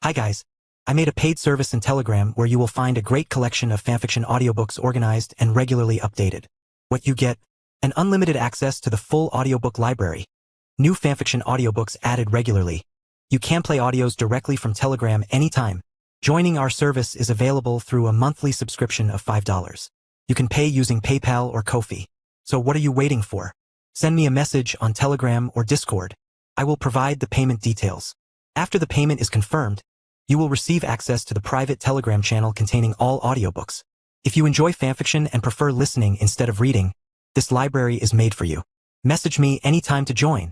Hi guys. I made a paid service in Telegram where you will find a great collection of fanfiction audiobooks organized and regularly updated. What you get? An unlimited access to the full audiobook library. New fanfiction audiobooks added regularly. You can play audios directly from Telegram anytime. Joining our service is available through a monthly subscription of $5. You can pay using PayPal or Ko-fi. So what are you waiting for? Send me a message on Telegram or Discord. I will provide the payment details. After the payment is confirmed, you will receive access to the private Telegram channel containing all audiobooks. If you enjoy fanfiction and prefer listening instead of reading, this library is made for you. Message me anytime to join.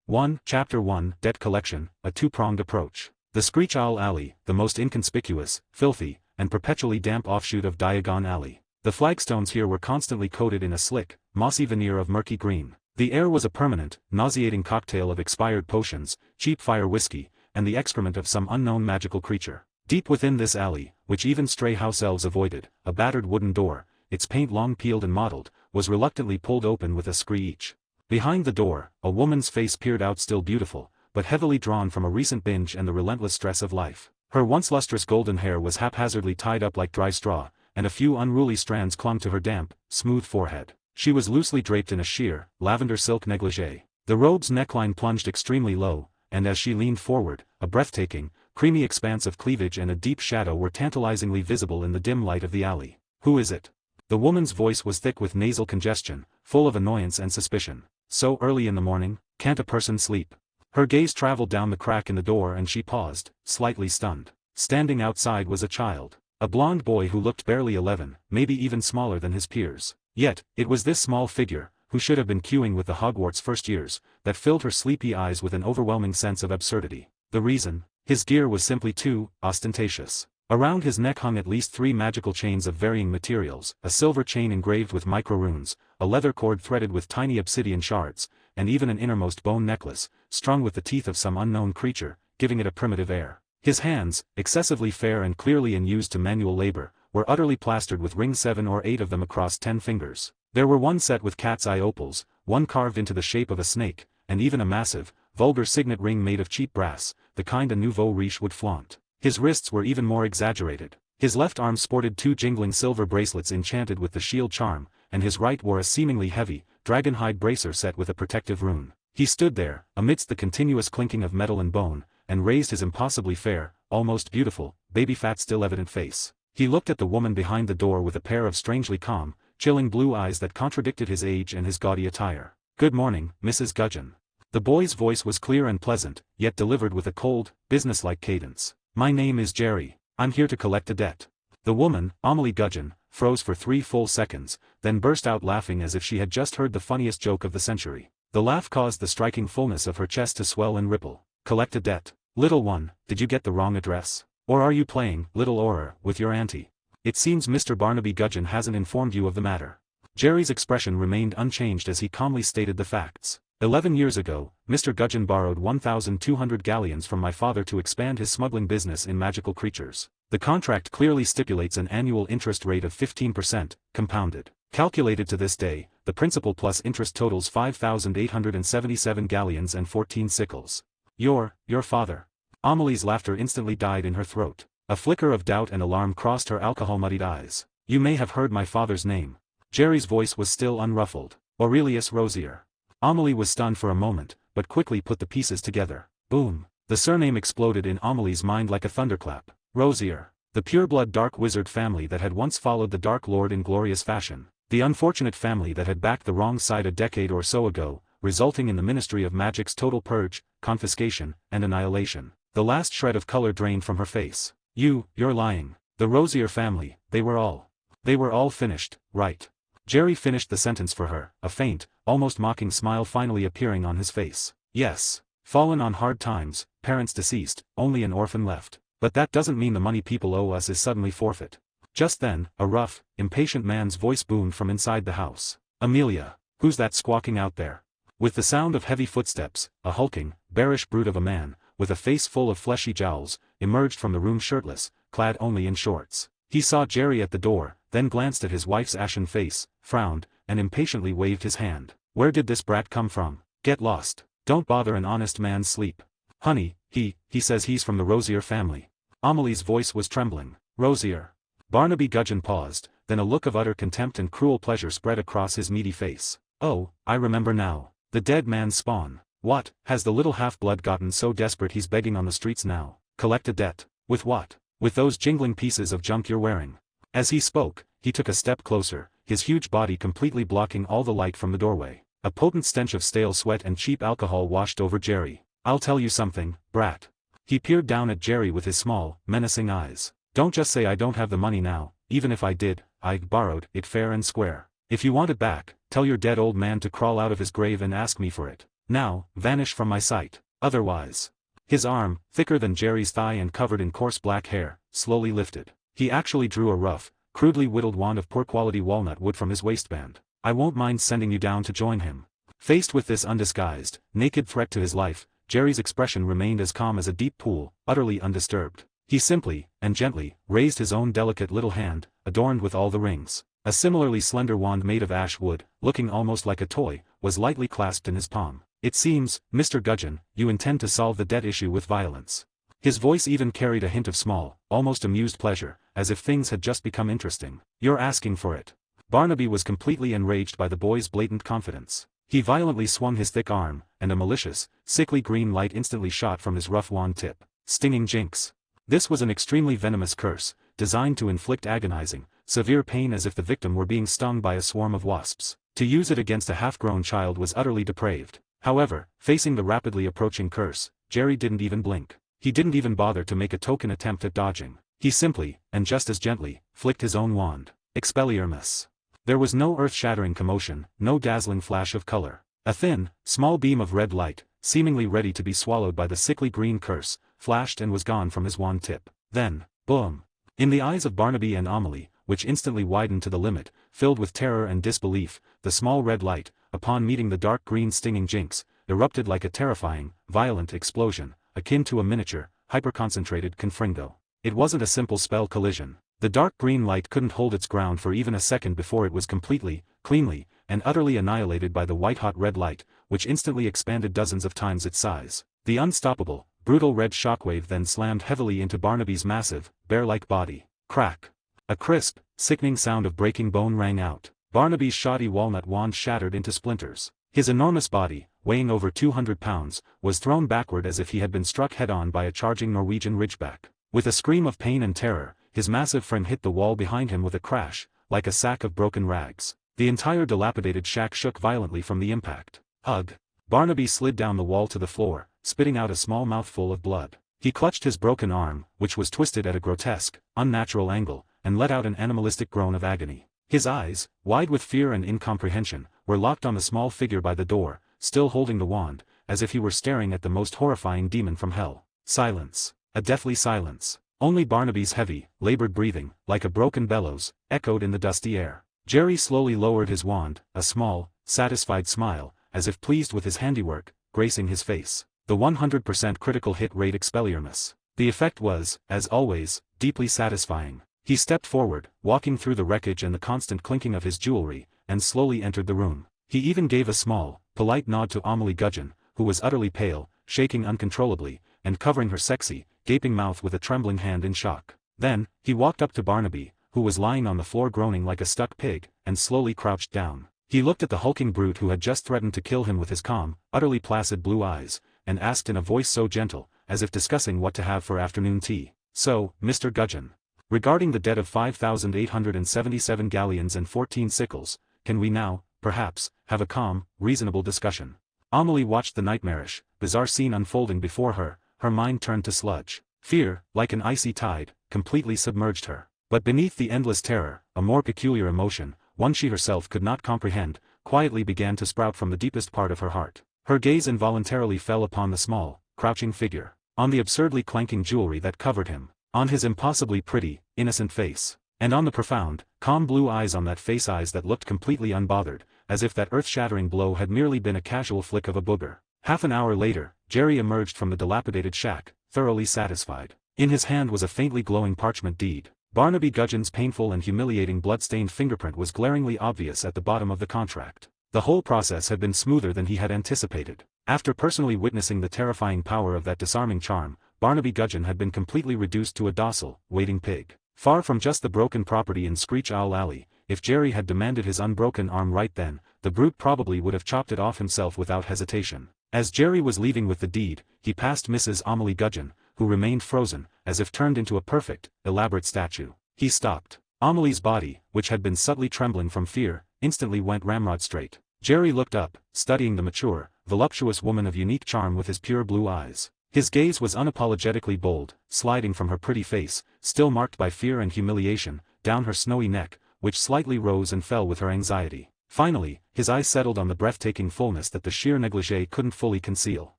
1. Chapter 1, Debt Collection, a two-pronged approach. The Screech Owl Alley, the most inconspicuous, filthy, and perpetually damp offshoot of Diagon Alley. The flagstones here were constantly coated in a slick, mossy veneer of murky green. The air was a permanent, nauseating cocktail of expired potions, cheap fire whiskey, and the excrement of some unknown magical creature. Deep within this alley, which even stray house elves avoided, a battered wooden door, its paint long peeled and mottled, was reluctantly pulled open with a screech. Behind the door, a woman's face peered out, still beautiful, but heavily drawn from a recent binge and the relentless stress of life. Her once lustrous golden hair was haphazardly tied up like dry straw, and a few unruly strands clung to her damp, smooth forehead. She was loosely draped in a sheer, lavender silk negligee. The robe's neckline plunged extremely low, and as she leaned forward, a breathtaking, creamy expanse of cleavage and a deep shadow were tantalizingly visible in the dim light of the alley. "Who is it?" The woman's voice was thick with nasal congestion, full of annoyance and suspicion. "So early in the morning, can't a person sleep?" Her gaze traveled down the crack in the door and she paused, slightly stunned. Standing outside was a child. A blond boy who looked barely 11, maybe even smaller than his peers. Yet, it was this small figure, who should have been queuing with the Hogwarts first years, that filled her sleepy eyes with an overwhelming sense of absurdity. The reason? His gear was simply too ostentatious. Around his neck hung at least 3 magical chains of varying materials, a silver chain engraved with micro-runes, a leather cord threaded with tiny obsidian shards, and even an innermost bone necklace, strung with the teeth of some unknown creature, giving it a primitive air. His hands, excessively fair and clearly unused to manual labor, were utterly plastered with rings, 7 or 8 of them across 10 fingers. There were one set with cat's eye opals, one carved into the shape of a snake, and even a massive, vulgar signet ring made of cheap brass, the kind a nouveau riche would flaunt. His wrists were even more exaggerated. His left arm sported 2 jingling silver bracelets enchanted with the shield charm, and his right wore a seemingly heavy, dragon-hide bracer set with a protective rune. He stood there, amidst the continuous clinking of metal and bone, and raised his impossibly fair, almost beautiful, baby-fat still evident face. He looked at the woman behind the door with a pair of strangely calm, chilling blue eyes that contradicted his age and his gaudy attire. "Good morning, Mrs. Gudgeon." The boy's voice was clear and pleasant, yet delivered with a cold, businesslike cadence. "My name is Jerry. I'm here to collect a debt." The woman, Amelie Gudgeon, froze for 3 full seconds, then burst out laughing as if she had just heard the funniest joke of the century. The laugh caused the striking fullness of her chest to swell and ripple. "Collect a debt? Little one, did you get the wrong address? Or are you playing little Auror with your auntie? It seems Mr. Barnaby Gudgeon hasn't informed you of the matter." Jerry's expression remained unchanged as he calmly stated the facts. 11 years ago, Mr. Gudgeon borrowed 1,200 galleons from my father to expand his smuggling business in magical creatures. The contract clearly stipulates an annual interest rate of 15%, compounded. Calculated to this day, the principal plus interest totals 5,877 galleons and 14 sickles. Your father." Amelie's laughter instantly died in her throat. A flicker of doubt and alarm crossed her alcohol-muddied eyes. "You may have heard my father's name." Jerry's voice was still unruffled. "Aurelius Rosier." Amelie was stunned for a moment, but quickly put the pieces together. Boom! The surname exploded in Amelie's mind like a thunderclap. Rosier. The pureblood dark wizard family that had once followed the Dark Lord in glorious fashion. The unfortunate family that had backed the wrong side a decade or so ago, resulting in the Ministry of Magic's total purge, confiscation, and annihilation. The last shred of color drained from her face. You're lying. The Rosier family, they were all finished, right?" Jerry finished the sentence for her, a faint, almost mocking smile finally appearing on his face. "Yes. Fallen on hard times, parents deceased, only an orphan left. But that doesn't mean the money people owe us is suddenly forfeit." Just then, a rough, impatient man's voice boomed from inside the house. "Amelia, who's that squawking out there?" With the sound of heavy footsteps, a hulking, bearish brute of a man, with a face full of fleshy jowls, emerged from the room shirtless, clad only in shorts. He saw Jerry at the door, then glanced at his wife's ashen face, frowned, and impatiently waved his hand. "Where did this brat come from? Get lost. Don't bother an honest man's sleep." Honey, he says he's from the Rosier family. Amelie's voice was trembling. Rosier. Barnaby Gudgeon paused, then a look of utter contempt and cruel pleasure spread across his meaty face. Oh, I remember now. The dead man's spawn. What, has the little half-blood gotten so desperate he's begging on the streets now? Collect a debt. With what? With those jingling pieces of junk you're wearing. As he spoke, he took a step closer, his huge body completely blocking all the light from the doorway. A potent stench of stale sweat and cheap alcohol washed over Jerry. I'll tell you something, brat. He peered down at Jerry with his small, menacing eyes. Don't just say I don't have the money now. Even if I did, I borrowed it fair and square. If you want it back, tell your dead old man to crawl out of his grave and ask me for it. Now, vanish from my sight. Otherwise. His arm, thicker than Jerry's thigh and covered in coarse black hair, slowly lifted. He actually drew a rough, crudely whittled wand of poor-quality walnut wood from his waistband. I won't mind sending you down to join him. Faced with this undisguised, naked threat to his life, Jerry's expression remained as calm as a deep pool, utterly undisturbed. He simply, and gently, raised his own delicate little hand, adorned with all the rings. A similarly slender wand made of ash wood, looking almost like a toy, was lightly clasped in his palm. It seems, Mr. Gudgeon, you intend to solve the debt issue with violence. His voice even carried a hint of small, almost amused pleasure, as if things had just become interesting. You're asking for it. Barnaby was completely enraged by the boy's blatant confidence. He violently swung his thick arm, and a malicious, sickly green light instantly shot from his rough wand tip. Stinging jinx. This was an extremely venomous curse, designed to inflict agonizing, severe pain as if the victim were being stung by a swarm of wasps. To use it against a half-grown child was utterly depraved. However, facing the rapidly approaching curse, Jerry didn't even blink. He didn't even bother to make a token attempt at dodging. He simply, and just as gently, flicked his own wand. Expelliarmus. There was no earth-shattering commotion, no dazzling flash of color. A thin, small beam of red light, seemingly ready to be swallowed by the sickly green curse, flashed and was gone from his wand tip. Then, boom! In the eyes of Barnaby and Amelie, which instantly widened to the limit, filled with terror and disbelief, the small red light, upon meeting the dark green stinging jinx, erupted like a terrifying, violent explosion, akin to a miniature, hyper-concentrated confringo. It wasn't a simple spell collision. The dark green light couldn't hold its ground for even a second before it was completely, cleanly, and utterly annihilated by the white-hot red light, which instantly expanded dozens of times its size. The unstoppable, brutal red shockwave then slammed heavily into Barnaby's massive, bear-like body. Crack! A crisp, sickening sound of breaking bone rang out. Barnaby's shoddy walnut wand shattered into splinters. His enormous body, weighing over 200 pounds, was thrown backward as if he had been struck head-on by a charging Norwegian ridgeback. With a scream of pain and terror, his massive frame hit the wall behind him with a crash, like a sack of broken rags. The entire dilapidated shack shook violently from the impact. Ugh! Barnaby slid down the wall to the floor, spitting out a small mouthful of blood. He clutched his broken arm, which was twisted at a grotesque, unnatural angle, and let out an animalistic groan of agony. His eyes, wide with fear and incomprehension, were locked on the small figure by the door, still holding the wand, as if he were staring at the most horrifying demon from hell. Silence. A deathly silence. Only Barnaby's heavy, labored breathing, like a broken bellows, echoed in the dusty air. Jerry slowly lowered his wand, a small, satisfied smile, as if pleased with his handiwork, gracing his face. The 100% critical hit rate Expelliarmus. The effect was, as always, deeply satisfying. He stepped forward, walking through the wreckage and the constant clinking of his jewelry, and slowly entered the room. He even gave a small, polite nod to Amelie Gudgeon, who was utterly pale, shaking uncontrollably, and covering her sexy, gaping mouth with a trembling hand in shock. Then, he walked up to Barnaby, who was lying on the floor groaning like a stuck pig, and slowly crouched down. He looked at the hulking brute who had just threatened to kill him with his calm, utterly placid blue eyes, and asked in a voice so gentle, as if discussing what to have for afternoon tea. So, Mr. Gudgeon. Regarding the debt of 5,877 galleons and 14 sickles, can we now, perhaps, have a calm, reasonable discussion? Amelie watched the nightmarish, bizarre scene unfolding before her, her mind turned to sludge. Fear, like an icy tide, completely submerged her. But beneath the endless terror, a more peculiar emotion, one she herself could not comprehend, quietly began to sprout from the deepest part of her heart. Her gaze involuntarily fell upon the small, crouching figure, on the absurdly clanking jewelry that covered him, on his impossibly pretty, innocent face, and on the profound, calm blue eyes on that face, eyes that looked completely unbothered, as if that earth-shattering blow had merely been a casual flick of a booger. Half an hour later, Jerry emerged from the dilapidated shack, thoroughly satisfied. In his hand was a faintly glowing parchment deed. Barnaby Gudgeon's painful and humiliating blood-stained fingerprint was glaringly obvious at the bottom of the contract. The whole process had been smoother than he had anticipated. After personally witnessing the terrifying power of that disarming charm, Barnaby Gudgeon had been completely reduced to a docile, waiting pig. Far from just the broken property in Screech Owl Alley, if Jerry had demanded his unbroken arm right then, the brute probably would have chopped it off himself without hesitation. As Jerry was leaving with the deed, he passed Mrs. Amelie Gudgeon, who remained frozen, as if turned into a perfect, elaborate statue. He stopped. Amelie's body, which had been subtly trembling from fear, instantly went ramrod straight. Jerry looked up, studying the mature, voluptuous woman of unique charm with his pure blue eyes. His gaze was unapologetically bold, sliding from her pretty face, still marked by fear and humiliation, down her snowy neck, which slightly rose and fell with her anxiety. Finally, his eyes settled on the breathtaking fullness that the sheer negligee couldn't fully conceal.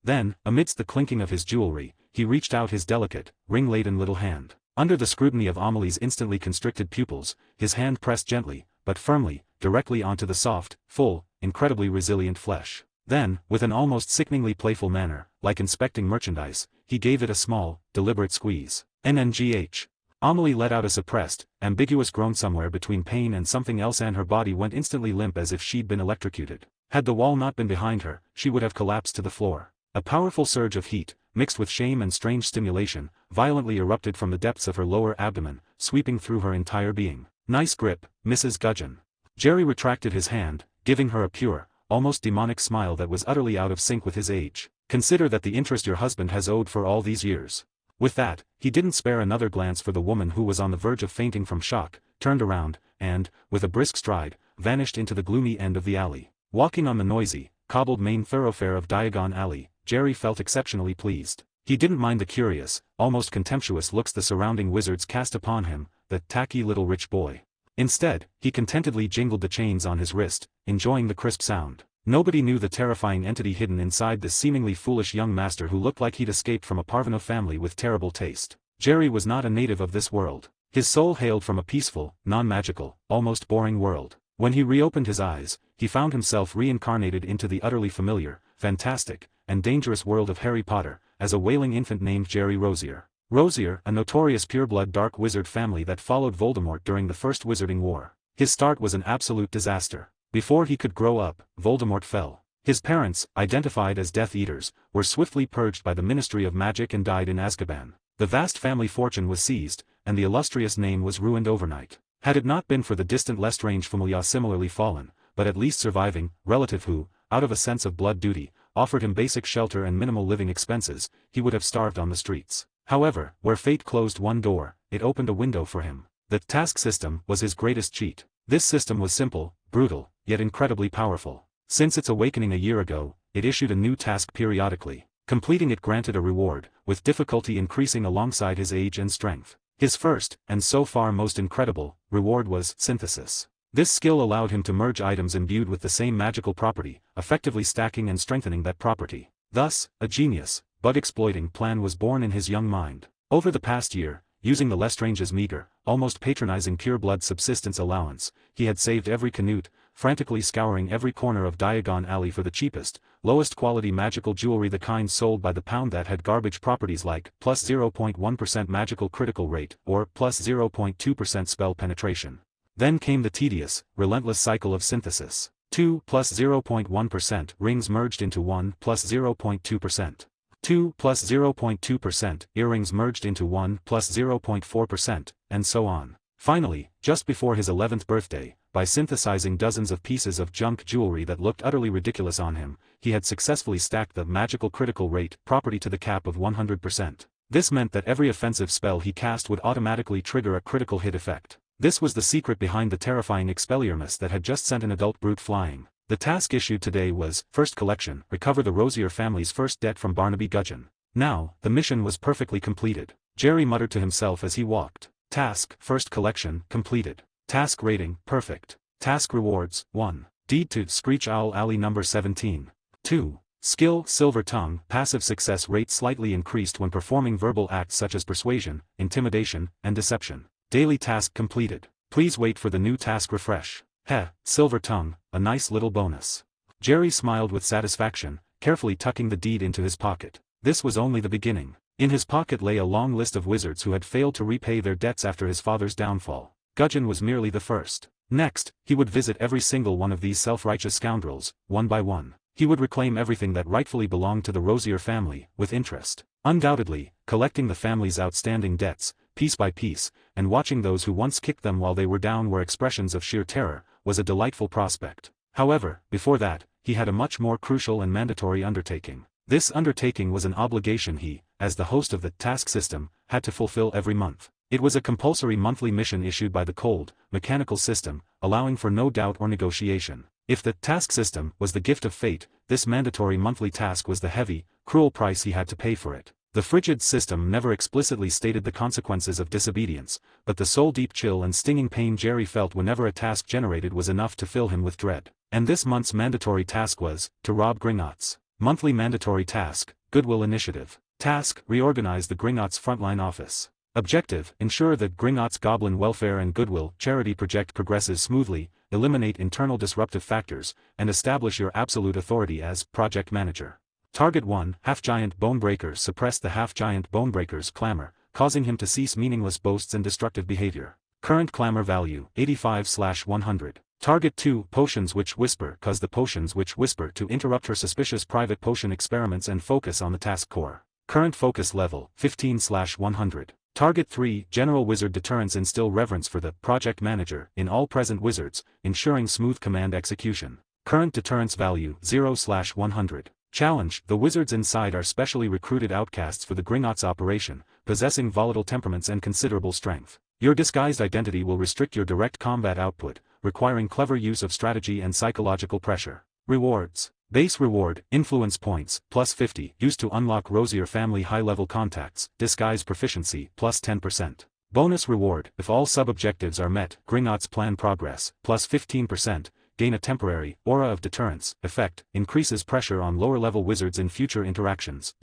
Then, amidst the clinking of his jewelry, he reached out his delicate, ring-laden little hand. Under the scrutiny of Amelie's instantly constricted pupils, his hand pressed gently, but firmly, directly onto the soft, full, incredibly resilient flesh. Then, with an almost sickeningly playful manner, like inspecting merchandise, he gave it a small, deliberate squeeze. NNGH. Amelie let out a suppressed, ambiguous groan somewhere between pain and something else, and her body went instantly limp as if she'd been electrocuted. Had the wall not been behind her, she would have collapsed to the floor. A powerful surge of heat, mixed with shame and strange stimulation, violently erupted from the depths of her lower abdomen, sweeping through her entire being. Nice grip, Mrs. Gudgeon. Jerry retracted his hand, giving her a pure, almost demonic smile that was utterly out of sync with his age. Consider that the interest your husband has owed for all these years. With that, he didn't spare another glance for the woman who was on the verge of fainting from shock, turned around, and, with a brisk stride, vanished into the gloomy end of the alley. Walking on the noisy, cobbled main thoroughfare of Diagon Alley, Jerry felt exceptionally pleased. He didn't mind the curious, almost contemptuous looks the surrounding wizards cast upon him, the tacky little rich boy. Instead, he contentedly jingled the chains on his wrist, enjoying the crisp sound. Nobody knew the terrifying entity hidden inside this seemingly foolish young master who looked like he'd escaped from a parvenu family with terrible taste. Jerry was not a native of this world. His soul hailed from a peaceful, non-magical, almost boring world. When he reopened his eyes, he found himself reincarnated into the utterly familiar, fantastic, and dangerous world of Harry Potter, as a wailing infant named Jerry Rosier. Rosier, a notorious pureblood dark wizard family that followed Voldemort during the First Wizarding War. His start was an absolute disaster. Before he could grow up, Voldemort fell. His parents, identified as Death Eaters, were swiftly purged by the Ministry of Magic and died in Azkaban. The vast family fortune was seized, and the illustrious name was ruined overnight. Had it not been for the distant Lestrange familia similarly fallen, but at least surviving, relative who, out of a sense of blood duty, offered him basic shelter and minimal living expenses, he would have starved on the streets. However, where fate closed one door, it opened a window for him. The task system was his greatest cheat. This system was simple, brutal, yet incredibly powerful. Since its awakening a year ago, it issued a new task periodically. Completing it granted a reward, with difficulty increasing alongside his age and strength. His first, and so far most incredible, reward was synthesis. This skill allowed him to merge items imbued with the same magical property, effectively stacking and strengthening that property. Thus, a genius, but exploiting plan was born in his young mind. Over the past year, using the Lestrange's meager, almost patronizing pure-blood subsistence allowance, he had saved every canute, frantically scouring every corner of Diagon Alley for the cheapest, lowest quality magical jewelry, the kind sold by the pound that had garbage properties like plus 0.1% magical critical rate or plus 0.2% spell penetration. Then came the tedious, relentless cycle of synthesis. 2 plus 0.1% rings merged into 1 plus 0.2%. 2 plus 0.2% earrings merged into 1 plus 0.4%, and so on. Finally, just before his 11th birthday, by synthesizing dozens of pieces of junk jewelry that looked utterly ridiculous on him, he had successfully stacked the magical critical rate property to the cap of 100%. This meant that every offensive spell he cast would automatically trigger a critical hit effect. This was the secret behind the terrifying Expelliarmus that had just sent an adult brute flying. The task issued today was, First Collection, recover the Rosier family's first debt from Barnaby Gudgeon. Now, the mission was perfectly completed. Jerry muttered to himself as he walked. Task, First Collection, completed. Task rating, perfect. Task rewards, 1. Deed to Screech Owl Alley number 17. 2. Skill, Silver Tongue, passive success rate slightly increased when performing verbal acts such as persuasion, intimidation, and deception. Daily task completed. Please wait for the new task refresh. Heh, Silver Tongue, a nice little bonus. Jerry smiled with satisfaction, carefully tucking the deed into his pocket. This was only the beginning. In his pocket lay a long list of wizards who had failed to repay their debts after his father's downfall. Gudgeon was merely the first. Next, he would visit every single one of these self-righteous scoundrels, one by one. He would reclaim everything that rightfully belonged to the Rosier family, with interest. Undoubtedly, collecting the family's outstanding debts, piece by piece, and watching those who once kicked them while they were down were expressions of sheer terror, was a delightful prospect. However, before that, he had a much more crucial and mandatory undertaking. This undertaking was an obligation he, as the host of the task system, had to fulfill every month. It was a compulsory monthly mission issued by the cold, mechanical system, allowing for no doubt or negotiation. If the task system was the gift of fate, this mandatory monthly task was the heavy, cruel price he had to pay for it. The frigid system never explicitly stated the consequences of disobedience, but the soul-deep chill and stinging pain Jerry felt whenever a task generated was enough to fill him with dread. And this month's mandatory task was, to rob Gringotts. Monthly mandatory task, Goodwill Initiative. Task, reorganize the Gringotts frontline office. Objective, ensure that Gringotts Goblin Welfare and Goodwill Charity Project progresses smoothly, eliminate internal disruptive factors, and establish your absolute authority as project manager. Target 1, Half-Giant Bonebreaker. Suppress the Half-Giant Bonebreaker's clamor, causing him to cease meaningless boasts and destructive behavior. Current clamor value, 85/100. Target 2, Potions Which Whisper. Cause the Potions Which Whisper to interrupt her suspicious private potion experiments and focus on the task core. Current focus level, 15/100. Target 3, General Wizard Deterrence. Instill reverence for the project manager in all present wizards, ensuring smooth command execution. Current deterrence value, 0/100. Challenge, the wizards inside are specially recruited outcasts for the Gringotts operation, possessing volatile temperaments and considerable strength. Your disguised identity will restrict your direct combat output, requiring clever use of strategy and psychological pressure. Rewards. Base reward, influence points, +50, used to unlock Rosier family high-level contacts, disguise proficiency, +10%. Bonus reward, if all sub-objectives are met, Gringotts plan progress, +15%, gain a temporary, aura of deterrence, effect, increases pressure on lower-level wizards in future interactions.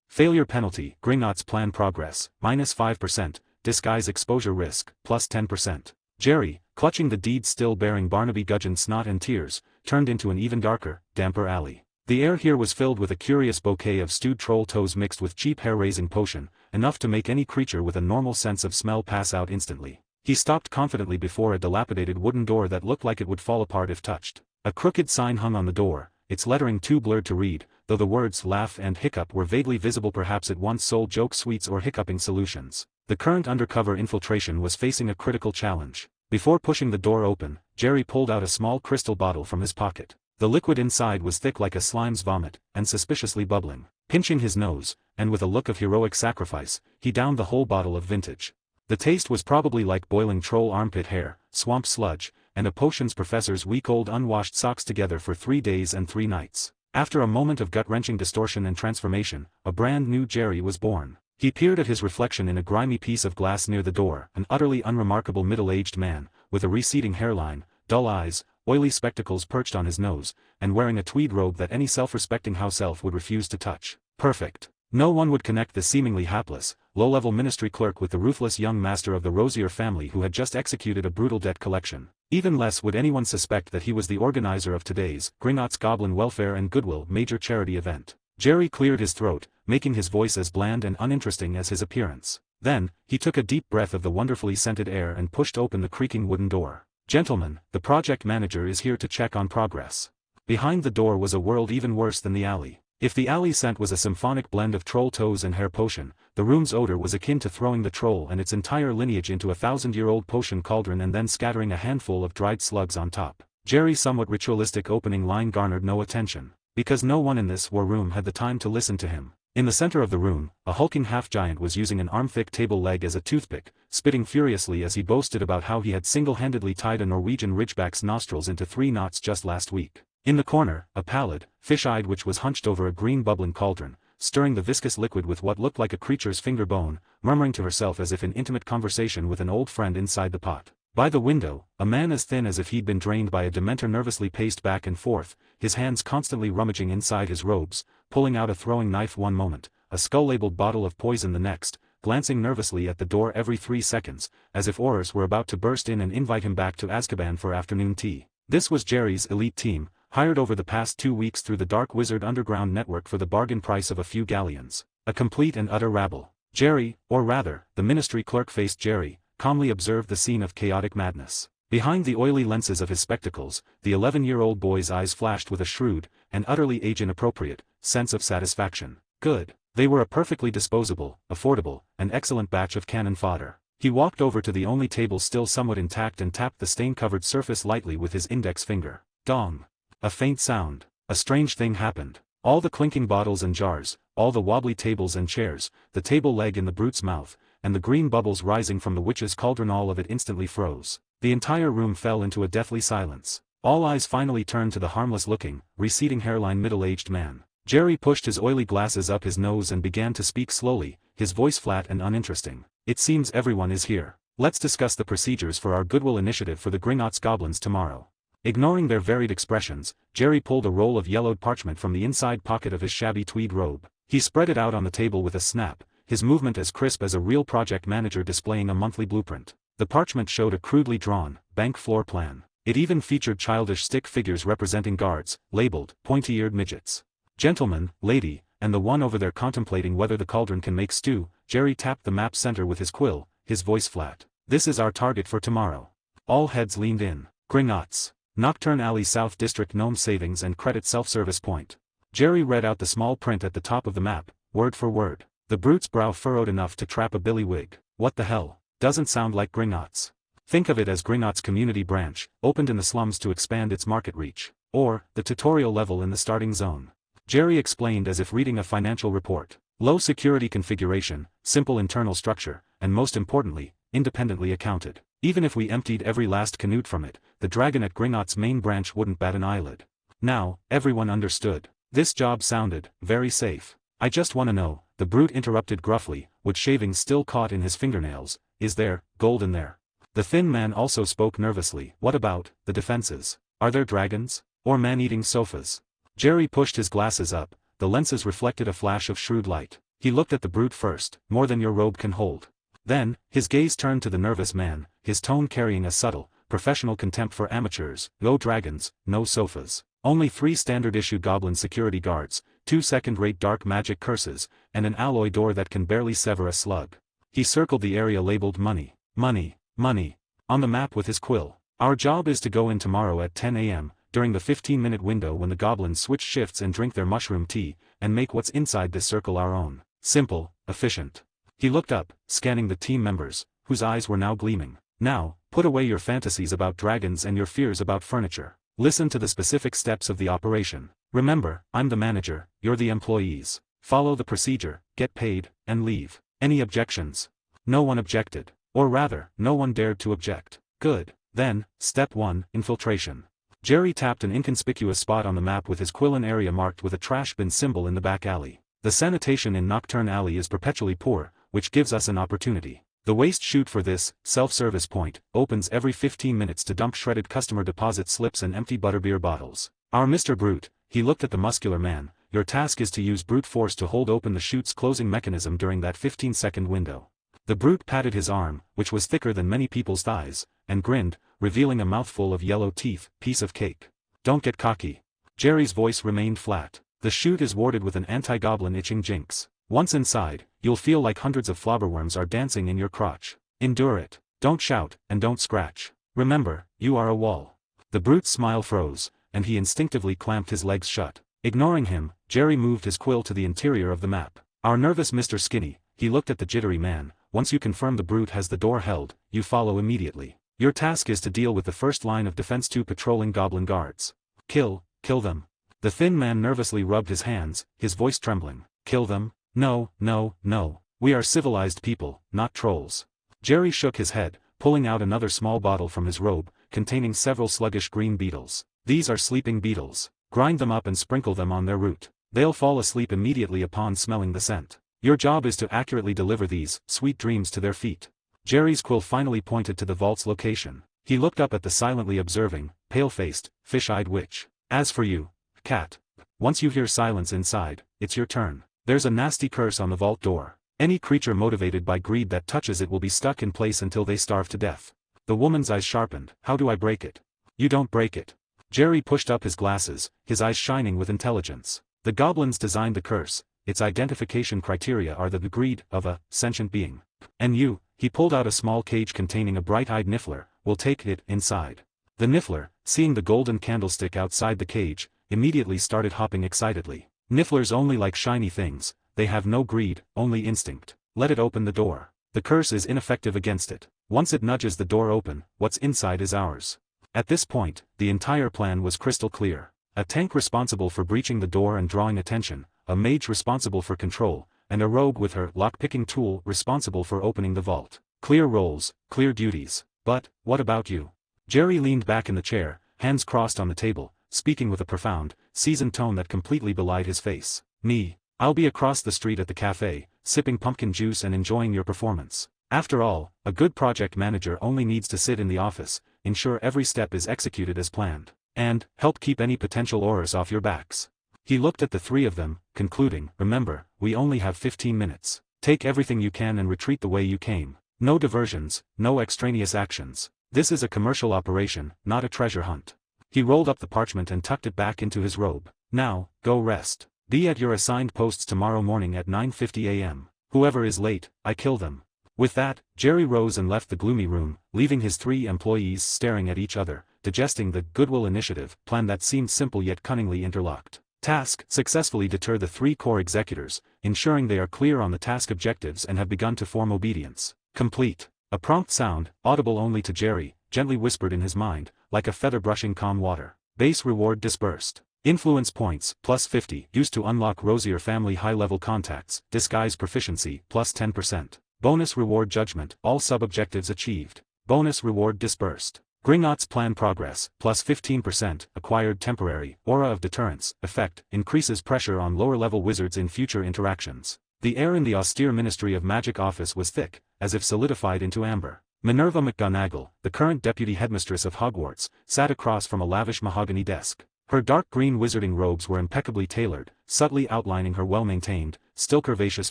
Failure penalty, Gringotts plan progress, -5%, disguise exposure risk, +10%. Jerry, clutching the deed still bearing Barnaby Gudgeon's snot and tears, turned into an even darker, damper alley. The air here was filled with a curious bouquet of stewed troll toes mixed with cheap hair-raising potion, enough to make any creature with a normal sense of smell pass out instantly. He stopped confidently before a dilapidated wooden door that looked like it would fall apart if touched. A crooked sign hung on the door, its lettering too blurred to read, though the words laugh and hiccup were vaguely visible. Perhaps it once sold joke sweets or hiccuping solutions. The current undercover infiltration was facing a critical challenge. Before pushing the door open, Jerry pulled out a small crystal bottle from his pocket. The liquid inside was thick like a slime's vomit, and suspiciously bubbling. Pinching his nose, and with a look of heroic sacrifice, he downed the whole bottle of vintage. The taste was probably like boiling troll armpit hair, swamp sludge, and a potions professor's week-old unwashed socks together for 3 days and 3 nights. After a moment of gut-wrenching distortion and transformation, a brand new Jerry was born. He peered at his reflection in a grimy piece of glass near the door, an utterly unremarkable middle-aged man, with a receding hairline, dull eyes, oily spectacles perched on his nose, and wearing a tweed robe that any self-respecting house elf would refuse to touch. Perfect. No one would connect the seemingly hapless, low-level ministry clerk with the ruthless young master of the Rosier family who had just executed a brutal debt collection. Even less would anyone suspect that he was the organizer of today's Gringotts Goblin Welfare and Goodwill major charity event. Jerry cleared his throat, making his voice as bland and uninteresting as his appearance. Then, he took a deep breath of the wonderfully scented air and pushed open the creaking wooden door. Gentlemen, the project manager is here to check on progress. Behind the door was a world even worse than the alley. If the alley scent was a symphonic blend of troll toes and hair potion, the room's odor was akin to throwing the troll and its entire lineage into a 1,000-year-old potion cauldron and then scattering a handful of dried slugs on top. Jerry's somewhat ritualistic opening line garnered no attention, because no one in this war room had the time to listen to him. In the center of the room, a hulking half-giant was using an arm-thick table leg as a toothpick, spitting furiously as he boasted about how he had single-handedly tied a Norwegian ridgeback's nostrils into 3 knots just last week. In the corner, a pallid, fish-eyed witch was hunched over a green bubbling cauldron, stirring the viscous liquid with what looked like a creature's finger bone, murmuring to herself as if in intimate conversation with an old friend inside the pot. By the window, a man as thin as if he'd been drained by a dementor nervously paced back and forth, his hands constantly rummaging inside his robes, pulling out a throwing knife one moment, a skull-labeled bottle of poison the next, glancing nervously at the door every 3 seconds, as if Aurors were about to burst in and invite him back to Azkaban for afternoon tea. This was Jerry's elite team, hired over the past 2 weeks through the Dark Wizard Underground network for the bargain price of a few galleons. A complete and utter rabble. Jerry, or rather, the ministry clerk-faced Jerry, calmly observed the scene of chaotic madness. Behind the oily lenses of his spectacles, the 11-year-old boy's eyes flashed with a shrewd, and utterly age-inappropriate, sense of satisfaction. Good. They were a perfectly disposable, affordable, and excellent batch of cannon fodder. He walked over to the only table still somewhat intact and tapped the stain-covered surface lightly with his index finger. Dong. A faint sound. A strange thing happened. All the clinking bottles and jars, all the wobbly tables and chairs, the table leg in the brute's mouth, and the green bubbles rising from the witch's cauldron, all of it instantly froze. The entire room fell into a deathly silence. All eyes finally turned to the harmless-looking, receding hairline middle-aged man. Jerry pushed his oily glasses up his nose and began to speak slowly, his voice flat and uninteresting. It seems everyone is here. Let's discuss the procedures for our Goodwill initiative for the Gringotts goblins tomorrow. Ignoring their varied expressions, Jerry pulled a roll of yellowed parchment from the inside pocket of his shabby tweed robe. He spread it out on the table with a snap, his movement as crisp as a real project manager displaying a monthly blueprint. The parchment showed a crudely drawn, bank floor plan. It even featured childish stick figures representing guards, labeled, pointy-eared midgets. Gentleman, lady, and the one over there contemplating whether the cauldron can make stew. Jerry tapped the map center with his quill, his voice flat. This is our target for tomorrow. All heads leaned in. Gringotts. Nocturne Alley South District Gnome Savings and Credit Self-Service Point. Jerry read out the small print at the top of the map, word for word. The brute's brow furrowed enough to trap a billywig. What the hell? Doesn't sound like Gringotts. Think of it as Gringotts Community Branch, opened in the slums to expand its market reach. Or, the tutorial level in the starting zone. Jerry explained as if reading a financial report. Low security configuration, simple internal structure, and most importantly, independently accounted. Even if we emptied every last canute from it, the dragon at Gringotts' main branch wouldn't bat an eyelid. Now, everyone understood. This job sounded very safe. I just want to know, the brute interrupted gruffly, with shavings still caught in his fingernails. Is there gold in there? The thin man also spoke nervously. What about the defenses? Are there dragons? Or man-eating sofas? Jerry pushed his glasses up, the lenses reflected a flash of shrewd light. He looked at the brute first, more than your robe can hold. Then, his gaze turned to the nervous man, his tone carrying a subtle, professional contempt for amateurs. No dragons, no sofas. Only 3 standard-issue goblin security guards, 2 second-rate dark magic curses, and an alloy door that can barely sever a slug. He circled the area labeled money, money, money, on the map with his quill. Our job is to go in tomorrow at 10 a.m., during the 15-minute window when the goblins switch shifts and drink their mushroom tea, and make what's inside this circle our own. Simple, efficient. He looked up, scanning the team members, whose eyes were now gleaming. Now, put away your fantasies about dragons and your fears about furniture. Listen to the specific steps of the operation. Remember, I'm the manager, you're the employees. Follow the procedure, get paid, and leave. Any objections? No one objected. Or rather, no one dared to object. Good. Then, step 1, infiltration. Jerry tapped an inconspicuous spot on the map with his quill, an area marked with a trash bin symbol in the back alley. The sanitation in Nocturne Alley is perpetually poor, which gives us an opportunity. The waste chute for this self-service point opens every 15 minutes to dump shredded customer deposit slips and empty butterbeer bottles. Our Mr. Brute, he looked at the muscular man, your task is to use brute force to hold open the chute's closing mechanism during that 15-second window. The brute patted his arm, which was thicker than many people's thighs, and grinned, revealing a mouthful of yellow teeth. Piece of cake. Don't get cocky. Jerry's voice remained flat. The chute is warded with an anti-goblin itching jinx. Once inside, you'll feel like hundreds of flobberworms are dancing in your crotch. Endure it. Don't shout, and don't scratch. Remember, you are a wall. The brute's smile froze, and he instinctively clamped his legs shut. Ignoring him, Jerry moved his quill to the interior of the map. Our nervous Mr. Skinny, he looked at the jittery man. Once you confirm the brute has the door held, you follow immediately. Your task is to deal with the first line of defense, 2 patrolling goblin guards. Kill them. The thin man nervously rubbed his hands, his voice trembling. Kill them? No, no, no. We are civilized people, not trolls. Jerry shook his head, pulling out another small bottle from his robe, containing several sluggish green beetles. These are sleeping beetles. Grind them up and sprinkle them on their route. They'll fall asleep immediately upon smelling the scent. Your job is to accurately deliver these sweet dreams to their feet. Jerry's quill finally pointed to the vault's location. He looked up at the silently observing, pale-faced, fish-eyed witch. As for you, cat, once you hear silence inside, it's your turn. There's a nasty curse on the vault door. Any creature motivated by greed that touches it will be stuck in place until they starve to death. The woman's eyes sharpened. How do I break it? You don't break it. Jerry pushed up his glasses, his eyes shining with intelligence. The goblins designed the curse. Its identification criteria are the greed of a sentient being. And you, he pulled out a small cage containing a bright-eyed niffler, we'll take it inside. The Niffler, seeing the golden candlestick outside the cage, immediately started hopping excitedly. Nifflers only like shiny things, they have no greed, only instinct. Let it open the door. The curse is ineffective against it. Once it nudges the door open, what's inside is ours. At this point, the entire plan was crystal clear. A tank responsible for breaching the door and drawing attention, a mage responsible for control, and a rogue with her lock-picking tool responsible for opening the vault. Clear roles, clear duties. But, what about you? Jerry leaned back in the chair, hands crossed on the table, speaking with a profound, seasoned tone that completely belied his face. Me, I'll be across the street at the cafe, sipping pumpkin juice and enjoying your performance. After all, a good project manager only needs to sit in the office, ensure every step is executed as planned, and help keep any potential horrors off your backs. He looked at the three of them, concluding, remember, we only have 15 minutes. Take everything you can and retreat the way you came. No diversions, no extraneous actions. This is a commercial operation, not a treasure hunt. He rolled up the parchment and tucked it back into his robe. Now, go rest. Be at your assigned posts tomorrow morning at 9:50 a.m. Whoever is late, I kill them. With that, Jerry rose and left the gloomy room, leaving his three employees staring at each other, digesting the Goodwill Initiative plan that seemed simple yet cunningly interlocked. Task: successfully deter the three core executors, ensuring they are clear on the task objectives and have begun to form obedience. Complete. A prompt sound, audible only to Jerry, gently whispered in his mind, like a feather brushing calm water. Base reward disbursed. Influence points, plus 50, used to unlock Rosier family high-level contacts, disguise proficiency, plus 10%. Bonus reward judgment, all sub-objectives achieved. Bonus reward disbursed. Gringotts plan progress, plus 15%, acquired temporary, aura of deterrence, effect, increases pressure on lower-level wizards in future interactions. The air in the austere Ministry of Magic office was thick, as if solidified into amber. Minerva McGonagall, the current deputy headmistress of Hogwarts, sat across from a lavish mahogany desk. Her dark green wizarding robes were impeccably tailored, subtly outlining her well-maintained, still curvaceous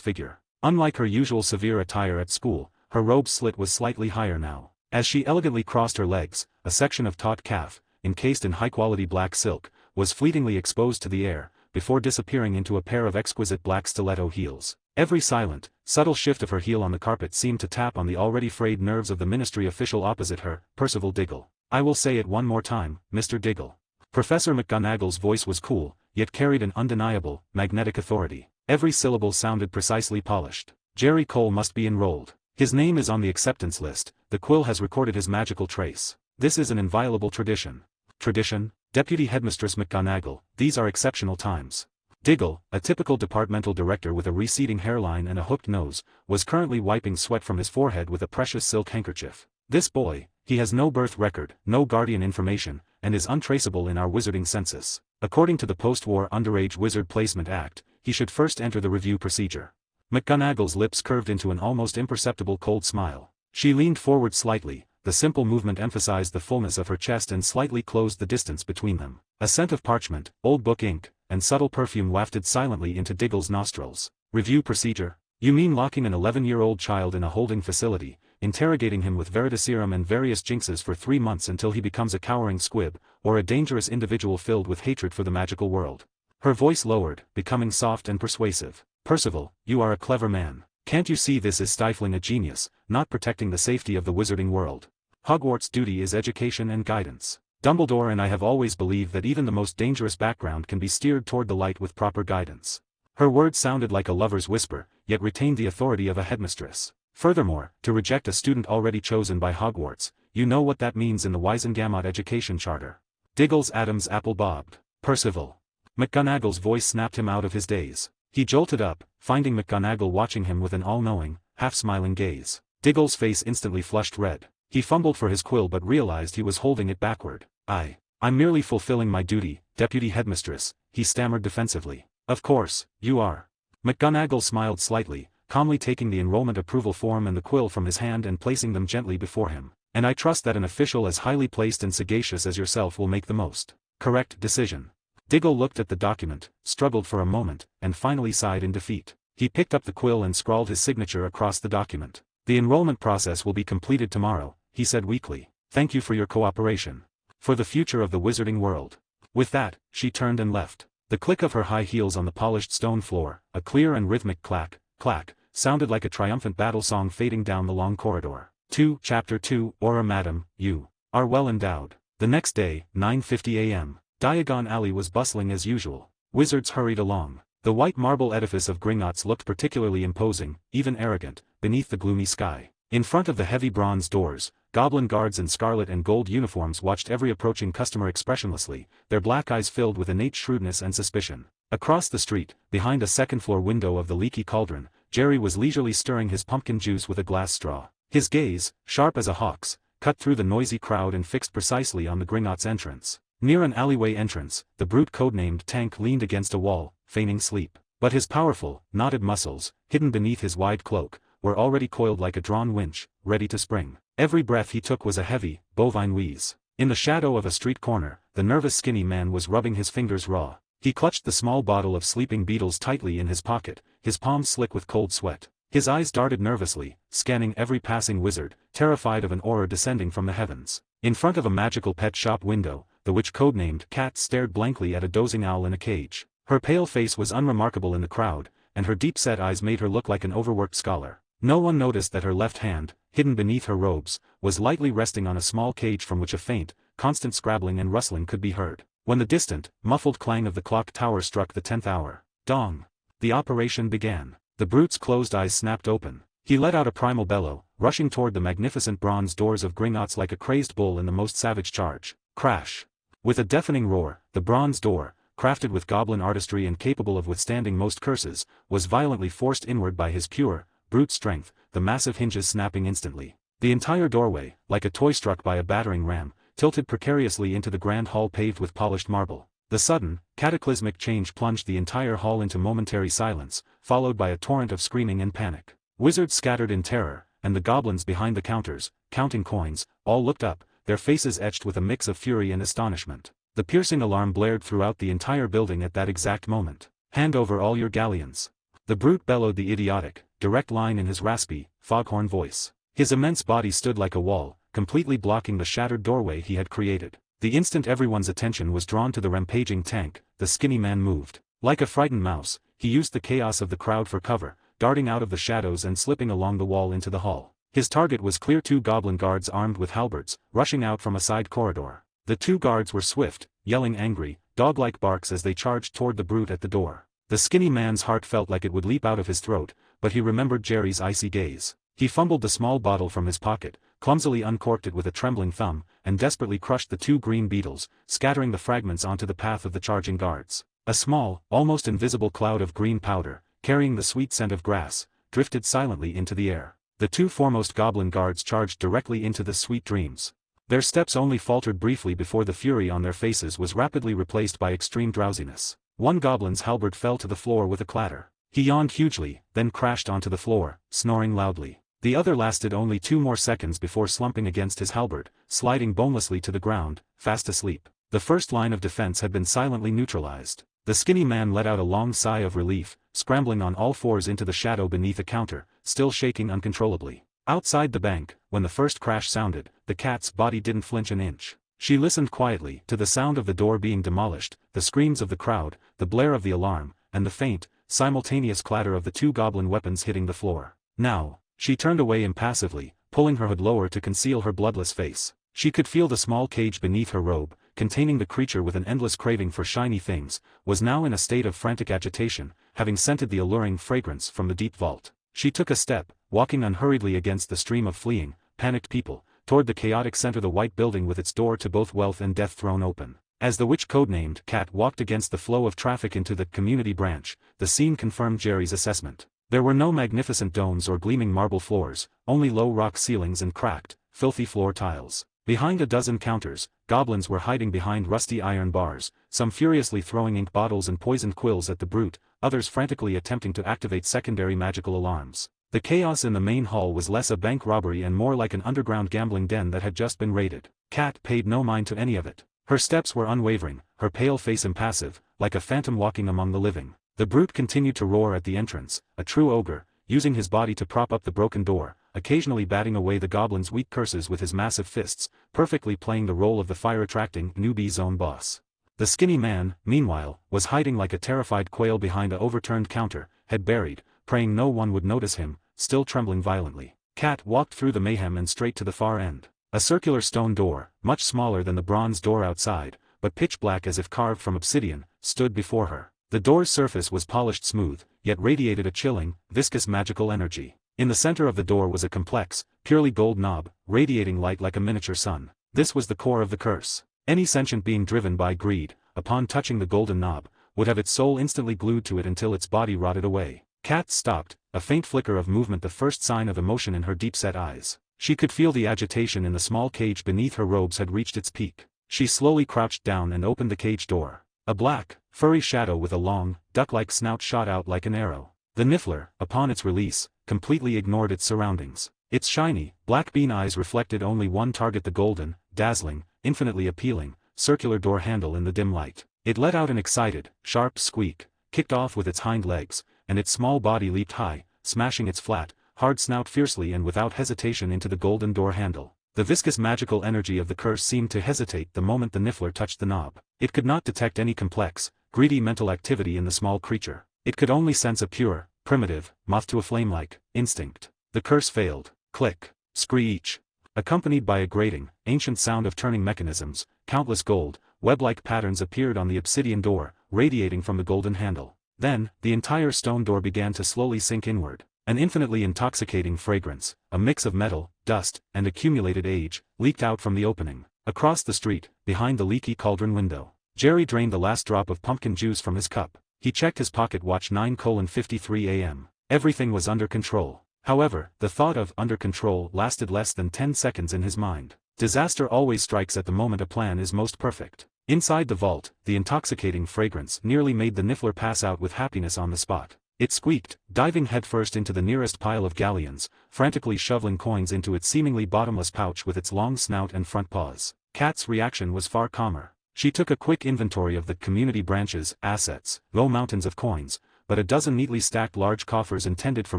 figure. Unlike her usual severe attire at school, her robe slit was slightly higher now. As she elegantly crossed her legs, a section of taut calf, encased in high-quality black silk, was fleetingly exposed to the air, before disappearing into a pair of exquisite black stiletto heels. Every silent, subtle shift of her heel on the carpet seemed to tap on the already frayed nerves of the ministry official opposite her, Percival Diggle. I will say it one more time, Mr. Diggle. Professor McGonagall's voice was cool, yet carried an undeniable, magnetic authority. Every syllable sounded precisely polished. Jerry Cole must be enrolled. His name is on the acceptance list, the quill has recorded his magical trace. This is an inviolable tradition. Tradition? Deputy Headmistress McGonagall, these are exceptional times. Diggle, a typical departmental director with a receding hairline and a hooked nose, was currently wiping sweat from his forehead with a precious silk handkerchief. This boy, he has no birth record, no guardian information, and is untraceable in our wizarding census. According to the Post-War Underage Wizard Placement Act, he should first enter the review procedure. McGonagall's lips curved into an almost imperceptible cold smile. She leaned forward slightly, the simple movement emphasized the fullness of her chest and slightly closed the distance between them. A scent of parchment, old book ink, and subtle perfume wafted silently into Diggle's nostrils. Review procedure? You mean locking an 11-year-old child in a holding facility, interrogating him with veritaserum and various jinxes for 3 months until he becomes a cowering squib, or a dangerous individual filled with hatred for the magical world? Her voice lowered, becoming soft and persuasive. Percival, you are a clever man. Can't you see this is stifling a genius, not protecting the safety of the wizarding world? Hogwarts' duty is education and guidance. Dumbledore and I have always believed that even the most dangerous background can be steered toward the light with proper guidance. Her words sounded like a lover's whisper, yet retained the authority of a headmistress. Furthermore, to reject a student already chosen by Hogwarts, you know what that means in the Wisengamot Education Charter. Diggle's Adam's apple bobbed. Percival. McGonagall's voice snapped him out of his daze. He jolted up, finding McGonagall watching him with an all-knowing, half-smiling gaze. Diggle's face instantly flushed red. He fumbled for his quill but realized he was holding it backward. I'm merely fulfilling my duty, Deputy Headmistress, he stammered defensively. Of course, you are. McGonagall smiled slightly, calmly taking the enrollment approval form and the quill from his hand and placing them gently before him. And I trust that an official as highly placed and sagacious as yourself will make the most correct decision. Diggle looked at the document, struggled for a moment, and finally sighed in defeat. He picked up the quill and scrawled his signature across the document. The enrollment process will be completed tomorrow, he said weakly. Thank you for your cooperation. For the future of the wizarding world. With that, she turned and left. The click of her high heels on the polished stone floor, a clear and rhythmic clack, clack, sounded like a triumphant battle song fading down the long corridor. 2 Chapter 2 Aura Madam, you are well endowed. The next day, 9:50 a.m. Diagon Alley was bustling as usual. Wizards hurried along. The white marble edifice of Gringotts looked particularly imposing, even arrogant, beneath the gloomy sky. In front of the heavy bronze doors, goblin guards in scarlet and gold uniforms watched every approaching customer expressionlessly, their black eyes filled with innate shrewdness and suspicion. Across the street, behind a second-floor window of the leaky cauldron, Jerry was leisurely stirring his pumpkin juice with a glass straw. His gaze, sharp as a hawk's, cut through the noisy crowd and fixed precisely on the Gringotts entrance. Near an alleyway entrance, the brute codenamed Tank leaned against a wall, feigning sleep. But his powerful, knotted muscles, hidden beneath his wide cloak, were already coiled like a drawn winch, ready to spring. Every breath he took was a heavy, bovine wheeze. In the shadow of a street corner, the nervous skinny man was rubbing his fingers raw. He clutched the small bottle of sleeping beetles tightly in his pocket, his palms slick with cold sweat. His eyes darted nervously, scanning every passing wizard, terrified of an aura descending from the heavens. In front of a magical pet shop window, the witch codenamed Cat stared blankly at a dozing owl in a cage. Her pale face was unremarkable in the crowd, and her deep-set eyes made her look like an overworked scholar. No one noticed that her left hand, hidden beneath her robes, was lightly resting on a small cage from which a faint, constant scrabbling and rustling could be heard. When the distant, muffled clang of the clock tower struck the 10th hour, dong, the operation began. The brute's closed eyes snapped open. He let out a primal bellow, rushing toward the magnificent bronze doors of Gringotts like a crazed bull in the most savage charge. Crash! With a deafening roar, the bronze door, crafted with goblin artistry and capable of withstanding most curses, was violently forced inward by his pure, brute strength, the massive hinges snapping instantly. The entire doorway, like a toy struck by a battering ram, tilted precariously into the grand hall paved with polished marble. The sudden, cataclysmic change plunged the entire hall into momentary silence, followed by a torrent of screaming and panic. Wizards scattered in terror, and the goblins behind the counters, counting coins, all looked up, their faces etched with a mix of fury and astonishment. The piercing alarm blared throughout the entire building at that exact moment. "Hand over all your galleons." The brute bellowed the idiotic, direct line in his raspy, foghorn voice. His immense body stood like a wall, completely blocking the shattered doorway he had created. The instant everyone's attention was drawn to the rampaging Tank, the skinny man moved. Like a frightened mouse, he used the chaos of the crowd for cover, darting out of the shadows and slipping along the wall into the hall. His target was clear: two goblin guards armed with halberds, rushing out from a side corridor. The two guards were swift, yelling angry, dog-like barks as they charged toward the brute at the door. The skinny man's heart felt like it would leap out of his throat, but he remembered Jerry's icy gaze. He fumbled the small bottle from his pocket, clumsily uncorked it with a trembling thumb, and desperately crushed the two green beetles, scattering the fragments onto the path of the charging guards. A small, almost invisible cloud of green powder, carrying the sweet scent of grass, drifted silently into the air. The two foremost goblin guards charged directly into the sweet dreams. Their steps only faltered briefly before the fury on their faces was rapidly replaced by extreme drowsiness. One goblin's halberd fell to the floor with a clatter. He yawned hugely, then crashed onto the floor, snoring loudly. The other lasted only 2 more seconds before slumping against his halberd, sliding bonelessly to the ground, fast asleep. The first line of defense had been silently neutralized. The skinny man let out a long sigh of relief, scrambling on all fours into the shadow beneath a counter, still shaking uncontrollably. Outside the bank, when the first crash sounded, the cat's body didn't flinch an inch. She listened quietly to the sound of the door being demolished, the screams of the crowd, the blare of the alarm, and the faint, simultaneous clatter of the two goblin weapons hitting the floor. Now, she turned away impassively, pulling her hood lower to conceal her bloodless face. She could feel the small cage beneath her robe, containing the creature with an endless craving for shiny things, was now in a state of frantic agitation, having scented the alluring fragrance from the deep vault. She took a step, walking unhurriedly against the stream of fleeing, panicked people, toward the chaotic center, the white building with its door to both wealth and death thrown open. As the witch codenamed Cat walked against the flow of traffic into the community branch, the scene confirmed Jerry's assessment. There were no magnificent domes or gleaming marble floors, only low rock ceilings and cracked, filthy floor tiles. Behind a dozen counters, goblins were hiding behind rusty iron bars, some furiously throwing ink bottles and poisoned quills at the brute, others frantically attempting to activate secondary magical alarms. The chaos in the main hall was less a bank robbery and more like an underground gambling den that had just been raided. Cat paid no mind to any of it. Her steps were unwavering, her pale face impassive, like a phantom walking among the living. The brute continued to roar at the entrance, a true ogre, using his body to prop up the broken door, occasionally batting away the goblin's weak curses with his massive fists, perfectly playing the role of the fire-attracting newbie zone boss. The skinny man, meanwhile, was hiding like a terrified quail behind a overturned counter, head buried, praying no one would notice him, still trembling violently. Kat walked through the mayhem and straight to the far end. A circular stone door, much smaller than the bronze door outside, but pitch black as if carved from obsidian, stood before her. The door's surface was polished smooth, yet radiated a chilling, viscous magical energy. In the center of the door was a complex, purely gold knob, radiating light like a miniature sun. This was the core of the curse. Any sentient being driven by greed, upon touching the golden knob, would have its soul instantly glued to it until its body rotted away. Kat stopped, a faint flicker of movement the first sign of emotion in her deep-set eyes. She could feel the agitation in the small cage beneath her robes had reached its peak. She slowly crouched down and opened the cage door. A black, furry shadow with a long, duck-like snout shot out like an arrow. The Niffler, upon its release, completely ignored its surroundings. Its shiny, black bean eyes reflected only one target: the golden, dazzling, infinitely appealing, circular door handle in the dim light. It let out an excited, sharp squeak, kicked off with its hind legs, and its small body leaped high, smashing its flat, hard snout fiercely and without hesitation into the golden door handle. The viscous magical energy of the curse seemed to hesitate the moment the Niffler touched the knob. It could not detect any complex, greedy mental activity in the small creature. It could only sense a pure, primitive, moth-to-a-flame-like instinct. The curse failed. Click. Screech. Accompanied by a grating, ancient sound of turning mechanisms, countless gold, web-like patterns appeared on the obsidian door, radiating from the golden handle. Then, the entire stone door began to slowly sink inward. An infinitely intoxicating fragrance, a mix of metal, dust, and accumulated age, leaked out from the opening. Across the street, behind the leaky cauldron window, Jerry drained the last drop of pumpkin juice from his cup. He checked his pocket watch. 9:53 a.m. Everything was under control. However, the thought of under control lasted less than 10 seconds in his mind. Disaster always strikes at the moment a plan is most perfect. Inside the vault, the intoxicating fragrance nearly made the Niffler pass out with happiness on the spot. It squeaked, diving headfirst into the nearest pile of galleons, frantically shoveling coins into its seemingly bottomless pouch with its long snout and front paws. Kat's reaction was far calmer. She took a quick inventory of the community branch's assets, low mountains of coins, but a dozen neatly stacked large coffers intended for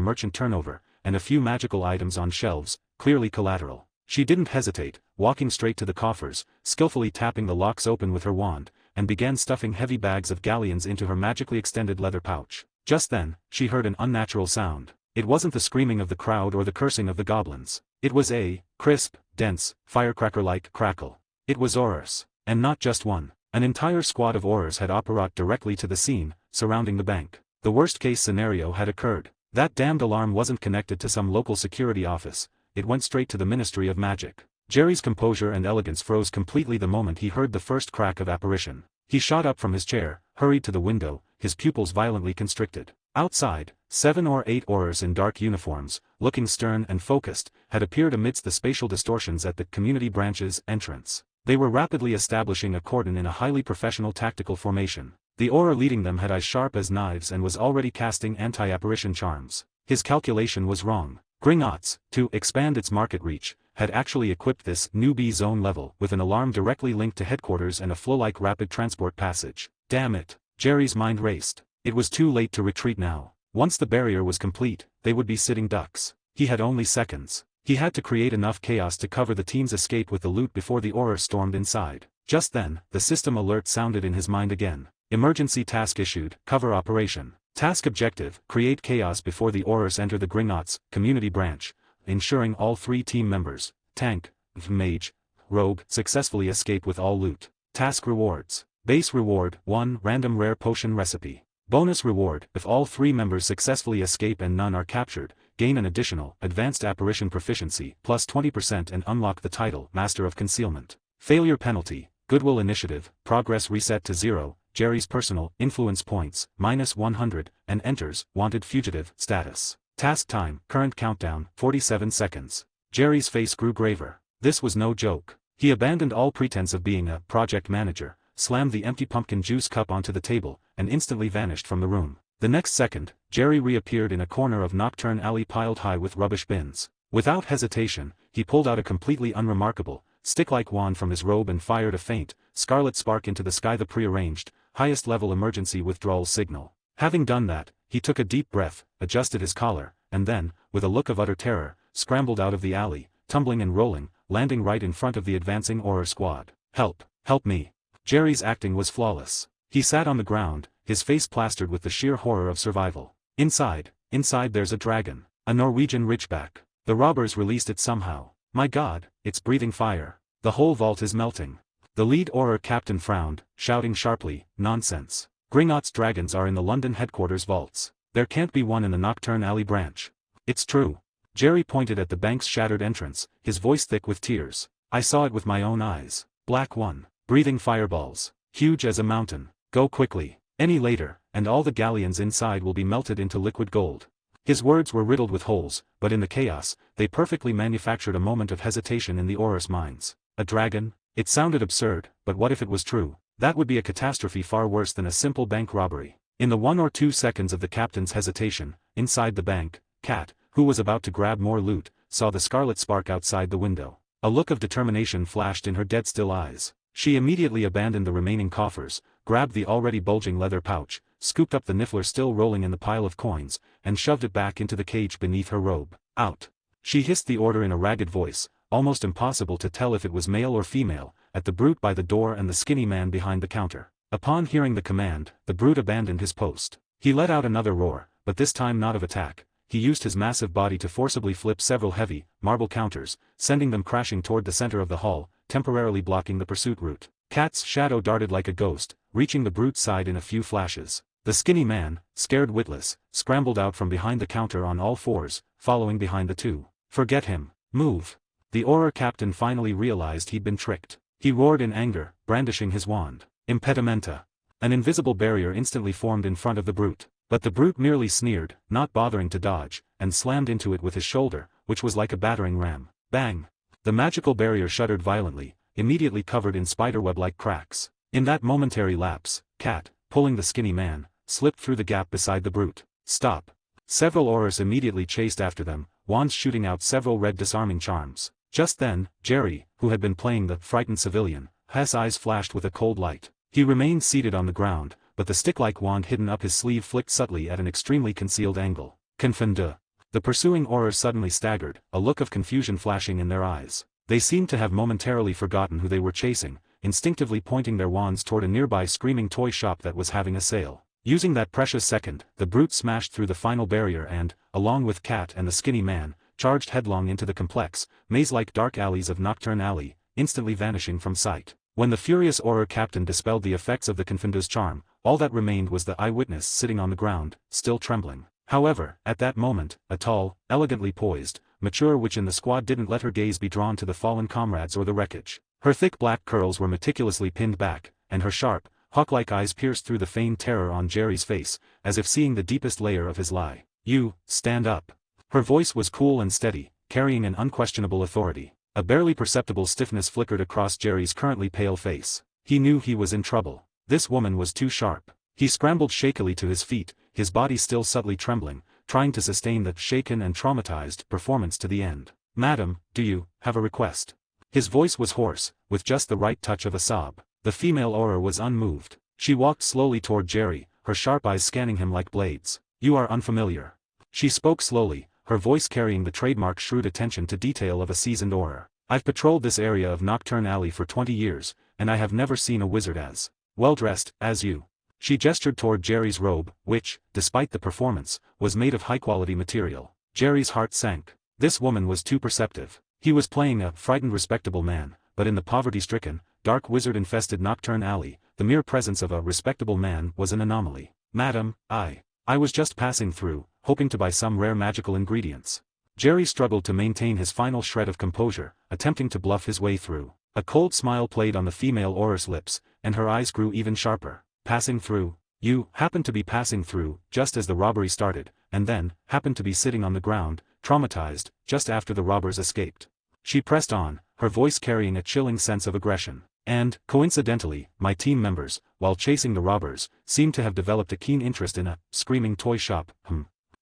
merchant turnover, and a few magical items on shelves, clearly collateral. She didn't hesitate, walking straight to the coffers, skillfully tapping the locks open with her wand, and began stuffing heavy bags of galleons into her magically extended leather pouch. Just then, she heard an unnatural sound. It wasn't the screaming of the crowd or the cursing of the goblins. It was a crisp, dense, firecracker-like crackle. It was Aurors, and not just one. An entire squad of Aurors had apparat directly to the scene, surrounding the bank. The worst-case scenario had occurred. That damned alarm wasn't connected to some local security office. It went straight to the Ministry of Magic. Jerry's composure and elegance froze completely the moment he heard the first crack of apparition. He shot up from his chair, hurried to the window, his pupils violently constricted. Outside, 7 or 8 Aurors in dark uniforms, looking stern and focused, had appeared amidst the spatial distortions at the community branch's entrance. They were rapidly establishing a cordon in a highly professional tactical formation. The Auror leading them had eyes sharp as knives and was already casting anti-apparition charms. His calculation was wrong. Gringotts, to expand its market reach, had actually equipped this newbie zone level with an alarm directly linked to headquarters and a flow-like rapid transport passage. Damn it. Jerry's mind raced. It was too late to retreat now. Once the barrier was complete, they would be sitting ducks. He had only seconds. He had to create enough chaos to cover the team's escape with the loot before the Auror stormed inside. Just then, the system alert sounded in his mind again. Emergency task issued, cover operation. Task objective, create chaos before the Aurors enter the Gringotts community branch, ensuring all 3 team members, tank, mage, rogue, successfully escape with all loot. Task rewards. Base reward, 1 random rare potion recipe. Bonus reward, if all 3 members successfully escape and none are captured, gain an additional, advanced apparition proficiency, plus 20% and unlock the title, Master of Concealment. Failure penalty, goodwill initiative, progress reset to 0, Jerry's personal, influence points, minus 100, and enters, wanted fugitive, status. Task time, current countdown, 47 seconds. Jerry's face grew graver. This was no joke. He abandoned all pretense of being a project manager, slammed the empty pumpkin juice cup onto the table, and instantly vanished from the room. The next second, Jerry reappeared in a corner of Nocturne Alley piled high with rubbish bins. Without hesitation, he pulled out a completely unremarkable, stick-like wand from his robe and fired a faint, scarlet spark into the sky, the prearranged, highest-level emergency withdrawal signal. Having done that, he took a deep breath, adjusted his collar, and then, with a look of utter terror, scrambled out of the alley, tumbling and rolling, landing right in front of the advancing Auror squad. Help! Help me! Jerry's acting was flawless. He sat on the ground, his face plastered with the sheer horror of survival. Inside there's a dragon, a Norwegian ridgeback. The robbers released it somehow. My God, it's breathing fire. The whole vault is melting. The lead Auror captain frowned, shouting sharply, nonsense. Gringotts dragons are in the London headquarters vaults. There can't be one in the Nocturne Alley branch. It's true. Jerry pointed at the bank's shattered entrance, his voice thick with tears. I saw it with my own eyes. Black one. Breathing fireballs. Huge as a mountain. Go quickly. Any later, and all the galleons inside will be melted into liquid gold. His words were riddled with holes, but in the chaos, they perfectly manufactured a moment of hesitation in the Auror's minds. A dragon? It sounded absurd, but what if it was true? That would be a catastrophe far worse than a simple bank robbery. In the 1 or 2 seconds of the captain's hesitation, inside the bank, Kat, who was about to grab more loot, saw the scarlet spark outside the window. A look of determination flashed in her dead-still eyes. She immediately abandoned the remaining coffers, grabbed the already bulging leather pouch, scooped up the niffler still rolling in the pile of coins, and shoved it back into the cage beneath her robe. Out. She hissed the order in a ragged voice, almost impossible to tell if it was male or female, at the brute by the door and the skinny man behind the counter. Upon hearing the command, the brute abandoned his post. He let out another roar, but this time not of attack. He used his massive body to forcibly flip several heavy, marble counters, sending them crashing toward the center of the hall, temporarily blocking the pursuit route. Kat's shadow darted like a ghost, reaching the brute's side in a few flashes. The skinny man, scared witless, scrambled out from behind the counter on all fours, following behind the two. Forget him. Move. The Auror captain finally realized he'd been tricked. He roared in anger, brandishing his wand. Impedimenta. An invisible barrier instantly formed in front of the brute. But the brute merely sneered, not bothering to dodge, and slammed into it with his shoulder, which was like a battering ram. Bang! The magical barrier shuddered violently, immediately covered in spiderweb-like cracks. In that momentary lapse, Kat, pulling the skinny man, slipped through the gap beside the brute. Stop! Several Aurors immediately chased after them, wands shooting out several red disarming charms. Just then, Jerry, who had been playing the frightened civilian, his eyes flashed with a cold light. He remained seated on the ground, but the stick-like wand hidden up his sleeve flicked subtly at an extremely concealed angle. Confondu. The pursuing Aurors suddenly staggered, a look of confusion flashing in their eyes. They seemed to have momentarily forgotten who they were chasing, instinctively pointing their wands toward a nearby screaming toy shop that was having a sale. Using that precious second, the brute smashed through the final barrier and, along with Kat and the skinny man, charged headlong into the complex, maze-like dark alleys of Nocturne Alley, instantly vanishing from sight. When the furious Auror captain dispelled the effects of the Confondu's charm, all that remained was the eyewitness sitting on the ground, still trembling. However, at that moment, a tall, elegantly poised, mature witch in the squad didn't let her gaze be drawn to the fallen comrades or the wreckage. Her thick black curls were meticulously pinned back, and her sharp, hawk-like eyes pierced through the feigned terror on Jerry's face, as if seeing the deepest layer of his lie. You, stand up. Her voice was cool and steady, carrying an unquestionable authority. A barely perceptible stiffness flickered across Jerry's currently pale face. He knew he was in trouble. This woman was too sharp. He scrambled shakily to his feet, his body still subtly trembling, trying to sustain the shaken and traumatized performance to the end. Madam, do you have a request? His voice was hoarse, with just the right touch of a sob. The female Auror was unmoved. She walked slowly toward Jerry, her sharp eyes scanning him like blades. You are unfamiliar. She spoke slowly, her voice carrying the trademark shrewd attention to detail of a seasoned Auror. I've patrolled this area of Nocturne Alley for 20 years, and I have never seen a wizard as well-dressed as you. She gestured toward Jerry's robe, which, despite the performance, was made of high-quality material. Jerry's heart sank. This woman was too perceptive. He was playing a frightened respectable man, but in the poverty-stricken, dark wizard-infested Nocturne Alley, the mere presence of a respectable man was an anomaly. Madam, I was just passing through, hoping to buy some rare magical ingredients. Jerry struggled to maintain his final shred of composure, attempting to bluff his way through. A cold smile played on the female Auror's lips, and her eyes grew even sharper. Passing through? You happened to be passing through, just as the robbery started, and then, happened to be sitting on the ground, traumatized, just after the robbers escaped. She pressed on, her voice carrying a chilling sense of aggression. And, coincidentally, my team members, while chasing the robbers, seemed to have developed a keen interest in a screaming toy shop.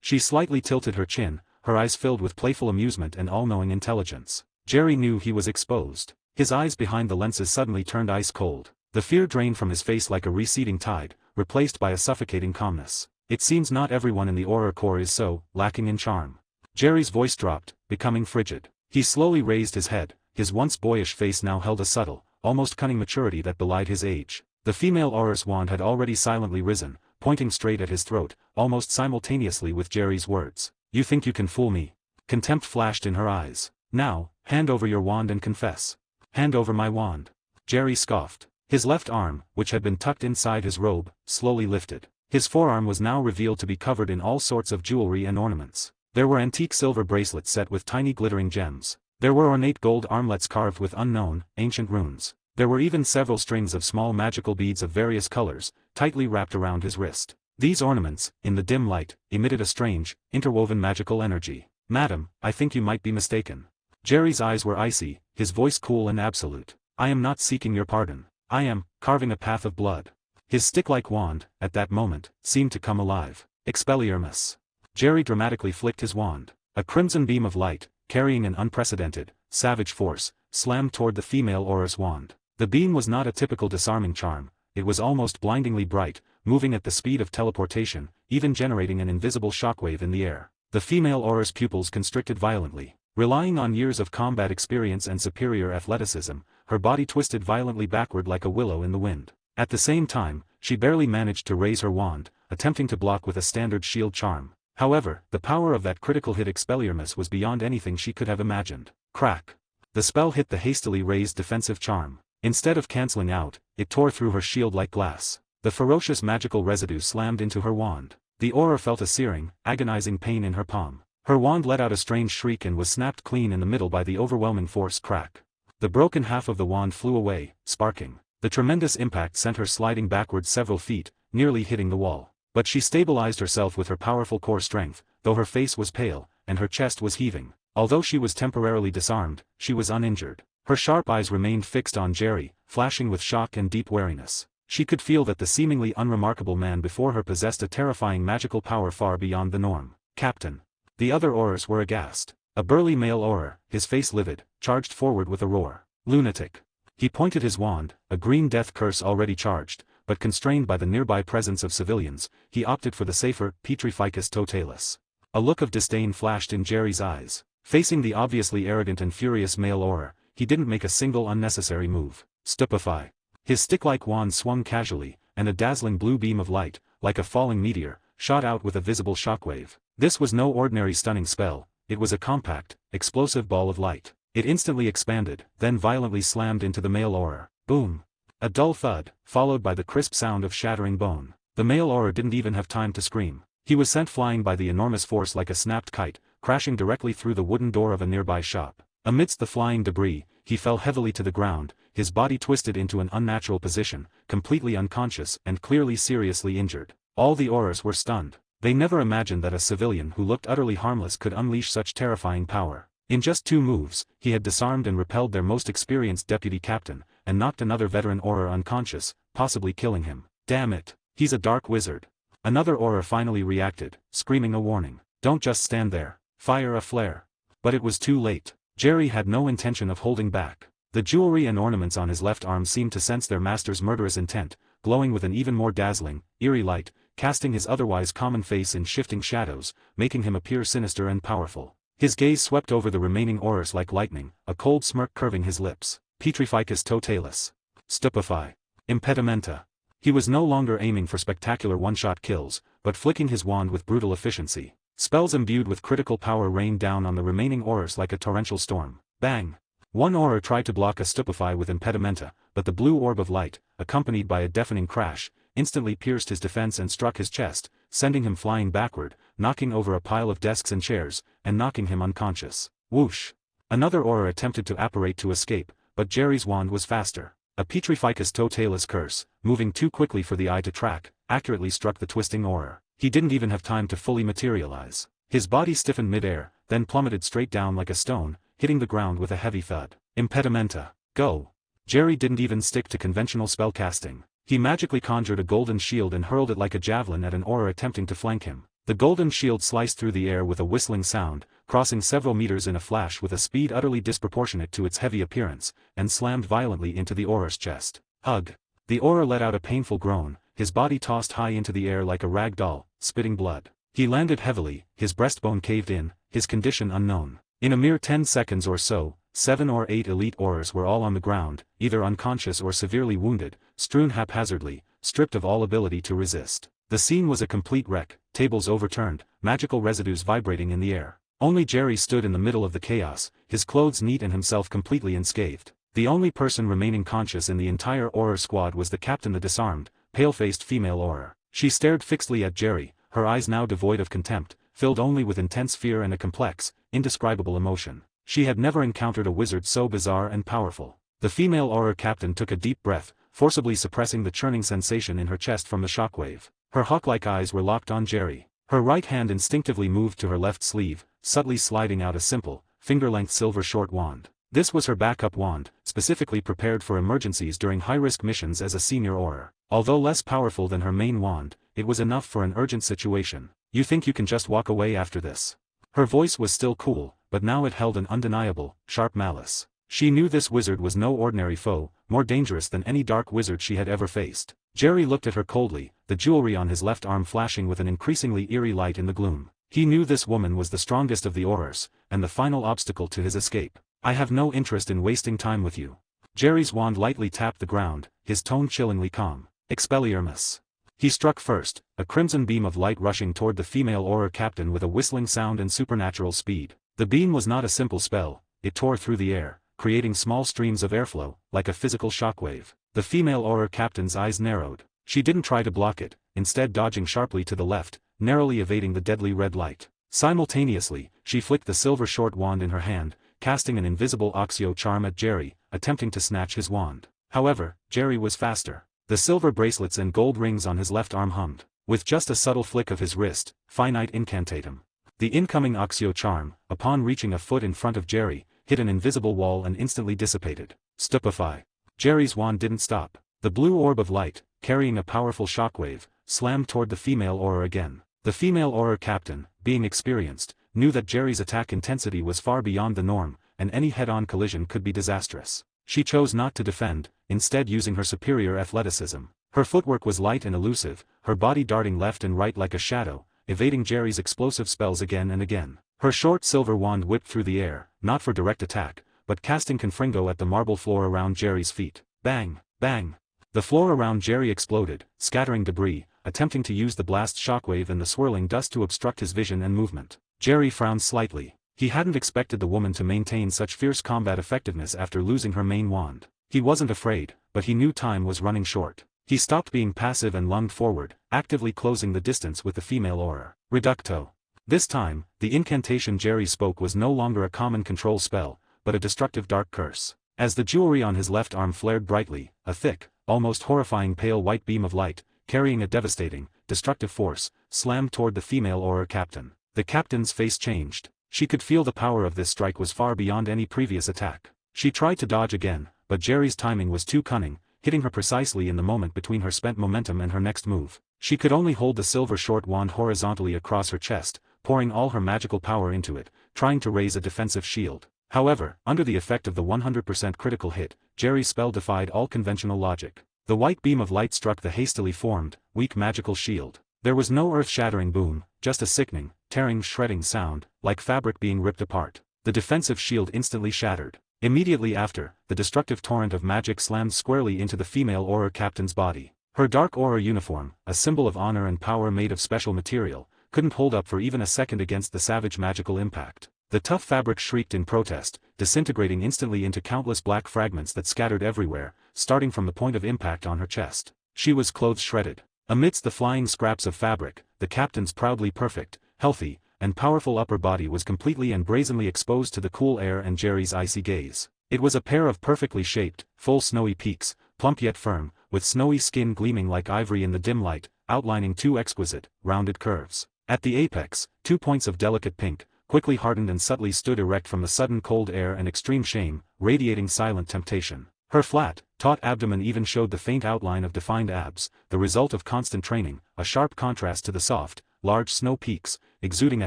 She slightly tilted her chin, her eyes filled with playful amusement and all-knowing intelligence. Jerry knew he was exposed. His eyes behind the lenses suddenly turned ice cold. The fear drained from his face like a receding tide, replaced by a suffocating calmness. It seems not everyone in the Auror Corps is so lacking in charm. Jerry's voice dropped, becoming frigid. He slowly raised his head, his once boyish face now held a subtle, almost cunning maturity that belied his age. The female Auror's wand had already silently risen, pointing straight at his throat, almost simultaneously with Jerry's words. You think you can fool me? Contempt flashed in her eyes. "Now, hand over your wand and confess." "Hand over my wand." Jerry scoffed. His left arm, which had been tucked inside his robe, slowly lifted. His forearm was now revealed to be covered in all sorts of jewelry and ornaments. There were antique silver bracelets set with tiny glittering gems. There were ornate gold armlets carved with unknown, ancient runes. There were even several strings of small magical beads of various colors, tightly wrapped around his wrist. These ornaments, in the dim light, emitted a strange, interwoven magical energy. "Madam, I think you might be mistaken." Jerry's eyes were icy, his voice cool and absolute. "I am not seeking your pardon. I am carving a path of blood." His stick-like wand, at that moment, seemed to come alive. "Expelliarmus." Jerry dramatically flicked his wand. A crimson beam of light, carrying an unprecedented, savage force, slammed toward the female aura's wand. The beam was not a typical disarming charm, it was almost blindingly bright, moving at the speed of teleportation, even generating an invisible shockwave in the air. The female aura's pupils constricted violently. Relying on years of combat experience and superior athleticism, her body twisted violently backward like a willow in the wind. At the same time, she barely managed to raise her wand, attempting to block with a standard shield charm. However, the power of that critical hit Expelliarmus was beyond anything she could have imagined. Crack! The spell hit the hastily raised defensive charm. Instead of canceling out, it tore through her shield like glass. The ferocious magical residue slammed into her wand. The aura felt a searing, agonizing pain in her palm. Her wand let out a strange shriek and was snapped clean in the middle by the overwhelming force. Crack! The broken half of the wand flew away, sparking. The tremendous impact sent her sliding backward several feet, nearly hitting the wall. But she stabilized herself with her powerful core strength, though her face was pale, and her chest was heaving. Although she was temporarily disarmed, she was uninjured. Her sharp eyes remained fixed on Jerry, flashing with shock and deep wariness. She could feel that the seemingly unremarkable man before her possessed a terrifying magical power far beyond the norm. "Captain." The other aurors were aghast. A burly male auror, his face livid, charged forward with a roar. "Lunatic." He pointed his wand, a green death curse already charged, but constrained by the nearby presence of civilians, he opted for the safer Petrificus totalis. A look of disdain flashed in Jerry's eyes. Facing the obviously arrogant and furious male auror, he didn't make a single unnecessary move. Stupefy. His stick-like wand swung casually, and a dazzling blue beam of light, like a falling meteor, shot out with a visible shockwave. This was no ordinary stunning spell, it was a compact, explosive ball of light. It instantly expanded, then violently slammed into the male auror. Boom! A dull thud, followed by the crisp sound of shattering bone. The male auror didn't even have time to scream. He was sent flying by the enormous force like a snapped kite, crashing directly through the wooden door of a nearby shop. Amidst the flying debris, he fell heavily to the ground, his body twisted into an unnatural position, completely unconscious and clearly seriously injured. All the aurors were stunned. They never imagined that a civilian who looked utterly harmless could unleash such terrifying power. In just 2 moves, he had disarmed and repelled their most experienced deputy captain, and knocked another veteran auror unconscious, possibly killing him. "Damn it, he's a dark wizard." Another auror finally reacted, screaming a warning. "Don't just stand there, fire a flare." But it was too late. Jerry had no intention of holding back. The jewelry and ornaments on his left arm seemed to sense their master's murderous intent, glowing with an even more dazzling, eerie light, casting his otherwise common face in shifting shadows, making him appear sinister and powerful. His gaze swept over the remaining aurors like lightning, a cold smirk curving his lips. Petrificus totalis. Stupefy. Impedimenta. He was no longer aiming for spectacular one-shot kills, but flicking his wand with brutal efficiency. Spells imbued with critical power rained down on the remaining aurors like a torrential storm. Bang! One auror tried to block a Stupefy with Impedimenta, but the blue orb of light, accompanied by a deafening crash, instantly pierced his defense and struck his chest, sending him flying backward, knocking over a pile of desks and chairs, and knocking him unconscious. Whoosh! Another auror attempted to apparate to escape, but Jerry's wand was faster. A Petrificus totalis curse, moving too quickly for the eye to track, accurately struck the twisting auror. He didn't even have time to fully materialize. His body stiffened mid-air, then plummeted straight down like a stone, hitting the ground with a heavy thud. Impedimenta. Go! Jerry didn't even stick to conventional spellcasting. He magically conjured a golden shield and hurled it like a javelin at an auror attempting to flank him. The golden shield sliced through the air with a whistling sound, crossing several meters in a flash with a speed utterly disproportionate to its heavy appearance, and slammed violently into the auror's chest. Hug! The auror let out a painful groan, his body tossed high into the air like a rag doll, spitting blood. He landed heavily, his breastbone caved in, his condition unknown. In a mere 10 seconds or so, 7 or 8 elite aurors were all on the ground, either unconscious or severely wounded, strewn haphazardly, stripped of all ability to resist. The scene was a complete wreck, tables overturned, magical residues vibrating in the air. Only Jerry stood in the middle of the chaos, his clothes neat and himself completely unscathed. The only person remaining conscious in the entire Auror squad was the captain, the disarmed, pale-faced female Auror. She stared fixedly at Jerry, her eyes now devoid of contempt, filled only with intense fear and a complex, indescribable emotion. She had never encountered a wizard so bizarre and powerful. The female Auror captain took a deep breath, forcibly suppressing the churning sensation in her chest from the shockwave. Her hawk-like eyes were locked on Jerry. Her right hand instinctively moved to her left sleeve, subtly sliding out a simple, finger-length silver short wand. This was her backup wand, specifically prepared for emergencies during high-risk missions as a senior Auror. Although less powerful than her main wand, it was enough for an urgent situation. "You think you can just walk away after this?" Her voice was still cool, but now it held an undeniable, sharp malice. She knew this wizard was no ordinary foe, more dangerous than any dark wizard she had ever faced. Jerry looked at her coldly, the jewelry on his left arm flashing with an increasingly eerie light in the gloom. He knew this woman was the strongest of the Aurors, and the final obstacle to his escape. "I have no interest in wasting time with you." Jerry's wand lightly tapped the ground, his tone chillingly calm. "Expelliarmus." He struck first, a crimson beam of light rushing toward the female Auror captain with a whistling sound and supernatural speed. The beam was not a simple spell, it tore through the air, creating small streams of airflow, like a physical shockwave. The female Auror captain's eyes narrowed. She didn't try to block it, instead dodging sharply to the left, narrowly evading the deadly red light. Simultaneously, she flicked the silver short wand in her hand, casting an invisible Oxio charm at Jerry, attempting to snatch his wand. However, Jerry was faster. The silver bracelets and gold rings on his left arm hummed. With just a subtle flick of his wrist, finite incantatum. The incoming Oxio charm, upon reaching a foot in front of Jerry, hit an invisible wall and instantly dissipated. Stupefy. Jerry's wand didn't stop. The blue orb of light, carrying a powerful shockwave, slammed toward the female Auror again. The female Auror captain, being experienced, knew that Jerry's attack intensity was far beyond the norm, and any head-on collision could be disastrous. She chose not to defend, instead using her superior athleticism. Her footwork was light and elusive, her body darting left and right like a shadow, evading Jerry's explosive spells again and again. Her short silver wand whipped through the air, not for direct attack, but casting confringo at the marble floor around Jerry's feet. Bang! Bang! The floor around Jerry exploded, scattering debris, attempting to use the blast shockwave and the swirling dust to obstruct his vision and movement. Jerry frowned slightly. He hadn't expected the woman to maintain such fierce combat effectiveness after losing her main wand. He wasn't afraid, but he knew time was running short. He stopped being passive and lunged forward, actively closing the distance with the female Auror. Reducto. This time, the incantation Jerry spoke was no longer a common control spell, but a destructive dark curse. As the jewelry on his left arm flared brightly, a thick, almost horrifying pale white beam of light, carrying a devastating, destructive force, slammed toward the female Auror captain. The captain's face changed. She could feel the power of this strike was far beyond any previous attack. She tried to dodge again, but Jerry's timing was too cunning, hitting her precisely in the moment between her spent momentum and her next move. She could only hold the silver short wand horizontally across her chest, pouring all her magical power into it, trying to raise a defensive shield. However, under the effect of the 100% critical hit, Jerry's spell defied all conventional logic. The white beam of light struck the hastily formed, weak magical shield. There was no earth-shattering boom, just a sickening, tearing, shredding sound, like fabric being ripped apart. The defensive shield instantly shattered. Immediately after, the destructive torrent of magic slammed squarely into the female Auror captain's body. Her dark Auror uniform, a symbol of honor and power made of special material, couldn't hold up for even a second against the savage magical impact. The tough fabric shrieked in protest, disintegrating instantly into countless black fragments that scattered everywhere, starting from the point of impact on her chest. She was clothes shredded. Amidst the flying scraps of fabric, the captain's proudly perfect, healthy, and powerful upper body was completely and brazenly exposed to the cool air and Jerry's icy gaze. It was a pair of perfectly shaped, full snowy peaks, plump yet firm, with snowy skin gleaming like ivory in the dim light, outlining two exquisite, rounded curves. At the apex, 2 points of delicate pink, quickly hardened and subtly stood erect from the sudden cold air and extreme shame, radiating silent temptation. Her flat, taut abdomen even showed the faint outline of defined abs, the result of constant training, a sharp contrast to the soft, large snow peaks, exuding a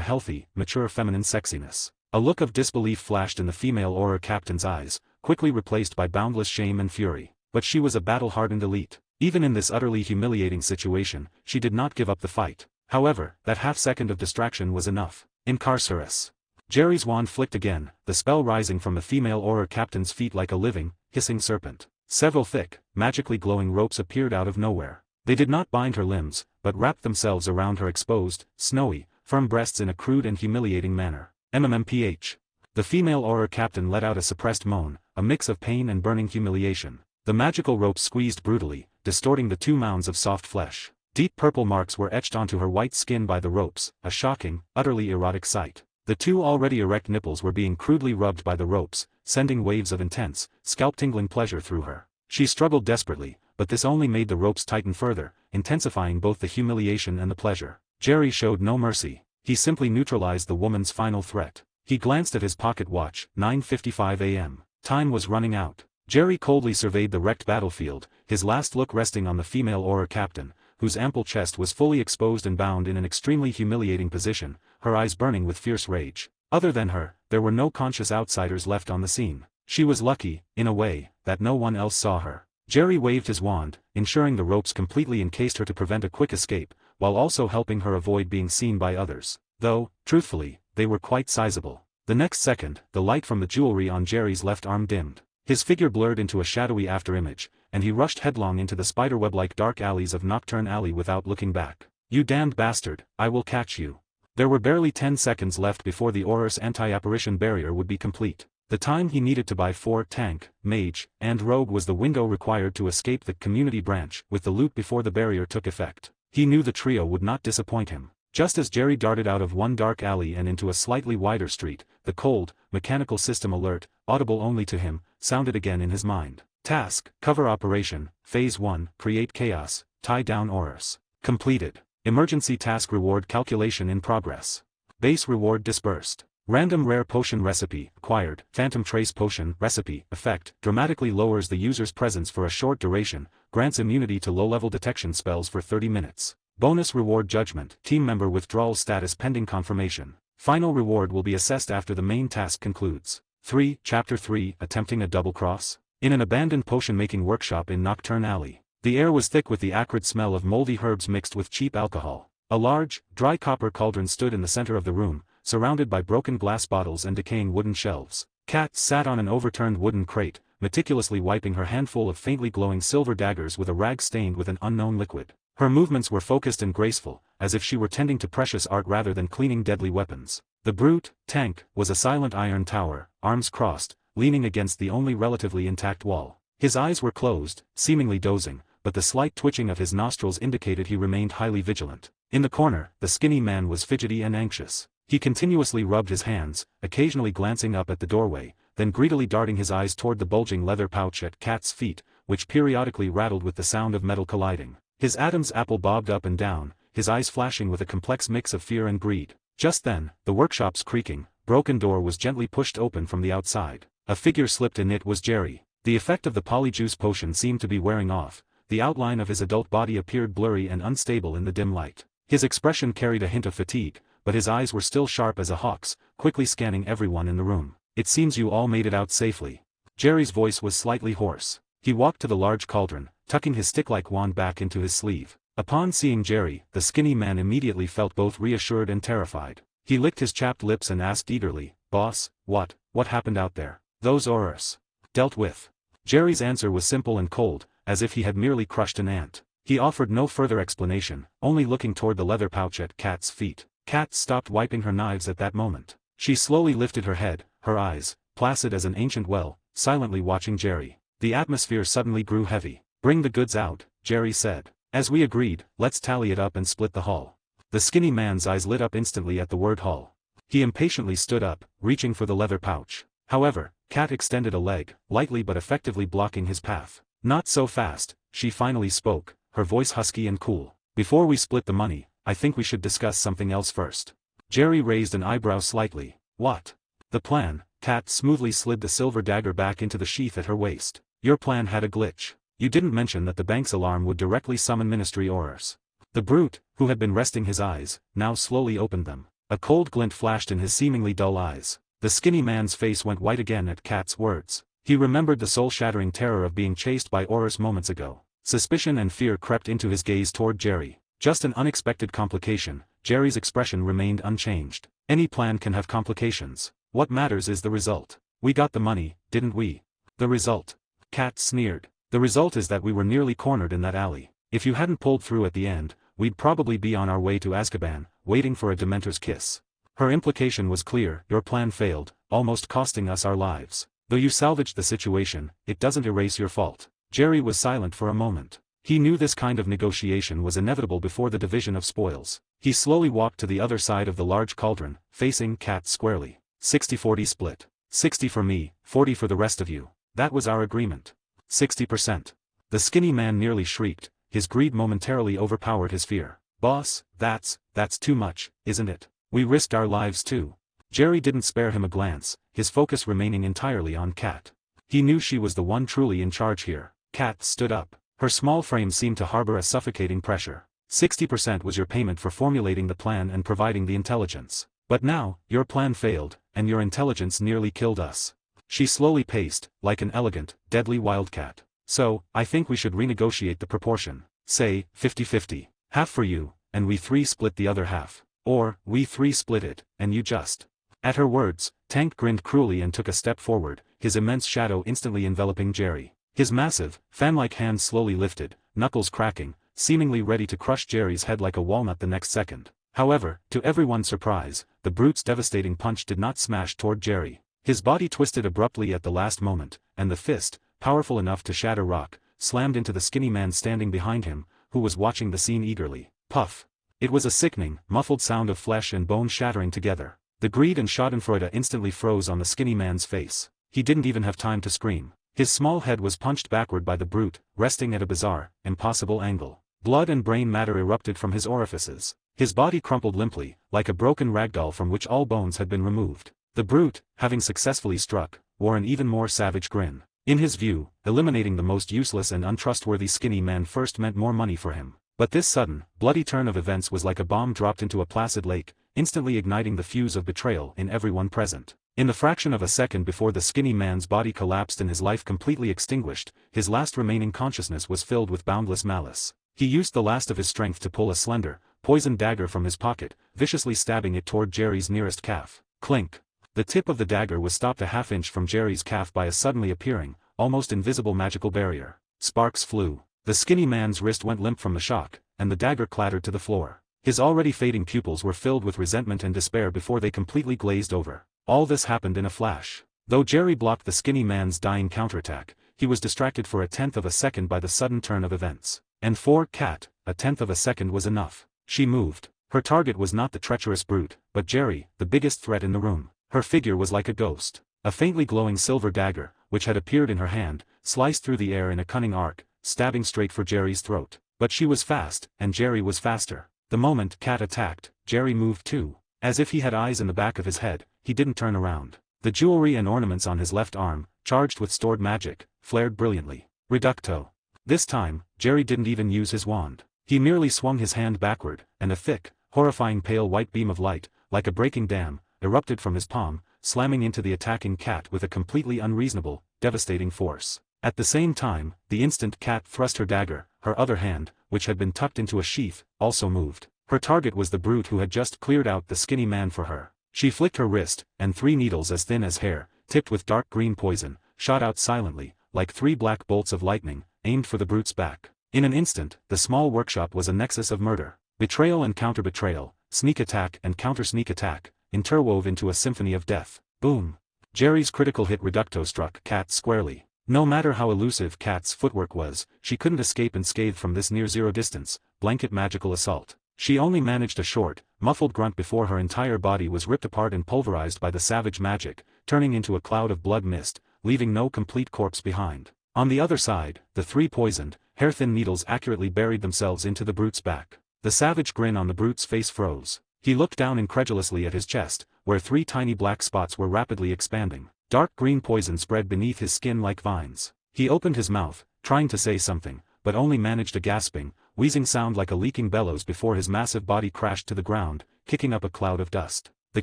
healthy, mature feminine sexiness. A look of disbelief flashed in the female Auror captain's eyes, quickly replaced by boundless shame and fury. But she was a battle-hardened elite. Even in this utterly humiliating situation, she did not give up the fight. However, that half-second of distraction was enough. Incarcerus. Jerry's wand flicked again, the spell rising from the female Auror captain's feet like a living, hissing serpent. Several thick, magically glowing ropes appeared out of nowhere. They did not bind her limbs, but wrapped themselves around her exposed, snowy, firm breasts in a crude and humiliating manner. MMMPH. The female Auror captain let out a suppressed moan, a mix of pain and burning humiliation. The magical ropes squeezed brutally, distorting the 2 mounds of soft flesh. Deep purple marks were etched onto her white skin by the ropes, a shocking, utterly erotic sight. The 2 already erect nipples were being crudely rubbed by the ropes, sending waves of intense, scalp-tingling pleasure through her. She struggled desperately, but this only made the ropes tighten further, intensifying both the humiliation and the pleasure. Jerry showed no mercy. He simply neutralized the woman's final threat. He glanced at his pocket watch, 9:55 a.m. Time was running out. Jerry coldly surveyed the wrecked battlefield, his last look resting on the female Auror captain, whose ample chest was fully exposed and bound in an extremely humiliating position, her eyes burning with fierce rage. Other than her, there were no conscious outsiders left on the scene. She was lucky, in a way, that no one else saw her. Jerry waved his wand, ensuring the ropes completely encased her to prevent a quick escape, while also helping her avoid being seen by others. Though, truthfully, they were quite sizable. The next second, the light from the jewelry on Jerry's left arm dimmed. His figure blurred into a shadowy afterimage, and he rushed headlong into the spiderweb-like dark alleys of Nocturne Alley without looking back. "You damned bastard, I will catch you." There were barely 10 seconds left before the Auror's anti-apparition barrier would be complete. The time he needed to buy 4 tank, mage, and rogue was the window required to escape the community branch with the loot before the barrier took effect. He knew the trio would not disappoint him. Just as Jerry darted out of one dark alley and into a slightly wider street, the cold, mechanical system alert, audible only to him, sounded again in his mind. Task, Cover Operation, Phase 1, Create Chaos, Tie Down Aurors. Completed. Emergency Task Reward Calculation in Progress. Base Reward Dispersed. Random Rare Potion Recipe, acquired. Phantom Trace Potion, Recipe, effect, dramatically lowers the user's presence for a short duration, grants immunity to low-level detection spells for 30 minutes. Bonus Reward Judgment, Team Member Withdrawal Status pending confirmation. Final reward will be assessed after the main task concludes. 3. Chapter 3, Attempting a Double Cross. In an abandoned potion-making workshop in Nocturne Alley. The air was thick with the acrid smell of moldy herbs mixed with cheap alcohol. A large, dry copper cauldron stood in the center of the room, surrounded by broken glass bottles and decaying wooden shelves. Kat sat on an overturned wooden crate, meticulously wiping her handful of faintly glowing silver daggers with a rag stained with an unknown liquid. Her movements were focused and graceful, as if she were tending to precious art rather than cleaning deadly weapons. The brute, Tank, was a silent iron tower, arms crossed, leaning against the only relatively intact wall. His eyes were closed, seemingly dozing, but the slight twitching of his nostrils indicated he remained highly vigilant. In the corner, the skinny man was fidgety and anxious. He continuously rubbed his hands, occasionally glancing up at the doorway, then greedily darting his eyes toward the bulging leather pouch at Kat's feet, which periodically rattled with the sound of metal colliding. His Adam's apple bobbed up and down, his eyes flashing with a complex mix of fear and greed. Just then, the workshop's creaking, broken door was gently pushed open from the outside. A figure slipped in. It was Jerry. The effect of the polyjuice potion seemed to be wearing off. The outline of his adult body appeared blurry and unstable in the dim light. His expression carried a hint of fatigue, but his eyes were still sharp as a hawk's, quickly scanning everyone in the room. "It seems you all made it out safely." Jerry's voice was slightly hoarse. He walked to the large cauldron, tucking his stick-like wand back into his sleeve. Upon seeing Jerry, the skinny man immediately felt both reassured and terrified. He licked his chapped lips and asked eagerly, "Boss, what happened out there?" "Those Aurors. Dealt with." Jerry's answer was simple and cold, as if he had merely crushed an ant. He offered no further explanation, only looking toward the leather pouch at Kat's feet. Kat stopped wiping her knives at that moment. She slowly lifted her head, her eyes, placid as an ancient well, silently watching Jerry. The atmosphere suddenly grew heavy. "Bring the goods out," Jerry said. "As we agreed, let's tally it up and split the haul." The skinny man's eyes lit up instantly at the word haul. He impatiently stood up, reaching for the leather pouch. However, Kat extended a leg, lightly but effectively blocking his path. "Not so fast," she finally spoke, her voice husky and cool. "Before we split the money, I think we should discuss something else first." Jerry raised an eyebrow slightly. "What?" "The plan." Kat smoothly slid the silver dagger back into the sheath at her waist. "Your plan had a glitch. You didn't mention that the bank's alarm would directly summon Ministry Aurors." The brute, who had been resting his eyes, now slowly opened them. A cold glint flashed in his seemingly dull eyes. The skinny man's face went white again at Kat's words. He remembered the soul-shattering terror of being chased by Aurors moments ago. Suspicion and fear crept into his gaze toward Jerry. Just an unexpected complication. Jerry's expression remained unchanged. "Any plan can have complications. What matters is the result. We got the money, didn't we?" "The result?" Kat sneered. "The result is that we were nearly cornered in that alley. If you hadn't pulled through at the end, we'd probably be on our way to Azkaban, waiting for a Dementor's kiss." Her implication was clear: your plan failed, almost costing us our lives. Though you salvaged the situation, it doesn't erase your fault. Jerry was silent for a moment. He knew this kind of negotiation was inevitable before the division of spoils. He slowly walked to the other side of the large cauldron, facing Kat squarely. 60-40 split. 60 for me, 40 for the rest of you. That was our agreement. 60%. The skinny man nearly shrieked, his greed momentarily overpowered his fear. Boss, that's too much, isn't it? We risked our lives too. Jerry didn't spare him a glance, his focus remaining entirely on Kat. He knew she was the one truly in charge here. Kat stood up. Her small frame seemed to harbor a suffocating pressure. 60% was your payment for formulating the plan and providing the intelligence. But now, your plan failed, and your intelligence nearly killed us. She slowly paced, like an elegant, deadly wildcat. So, I think we should renegotiate the proportion. Say, 50-50. Half for you, and we three split the other half. Or, we three split it, and you just. At her words, Tank grinned cruelly and took a step forward, his immense shadow instantly enveloping Jerry. His massive, fan-like hands slowly lifted, knuckles cracking, seemingly ready to crush Jerry's head like a walnut the next second. However, to everyone's surprise, the brute's devastating punch did not smash toward Jerry. His body twisted abruptly at the last moment, and the fist, powerful enough to shatter rock, slammed into the skinny man standing behind him, who was watching the scene eagerly. Puff. It was a sickening, muffled sound of flesh and bone shattering together. The greed and schadenfreude instantly froze on the skinny man's face. He didn't even have time to scream. His small head was punched backward by the brute, resting at a bizarre, impossible angle. Blood and brain matter erupted from his orifices. His body crumpled limply, like a broken ragdoll from which all bones had been removed. The brute, having successfully struck, wore an even more savage grin. In his view, eliminating the most useless and untrustworthy skinny man first meant more money for him. But this sudden, bloody turn of events was like a bomb dropped into a placid lake, instantly igniting the fuse of betrayal in everyone present. In the fraction of a second before the skinny man's body collapsed and his life completely extinguished, his last remaining consciousness was filled with boundless malice. He used the last of his strength to pull a slender, poisoned dagger from his pocket, viciously stabbing it toward Jerry's nearest calf. Clink. The tip of the dagger was stopped a half-inch from Jerry's calf by a suddenly appearing, almost invisible magical barrier. Sparks flew. The skinny man's wrist went limp from the shock, and the dagger clattered to the floor. His already fading pupils were filled with resentment and despair before they completely glazed over. All this happened in a flash. Though Jerry blocked the skinny man's dying counterattack, he was distracted for a tenth of a second by the sudden turn of events. And for Kat, a tenth of a second was enough. She moved. Her target was not the treacherous brute, but Jerry, the biggest threat in the room. Her figure was like a ghost. A faintly glowing silver dagger, which had appeared in her hand, sliced through the air in a cunning arc, stabbing straight for Jerry's throat. But she was fast, and Jerry was faster. The moment Kat attacked, Jerry moved too. As if he had eyes in the back of his head, he didn't turn around. The jewelry and ornaments on his left arm, charged with stored magic, flared brilliantly. Reducto. This time, Jerry didn't even use his wand. He merely swung his hand backward, and a thick, horrifying pale white beam of light, like a breaking dam, erupted from his palm, slamming into the attacking Kat with a completely unreasonable, devastating force. At the same time, the instant Kat thrust her dagger, her other hand, which had been tucked into a sheath, also moved. Her target was the brute who had just cleared out the skinny man for her. She flicked her wrist, and 3 needles as thin as hair, tipped with dark green poison, shot out silently, like 3 black bolts of lightning, aimed for the brute's back. In an instant, the small workshop was a nexus of murder. Betrayal and counter-betrayal, sneak attack and counter-sneak attack, interwove into a symphony of death. Boom! Jerry's critical hit Reducto struck Kat squarely. No matter how elusive Kat's footwork was, she couldn't escape unscathed from this near-zero distance, blanket magical assault. She only managed a short, muffled grunt before her entire body was ripped apart and pulverized by the savage magic, turning into a cloud of blood mist, leaving no complete corpse behind. On the other side, the 3 poisoned, hair-thin needles accurately buried themselves into the brute's back. The savage grin on the brute's face froze. He looked down incredulously at his chest, where 3 tiny black spots were rapidly expanding. Dark green poison spread beneath his skin like vines. He opened his mouth, trying to say something, but only managed a gasping, wheezing sound like a leaking bellows before his massive body crashed to the ground, kicking up a cloud of dust. The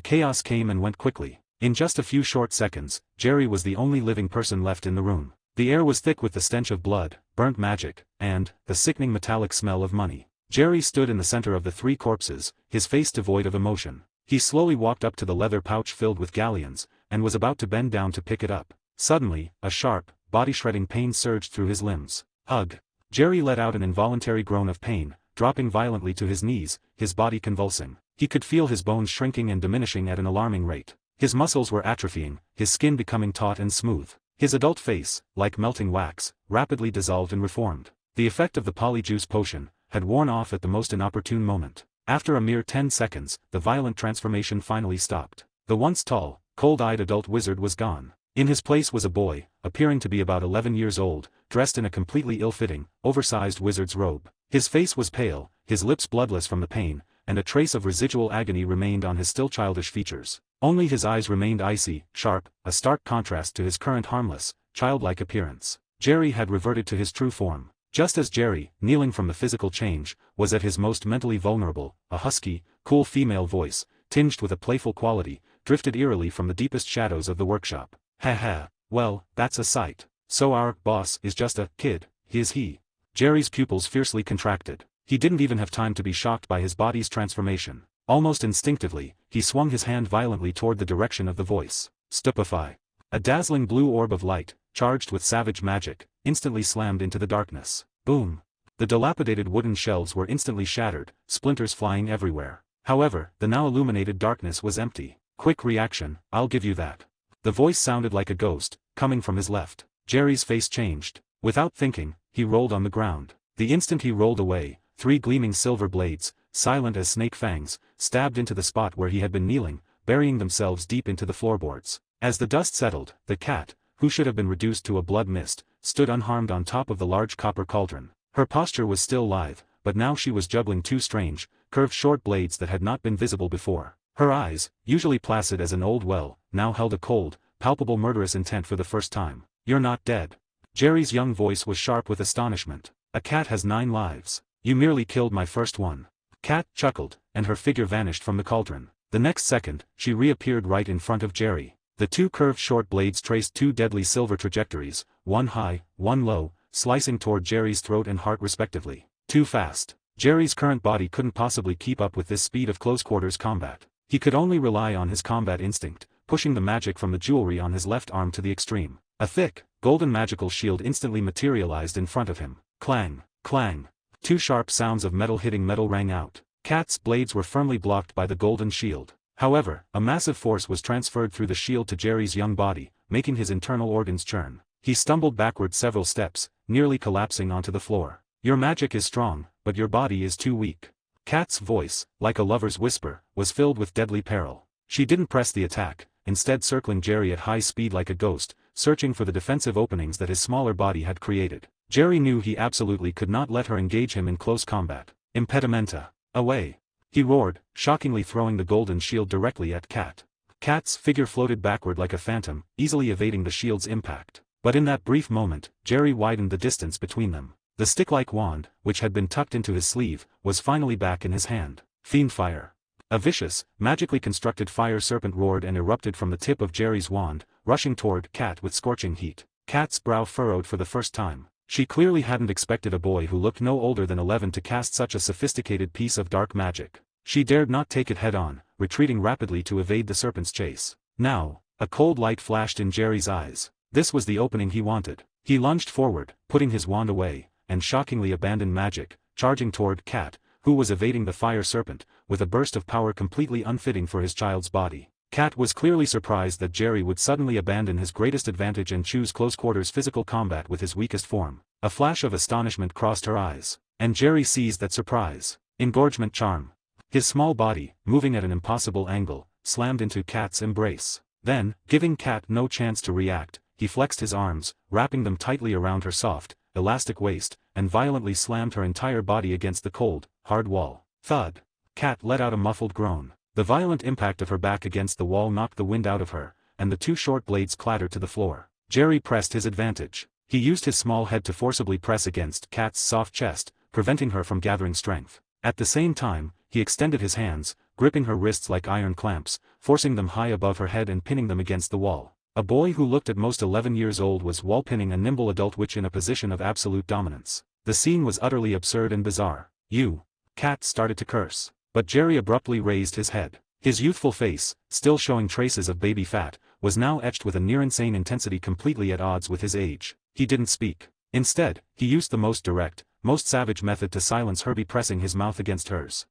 chaos came and went quickly. In just a few short seconds, Jerry was the only living person left in the room. The air was thick with the stench of blood, burnt magic, and the sickening metallic smell of money. Jerry stood in the center of the 3 corpses, his face devoid of emotion. He slowly walked up to the leather pouch filled with galleons, and was about to bend down to pick it up. Suddenly, a sharp, body-shredding pain surged through his limbs. Ugh! Jerry let out an involuntary groan of pain, dropping violently to his knees, his body convulsing. He could feel his bones shrinking and diminishing at an alarming rate. His muscles were atrophying, his skin becoming taut and smooth. His adult face, like melting wax, rapidly dissolved and reformed. The effect of the polyjuice potion had worn off at the most inopportune moment. After a mere 10 seconds, the violent transformation finally stopped. The once tall, cold-eyed adult wizard was gone. In his place was a boy, appearing to be about 11 years old, dressed in a completely ill-fitting, oversized wizard's robe. His face was pale, his lips bloodless from the pain, and a trace of residual agony remained on his still childish features. Only his eyes remained icy, sharp, a stark contrast to his current harmless, childlike appearance. Jerry had reverted to his true form. Just as Jerry, kneeling from the physical change, was at his most mentally vulnerable, a husky, cool female voice, tinged with a playful quality, drifted eerily from the deepest shadows of the workshop. Ha ha, well, that's a sight. So our boss is just a kid, is he? Jerry's pupils fiercely contracted. He didn't even have time to be shocked by his body's transformation. Almost instinctively, he swung his hand violently toward the direction of the voice. Stupefy. A dazzling blue orb of light, charged with savage magic, instantly slammed into the darkness. Boom. The dilapidated wooden shelves were instantly shattered, splinters flying everywhere. However, the now illuminated darkness was empty. Quick reaction, I'll give you that. The voice sounded like a ghost, coming from his left. Jerry's face changed. Without thinking, he rolled on the ground. The instant he rolled away, 3 gleaming silver blades, silent as snake fangs, stabbed into the spot where he had been kneeling, burying themselves deep into the floorboards. As the dust settled, the cat, who should have been reduced to a blood mist, stood unharmed on top of the large copper cauldron. Her posture was still lithe, but now she was juggling 2 strange, curved short blades that had not been visible before. Her eyes, usually placid as an old well, now held a cold, palpable murderous intent for the first time. You're not dead. Jerry's young voice was sharp with astonishment. A cat has 9 lives. You merely killed my first one. Cat chuckled, and her figure vanished from the cauldron. The next second, she reappeared right in front of Jerry. The 2 curved short blades traced 2 deadly silver trajectories, one high, one low, slicing toward Jerry's throat and heart respectively. Too fast. Jerry's current body couldn't possibly keep up with this speed of close-quarters combat. He could only rely on his combat instinct, pushing the magic from the jewelry on his left arm to the extreme. A thick, golden magical shield instantly materialized in front of him. Clang, clang. 2 sharp sounds of metal hitting metal rang out. Cat's blades were firmly blocked by the golden shield. However, a massive force was transferred through the shield to Jerry's young body, making his internal organs churn. He stumbled backward several steps, nearly collapsing onto the floor. Your magic is strong, but your body is too weak. Cat's voice, like a lover's whisper, was filled with deadly peril. She didn't press the attack, instead circling Jerry at high speed like a ghost, searching for the defensive openings that his smaller body had created. Jerry knew he absolutely could not let her engage him in close combat. Impedimenta. Away. He roared, shockingly throwing the golden shield directly at Cat. Cat's figure floated backward like a phantom, easily evading the shield's impact. But in that brief moment, Jerry widened the distance between them. The stick-like wand, which had been tucked into his sleeve, was finally back in his hand. Fiendfire. A vicious, magically constructed fire serpent roared and erupted from the tip of Jerry's wand, rushing toward Cat with scorching heat. Cat's brow furrowed for the first time. She clearly hadn't expected a boy who looked no older than 11 to cast such a sophisticated piece of dark magic. She dared not take it head-on, retreating rapidly to evade the serpent's chase. Now, a cold light flashed in Jerry's eyes. This was the opening he wanted. He lunged forward, putting his wand away, and shockingly abandoned magic, charging toward Cat, who was evading the fire serpent, with a burst of power completely unfitting for his child's body. Cat was clearly surprised that Jerry would suddenly abandon his greatest advantage and choose close-quarters physical combat with his weakest form. A flash of astonishment crossed her eyes, and Jerry seized that surprise. Engorgement charm. His small body, moving at an impossible angle, slammed into Cat's embrace. Then, giving Cat no chance to react, he flexed his arms, wrapping them tightly around her soft, elastic waist, and violently slammed her entire body against the cold, hard wall. Thud. Cat let out a muffled groan. The violent impact of her back against the wall knocked the wind out of her, and the 2 short blades clattered to the floor. Jerry pressed his advantage. He used his small head to forcibly press against Cat's soft chest, preventing her from gathering strength. At the same time, he extended his hands, gripping her wrists like iron clamps, forcing them high above her head and pinning them against the wall. A boy who looked at most 11 years old was wall-pinning a nimble adult witch in a position of absolute dominance. The scene was utterly absurd and bizarre. You. Cat started to curse. But Jerry abruptly raised his head. His youthful face, still showing traces of baby fat, was now etched with a near-insane intensity completely at odds with his age. He didn't speak. Instead, he used the most direct, most savage method to silence her, by pressing his mouth against hers.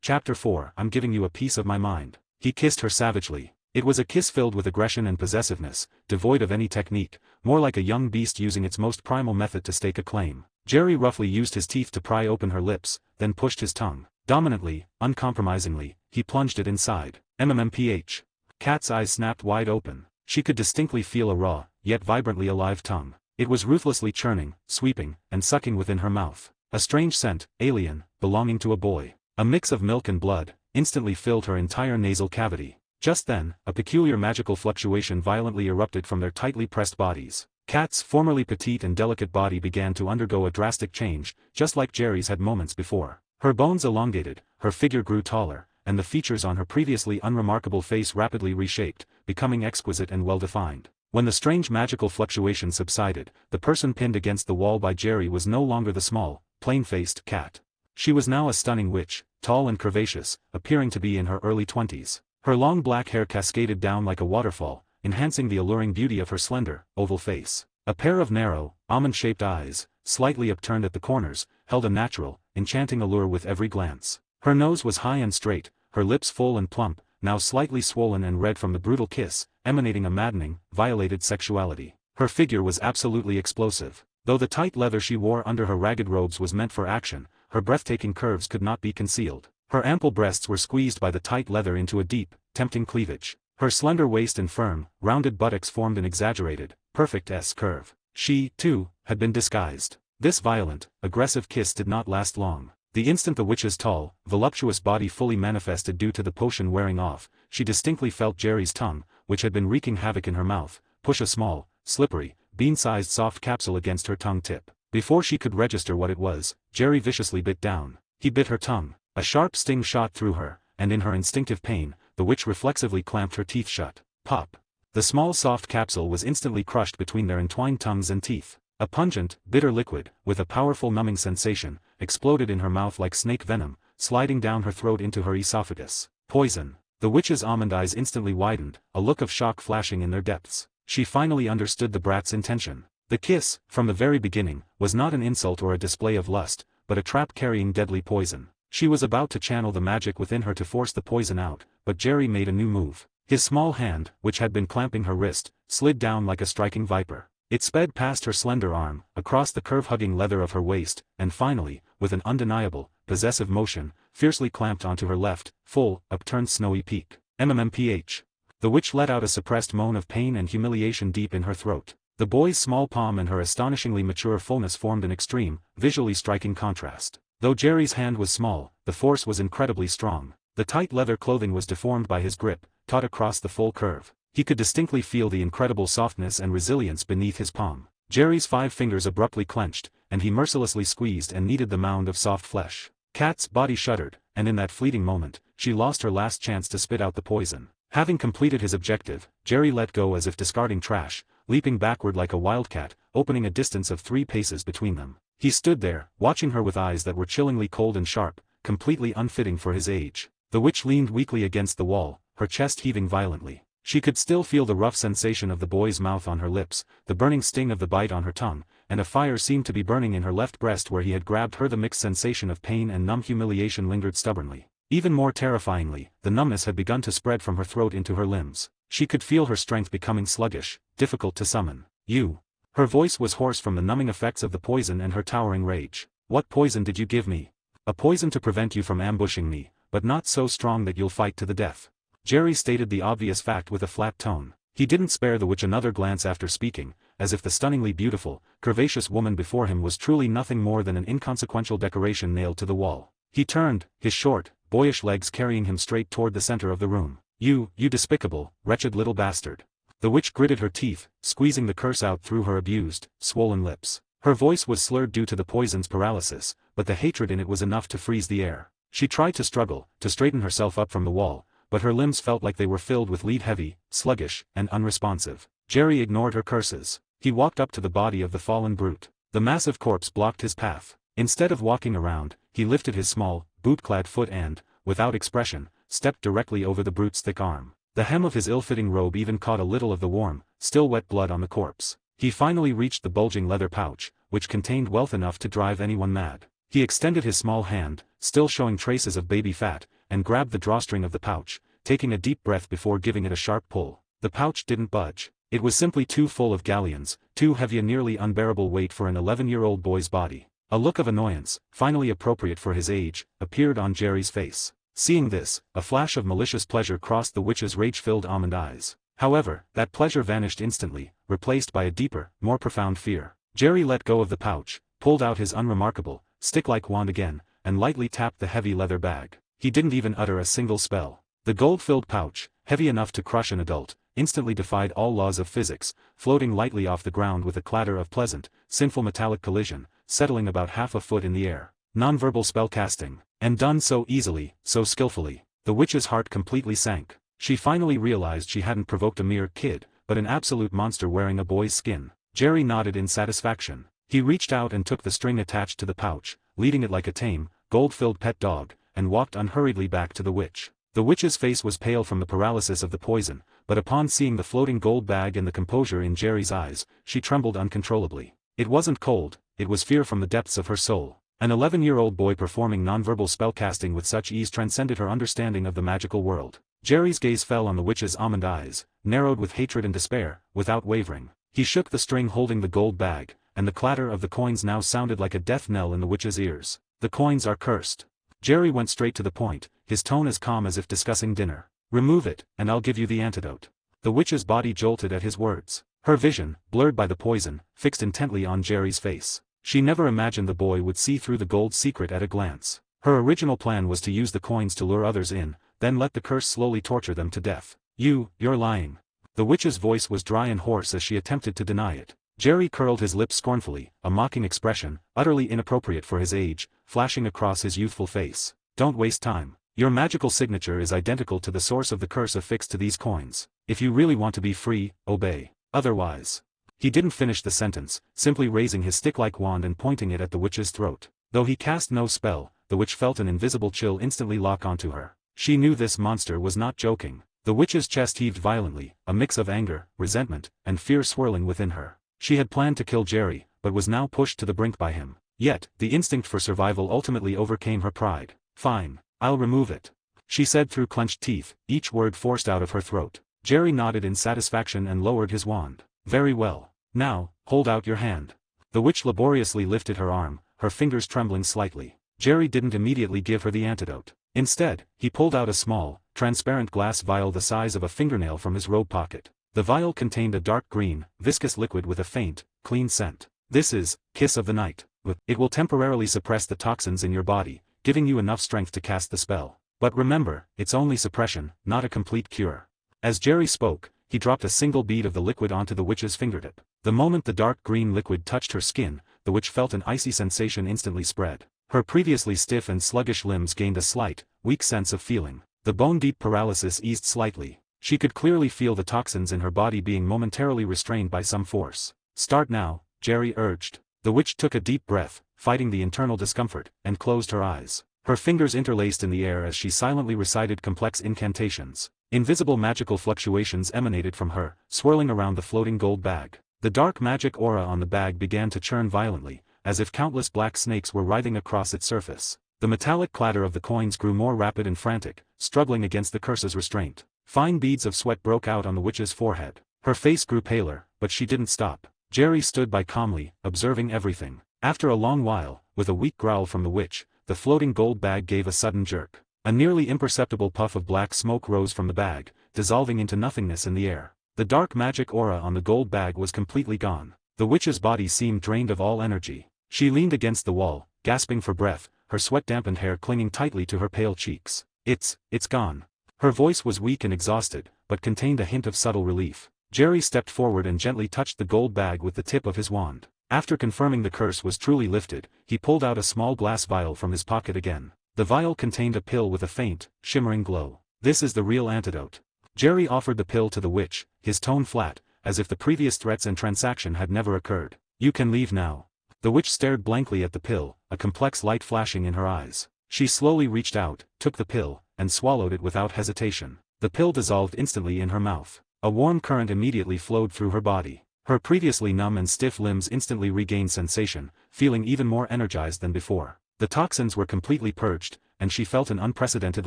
Chapter 4 I'm giving you a piece of my mind. He kissed her savagely. It was a kiss filled with aggression and possessiveness, devoid of any technique, more like a young beast using its most primal method to stake a claim. Jerry roughly used his teeth to pry open her lips, then pushed his tongue. Dominantly, uncompromisingly, he plunged it inside. MMMPH. Kat's eyes snapped wide open. She could distinctly feel a raw, yet vibrantly alive tongue. It was ruthlessly churning, sweeping, and sucking within her mouth. A strange scent, alien, belonging to a boy. A mix of milk and blood, instantly filled her entire nasal cavity. Just then, a peculiar magical fluctuation violently erupted from their tightly pressed bodies. Kat's formerly petite and delicate body began to undergo a drastic change, just like Jerry's had moments before. Her bones elongated, her figure grew taller, and the features on her previously unremarkable face rapidly reshaped, becoming exquisite and well-defined. When the strange magical fluctuation subsided, the person pinned against the wall by Jerry was no longer the small, plain-faced Kat. She was now a stunning witch, tall and curvaceous, appearing to be in her early 20s. Her long black hair cascaded down like a waterfall, enhancing the alluring beauty of her slender, oval face. A pair of narrow, almond-shaped eyes, slightly upturned at the corners, held a natural, enchanting allure with every glance. Her nose was high and straight, her lips full and plump, now slightly swollen and red from the brutal kiss, emanating a maddening, violated sexuality. Her figure was absolutely explosive. Though the tight leather she wore under her ragged robes was meant for action, her breathtaking curves could not be concealed. Her ample breasts were squeezed by the tight leather into a deep, tempting cleavage. Her slender waist and firm, rounded buttocks formed an exaggerated, perfect S-curve. She, too, had been disguised. This violent, aggressive kiss did not last long. The instant the witch's tall, voluptuous body fully manifested due to the potion wearing off, she distinctly felt Jerry's tongue, which had been wreaking havoc in her mouth, push a small, slippery, bean-sized soft capsule against her tongue tip. Before she could register what it was, Jerry viciously bit down. He bit her tongue. A sharp sting shot through her, and in her instinctive pain, the witch reflexively clamped her teeth shut. Pop! The small soft capsule was instantly crushed between their entwined tongues and teeth. A pungent, bitter liquid, with a powerful numbing sensation, exploded in her mouth like snake venom, sliding down her throat into her esophagus. Poison. The witch's almond eyes instantly widened, a look of shock flashing in their depths. She finally understood the brat's intention. The kiss, from the very beginning, was not an insult or a display of lust, but a trap carrying deadly poison. She was about to channel the magic within her to force the poison out, but Jerry made a new move. His small hand, which had been clamping her wrist, slid down like a striking viper. It sped past her slender arm, across the curve-hugging leather of her waist, and finally, with an undeniable, possessive motion, fiercely clamped onto her left, full, upturned snowy peak. MMMPH. The witch let out a suppressed moan of pain and humiliation deep in her throat. The boy's small palm and her astonishingly mature fullness formed an extreme, visually striking contrast. Though Jerry's hand was small, the force was incredibly strong. The tight leather clothing was deformed by his grip, taut across the full curve. He could distinctly feel the incredible softness and resilience beneath his palm. Jerry's 5 fingers abruptly clenched, and he mercilessly squeezed and kneaded the mound of soft flesh. Kat's body shuddered, and in that fleeting moment, she lost her last chance to spit out the poison. Having completed his objective, Jerry let go as if discarding trash, leaping backward like a wildcat, opening a distance of 3 paces between them. He stood there, watching her with eyes that were chillingly cold and sharp, completely unfitting for his age. The witch leaned weakly against the wall, her chest heaving violently. She could still feel the rough sensation of the boy's mouth on her lips, the burning sting of the bite on her tongue, and a fire seemed to be burning in her left breast where he had grabbed her. The mixed sensation of pain and numb humiliation lingered stubbornly. Even more terrifyingly, the numbness had begun to spread from her throat into her limbs. She could feel her strength becoming sluggish, difficult to summon. You. Her voice was hoarse from the numbing effects of the poison and her towering rage. What poison did you give me? A poison to prevent you from ambushing me, but not so strong that you'll fight to the death. Jerry stated the obvious fact with a flat tone. He didn't spare the witch another glance after speaking, as if the stunningly beautiful, curvaceous woman before him was truly nothing more than an inconsequential decoration nailed to the wall. He turned, his short, boyish legs carrying him straight toward the center of the room. You despicable, wretched little bastard. The witch gritted her teeth, squeezing the curse out through her abused, swollen lips. Her voice was slurred due to the poison's paralysis, but the hatred in it was enough to freeze the air. She tried to struggle, to straighten herself up from the wall, but her limbs felt like they were filled with lead-heavy, sluggish, and unresponsive. Jerry ignored her curses. He walked up to the body of the fallen brute. The massive corpse blocked his path. Instead of walking around, he lifted his small, boot-clad foot and, without expression, stepped directly over the brute's thick arm. The hem of his ill-fitting robe even caught a little of the warm, still wet blood on the corpse. He finally reached the bulging leather pouch, which contained wealth enough to drive anyone mad. He extended his small hand, still showing traces of baby fat, and grabbed the drawstring of the pouch, taking a deep breath before giving it a sharp pull. The pouch didn't budge. It was simply too full of galleons, too heavy, a nearly unbearable weight for an 11-year-old boy's body. A look of annoyance, finally appropriate for his age, appeared on Jerry's face. Seeing this, a flash of malicious pleasure crossed the witch's rage-filled almond eyes. However, that pleasure vanished instantly, replaced by a deeper, more profound fear. Jerry let go of the pouch, pulled out his unremarkable, stick-like wand again, and lightly tapped the heavy leather bag. He didn't even utter a single spell. The gold-filled pouch, heavy enough to crush an adult, instantly defied all laws of physics, floating lightly off the ground with a clatter of pleasant, sinful metallic collision, settling about half a foot in the air. Nonverbal spellcasting, and done so easily, so skillfully. The witch's heart completely sank. She finally realized she hadn't provoked a mere kid, but an absolute monster wearing a boy's skin. Jerry nodded in satisfaction. He reached out and took the string attached to the pouch, leading it like a tame, gold-filled pet dog, and walked unhurriedly back to the witch. The witch's face was pale from the paralysis of the poison, but upon seeing the floating gold bag and the composure in Jerry's eyes, she trembled uncontrollably. It wasn't cold, it was fear from the depths of her soul. An 11-year-old boy performing nonverbal spellcasting with such ease transcended her understanding of the magical world. Jerry's gaze fell on the witch's almond eyes, narrowed with hatred and despair, without wavering. He shook the string holding the gold bag, and the clatter of the coins now sounded like a death knell in the witch's ears. The coins are cursed. Jerry went straight to the point, his tone as calm as if discussing dinner. Remove it, and I'll give you the antidote. The witch's body jolted at his words. Her vision, blurred by the poison, fixed intently on Jerry's face. She never imagined the boy would see through the gold secret at a glance. Her original plan was to use the coins to lure others in, then let the curse slowly torture them to death. You're lying. The witch's voice was dry and hoarse as she attempted to deny it. Jerry curled his lips scornfully, a mocking expression, utterly inappropriate for his age, flashing across his youthful face. Don't waste time. Your magical signature is identical to the source of the curse affixed to these coins. If you really want to be free, obey. Otherwise. He didn't finish the sentence, simply raising his stick-like wand and pointing it at the witch's throat. Though he cast no spell, the witch felt an invisible chill instantly lock onto her. She knew this monster was not joking. The witch's chest heaved violently, a mix of anger, resentment, and fear swirling within her. She had planned to kill Jerry, but was now pushed to the brink by him. Yet, the instinct for survival ultimately overcame her pride. Fine, I'll remove it, she said through clenched teeth, each word forced out of her throat. Jerry nodded in satisfaction and lowered his wand. Very well. Now, hold out your hand. The witch laboriously lifted her arm, her fingers trembling slightly. Jerry didn't immediately give her the antidote. Instead, he pulled out a small, transparent glass vial the size of a fingernail from his robe pocket. The vial contained a dark green, viscous liquid with a faint, clean scent. This is, Kiss of the Night. It will temporarily suppress the toxins in your body, giving you enough strength to cast the spell. But remember, it's only suppression, not a complete cure. As Jerry spoke, he dropped a single bead of the liquid onto the witch's fingertip. The moment the dark green liquid touched her skin, the witch felt an icy sensation instantly spread. Her previously stiff and sluggish limbs gained a slight, weak sense of feeling. The bone-deep paralysis eased slightly. She could clearly feel the toxins in her body being momentarily restrained by some force. Start now, Jerry urged. The witch took a deep breath, fighting the internal discomfort, and closed her eyes. Her fingers interlaced in the air as she silently recited complex incantations. Invisible magical fluctuations emanated from her, swirling around the floating gold bag. The dark magic aura on the bag began to churn violently, as if countless black snakes were writhing across its surface. The metallic clatter of the coins grew more rapid and frantic, struggling against the curse's restraint. Fine beads of sweat broke out on the witch's forehead. Her face grew paler, but she didn't stop. Jerry stood by calmly, observing everything. After a long while, with a weak growl from the witch, the floating gold bag gave a sudden jerk. A nearly imperceptible puff of black smoke rose from the bag, dissolving into nothingness in the air. The dark magic aura on the gold bag was completely gone. The witch's body seemed drained of all energy. She leaned against the wall, gasping for breath, her sweat-dampened hair clinging tightly to her pale cheeks. It's gone. Her voice was weak and exhausted, but contained a hint of subtle relief. Jerry stepped forward and gently touched the gold bag with the tip of his wand. After confirming the curse was truly lifted, he pulled out a small glass vial from his pocket again. The vial contained a pill with a faint, shimmering glow. This is the real antidote. Jerry offered the pill to the witch, his tone flat, as if the previous threats and transaction had never occurred. You can leave now. The witch stared blankly at the pill, a complex light flashing in her eyes. She slowly reached out, took the pill, and swallowed it without hesitation. The pill dissolved instantly in her mouth. A warm current immediately flowed through her body. Her previously numb and stiff limbs instantly regained sensation, feeling even more energized than before. The toxins were completely purged, and she felt an unprecedented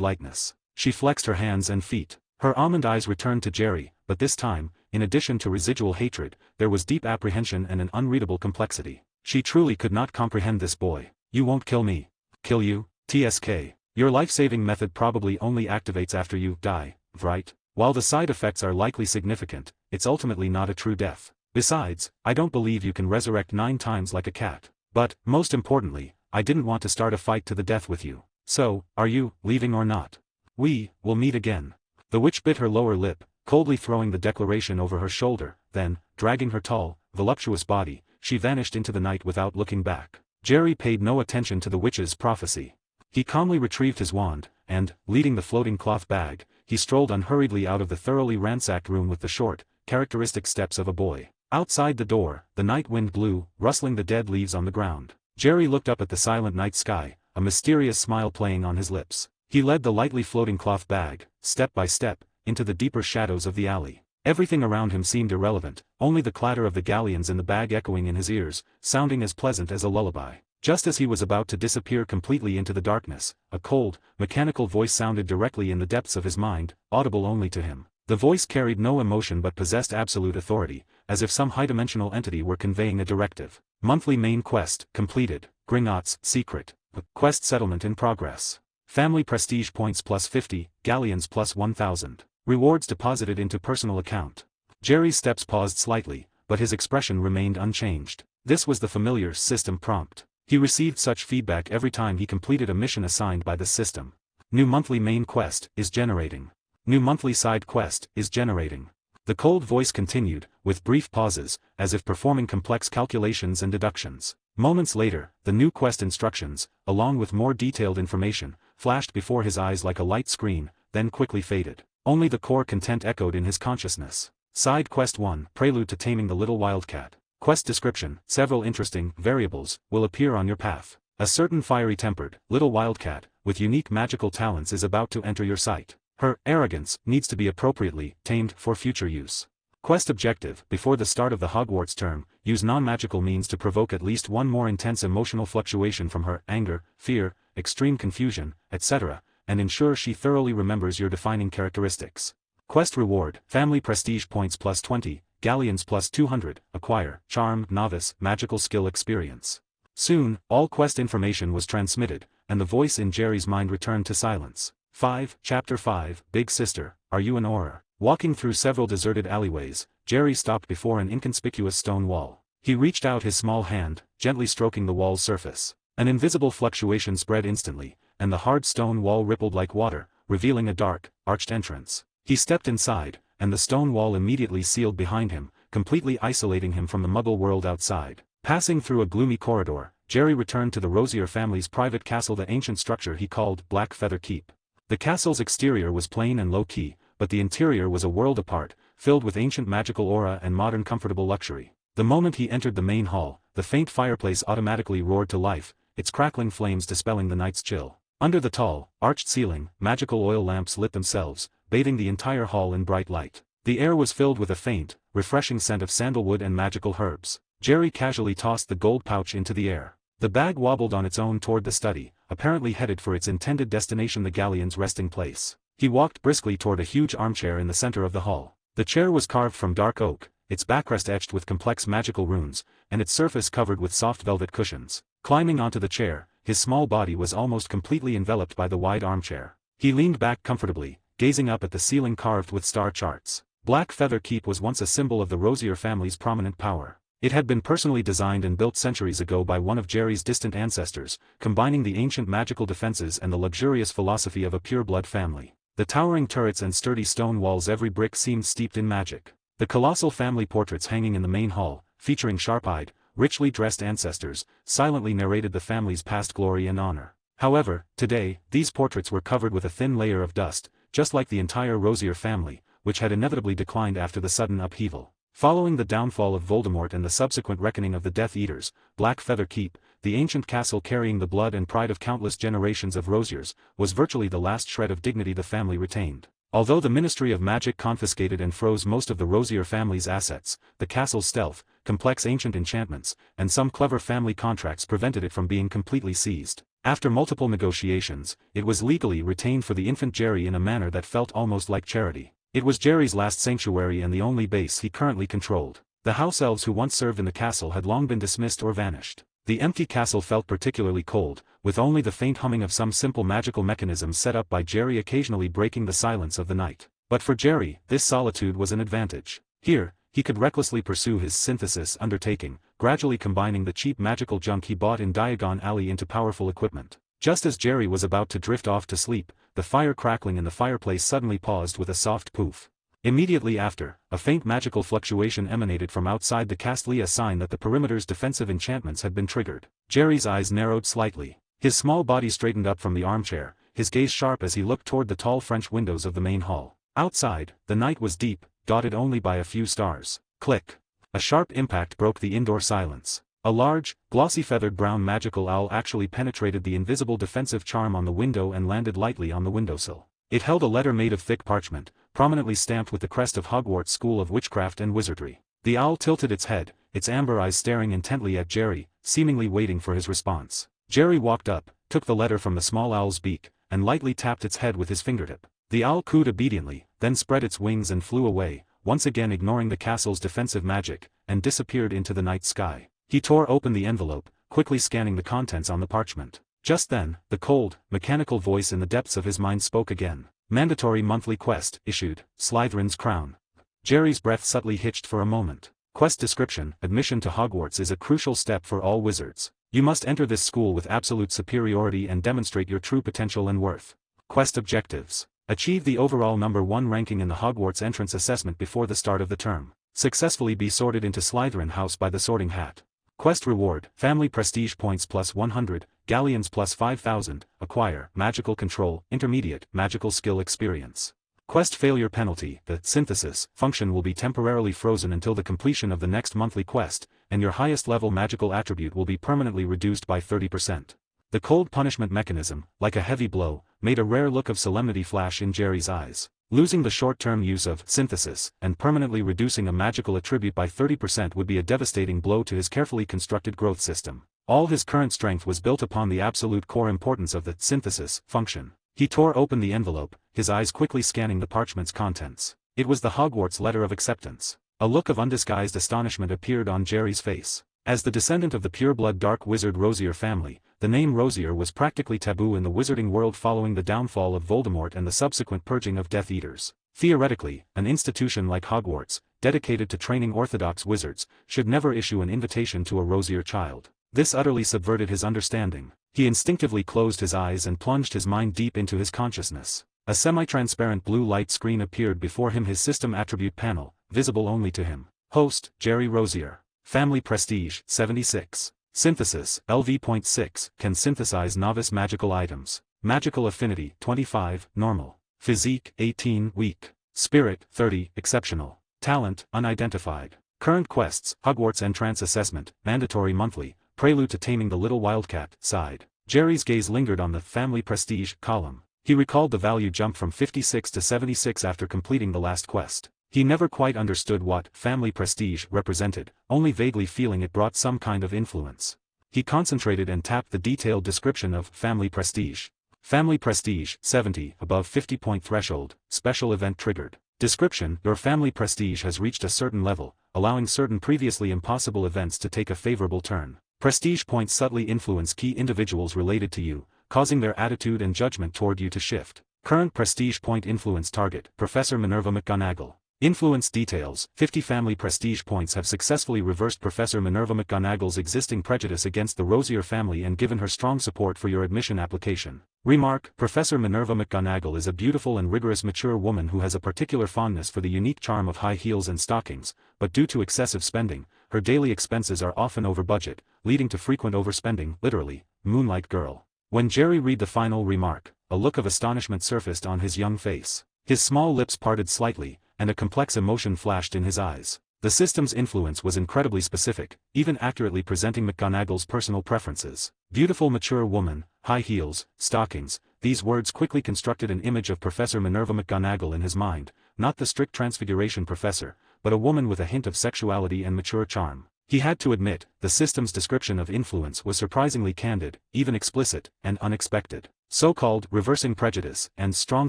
lightness. She flexed her hands and feet. Her almond eyes returned to Jerry, but this time, in addition to residual hatred, there was deep apprehension and an unreadable complexity. She truly could not comprehend this boy. You won't kill me. Kill you? TSK. Your life-saving method probably only activates after you die, right? While the side effects are likely significant, it's ultimately not a true death. Besides, I don't believe you can resurrect 9 times like a cat. But, most importantly, I didn't want to start a fight to the death with you. So, are you leaving or not? We will meet again. The witch bit her lower lip, coldly throwing the declaration over her shoulder, then, dragging her tall, voluptuous body, she vanished into the night without looking back. Jerry paid no attention to the witch's prophecy. He calmly retrieved his wand, and, leading the floating cloth bag, he strolled unhurriedly out of the thoroughly ransacked room with the short, characteristic steps of a boy. Outside the door, the night wind blew, rustling the dead leaves on the ground. Jerry looked up at the silent night sky, a mysterious smile playing on his lips. He led the lightly floating cloth bag, step by step, into the deeper shadows of the alley. Everything around him seemed irrelevant, only the clatter of the galleons in the bag echoing in his ears, sounding as pleasant as a lullaby. Just as he was about to disappear completely into the darkness, a cold, mechanical voice sounded directly in the depths of his mind, audible only to him. The voice carried no emotion but possessed absolute authority, as if some high-dimensional entity were conveying a directive. Monthly main quest, completed. Gringotts, secret. Quest settlement in progress. Family prestige points plus 50, galleons plus 1000. Rewards deposited into personal account. Jerry's steps paused slightly, but his expression remained unchanged. This was the familiar system prompt. He received such feedback every time he completed a mission assigned by the system. New monthly main quest is generating. New monthly side quest is generating. The cold voice continued, with brief pauses, as if performing complex calculations and deductions. Moments later, the new quest instructions, along with more detailed information, flashed before his eyes like a light screen, then quickly faded. Only the core content echoed in his consciousness. Side Quest 1, Prelude to Taming the Little Wildcat. Quest description, several interesting variables will appear on your path. A certain fiery-tempered, little wildcat, with unique magical talents is about to enter your sight. Her arrogance needs to be appropriately tamed for future use. Quest objective, before the start of the Hogwarts term, use non-magical means to provoke at least one more intense emotional fluctuation from her, anger, fear, extreme confusion, etc., and ensure she thoroughly remembers your defining characteristics. Quest reward, family prestige points plus 20, galleons plus 200, acquire, charm, novice, magical skill experience. Soon, all quest information was transmitted, and the voice in Jerry's mind returned to silence. 5. Chapter 5, Big Sister, Are You an Auror? Walking through several deserted alleyways, Jerry stopped before an inconspicuous stone wall. He reached out his small hand, gently stroking the wall's surface. An invisible fluctuation spread instantly, and the hard stone wall rippled like water, revealing a dark, arched entrance. He stepped inside, and the stone wall immediately sealed behind him, completely isolating him from the Muggle world outside. Passing through a gloomy corridor, Jerry returned to the Rosier family's private castle, the ancient structure he called Black Feather Keep. The castle's exterior was plain and low-key, but the interior was a world apart, filled with ancient magical aura and modern comfortable luxury. The moment he entered the main hall, the faint fireplace automatically roared to life, its crackling flames dispelling the night's chill. Under the tall, arched ceiling, magical oil lamps lit themselves, bathing the entire hall in bright light. The air was filled with a faint, refreshing scent of sandalwood and magical herbs. Jerry casually tossed the gold pouch into the air. The bag wobbled on its own toward the study, apparently headed for its intended destination, the galleon's resting place. He walked briskly toward a huge armchair in the center of the hall. The chair was carved from dark oak, its backrest etched with complex magical runes, and its surface covered with soft velvet cushions. Climbing onto the chair, his small body was almost completely enveloped by the wide armchair. He leaned back comfortably, gazing up at the ceiling carved with star charts. Black Feather Keep was once a symbol of the Rosier family's prominent power. It had been personally designed and built centuries ago by one of Jerry's distant ancestors, combining the ancient magical defenses and the luxurious philosophy of a pure-blood family. The towering turrets and sturdy stone walls, every brick seemed steeped in magic. The colossal family portraits hanging in the main hall, featuring sharp-eyed, richly dressed ancestors, silently narrated the family's past glory and honor. However, today, these portraits were covered with a thin layer of dust, just like the entire Rosier family, which had inevitably declined after the sudden upheaval. Following the downfall of Voldemort and the subsequent reckoning of the Death Eaters, Black Feather Keep, the ancient castle carrying the blood and pride of countless generations of Rosiers, was virtually the last shred of dignity the family retained. Although the Ministry of Magic confiscated and froze most of the Rosier family's assets, the castle's stealth, complex ancient enchantments, and some clever family contracts prevented it from being completely seized. After multiple negotiations, it was legally retained for the infant Jerry in a manner that felt almost like charity. It was Jerry's last sanctuary and the only base he currently controlled. The house elves who once served in the castle had long been dismissed or vanished. The empty castle felt particularly cold, with only the faint humming of some simple magical mechanism set up by Jerry occasionally breaking the silence of the night. But for Jerry, this solitude was an advantage. Here, he could recklessly pursue his synthesis undertaking, gradually combining the cheap magical junk he bought in Diagon Alley into powerful equipment. Just as Jerry was about to drift off to sleep, the fire crackling in the fireplace suddenly paused with a soft poof. Immediately after, a faint magical fluctuation emanated from outside the castle, a sign that the perimeter's defensive enchantments had been triggered. Jerry's eyes narrowed slightly. His small body straightened up from the armchair, his gaze sharp as he looked toward the tall French windows of the main hall. Outside, the night was deep, dotted only by a few stars. Click. A sharp impact broke the indoor silence. A large, glossy-feathered brown magical owl actually penetrated the invisible defensive charm on the window and landed lightly on the windowsill. It held a letter made of thick parchment, prominently stamped with the crest of Hogwarts School of Witchcraft and Wizardry. The owl tilted its head, its amber eyes staring intently at Jerry, seemingly waiting for his response. Jerry walked up, took the letter from the small owl's beak, and lightly tapped its head with his fingertip. The owl cooed obediently, then spread its wings and flew away, once again ignoring the castle's defensive magic, and disappeared into the night sky. He tore open the envelope, quickly scanning the contents on the parchment. Just then, the cold, mechanical voice in the depths of his mind spoke again. Mandatory monthly quest, issued, Slytherin's Crown. Jerry's breath subtly hitched for a moment. Quest description: admission to Hogwarts is a crucial step for all wizards. You must enter this school with absolute superiority and demonstrate your true potential and worth. Quest objectives: achieve the overall number 1 ranking in the Hogwarts entrance assessment before the start of the term. Successfully be sorted into Slytherin House by the Sorting Hat. Quest reward: family prestige points plus 100, galleons plus 5,000, acquire magical control, intermediate magical skill experience. Quest failure penalty: the synthesis function will be temporarily frozen until the completion of the next monthly quest, and your highest level magical attribute will be permanently reduced by 30%. The cold punishment mechanism, like a heavy blow, made a rare look of solemnity flash in Jerry's eyes. Losing the short-term use of synthesis and permanently reducing a magical attribute by 30% would be a devastating blow to his carefully constructed growth system. All his current strength was built upon the absolute core importance of the synthesis function. He tore open the envelope, his eyes quickly scanning the parchment's contents. It was the Hogwarts letter of acceptance. A look of undisguised astonishment appeared on Jerry's face. As the descendant of the pureblood dark wizard Rosier family, the name Rosier was practically taboo in the wizarding world following the downfall of Voldemort and the subsequent purging of Death Eaters. Theoretically, an institution like Hogwarts, dedicated to training orthodox wizards, should never issue an invitation to a Rosier child. This utterly subverted his understanding. He instinctively closed his eyes and plunged his mind deep into his consciousness. A semi-transparent blue light screen appeared before him, his system attribute panel, visible only to him. Host, Jerry Rosier. Family prestige, 76. Synthesis, LV.6, can synthesize novice magical items. Magical affinity, 25, normal. Physique, 18, weak. Spirit, 30, exceptional. Talent, unidentified. Current quests: Hogwarts entrance assessment, mandatory monthly, prelude to taming the little wildcat, side. Jerry's gaze lingered on the family prestige column. He recalled the value jump from 56 to 76 after completing the last quest. He never quite understood what family prestige represented, only vaguely feeling it brought some kind of influence. He concentrated and tapped the detailed description of family prestige. Family prestige, 70, above 50-point threshold, special event triggered. Description: your family prestige has reached a certain level, allowing certain previously impossible events to take a favorable turn. Prestige points subtly influence key individuals related to you, causing their attitude and judgment toward you to shift. Current prestige point influence target: Professor Minerva McGonagall. Influence details: 50 family prestige points have successfully reversed Professor Minerva McGonagall's existing prejudice against the Rosier family and given her strong support for your admission application. Remark: Professor Minerva McGonagall is a beautiful and rigorous mature woman who has a particular fondness for the unique charm of high heels and stockings, but due to excessive spending, her daily expenses are often over budget, leading to frequent overspending. Literally, Moonlight Girl. When Jerry read the final remark, a look of astonishment surfaced on his young face. His small lips parted slightly, and a complex emotion flashed in his eyes. The system's influence was incredibly specific, even accurately presenting McGonagall's personal preferences. Beautiful mature woman, high heels, stockings. These words quickly constructed an image of Professor Minerva McGonagall in his mind, not the strict Transfiguration professor, but a woman with a hint of sexuality and mature charm. He had to admit, the system's description of influence was surprisingly candid, even explicit, and unexpected. So-called reversing prejudice and strong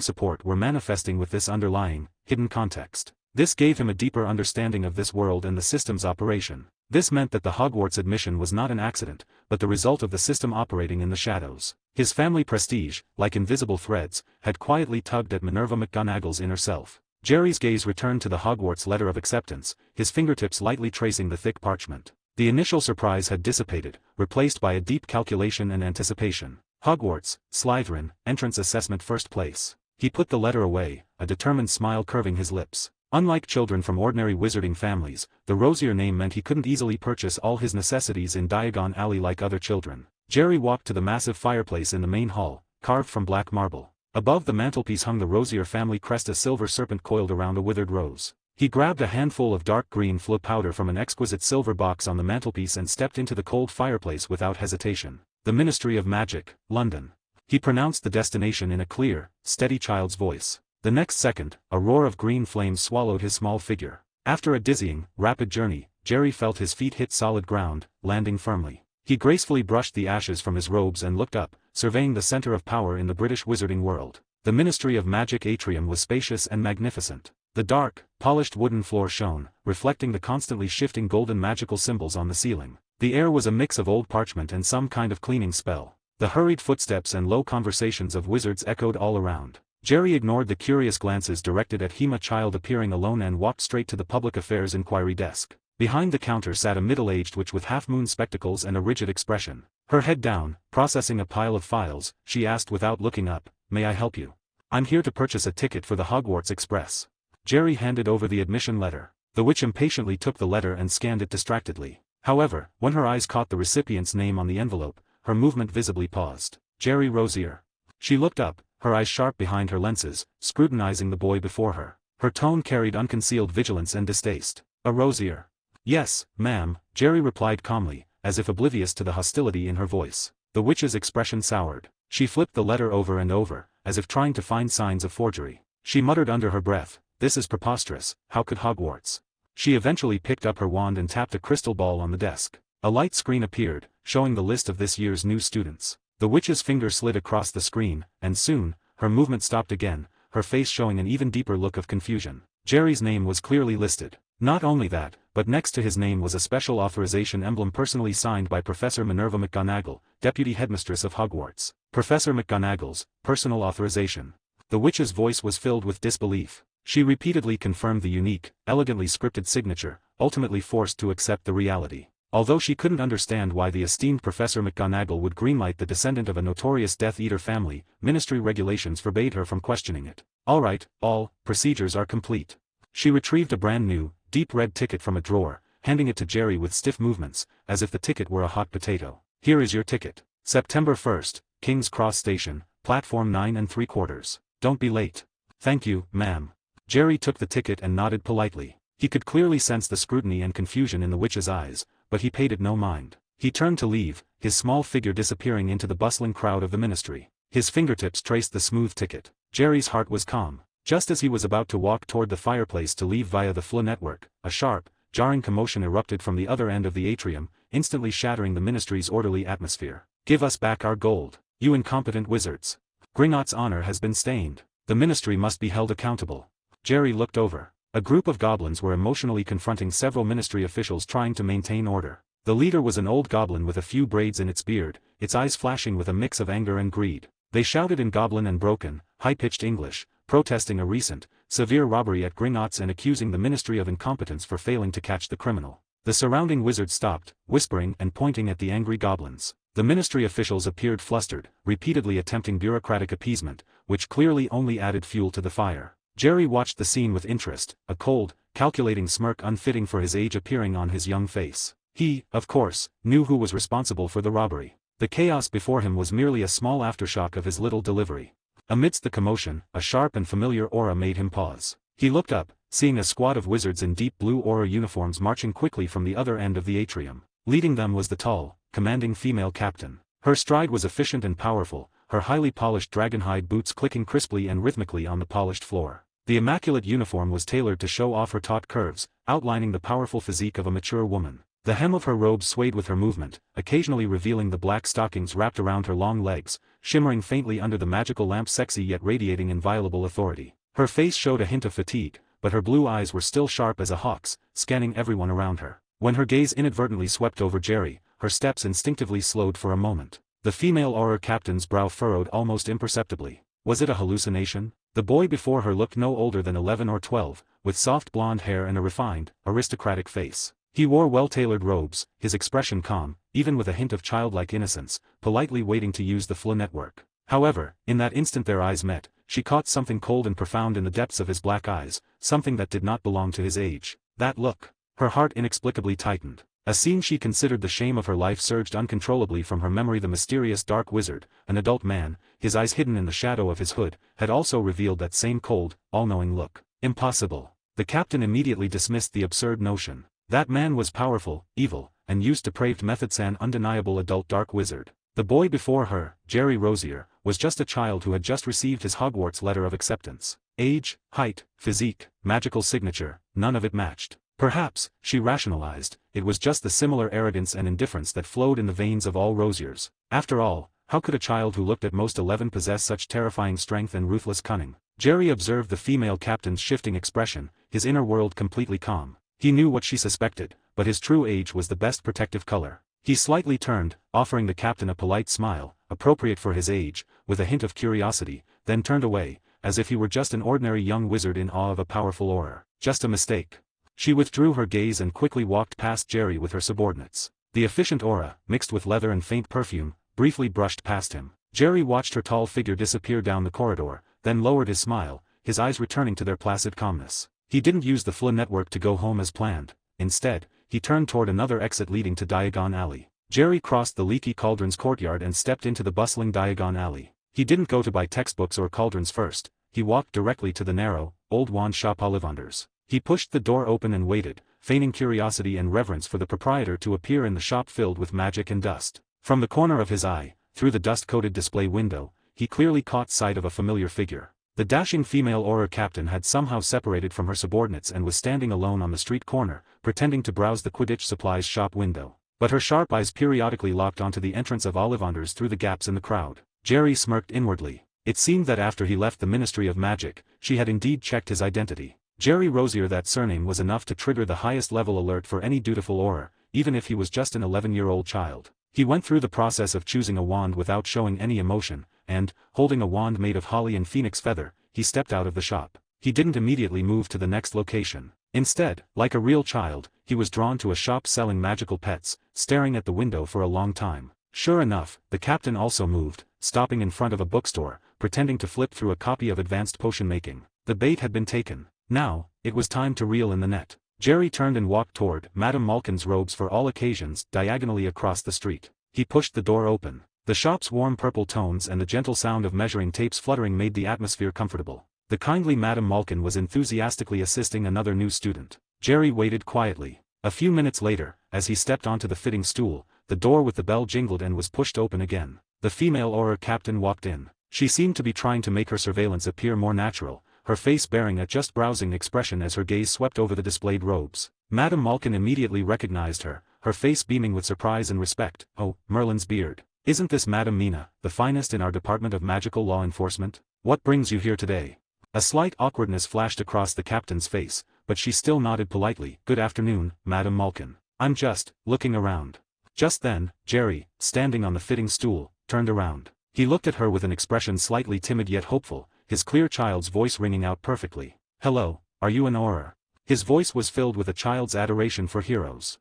support were manifesting with this underlying, hidden context. This gave him a deeper understanding of this world and the system's operation. This meant that the Hogwarts admission was not an accident, but the result of the system operating in the shadows. His family prestige, like invisible threads, had quietly tugged at Minerva McGonagall's inner self. Jerry's gaze returned to the Hogwarts letter of acceptance, his fingertips lightly tracing the thick parchment. The initial surprise had dissipated, replaced by a deep calculation and anticipation. Hogwarts, Slytherin, entrance assessment first place. He put the letter away, a determined smile curving his lips. Unlike children from ordinary wizarding families, the Rosier name meant he couldn't easily purchase all his necessities in Diagon Alley like other children. Jerry walked to the massive fireplace in the main hall, carved from black marble. Above the mantelpiece hung the Rosier family crest, a silver serpent coiled around a withered rose. He grabbed a handful of dark green Floo powder from an exquisite silver box on the mantelpiece and stepped into the cold fireplace without hesitation. The Ministry of Magic, London. He pronounced the destination in a clear, steady child's voice. The next second, a roar of green flames swallowed his small figure. After a dizzying, rapid journey, Jerry felt his feet hit solid ground, landing firmly. He gracefully brushed the ashes from his robes and looked up, surveying the center of power in the British wizarding world. The Ministry of Magic atrium was spacious and magnificent. The dark, polished wooden floor shone, reflecting the constantly shifting golden magical symbols on the ceiling. The air was a mix of old parchment and some kind of cleaning spell. The hurried footsteps and low conversations of wizards echoed all around. Jerry ignored the curious glances directed at Hema Child appearing alone and walked straight to the public affairs inquiry desk. Behind the counter sat a middle-aged witch with half-moon spectacles and a rigid expression. Her head down, processing a pile of files, she asked without looking up, "May I help you? I'm here to purchase a ticket for the Hogwarts Express." Jerry handed over the admission letter. The witch impatiently took the letter and scanned it distractedly. However, when her eyes caught the recipient's name on the envelope, her movement visibly paused. Jerry Rosier. She looked up, her eyes sharp behind her lenses, scrutinizing the boy before her. Her tone carried unconcealed vigilance and distaste. "A Rosier?" "Yes, ma'am," Jerry replied calmly, as if oblivious to the hostility in her voice. The witch's expression soured. She flipped the letter over and over, as if trying to find signs of forgery. She muttered under her breath, "This is preposterous, how could Hogwarts?" She eventually picked up her wand and tapped a crystal ball on the desk. A light screen appeared, showing the list of this year's new students. The witch's finger slid across the screen, and soon, her movement stopped again, her face showing an even deeper look of confusion. Jerry's name was clearly listed. Not only that, but next to his name was a special authorization emblem personally signed by Professor Minerva McGonagall, Deputy Headmistress of Hogwarts. Professor McGonagall's personal authorization. The witch's voice was filled with disbelief. She repeatedly confirmed the unique, elegantly scripted signature, ultimately forced to accept the reality. Although she couldn't understand why the esteemed Professor McGonagall would greenlight the descendant of a notorious Death Eater family, ministry regulations forbade her from questioning it. "All right, all procedures are complete." She retrieved a brand new, deep red ticket from a drawer, handing it to Jerry with stiff movements, as if the ticket were a hot potato. "Here is your ticket. September 1st, King's Cross Station, platform 9 3/4. Don't be late." "Thank you, ma'am." Jerry took the ticket and nodded politely. He could clearly sense the scrutiny and confusion in the witch's eyes, but he paid it no mind. He turned to leave, his small figure disappearing into the bustling crowd of the ministry. His fingertips traced the smooth ticket. Jerry's heart was calm. Just as he was about to walk toward the fireplace to leave via the Floo network, a sharp, jarring commotion erupted from the other end of the atrium, instantly shattering the ministry's orderly atmosphere. "Give us back our gold, you incompetent wizards. Gringotts' honor has been stained. The ministry must be held accountable." Jerry looked over. A group of goblins were emotionally confronting several ministry officials trying to maintain order. The leader was an old goblin with a few braids in its beard, its eyes flashing with a mix of anger and greed. They shouted in goblin and broken, high-pitched English, protesting a recent, severe robbery at Gringotts and accusing the Ministry of Incompetence for failing to catch the criminal. The surrounding wizards stopped, whispering and pointing at the angry goblins. The ministry officials appeared flustered, repeatedly attempting bureaucratic appeasement, which clearly only added fuel to the fire. Jerry watched the scene with interest, a cold, calculating smirk unfitting for his age appearing on his young face. He, of course, knew who was responsible for the robbery. The chaos before him was merely a small aftershock of his little delivery. Amidst the commotion, a sharp and familiar aura made him pause. He looked up, seeing a squad of wizards in deep blue aura uniforms marching quickly from the other end of the atrium. Leading them was the tall, commanding female captain. Her stride was efficient and powerful, her highly polished dragonhide boots clicking crisply and rhythmically on the polished floor. The immaculate uniform was tailored to show off her taut curves, outlining the powerful physique of a mature woman. The hem of her robe swayed with her movement, occasionally revealing the black stockings wrapped around her long legs, shimmering faintly under the magical lamp, sexy yet radiating inviolable authority. Her face showed a hint of fatigue, but her blue eyes were still sharp as a hawk's, scanning everyone around her. When her gaze inadvertently swept over Jerry, her steps instinctively slowed for a moment. The female Auror captain's brow furrowed almost imperceptibly. Was it a hallucination? The boy before her looked no older than 11 or 12, with soft blonde hair and a refined, aristocratic face. He wore well-tailored robes, his expression calm, even with a hint of childlike innocence, politely waiting to use the FLA network. However, in that instant their eyes met, she caught something cold and profound in the depths of his black eyes, something that did not belong to his age. That look. Her heart inexplicably tightened. A scene she considered the shame of her life surged uncontrollably from her memory. The mysterious dark wizard, an adult man, his eyes hidden in the shadow of his hood, had also revealed that same cold, all-knowing look. Impossible. The captain immediately dismissed the absurd notion. That man was powerful, evil, and used depraved methods. An undeniable adult dark wizard. The boy before her, Jerry Rosier, was just a child who had just received his Hogwarts letter of acceptance. Age, height, physique, magical signature, none of it matched. Perhaps, she rationalized, it was just the similar arrogance and indifference that flowed in the veins of all Rosiers. After all, how could a child who looked at most 11 possess such terrifying strength and ruthless cunning? Jerry observed the female captain's shifting expression, his inner world completely calm. He knew what she suspected, but his true age was the best protective color. He slightly turned, offering the captain a polite smile, appropriate for his age, with a hint of curiosity, then turned away, as if he were just an ordinary young wizard in awe of a powerful Auror. Just a mistake. She withdrew her gaze and quickly walked past Jerry with her subordinates. The efficient aura, mixed with leather and faint perfume, briefly brushed past him. Jerry watched her tall figure disappear down the corridor, then lowered his smile, his eyes returning to their placid calmness. He didn't use the FLA network to go home as planned. Instead, he turned toward another exit leading to Diagon Alley. Jerry crossed the leaky cauldron's courtyard and stepped into the bustling Diagon Alley. He didn't go to buy textbooks or cauldrons first, he walked directly to the narrow, old wand shop Ollivanders. He pushed the door open and waited, feigning curiosity and reverence for the proprietor to appear in the shop filled with magic and dust. From the corner of his eye, through the dust-coated display window, he clearly caught sight of a familiar figure. The dashing female Auror captain had somehow separated from her subordinates and was standing alone on the street corner, pretending to browse the Quidditch supplies shop window. But her sharp eyes periodically locked onto the entrance of Ollivanders through the gaps in the crowd. Jerry smirked inwardly. It seemed that after he left the Ministry of Magic, she had indeed checked his identity. Jerry Rosier, that surname was enough to trigger the highest level alert for any dutiful Auror, even if he was just an 11-year-old child. He went through the process of choosing a wand without showing any emotion, and, holding a wand made of holly and phoenix feather, he stepped out of the shop. He didn't immediately move to the next location. Instead, like a real child, he was drawn to a shop selling magical pets, staring at the window for a long time. Sure enough, the captain also moved, stopping in front of a bookstore, pretending to flip through a copy of Advanced Potion Making. The bait had been taken. Now, it was time to reel in the net. Jerry turned and walked toward Madame Malkin's robes for all occasions diagonally across the street. He pushed the door open. The shop's warm purple tones and the gentle sound of measuring tapes fluttering made the atmosphere comfortable. The kindly Madame Malkin was enthusiastically assisting another new student. Jerry waited quietly. A few minutes later, as he stepped onto the fitting stool, the door with the bell jingled and was pushed open again. The female Auror captain walked in. She seemed to be trying to make her surveillance appear more natural, her face bearing a just browsing expression as her gaze swept over the displayed robes. Madame Malkin immediately recognized her, her face beaming with surprise and respect. "Oh, Merlin's beard. Isn't this Madame Mina, the finest in our department of magical law enforcement? What brings you here today?" A slight awkwardness flashed across the captain's face, but she still nodded politely. "Good afternoon, Madame Malkin. I'm just looking around." Just then, Jerry, standing on the fitting stool, turned around. He looked at her with an expression slightly timid yet hopeful, his clear child's voice ringing out perfectly. "Hello, are you an Auror?" His voice was filled with a child's adoration for heroes.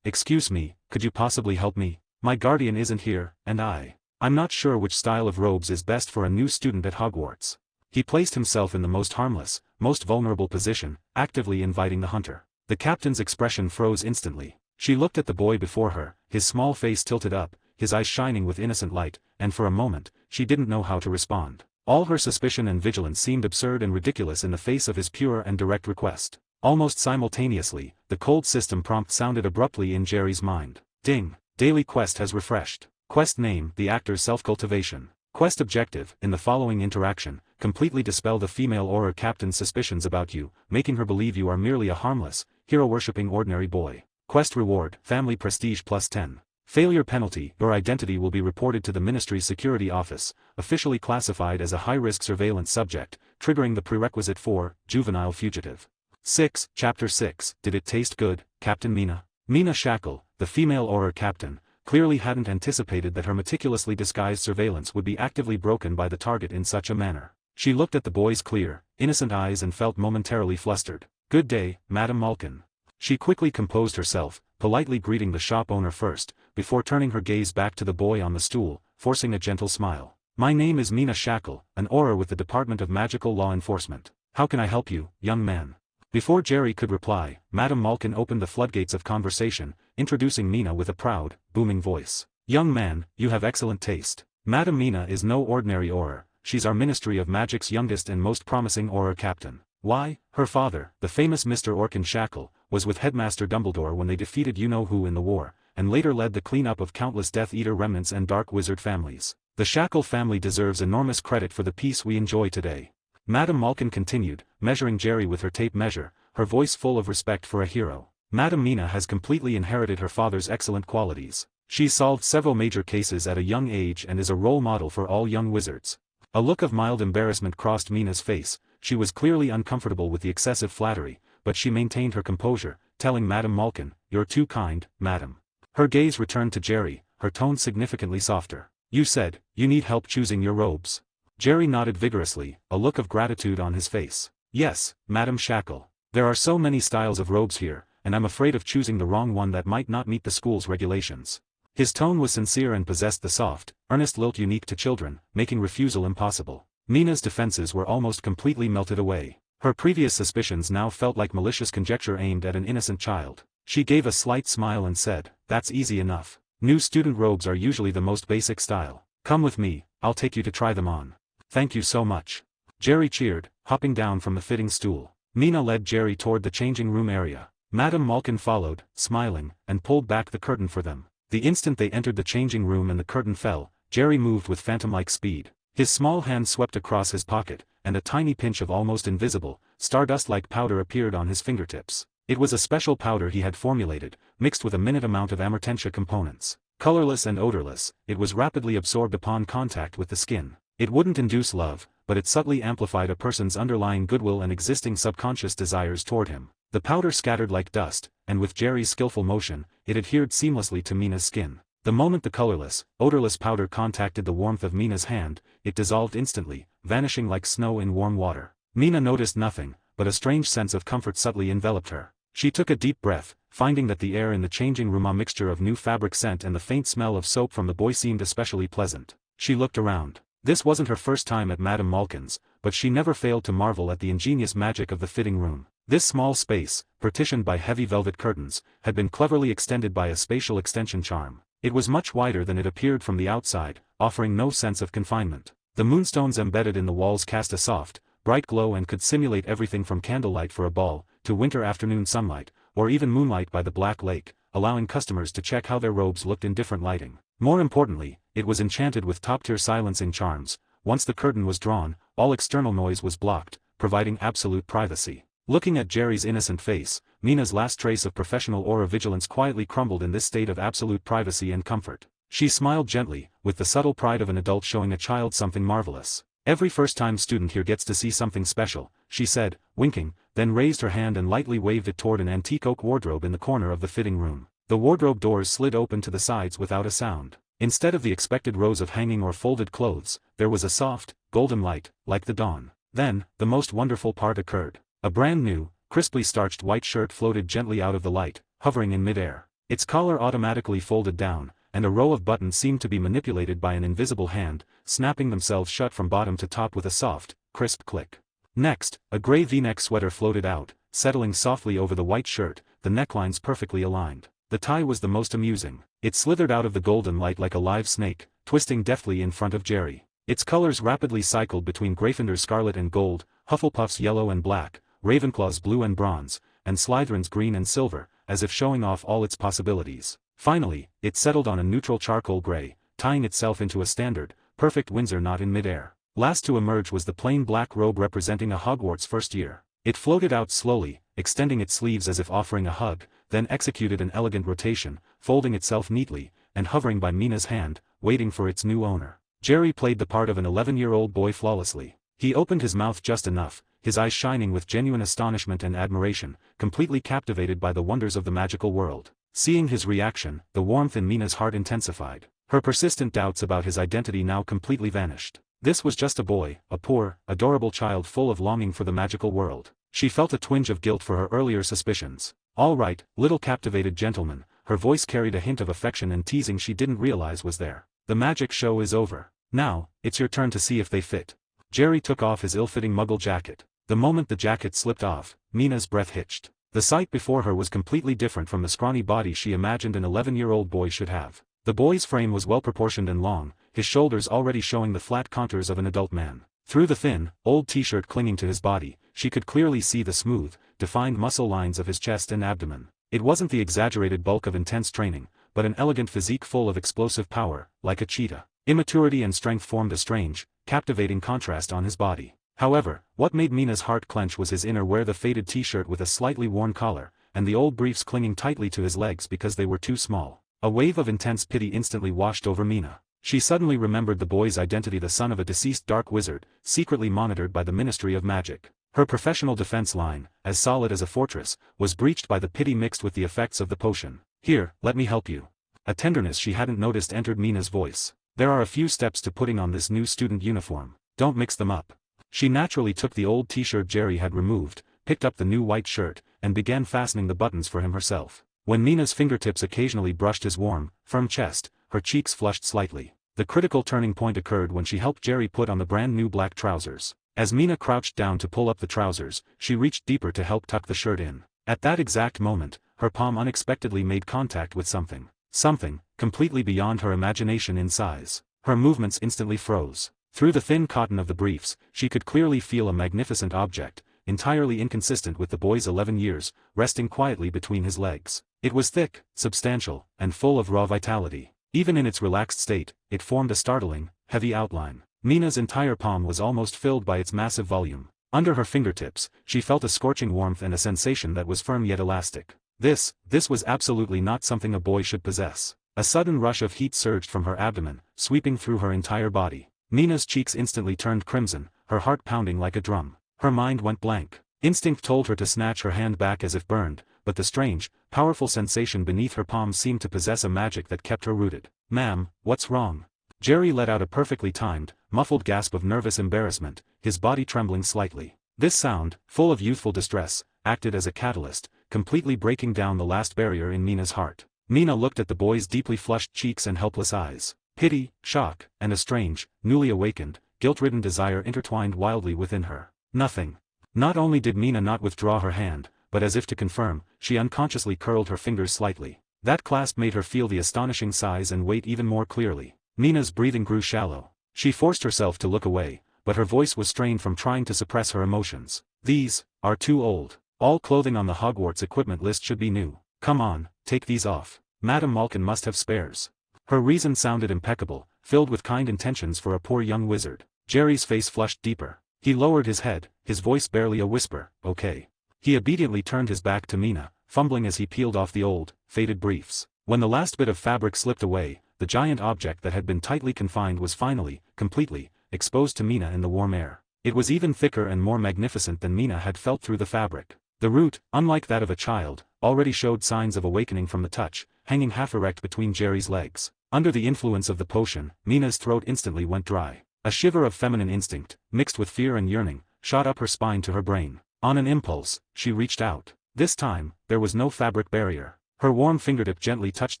Excuse me, could you possibly help me? My guardian isn't here, and I'm not sure which style of robes is best for a new student at Hogwarts." He placed himself in the most harmless, most vulnerable position, actively inviting the hunter. The captain's expression froze instantly. She looked at the boy before her, his small face tilted up, his eyes shining with innocent light, and for a moment, she didn't know how to respond. All her suspicion and vigilance seemed absurd and ridiculous in the face of his pure and direct request. Almost simultaneously, the cold system prompt sounded abruptly in Jerry's mind. Ding! Daily quest has refreshed. Quest name: the actor's self-cultivation. Quest objective: in the following interaction, completely dispel the female Auror captain's suspicions about you, making her believe you are merely a harmless, hero-worshipping ordinary boy. Quest reward, family prestige plus 10. Failure penalty, your identity will be reported to the Ministry's Security Office, officially classified as a high-risk surveillance subject, triggering the prerequisite for juvenile fugitive. 6. Chapter 6, Did it taste good, Captain Mina? Mina Shackle, the female Auror captain, clearly hadn't anticipated that her meticulously disguised surveillance would be actively broken by the target in such a manner. She looked at the boy's clear, innocent eyes and felt momentarily flustered. Good day, Madam Malkin. She quickly composed herself, politely greeting the shop owner first, before turning her gaze back to the boy on the stool, forcing a gentle smile. My name is Mina Shackle, an Auror with the Department of Magical Law Enforcement. How can I help you, young man? Before Jerry could reply, Madam Malkin opened the floodgates of conversation, introducing Mina with a proud, booming voice. Young man, you have excellent taste. Madam Mina is no ordinary Auror, she's our Ministry of Magic's youngest and most promising Auror captain. Why, her father, the famous Mr. Orkin Shackle, was with Headmaster Dumbledore when they defeated you-know-who in the war, and later led the cleanup of countless Death Eater remnants and Dark Wizard families. The Shackle family deserves enormous credit for the peace we enjoy today. Madam Malkin continued, measuring Jerry with her tape measure, her voice full of respect for a hero. Madam Mina has completely inherited her father's excellent qualities. She's solved several major cases at a young age and is a role model for all young wizards. A look of mild embarrassment crossed Mina's face. She was clearly uncomfortable with the excessive flattery, but she maintained her composure, telling Madam Malkin, You're too kind, madam. Her gaze returned to Jerry, her tone significantly softer. You said, you need help choosing your robes. Jerry nodded vigorously, a look of gratitude on his face. Yes, Madam Shackle. There are so many styles of robes here, and I'm afraid of choosing the wrong one that might not meet the school's regulations. His tone was sincere and possessed the soft, earnest lilt unique to children, making refusal impossible. Mina's defenses were almost completely melted away. Her previous suspicions now felt like malicious conjecture aimed at an innocent child. She gave a slight smile and said, That's easy enough. New student robes are usually the most basic style. Come with me, I'll take you to try them on. Thank you so much. Jerry cheered, hopping down from the fitting stool. Mina led Jerry toward the changing room area. Madam Malkin followed, smiling, and pulled back the curtain for them. The instant they entered the changing room and the curtain fell, Jerry moved with phantom-like speed. His small hand swept across his pocket, and a tiny pinch of almost invisible, stardust-like powder appeared on his fingertips. It was a special powder he had formulated, mixed with a minute amount of Amartentia components. Colorless and odorless, it was rapidly absorbed upon contact with the skin. It wouldn't induce love, but it subtly amplified a person's underlying goodwill and existing subconscious desires toward him. The powder scattered like dust, and with Jerry's skillful motion, it adhered seamlessly to Mina's skin. The moment the colorless, odorless powder contacted the warmth of Mina's hand, it dissolved instantly, vanishing like snow in warm water. Mina noticed nothing, but a strange sense of comfort subtly enveloped her. She took a deep breath, finding that the air in the changing room, a mixture of new fabric scent and the faint smell of soap from the boy, seemed especially pleasant. She looked around. This wasn't her first time at Madame Malkin's, but she never failed to marvel at the ingenious magic of the fitting room. This small space, partitioned by heavy velvet curtains, had been cleverly extended by a spatial extension charm. It was much wider than it appeared from the outside, offering no sense of confinement. The moonstones embedded in the walls cast a soft, bright glow and could simulate everything from candlelight for a ball, to winter afternoon sunlight, or even moonlight by the Black Lake, allowing customers to check how their robes looked in different lighting. More importantly, it was enchanted with top-tier silencing charms. Once the curtain was drawn, all external noise was blocked, providing absolute privacy. Looking at Jerry's innocent face, Mina's last trace of professional aura vigilance quietly crumbled in this state of absolute privacy and comfort. She smiled gently, with the subtle pride of an adult showing a child something marvelous. Every first-time student here gets to see something special, she said, winking, then raised her hand and lightly waved it toward an antique oak wardrobe in the corner of the fitting room. The wardrobe doors slid open to the sides without a sound. Instead of the expected rows of hanging or folded clothes, there was a soft, golden light, like the dawn. Then, the most wonderful part occurred. A brand new, crisply starched white shirt floated gently out of the light, hovering in midair. Its collar automatically folded down, and a row of buttons seemed to be manipulated by an invisible hand, snapping themselves shut from bottom to top with a soft, crisp click. Next, a gray V-neck sweater floated out, settling softly over the white shirt, the necklines perfectly aligned. The tie was the most amusing. It slithered out of the golden light like a live snake, twisting deftly in front of Jerry. Its colors rapidly cycled between Gryffindor's scarlet and gold, Hufflepuff's yellow and black, Ravenclaw's blue and bronze, and Slytherin's green and silver, as if showing off all its possibilities. Finally, it settled on a neutral charcoal gray, tying itself into a standard, perfect Windsor knot in midair. Last to emerge was the plain black robe representing a Hogwarts first year. It floated out slowly, extending its sleeves as if offering a hug, then executed an elegant rotation, folding itself neatly, and hovering by Mina's hand, waiting for its new owner. Jerry played the part of an 11-year-old boy flawlessly. He opened his mouth just enough, his eyes shining with genuine astonishment and admiration, completely captivated by the wonders of the magical world. Seeing his reaction, the warmth in Mina's heart intensified. Her persistent doubts about his identity now completely vanished. This was just a boy, a poor, adorable child full of longing for the magical world. She felt a twinge of guilt for her earlier suspicions. "All right, little captivated gentleman," her voice carried a hint of affection and teasing she didn't realize was there. "The magic show is over. Now, it's your turn to see if they fit." Jerry took off his ill-fitting muggle jacket. The moment the jacket slipped off, Mina's breath hitched. The sight before her was completely different from the scrawny body she imagined an 11-year-old boy should have. The boy's frame was well-proportioned and long, his shoulders already showing the flat contours of an adult man. Through the thin, old t-shirt clinging to his body, she could clearly see the smooth, defined muscle lines of his chest and abdomen. It wasn't the exaggerated bulk of intense training, but an elegant physique full of explosive power, like a cheetah. Immaturity and strength formed a strange, captivating contrast on his body. However, what made Mina's heart clench was his inner wear, the faded t-shirt with a slightly worn collar, and the old briefs clinging tightly to his legs because they were too small. A wave of intense pity instantly washed over Mina. She suddenly remembered the boy's identity, the son of a deceased dark wizard, secretly monitored by the Ministry of Magic. Her professional defense line, as solid as a fortress, was breached by the pity mixed with the effects of the potion. "Here, let me help you." A tenderness she hadn't noticed entered Mina's voice. "There are a few steps to putting on this new student uniform. Don't mix them up." She naturally took the old t-shirt Jerry had removed, picked up the new white shirt, and began fastening the buttons for him herself. When Mina's fingertips occasionally brushed his warm, firm chest, her cheeks flushed slightly. The critical turning point occurred when she helped Jerry put on the brand new black trousers. As Mina crouched down to pull up the trousers, she reached deeper to help tuck the shirt in. At that exact moment, her palm unexpectedly made contact with something. Something, completely beyond her imagination in size. Her movements instantly froze. Through the thin cotton of the briefs, she could clearly feel a magnificent object, entirely inconsistent with the boy's 11 years, resting quietly between his legs. It was thick, substantial, and full of raw vitality. Even in its relaxed state, it formed a startling, heavy outline. Mina's entire palm was almost filled by its massive volume. Under her fingertips, she felt a scorching warmth and a sensation that was firm yet elastic. This was absolutely not something a boy should possess. A sudden rush of heat surged from her abdomen, sweeping through her entire body. Mina's cheeks instantly turned crimson, her heart pounding like a drum. Her mind went blank. Instinct told her to snatch her hand back as if burned, but the strange, powerful sensation beneath her palm seemed to possess a magic that kept her rooted. "Ma'am, what's wrong?" Jerry let out a perfectly timed, muffled gasp of nervous embarrassment, his body trembling slightly. This sound, full of youthful distress, acted as a catalyst, completely breaking down the last barrier in Mina's heart. Mina looked at the boy's deeply flushed cheeks and helpless eyes. Pity, shock, and a strange, newly awakened, guilt-ridden desire intertwined wildly within her. Nothing. Not only did Mina not withdraw her hand, but as if to confirm, she unconsciously curled her fingers slightly. That clasp made her feel the astonishing size and weight even more clearly. Mina's breathing grew shallow. She forced herself to look away, but her voice was strained from trying to suppress her emotions. "These are too old. All clothing on the Hogwarts equipment list should be new. Come on, take these off. Madame Malkin must have spares." Her reason sounded impeccable, filled with kind intentions for a poor young wizard. Jerry's face flushed deeper. He lowered his head, his voice barely a whisper, "Okay." He obediently turned his back to Mina, fumbling as he peeled off the old, faded briefs. When the last bit of fabric slipped away, the giant object that had been tightly confined was finally, completely, exposed to Mina in the warm air. It was even thicker and more magnificent than Mina had felt through the fabric. The root, unlike that of a child, already showed signs of awakening from the touch, hanging half erect between Jerry's legs. Under the influence of the potion, Mina's throat instantly went dry. A shiver of feminine instinct, mixed with fear and yearning, shot up her spine to her brain. On an impulse, she reached out. This time, there was no fabric barrier. Her warm fingertip gently touched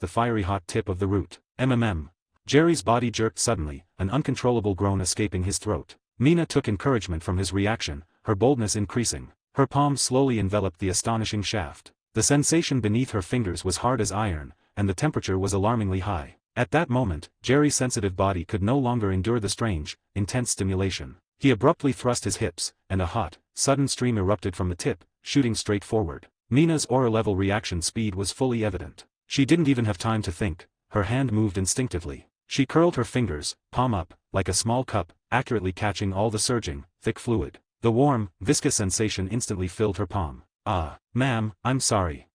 the fiery hot tip of the root. Jerry's body jerked suddenly, an uncontrollable groan escaping his throat. Mina took encouragement from his reaction, her boldness increasing. Her palm slowly enveloped the astonishing shaft. The sensation beneath her fingers was hard as iron, and the temperature was alarmingly high. At that moment, Jerry's sensitive body could no longer endure the strange, intense stimulation. He abruptly thrust his hips, and a hot, sudden stream erupted from the tip, shooting straight forward. Mina's aura-level reaction speed was fully evident. She didn't even have time to think, her hand moved instinctively. She curled her fingers, palm up, like a small cup, accurately catching all the surging, thick fluid. The warm, viscous sensation instantly filled her palm. "Ah, ma'am, I'm sorry.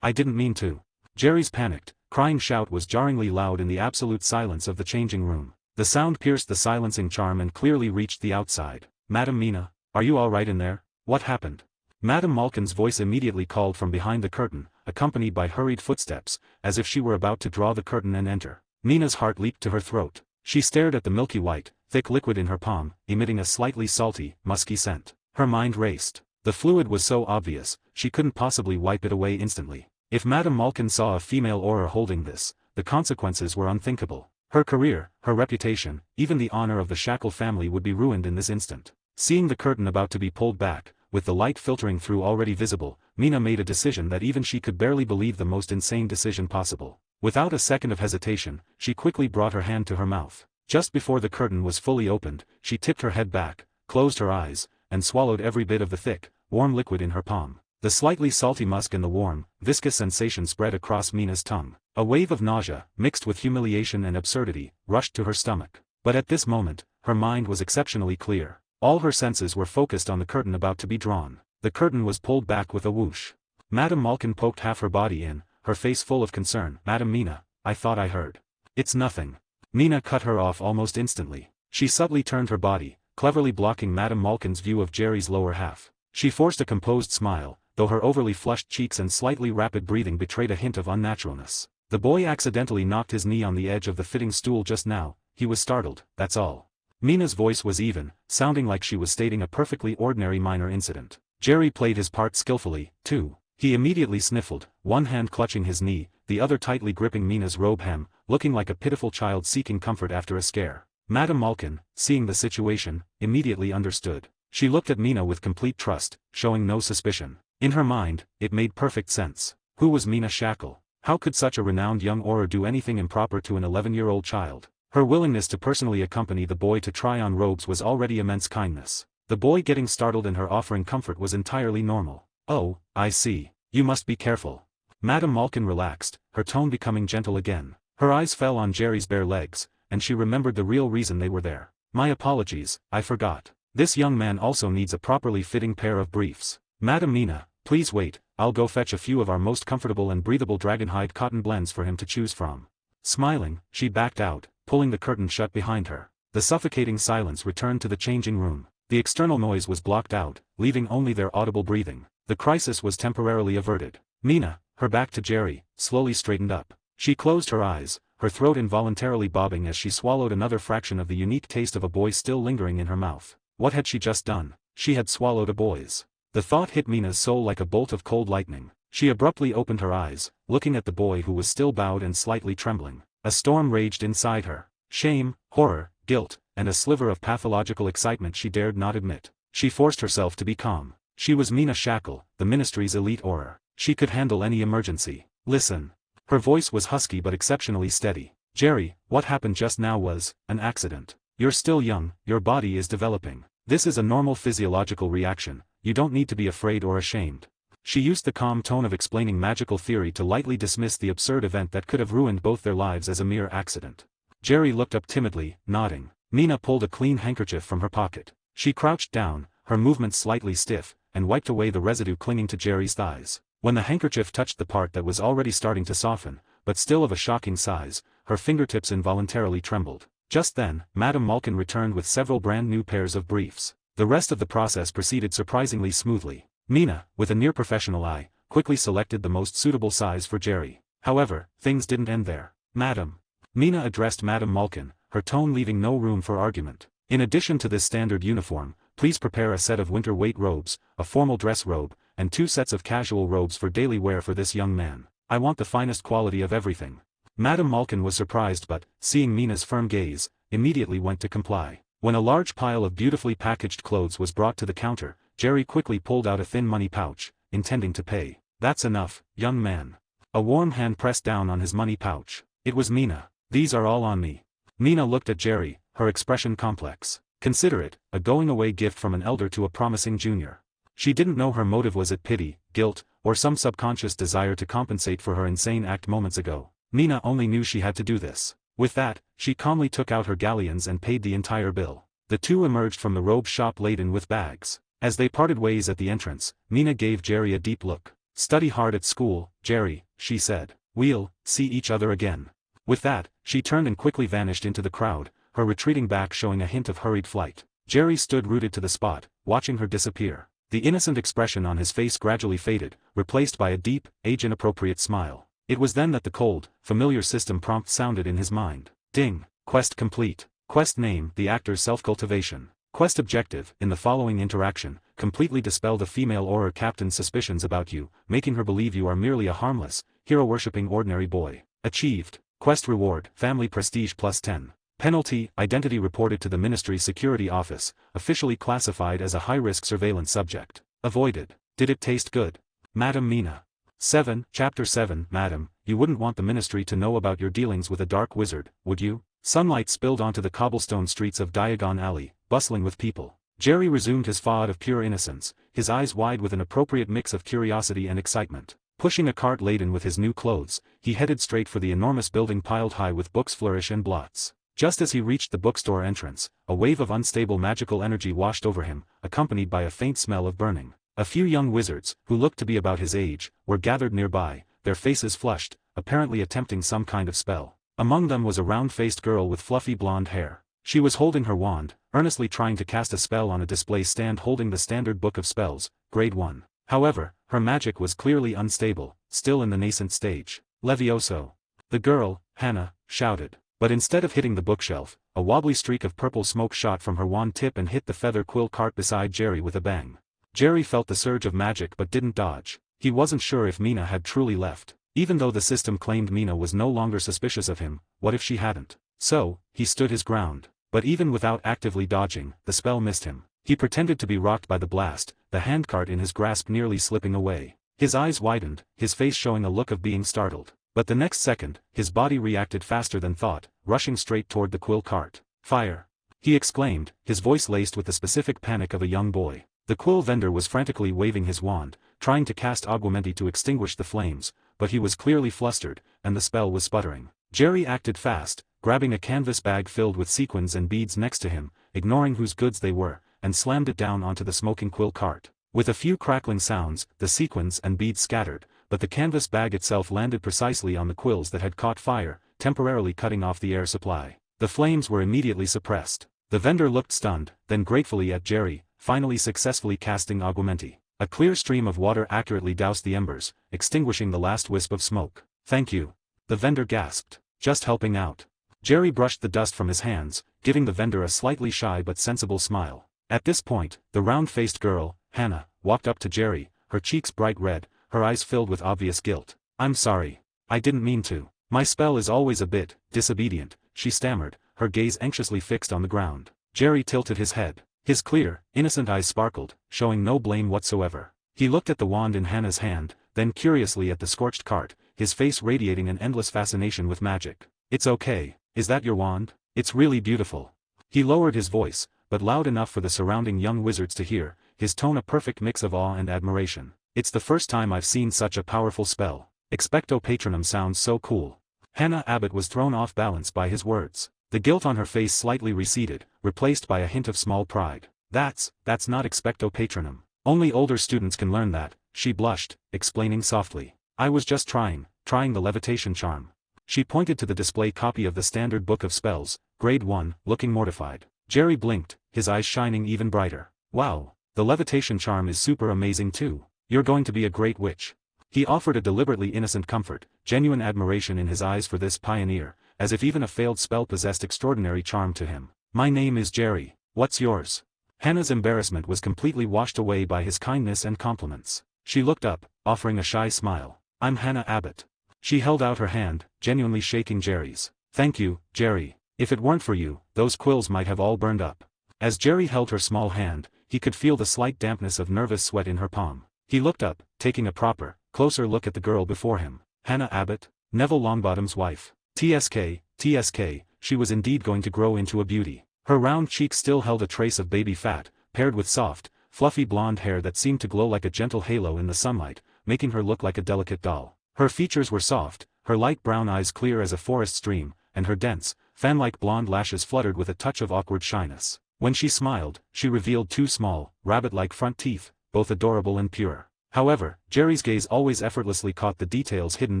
I didn't mean to. Jerry's panicked, crying shout was jarringly loud in the absolute silence of the changing room. The sound pierced the silencing charm and clearly reached the outside. Madam Mina, are you all right in there? What happened? Madam Malkin's voice immediately called from behind the curtain, accompanied by hurried footsteps, as if she were about to draw the curtain and enter. Mina's heart leaped to her throat. She stared at the milky white, thick liquid in her palm, emitting a slightly salty, musky scent. Her mind raced. The fluid was so obvious, she couldn't possibly wipe it away instantly. If Madam Malkin saw a female auror holding this, the consequences were unthinkable. Her career, her reputation, even the honor of the Shackle family would be ruined in this instant. Seeing the curtain about to be pulled back, with the light filtering through already visible, Mina made a decision that even she could barely believe, the most insane decision possible. Without a second of hesitation, she quickly brought her hand to her mouth. Just before the curtain was fully opened, she tipped her head back, closed her eyes, and swallowed every bit of the thick, warm liquid in her palm. The slightly salty musk and the warm, viscous sensation spread across Mina's tongue. A wave of nausea, mixed with humiliation and absurdity, rushed to her stomach. But at this moment, her mind was exceptionally clear. All her senses were focused on the curtain about to be drawn. The curtain was pulled back with a whoosh. Madam Malkin poked half her body in, her face full of concern. Madam Mina, I thought I heard. It's nothing. Mina cut her off almost instantly. She subtly turned her body, cleverly blocking Madam Malkin's view of Jerry's lower half. She forced a composed smile, though her overly flushed cheeks and slightly rapid breathing betrayed a hint of unnaturalness. The boy accidentally knocked his knee on the edge of the fitting stool just now. He was startled, that's all. Mina's voice was even, sounding like she was stating a perfectly ordinary minor incident. Jerry played his part skillfully, too. He immediately sniffled, one hand clutching his knee, the other tightly gripping Mina's robe hem, looking like a pitiful child seeking comfort after a scare. Madam Malkin, seeing the situation, immediately understood. She looked at Mina with complete trust, showing no suspicion. In her mind, it made perfect sense. Who was Mina Shackle? How could such a renowned young auror do anything improper to an 11-year-old child? Her willingness to personally accompany the boy to try on robes was already immense kindness. The boy getting startled and her offering comfort was entirely normal. Oh, I see. You must be careful. Madam Malkin relaxed, her tone becoming gentle again. Her eyes fell on Jerry's bare legs, and she remembered the real reason they were there. My apologies, I forgot. This young man also needs a properly fitting pair of briefs. Madam Mina, please wait, I'll go fetch a few of our most comfortable and breathable dragonhide cotton blends for him to choose from. Smiling, she backed out, pulling the curtain shut behind her. The suffocating silence returned to the changing room. The external noise was blocked out, leaving only their audible breathing. The crisis was temporarily averted. Mina, her back to Jerry, slowly straightened up. She closed her eyes, her throat involuntarily bobbing as she swallowed another fraction of the unique taste of a boy still lingering in her mouth. What had she just done? She had swallowed a boy's. The thought hit Mina's soul like a bolt of cold lightning. She abruptly opened her eyes, looking at the boy who was still bowed and slightly trembling. A storm raged inside her. Shame, horror, guilt, and a sliver of pathological excitement she dared not admit. She forced herself to be calm. She was Mina Shackle, the Ministry's elite auror. She could handle any emergency. Listen. Her voice was husky but exceptionally steady. Jerry, what happened just now was an accident. You're still young, your body is developing. This is a normal physiological reaction. You don't need to be afraid or ashamed. She used the calm tone of explaining magical theory to lightly dismiss the absurd event that could have ruined both their lives as a mere accident. Jerry looked up timidly, nodding. Mina pulled a clean handkerchief from her pocket. She crouched down, her movements slightly stiff, and wiped away the residue clinging to Jerry's thighs. When the handkerchief touched the part that was already starting to soften, but still of a shocking size, her fingertips involuntarily trembled. Just then, Madam Malkin returned with several brand new pairs of briefs. The rest of the process proceeded surprisingly smoothly. Mina, with a near-professional eye, quickly selected the most suitable size for Jerry. However, things didn't end there. Madam. Mina addressed Madam Malkin, her tone leaving no room for argument. In addition to this standard uniform, please prepare a set of winter weight robes, a formal dress robe, and 2 sets of casual robes for daily wear for this young man. I want the finest quality of everything. Madam Malkin was surprised but, seeing Mina's firm gaze, immediately went to comply. When a large pile of beautifully packaged clothes was brought to the counter, Jerry quickly pulled out a thin money pouch, intending to pay. That's enough, young man. A warm hand pressed down on his money pouch. It was Mina. These are all on me. Mina looked at Jerry, her expression complex. Consider it, a going-away gift from an elder to a promising junior. She didn't know her motive was it pity, guilt, or some subconscious desire to compensate for her insane act moments ago. Mina only knew she had to do this. With that, she calmly took out her galleons and paid the entire bill. The two emerged from the robe shop laden with bags. As they parted ways at the entrance, Mina gave Jerry a deep look. Study hard at school, Jerry, she said. We'll see each other again. With that, she turned and quickly vanished into the crowd, her retreating back showing a hint of hurried flight. Jerry stood rooted to the spot, watching her disappear. The innocent expression on his face gradually faded, replaced by a deep, age-inappropriate smile. It was then that the cold, familiar system prompt sounded in his mind. Ding. Quest complete. Quest name, the actor's self-cultivation. Quest objective, in the following interaction, completely dispel the female Auror captain's suspicions about you, making her believe you are merely a harmless, hero-worshipping ordinary boy. Achieved. Quest reward, family prestige plus 10. Penalty, identity reported to the Ministry's Security Office, officially classified as a high-risk surveillance subject. Avoided. Did it taste good? Madam Mina. 7. Chapter 7. Madam, you wouldn't want the Ministry to know about your dealings with a dark wizard, would you? Sunlight spilled onto the cobblestone streets of Diagon Alley, bustling with people. Jerry resumed his facade of pure innocence, his eyes wide with an appropriate mix of curiosity and excitement. Pushing a cart laden with his new clothes, he headed straight for the enormous building piled high with books flourish and blots. Just as he reached the bookstore entrance, a wave of unstable magical energy washed over him, accompanied by a faint smell of burning. A few young wizards, who looked to be about his age, were gathered nearby, their faces flushed, apparently attempting some kind of spell. Among them was a round-faced girl with fluffy blonde hair. She was holding her wand, earnestly trying to cast a spell on a display stand holding the Standard Book of Spells, Grade 1. However, her magic was clearly unstable, still in the nascent stage. Levioso. The girl, Hannah, shouted. But instead of hitting the bookshelf, a wobbly streak of purple smoke shot from her wand tip and hit the feather quill cart beside Jerry with a bang. Jerry felt the surge of magic but didn't dodge. He wasn't sure if Mina had truly left. Even though the system claimed Mina was no longer suspicious of him, what if she hadn't? So, he stood his ground. But even without actively dodging, the spell missed him. He pretended to be rocked by the blast, the handcart in his grasp nearly slipping away. His eyes widened, his face showing a look of being startled. But the next second, his body reacted faster than thought, rushing straight toward the quill cart. Fire! He exclaimed, his voice laced with the specific panic of a young boy. The quill vendor was frantically waving his wand, trying to cast augmenti to extinguish the flames, but he was clearly flustered, and the spell was sputtering. Jerry acted fast, grabbing a canvas bag filled with sequins and beads next to him, ignoring whose goods they were, and slammed it down onto the smoking quill cart. With a few crackling sounds, the sequins and beads scattered, but the canvas bag itself landed precisely on the quills that had caught fire, temporarily cutting off the air supply. The flames were immediately suppressed. The vendor looked stunned, then gratefully at Jerry, finally successfully casting augmenti. A clear stream of water accurately doused the embers, extinguishing the last wisp of smoke. Thank you. The vendor gasped. Just helping out. Jerry brushed the dust from his hands, giving the vendor a slightly shy but sensible smile. At this point, the round-faced girl, Hannah, walked up to Jerry, her cheeks bright red, her eyes filled with obvious guilt. I'm sorry. I didn't mean to. My spell is always a bit disobedient, she stammered, her gaze anxiously fixed on the ground. Jerry tilted his head. His clear, innocent eyes sparkled, showing no blame whatsoever. He looked at the wand in Hannah's hand, then curiously at the scorched cart, his face radiating an endless fascination with magic. It's okay. Is that your wand? It's really beautiful. He lowered his voice, but loud enough for the surrounding young wizards to hear, his tone a perfect mix of awe and admiration. It's the first time I've seen such a powerful spell. Expecto Patronum sounds so cool. Hannah Abbott was thrown off balance by his words. The guilt on her face slightly receded, replaced by a hint of small pride. That's not Expecto Patronum. Only older students can learn that, she blushed, explaining softly. I was just trying the levitation charm. She pointed to the display copy of the Standard Book of Spells, Grade 1, looking mortified. Jerry blinked, his eyes shining even brighter. Wow, the levitation charm is super amazing too. You're going to be a great witch. He offered a deliberately innocent comfort, genuine admiration in his eyes for this pioneer, as if even a failed spell possessed extraordinary charm to him. My name is Jerry. What's yours? Hannah's embarrassment was completely washed away by his kindness and compliments. She looked up, offering a shy smile. I'm Hannah Abbott. She held out her hand, genuinely shaking Jerry's. Thank you, Jerry. If it weren't for you, those quills might have all burned up. As Jerry held her small hand, he could feel the slight dampness of nervous sweat in her palm. He looked up, taking a proper, closer look at the girl before him. Hannah Abbott, Neville Longbottom's wife. TSK, she was indeed going to grow into a beauty. Her round cheeks still held a trace of baby fat, paired with soft, fluffy blonde hair that seemed to glow like a gentle halo in the sunlight, making her look like a delicate doll. Her features were soft, her light brown eyes clear as a forest stream, and her dense, fan-like blonde lashes fluttered with a touch of awkward shyness. When she smiled, she revealed two small, rabbit-like front teeth, both adorable and pure. However, Jerry's gaze always effortlessly caught the details hidden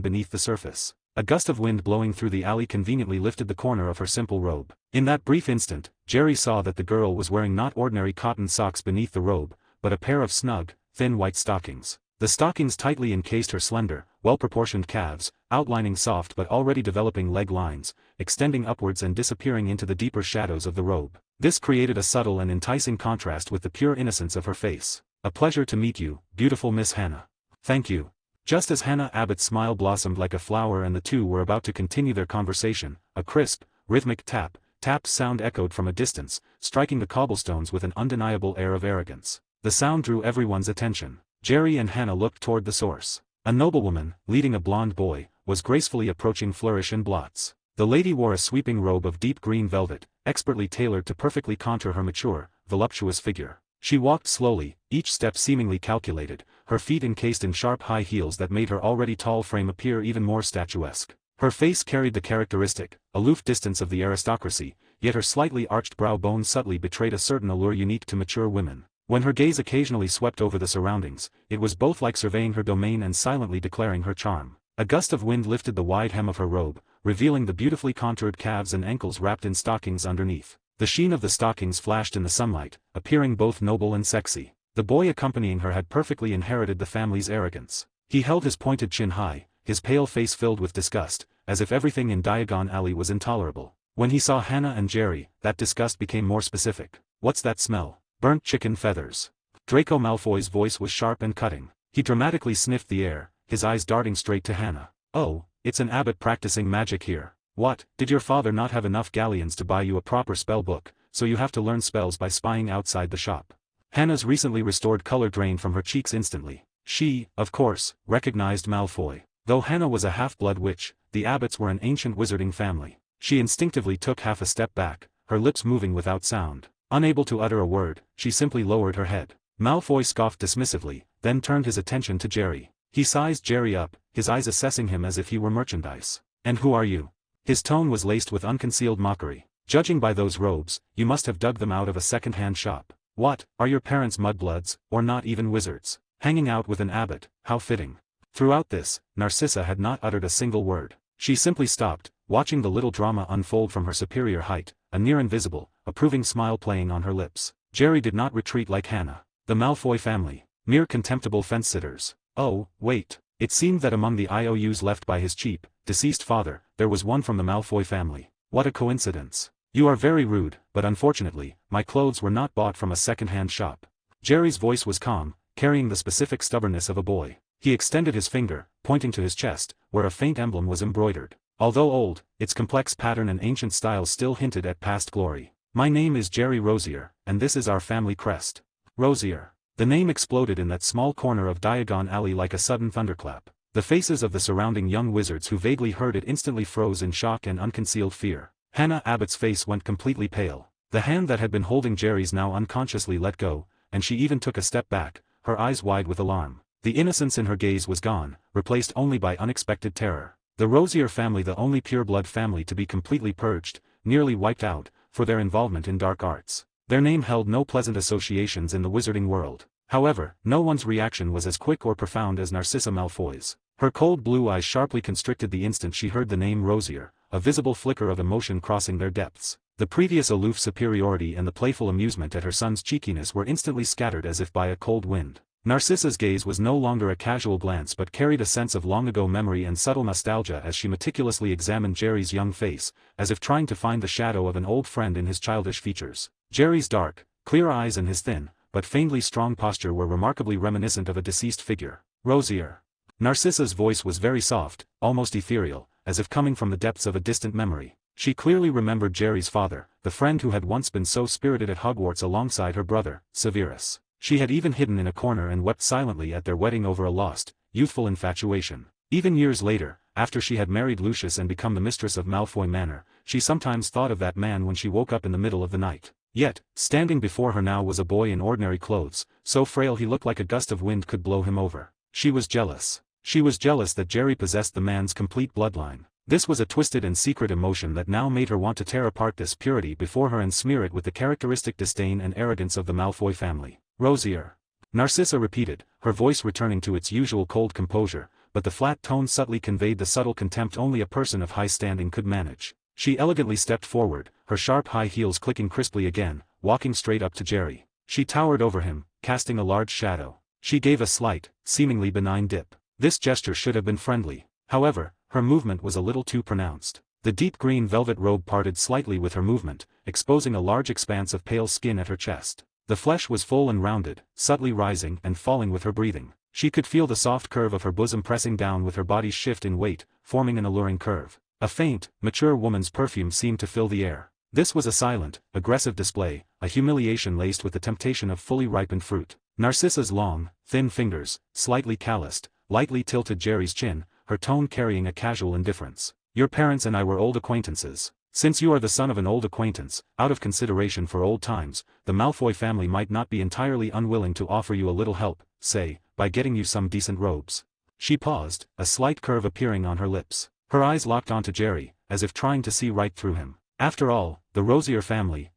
beneath the surface. A gust of wind blowing through the alley conveniently lifted the corner of her simple robe. In that brief instant, Jerry saw that the girl was wearing not ordinary cotton socks beneath the robe, but a pair of snug, thin white stockings. The stockings tightly encased her slender, well-proportioned calves, outlining soft but already developing leg lines, extending upwards and disappearing into the deeper shadows of the robe. This created a subtle and enticing contrast with the pure innocence of her face. "A pleasure to meet you, beautiful Miss Hannah." "Thank you." Just as Hannah Abbott's smile blossomed like a flower and the two were about to continue their conversation, a crisp, rhythmic tap sound echoed from a distance, striking the cobblestones with an undeniable air of arrogance. The sound drew everyone's attention. Jerry and Hannah looked toward the source. A noblewoman, leading a blonde boy, was gracefully approaching Flourish and Blots. The lady wore a sweeping robe of deep green velvet, expertly tailored to perfectly contour her mature, voluptuous figure. She walked slowly, each step seemingly calculated, her feet encased in sharp high heels that made her already tall frame appear even more statuesque. Her face carried the characteristic, aloof distance of the aristocracy, yet her slightly arched brow bone subtly betrayed a certain allure unique to mature women. When her gaze occasionally swept over the surroundings, it was both like surveying her domain and silently declaring her charm. A gust of wind lifted the wide hem of her robe, revealing the beautifully contoured calves and ankles wrapped in stockings underneath. The sheen of the stockings flashed in the sunlight, appearing both noble and sexy. The boy accompanying her had perfectly inherited the family's arrogance. He held his pointed chin high, his pale face filled with disgust, as if everything in Diagon Alley was intolerable. When he saw Hannah and Jerry, that disgust became more specific. "What's that smell?" "Burnt chicken feathers." Draco Malfoy's voice was sharp and cutting. He dramatically sniffed the air, his eyes darting straight to Hannah. "Oh, it's an abbot practicing magic here. What, did your father not have enough galleons to buy you a proper spell book, so you have to learn spells by spying outside the shop?" Hannah's recently restored color drained from her cheeks instantly. She, of course, recognized Malfoy. Though Hannah was a half-blood witch, the Abbotts were an ancient wizarding family. She instinctively took half a step back, her lips moving without sound. Unable to utter a word, she simply lowered her head. Malfoy scoffed dismissively, then turned his attention to Jerry. He sized Jerry up, his eyes assessing him as if he were merchandise. "And who are you?" His tone was laced with unconcealed mockery. "Judging by those robes, you must have dug them out of a second-hand shop. What, are your parents mudbloods, or not even wizards? Hanging out with an abbot, how fitting." Throughout this, Narcissa had not uttered a single word. She simply stopped, watching the little drama unfold from her superior height, a near-invisible, approving smile playing on her lips. Jerry did not retreat like Hannah. The Malfoy family. Mere contemptible fence-sitters. Oh, wait. It seemed that among the IOUs left by his cheap, deceased father, there was one from the Malfoy family. What a coincidence. "You are very rude, but unfortunately, my clothes were not bought from a second-hand shop." Jerry's voice was calm, carrying the specific stubbornness of a boy. He extended his finger, pointing to his chest, where a faint emblem was embroidered. Although old, its complex pattern and ancient style still hinted at past glory. "My name is Jerry Rosier, and this is our family crest." Rosier. The name exploded in that small corner of Diagon Alley like a sudden thunderclap. The faces of the surrounding young wizards who vaguely heard it instantly froze in shock and unconcealed fear. Hannah Abbott's face went completely pale. The hand that had been holding Jerry's now unconsciously let go, and she even took a step back, her eyes wide with alarm. The innocence in her gaze was gone, replaced only by unexpected terror. The Rosier family, the only pure-blood family to be completely purged, nearly wiped out, for their involvement in dark arts. Their name held no pleasant associations in the wizarding world. However, no one's reaction was as quick or profound as Narcissa Malfoy's. Her cold blue eyes sharply constricted the instant she heard the name Rosier, a visible flicker of emotion crossing their depths. The previous aloof superiority and the playful amusement at her son's cheekiness were instantly scattered as if by a cold wind. Narcissa's gaze was no longer a casual glance but carried a sense of long-ago memory and subtle nostalgia as she meticulously examined Jerry's young face, as if trying to find the shadow of an old friend in his childish features. Jerry's dark, clear eyes and his thin, but faintly strong posture were remarkably reminiscent of a deceased figure. "Rosier." Narcissa's voice was very soft, almost ethereal, as if coming from the depths of a distant memory. She clearly remembered Jerry's father, the friend who had once been so spirited at Hogwarts alongside her brother, Severus. She had even hidden in a corner and wept silently at their wedding over a lost, youthful infatuation. Even years later, after she had married Lucius and become the mistress of Malfoy Manor, she sometimes thought of that man when she woke up in the middle of the night. Yet, standing before her now was a boy in ordinary clothes, so frail he looked like a gust of wind could blow him over. She was jealous. She was jealous that Jerry possessed the man's complete bloodline. This was a twisted and secret emotion that now made her want to tear apart this purity before her and smear it with the characteristic disdain and arrogance of the Malfoy family. "Rosier." Narcissa repeated, her voice returning to its usual cold composure, but the flat tone subtly conveyed the subtle contempt only a person of high standing could manage. She elegantly stepped forward, her sharp high heels clicking crisply again, walking straight up to Jerry. She towered over him, casting a large shadow. She gave a slight, seemingly benign dip. This gesture should have been friendly. However, her movement was a little too pronounced. The deep green velvet robe parted slightly with her movement, exposing a large expanse of pale skin at her chest. The flesh was full and rounded, subtly rising and falling with her breathing. She could feel the soft curve of her bosom pressing down with her body's shift in weight, forming an alluring curve. A faint, mature woman's perfume seemed to fill the air. This was a silent, aggressive display, a humiliation laced with the temptation of fully ripened fruit. Narcissa's long, thin fingers, slightly calloused, lightly tilted Jerry's chin, her tone carrying a casual indifference. Your parents and I were old acquaintances. Since you are the son of an old acquaintance, out of consideration for old times, the Malfoy family might not be entirely unwilling to offer you a little help, say, by getting you some decent robes. She paused, a slight curve appearing on her lips. Her eyes locked onto Jerry, as if trying to see right through him. After all, the Rosier family,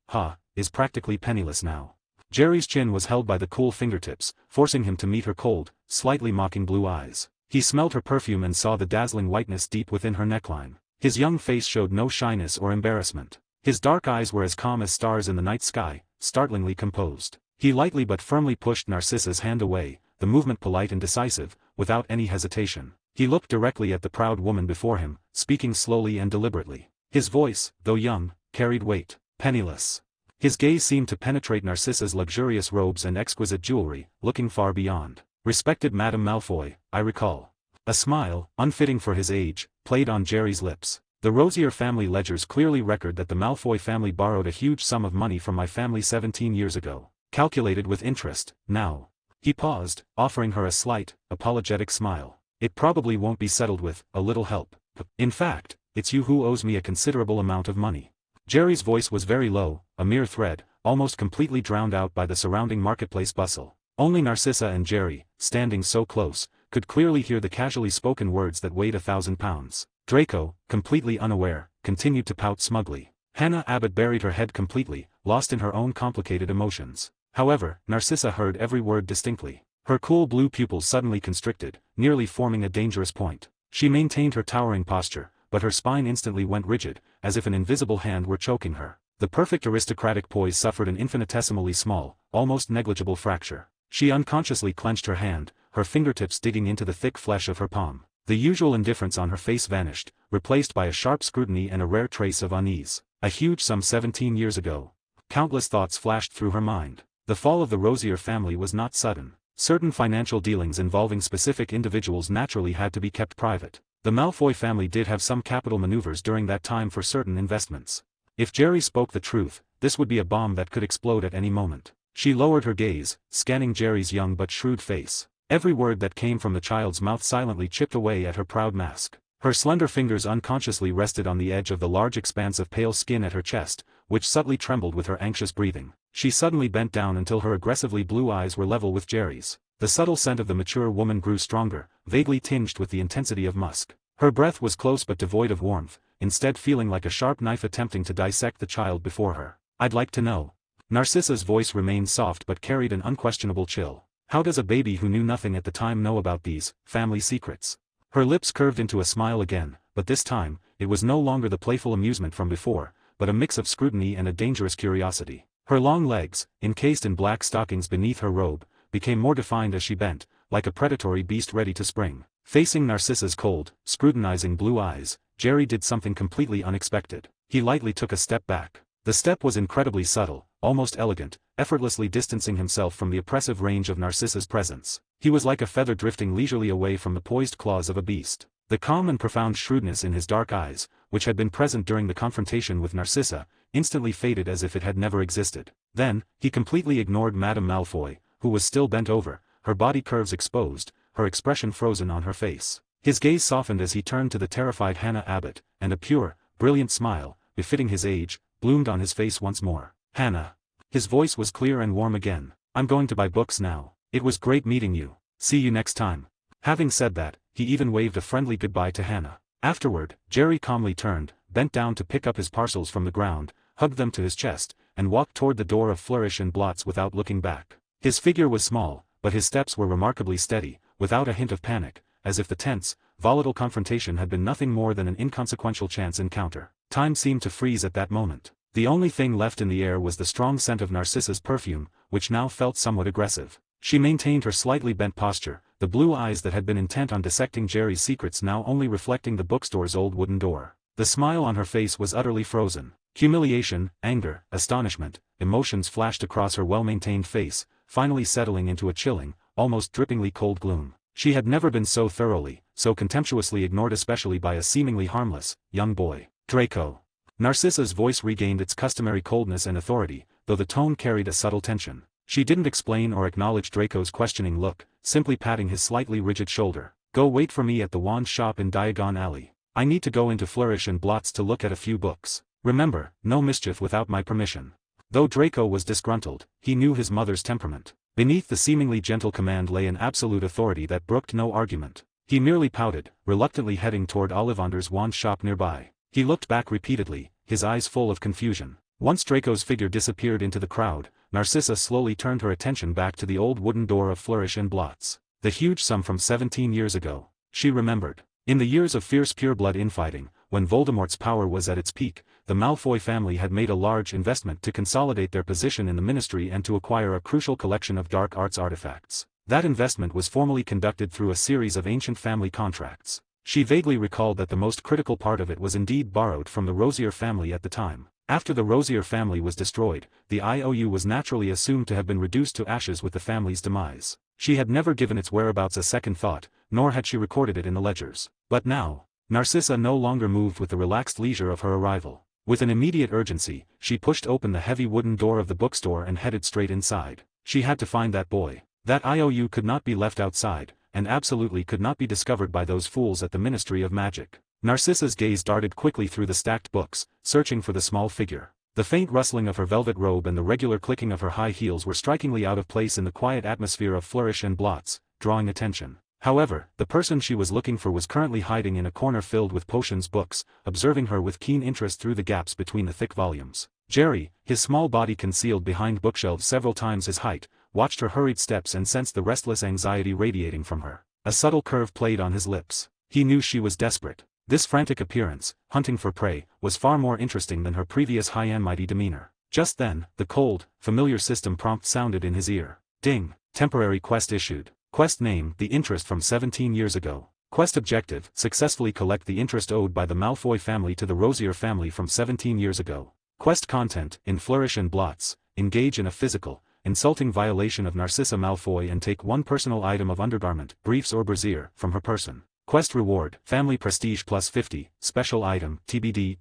is practically penniless now. Jerry's chin was held by the cool fingertips, forcing him to meet her cold, slightly mocking blue eyes. He smelled her perfume and saw the dazzling whiteness deep within her neckline. His young face showed no shyness or embarrassment. His dark eyes were as calm as stars in the night sky, startlingly composed. He lightly but firmly pushed Narcissa's hand away, the movement polite and decisive, without any hesitation. He looked directly at the proud woman before him, speaking slowly and deliberately. His voice, though young, carried weight. Penniless. His gaze seemed to penetrate Narcissa's luxurious robes and exquisite jewelry, looking far beyond. Respected Madame Malfoy, I recall. A smile, unfitting for his age, played on Jerry's lips. The Rosier family ledgers clearly record that the Malfoy family borrowed a huge sum of money from my family 17 years ago. Calculated with interest, now. He paused, offering her a slight, apologetic smile. It probably won't be settled with a little help. In fact, it's you who owes me a considerable amount of money. Jerry's voice was very low, a mere thread, almost completely drowned out by the surrounding marketplace bustle. Only Narcissa and Jerry, standing so close, could clearly hear the casually spoken words that weighed 1,000 pounds. Draco, completely unaware, continued to pout smugly. Hannah Abbott buried her head completely, lost in her own complicated emotions. However, Narcissa heard every word distinctly. Her cool blue pupils suddenly constricted, nearly forming a dangerous point. She maintained her towering posture, but her spine instantly went rigid, as if an invisible hand were choking her. The perfect aristocratic poise suffered an infinitesimally small, almost negligible fracture. She unconsciously clenched her hand, her fingertips digging into the thick flesh of her palm. The usual indifference on her face vanished, replaced by a sharp scrutiny and a rare trace of unease. A huge sum 17 years ago. Countless thoughts flashed through her mind. The fall of the Rosier family was not sudden. Certain financial dealings involving specific individuals naturally had to be kept private. The Malfoy family did have some capital maneuvers during that time for certain investments. If Jerry spoke the truth, this would be a bomb that could explode at any moment. She lowered her gaze, scanning Jerry's young but shrewd face. Every word that came from the child's mouth silently chipped away at her proud mask. Her slender fingers unconsciously rested on the edge of the large expanse of pale skin at her chest, which subtly trembled with her anxious breathing. She suddenly bent down until her aggressively blue eyes were level with Jerry's. The subtle scent of the mature woman grew stronger, vaguely tinged with the intensity of musk. Her breath was close but devoid of warmth, instead feeling like a sharp knife attempting to dissect the child before her. I'd like to know. Narcissa's voice remained soft but carried an unquestionable chill. How does a baby who knew nothing at the time know about these family secrets? Her lips curved into a smile again, but this time, it was no longer the playful amusement from before, but a mix of scrutiny and a dangerous curiosity. Her long legs, encased in black stockings beneath her robe, became more defined as she bent, like a predatory beast ready to spring. Facing Narcissa's cold, scrutinizing blue eyes, Jerry did something completely unexpected. He lightly took a step back. The step was incredibly subtle, almost elegant, effortlessly distancing himself from the oppressive range of Narcissa's presence. He was like a feather drifting leisurely away from the poised claws of a beast. The calm and profound shrewdness in his dark eyes, which had been present during the confrontation with Narcissa, instantly faded as if it had never existed. Then, he completely ignored Madame Malfoy, who was still bent over, her body curves exposed, her expression frozen on her face. His gaze softened as he turned to the terrified Hannah Abbott, and a pure, brilliant smile, befitting his age, bloomed on his face once more. Hannah. His voice was clear and warm again. I'm going to buy books now. It was great meeting you. See you next time. Having said that, he even waved a friendly goodbye to Hannah. Afterward, Jerry calmly turned, bent down to pick up his parcels from the ground, hugged them to his chest, and walked toward the door of Flourish and Blots without looking back. His figure was small, but his steps were remarkably steady, without a hint of panic, as if the tense, volatile confrontation had been nothing more than an inconsequential chance encounter. Time seemed to freeze at that moment. The only thing left in the air was the strong scent of Narcissa's perfume, which now felt somewhat aggressive. She maintained her slightly bent posture, the blue eyes that had been intent on dissecting Jerry's secrets now only reflecting the bookstore's old wooden door. The smile on her face was utterly frozen. Humiliation, anger, astonishment, emotions flashed across her well-maintained face, finally settling into a chilling, almost drippingly cold gloom. She had never been so thoroughly, so contemptuously ignored, especially by a seemingly harmless, young boy. Draco. Narcissa's voice regained its customary coldness and authority, though the tone carried a subtle tension. She didn't explain or acknowledge Draco's questioning look, simply patting his slightly rigid shoulder. Go wait for me at the wand shop in Diagon Alley. I need to go into Flourish and Blots to look at a few books. Remember, no mischief without my permission. Though Draco was disgruntled, he knew his mother's temperament. Beneath the seemingly gentle command lay an absolute authority that brooked no argument. He merely pouted, reluctantly heading toward Ollivander's wand shop nearby. He looked back repeatedly, his eyes full of confusion. Once Draco's figure disappeared into the crowd, Narcissa slowly turned her attention back to the old wooden door of Flourish and Blots. The huge sum from 17 years ago. She remembered. In the years of fierce pureblood infighting, when Voldemort's power was at its peak, the Malfoy family had made a large investment to consolidate their position in the Ministry and to acquire a crucial collection of dark arts artifacts. That investment was formally conducted through a series of ancient family contracts. She vaguely recalled that the most critical part of it was indeed borrowed from the Rosier family at the time. After the Rosier family was destroyed, the IOU was naturally assumed to have been reduced to ashes with the family's demise. She had never given its whereabouts a second thought, nor had she recorded it in the ledgers. But now, Narcissa no longer moved with the relaxed leisure of her arrival. With an immediate urgency, she pushed open the heavy wooden door of the bookstore and headed straight inside. She had to find that boy. That IOU could not be left outside, and absolutely could not be discovered by those fools at the Ministry of Magic. Narcissa's gaze darted quickly through the stacked books, searching for the small figure. The faint rustling of her velvet robe and the regular clicking of her high heels were strikingly out of place in the quiet atmosphere of Flourish and Blots, drawing attention. However, the person she was looking for was currently hiding in a corner filled with potions books, observing her with keen interest through the gaps between the thick volumes. Jerry, his small body concealed behind bookshelves several times his height, watched her hurried steps and sensed the restless anxiety radiating from her. A subtle curve played on his lips. He knew she was desperate. This frantic appearance, hunting for prey, was far more interesting than her previous high and mighty demeanor. Just then, the cold, familiar system prompt sounded in his ear. Ding! Temporary quest issued. Quest name: the interest from 17 years ago. Quest objective: successfully collect the interest owed by the Malfoy family to the Rosier family from 17 years ago. Quest content: in Flourish and Blots, engage in a physical, insulting violation of Narcissa Malfoy and take one personal item of undergarment, briefs or brassiere, from her person. Quest reward: family prestige plus 50, special item, TBD.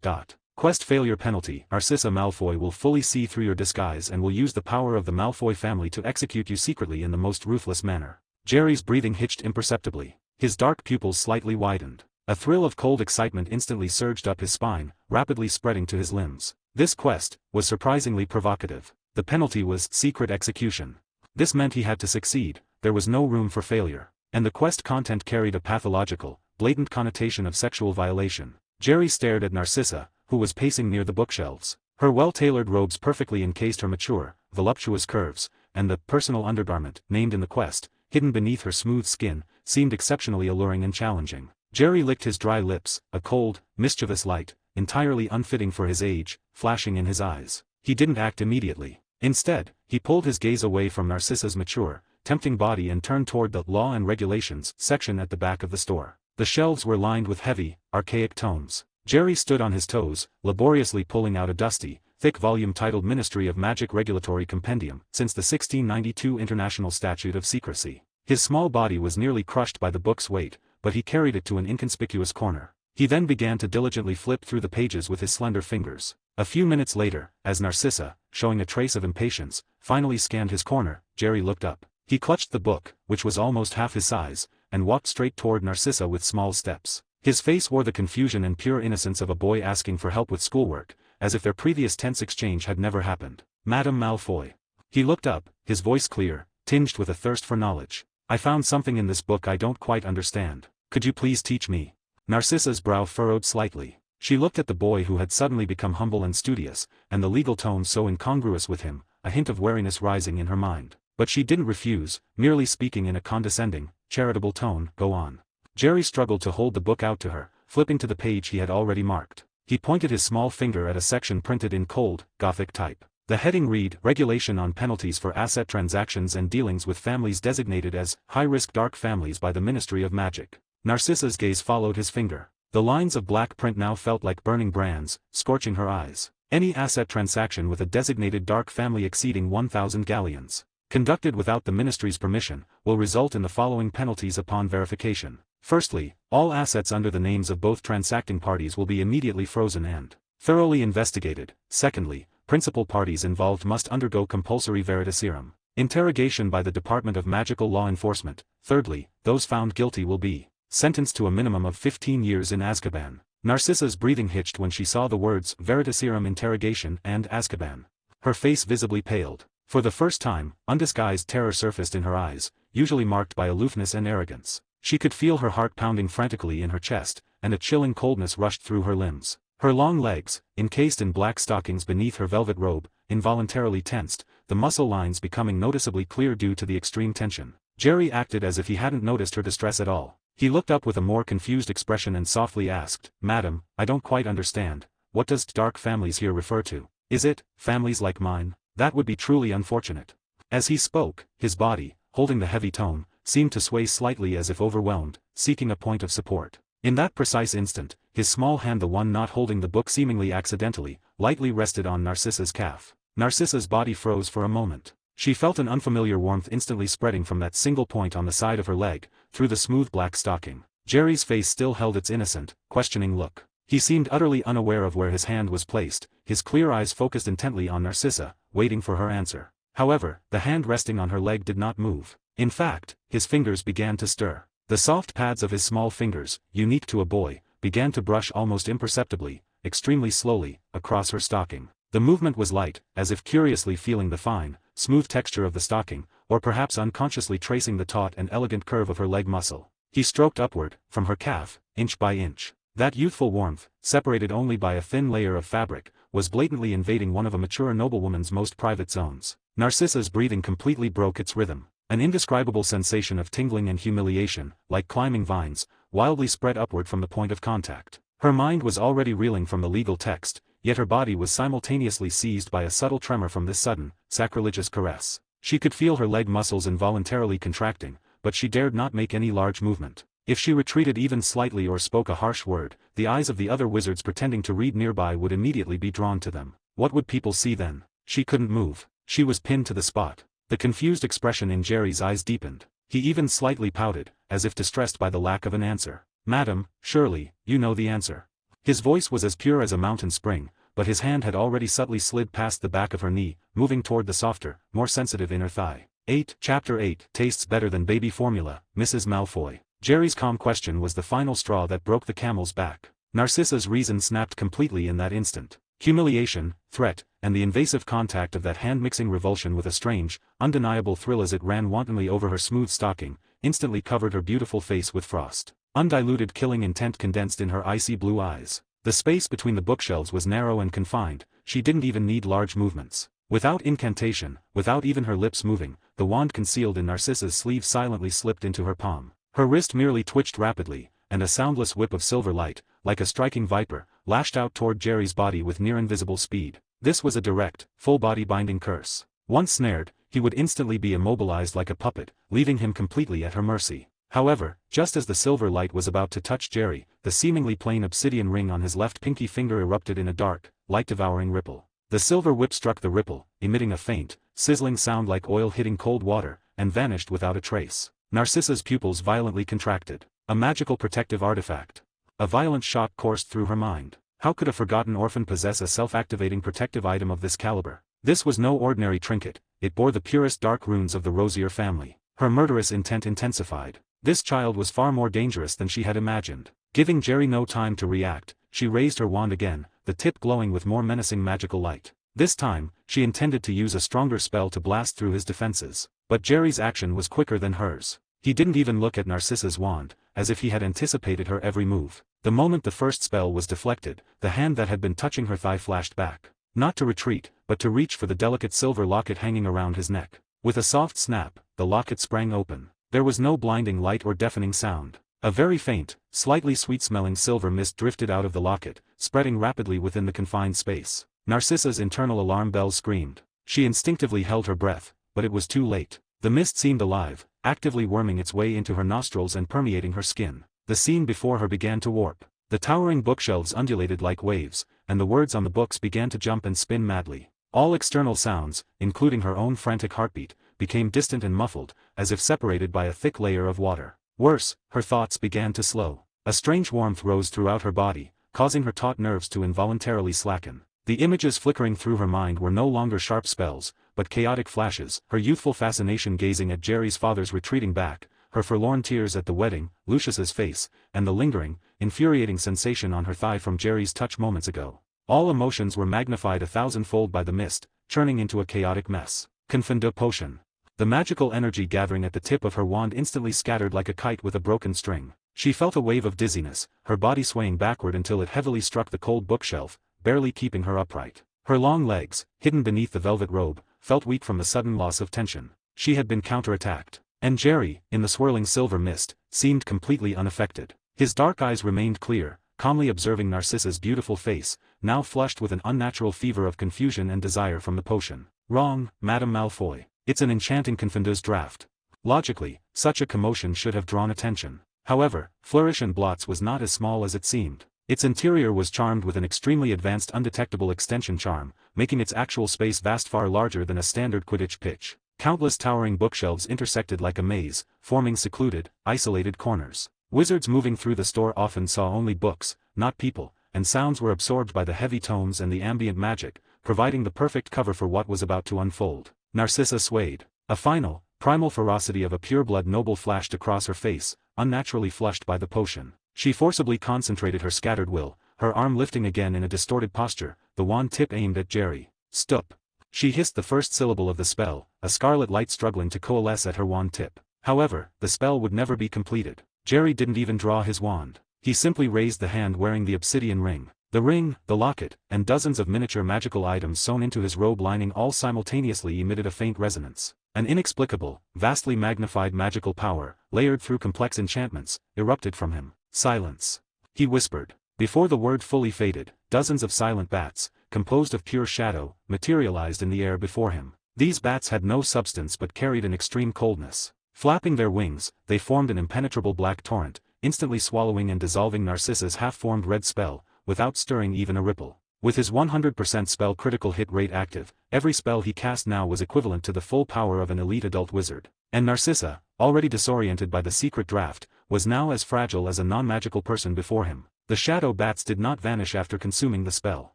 Quest failure penalty: Narcissa Malfoy will fully see through your disguise and will use the power of the Malfoy family to execute you secretly in the most ruthless manner. Jerry's breathing hitched imperceptibly. His dark pupils slightly widened. A thrill of cold excitement instantly surged up his spine, rapidly spreading to his limbs. This quest was surprisingly provocative. The penalty was secret execution. This meant he had to succeed, there was no room for failure. And the quest content carried a pathological, blatant connotation of sexual violation. Jerry stared at Narcissa, who was pacing near the bookshelves. Her well-tailored robes perfectly encased her mature, voluptuous curves, and the personal undergarment, named in the quest, hidden beneath her smooth skin, seemed exceptionally alluring and challenging. Jerry licked his dry lips, a cold, mischievous light, entirely unfitting for his age, flashing in his eyes. He didn't act immediately. Instead, he pulled his gaze away from Narcissa's mature, tempting body and turned toward the Law and Regulations section at the back of the store. The shelves were lined with heavy, archaic tomes. Jerry stood on his toes, laboriously pulling out a dusty, thick volume titled Ministry of Magic Regulatory Compendium, since the 1692 International Statute of Secrecy. His small body was nearly crushed by the book's weight, but he carried it to an inconspicuous corner. He then began to diligently flip through the pages with his slender fingers. A few minutes later, as Narcissa, showing a trace of impatience, finally scanned his corner, Jerry looked up. He clutched the book, which was almost half his size, and walked straight toward Narcissa with small steps. His face wore the confusion and pure innocence of a boy asking for help with schoolwork, as if their previous tense exchange had never happened. Madame Malfoy. He looked up, his voice clear, tinged with a thirst for knowledge. I found something in this book I don't quite understand. Could you please teach me? Narcissa's brow furrowed slightly. She looked at the boy who had suddenly become humble and studious, and the legal tone so incongruous with him, a hint of wariness rising in her mind. But she didn't refuse, merely speaking in a condescending, charitable tone, "Go on." Jerry struggled to hold the book out to her, flipping to the page he had already marked. He pointed his small finger at a section printed in cold, Gothic type. The heading read, "Regulation on Penalties for Asset Transactions and Dealings with Families Designated as High-Risk Dark Families by the Ministry of Magic." Narcissa's gaze followed his finger. The lines of black print now felt like burning brands, scorching her eyes. "Any asset transaction with a designated dark family exceeding 1,000 galleons, conducted without the Ministry's permission, will result in the following penalties upon verification. Firstly, all assets under the names of both transacting parties will be immediately frozen and thoroughly investigated. Secondly, principal parties involved must undergo compulsory veritaserum interrogation by the Department of Magical Law Enforcement. Thirdly, those found guilty will be sentenced to a minimum of 15 years in Azkaban." Narcissa's breathing hitched when she saw the words veritaserum interrogation and Azkaban. Her face visibly paled. For the first time, undisguised terror surfaced in her eyes, usually marked by aloofness and arrogance. She could feel her heart pounding frantically in her chest, and a chilling coldness rushed through her limbs. Her long legs, encased in black stockings beneath her velvet robe, involuntarily tensed, the muscle lines becoming noticeably clear due to the extreme tension. Jerry acted as if he hadn't noticed her distress at all. He looked up with a more confused expression and softly asked, "Madam, I don't quite understand. What does dark families here refer to? Is it families like mine? That would be truly unfortunate." As he spoke, his body, holding the heavy tome, seemed to sway slightly as if overwhelmed, seeking a point of support. In that precise instant, his small hand, the one not holding the book seemingly accidentally, lightly rested on Narcissa's calf. Narcissa's body froze for a moment. She felt an unfamiliar warmth instantly spreading from that single point on the side of her leg, through the smooth black stocking. Jerry's face still held its innocent, questioning look. He seemed utterly unaware of where his hand was placed, his clear eyes focused intently on Narcissa, waiting for her answer. However, the hand resting on her leg did not move. In fact, his fingers began to stir. The soft pads of his small fingers, unique to a boy, began to brush almost imperceptibly, extremely slowly, across her stocking. The movement was light, as if curiously feeling the fine, smooth texture of the stocking, or perhaps unconsciously tracing the taut and elegant curve of her leg muscle. He stroked upward, from her calf, inch by inch. That youthful warmth, separated only by a thin layer of fabric, was blatantly invading one of a mature noblewoman's most private zones. Narcissa's breathing completely broke its rhythm. An indescribable sensation of tingling and humiliation, like climbing vines, wildly spread upward from the point of contact. Her mind was already reeling from the legal text, yet her body was simultaneously seized by a subtle tremor from this sudden, sacrilegious caress. She could feel her leg muscles involuntarily contracting, but she dared not make any large movement. If she retreated even slightly or spoke a harsh word, the eyes of the other wizards pretending to read nearby would immediately be drawn to them. What would people see then? She couldn't move. She was pinned to the spot. The confused expression in Jerry's eyes deepened. He even slightly pouted, as if distressed by the lack of an answer. "Madam, surely, you know the answer." His voice was as pure as a mountain spring, but his hand had already subtly slid past the back of her knee, moving toward the softer, more sensitive inner thigh. 8. Chapter 8 Tastes Better Than Baby Formula, Mrs. Malfoy. Jerry's calm question was the final straw that broke the camel's back. Narcissa's reason snapped completely in that instant. Humiliation, threat, and the invasive contact of that hand mixing revulsion with a strange, undeniable thrill as it ran wantonly over her smooth stocking, instantly covered her beautiful face with frost. Undiluted killing intent condensed in her icy blue eyes. The space between the bookshelves was narrow and confined, she didn't even need large movements. Without incantation, without even her lips moving, the wand concealed in Narcissa's sleeve silently slipped into her palm. Her wrist merely twitched rapidly, and a soundless whip of silver light, like a striking viper, lashed out toward Jerry's body with near-invisible speed. This was a direct, full-body binding curse. Once snared, he would instantly be immobilized like a puppet, leaving him completely at her mercy. However, just as the silver light was about to touch Jerry, the seemingly plain obsidian ring on his left pinky finger erupted in a dark, light-devouring ripple. The silver whip struck the ripple, emitting a faint, sizzling sound like oil hitting cold water, and vanished without a trace. Narcissa's pupils violently contracted. A magical protective artifact. A violent shock coursed through her mind. How could a forgotten orphan possess a self-activating protective item of this caliber? This was no ordinary trinket, it bore the purest dark runes of the Rosier family. Her murderous intent intensified. This child was far more dangerous than she had imagined. Giving Jerry no time to react, she raised her wand again, the tip glowing with more menacing magical light. This time, she intended to use a stronger spell to blast through his defenses. But Jerry's action was quicker than hers. He didn't even look at Narcissa's wand, as if he had anticipated her every move. The moment the first spell was deflected, the hand that had been touching her thigh flashed back. Not to retreat, but to reach for the delicate silver locket hanging around his neck. With a soft snap, the locket sprang open. There was no blinding light or deafening sound. A very faint, slightly sweet-smelling silver mist drifted out of the locket, spreading rapidly within the confined space. Narcissa's internal alarm bells screamed. She instinctively held her breath, but it was too late. The mist seemed alive, actively worming its way into her nostrils and permeating her skin. The scene before her began to warp. The towering bookshelves undulated like waves, and the words on the books began to jump and spin madly. All external sounds, including her own frantic heartbeat, became distant and muffled, as if separated by a thick layer of water. Worse, her thoughts began to slow. A strange warmth rose throughout her body, causing her taut nerves to involuntarily slacken. The images flickering through her mind were no longer sharp spells, but chaotic flashes, her youthful fascination gazing at Jerry's father's retreating back, her forlorn tears at the wedding, Lucius's face, and the lingering, infuriating sensation on her thigh from Jerry's touch moments ago. All emotions were magnified 1,000-fold by the mist, churning into a chaotic mess. Confundo potion. The magical energy gathering at the tip of her wand instantly scattered like a kite with a broken string. She felt a wave of dizziness, her body swaying backward until it heavily struck the cold bookshelf, barely keeping her upright. Her long legs, hidden beneath the velvet robe, felt weak from the sudden loss of tension. She had been counterattacked. And Jerry, in the swirling silver mist, seemed completely unaffected. His dark eyes remained clear, calmly observing Narcissa's beautiful face, now flushed with an unnatural fever of confusion and desire from the potion. Wrong, Madame Malfoy. It's an enchanting Confundo's draft. Logically, such a commotion should have drawn attention. However, Flourish and Blots was not as small as it seemed. Its interior was charmed with an extremely advanced undetectable extension charm, making its actual space vast far larger than a standard Quidditch pitch. Countless towering bookshelves intersected like a maze, forming secluded, isolated corners. Wizards moving through the store often saw only books, not people, and sounds were absorbed by the heavy tones and the ambient magic, providing the perfect cover for what was about to unfold. Narcissa swayed. A final, primal ferocity of a pureblood noble flashed across her face, unnaturally flushed by the potion. She forcibly concentrated her scattered will, her arm lifting again in a distorted posture, the wand tip aimed at Jerry. Stop. She hissed the first syllable of the spell, a scarlet light struggling to coalesce at her wand tip. However, the spell would never be completed. Jerry didn't even draw his wand. He simply raised the hand wearing the obsidian ring. The ring, the locket, and dozens of miniature magical items sewn into his robe lining all simultaneously emitted a faint resonance. An inexplicable, vastly magnified magical power, layered through complex enchantments, erupted from him. Silence. He whispered. Before the word fully faded, dozens of silent bats, composed of pure shadow, materialized in the air before him. These bats had no substance but carried an extreme coldness. Flapping their wings, they formed an impenetrable black torrent, instantly swallowing and dissolving Narcissa's half-formed red spell, without stirring even a ripple. With his 100% spell critical hit rate active, every spell he cast now was equivalent to the full power of an elite adult wizard. And Narcissa, already disoriented by the secret draft, was now as fragile as a non-magical person before him. The shadow bats did not vanish after consuming the spell.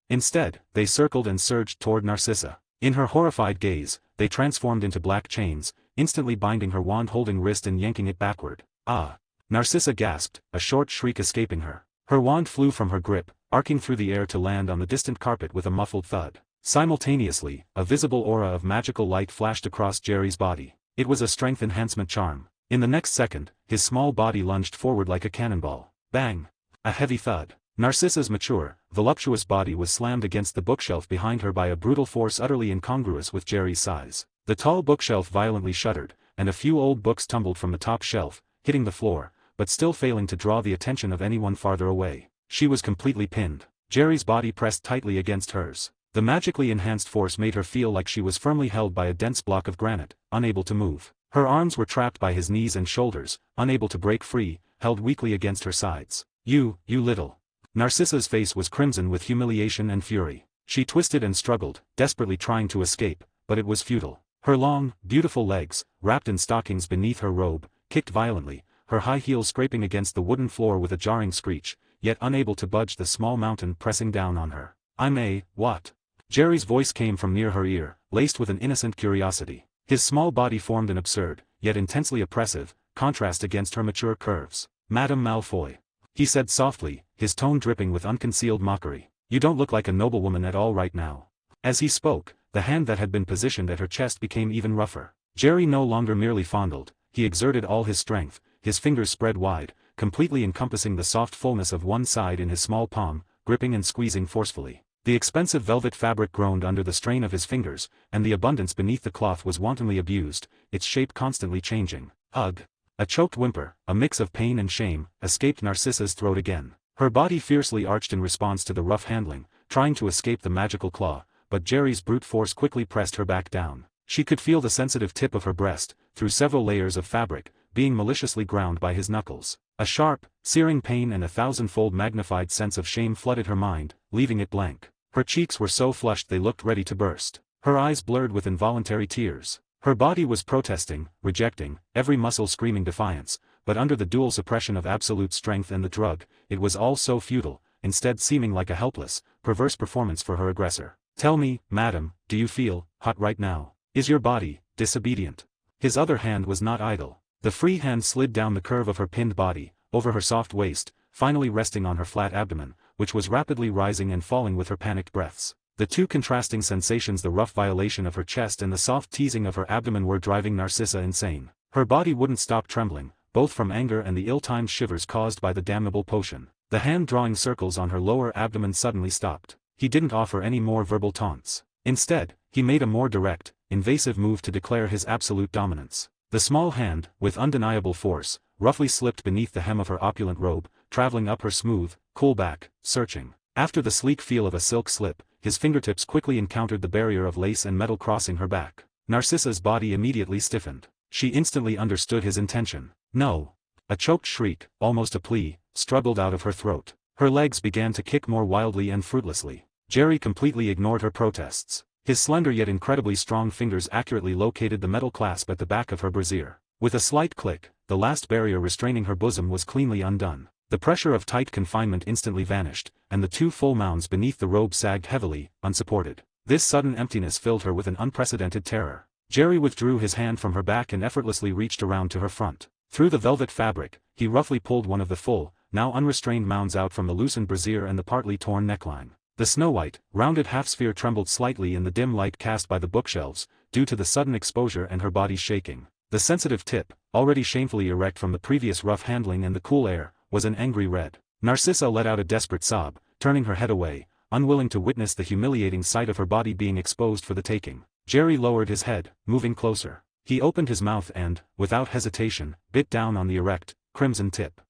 Instead, they circled and surged toward Narcissa. In her horrified gaze, they transformed into black chains, instantly binding her wand-holding wrist and yanking it backward. Ah! Narcissa gasped, a short shriek escaping her. Her wand flew from her grip, arcing through the air to land on the distant carpet with a muffled thud. Simultaneously, a visible aura of magical light flashed across Jerry's body. It was a strength enhancement charm. In the next second, his small body lunged forward like a cannonball. Bang! A heavy thud. Narcissa's mature, voluptuous body was slammed against the bookshelf behind her by a brutal force utterly incongruous with Jerry's size. The tall bookshelf violently shuddered, and a few old books tumbled from the top shelf, hitting the floor, but still failing to draw the attention of anyone farther away. She was completely pinned. Jerry's body pressed tightly against hers. The magically enhanced force made her feel like she was firmly held by a dense block of granite, unable to move. Her arms were trapped by his knees and shoulders, unable to break free, held weakly against her sides. You little. Narcissa's face was crimson with humiliation and fury. She twisted and struggled, desperately trying to escape, but it was futile. Her long, beautiful legs, wrapped in stockings beneath her robe, kicked violently, her high heels scraping against the wooden floor with a jarring screech, yet unable to budge the small mountain pressing down on her. What? Jerry's voice came from near her ear, laced with an innocent curiosity. His small body formed an absurd, yet intensely oppressive, contrast against her mature curves. Madame Malfoy. He said softly, his tone dripping with unconcealed mockery. You don't look like a noblewoman at all right now. As he spoke, the hand that had been positioned at her chest became even rougher. Jerry no longer merely fondled, he exerted all his strength, his fingers spread wide, completely encompassing the soft fullness of one side in his small palm, gripping and squeezing forcefully. The expensive velvet fabric groaned under the strain of his fingers, and the abundance beneath the cloth was wantonly abused, its shape constantly changing. Ugh! A choked whimper, a mix of pain and shame, escaped Narcissa's throat again. Her body fiercely arched in response to the rough handling, trying to escape the magical claw, but Jerry's brute force quickly pressed her back down. She could feel the sensitive tip of her breast, through several layers of fabric, being maliciously ground by his knuckles. A sharp, searing pain and a thousandfold magnified sense of shame flooded her mind, leaving it blank. Her cheeks were so flushed they looked ready to burst. Her eyes blurred with involuntary tears. Her body was protesting, rejecting, every muscle screaming defiance, but under the dual suppression of absolute strength and the drug, it was all so futile, instead seeming like a helpless, perverse performance for her aggressor. "Tell me, madam, do you feel hot right now? Is your body disobedient?" His other hand was not idle. The free hand slid down the curve of her pinned body, over her soft waist, finally resting on her flat abdomen, which was rapidly rising and falling with her panicked breaths. The two contrasting sensations, the rough violation of her chest and the soft teasing of her abdomen, were driving Narcissa insane. Her body wouldn't stop trembling, both from anger and the ill-timed shivers caused by the damnable potion. The hand drawing circles on her lower abdomen suddenly stopped. He didn't offer any more verbal taunts. Instead, he made a more direct, invasive move to declare his absolute dominance. The small hand, with undeniable force, roughly slipped beneath the hem of her opulent robe, traveling up her smooth, cool back, searching. After the sleek feel of a silk slip, his fingertips quickly encountered the barrier of lace and metal crossing her back. Narcissa's body immediately stiffened. She instantly understood his intention. "No!" A choked shriek, almost a plea, struggled out of her throat. Her legs began to kick more wildly and fruitlessly. Jerry completely ignored her protests. His slender yet incredibly strong fingers accurately located the metal clasp at the back of her brassiere. With a slight click, the last barrier restraining her bosom was cleanly undone. The pressure of tight confinement instantly vanished, and the two full mounds beneath the robe sagged heavily, unsupported. This sudden emptiness filled her with an unprecedented terror. Jerry withdrew his hand from her back and effortlessly reached around to her front. Through the velvet fabric, he roughly pulled one of the full, now unrestrained mounds out from the loosened brassiere and the partly torn neckline. The snow-white, rounded half-sphere trembled slightly in the dim light cast by the bookshelves, due to the sudden exposure and her body's shaking. The sensitive tip, already shamefully erect from the previous rough handling and the cool air, was an angry red. Narcissa let out a desperate sob, turning her head away, unwilling to witness the humiliating sight of her body being exposed for the taking. Jerry lowered his head, moving closer. He opened his mouth and, without hesitation, bit down on the erect, crimson tip.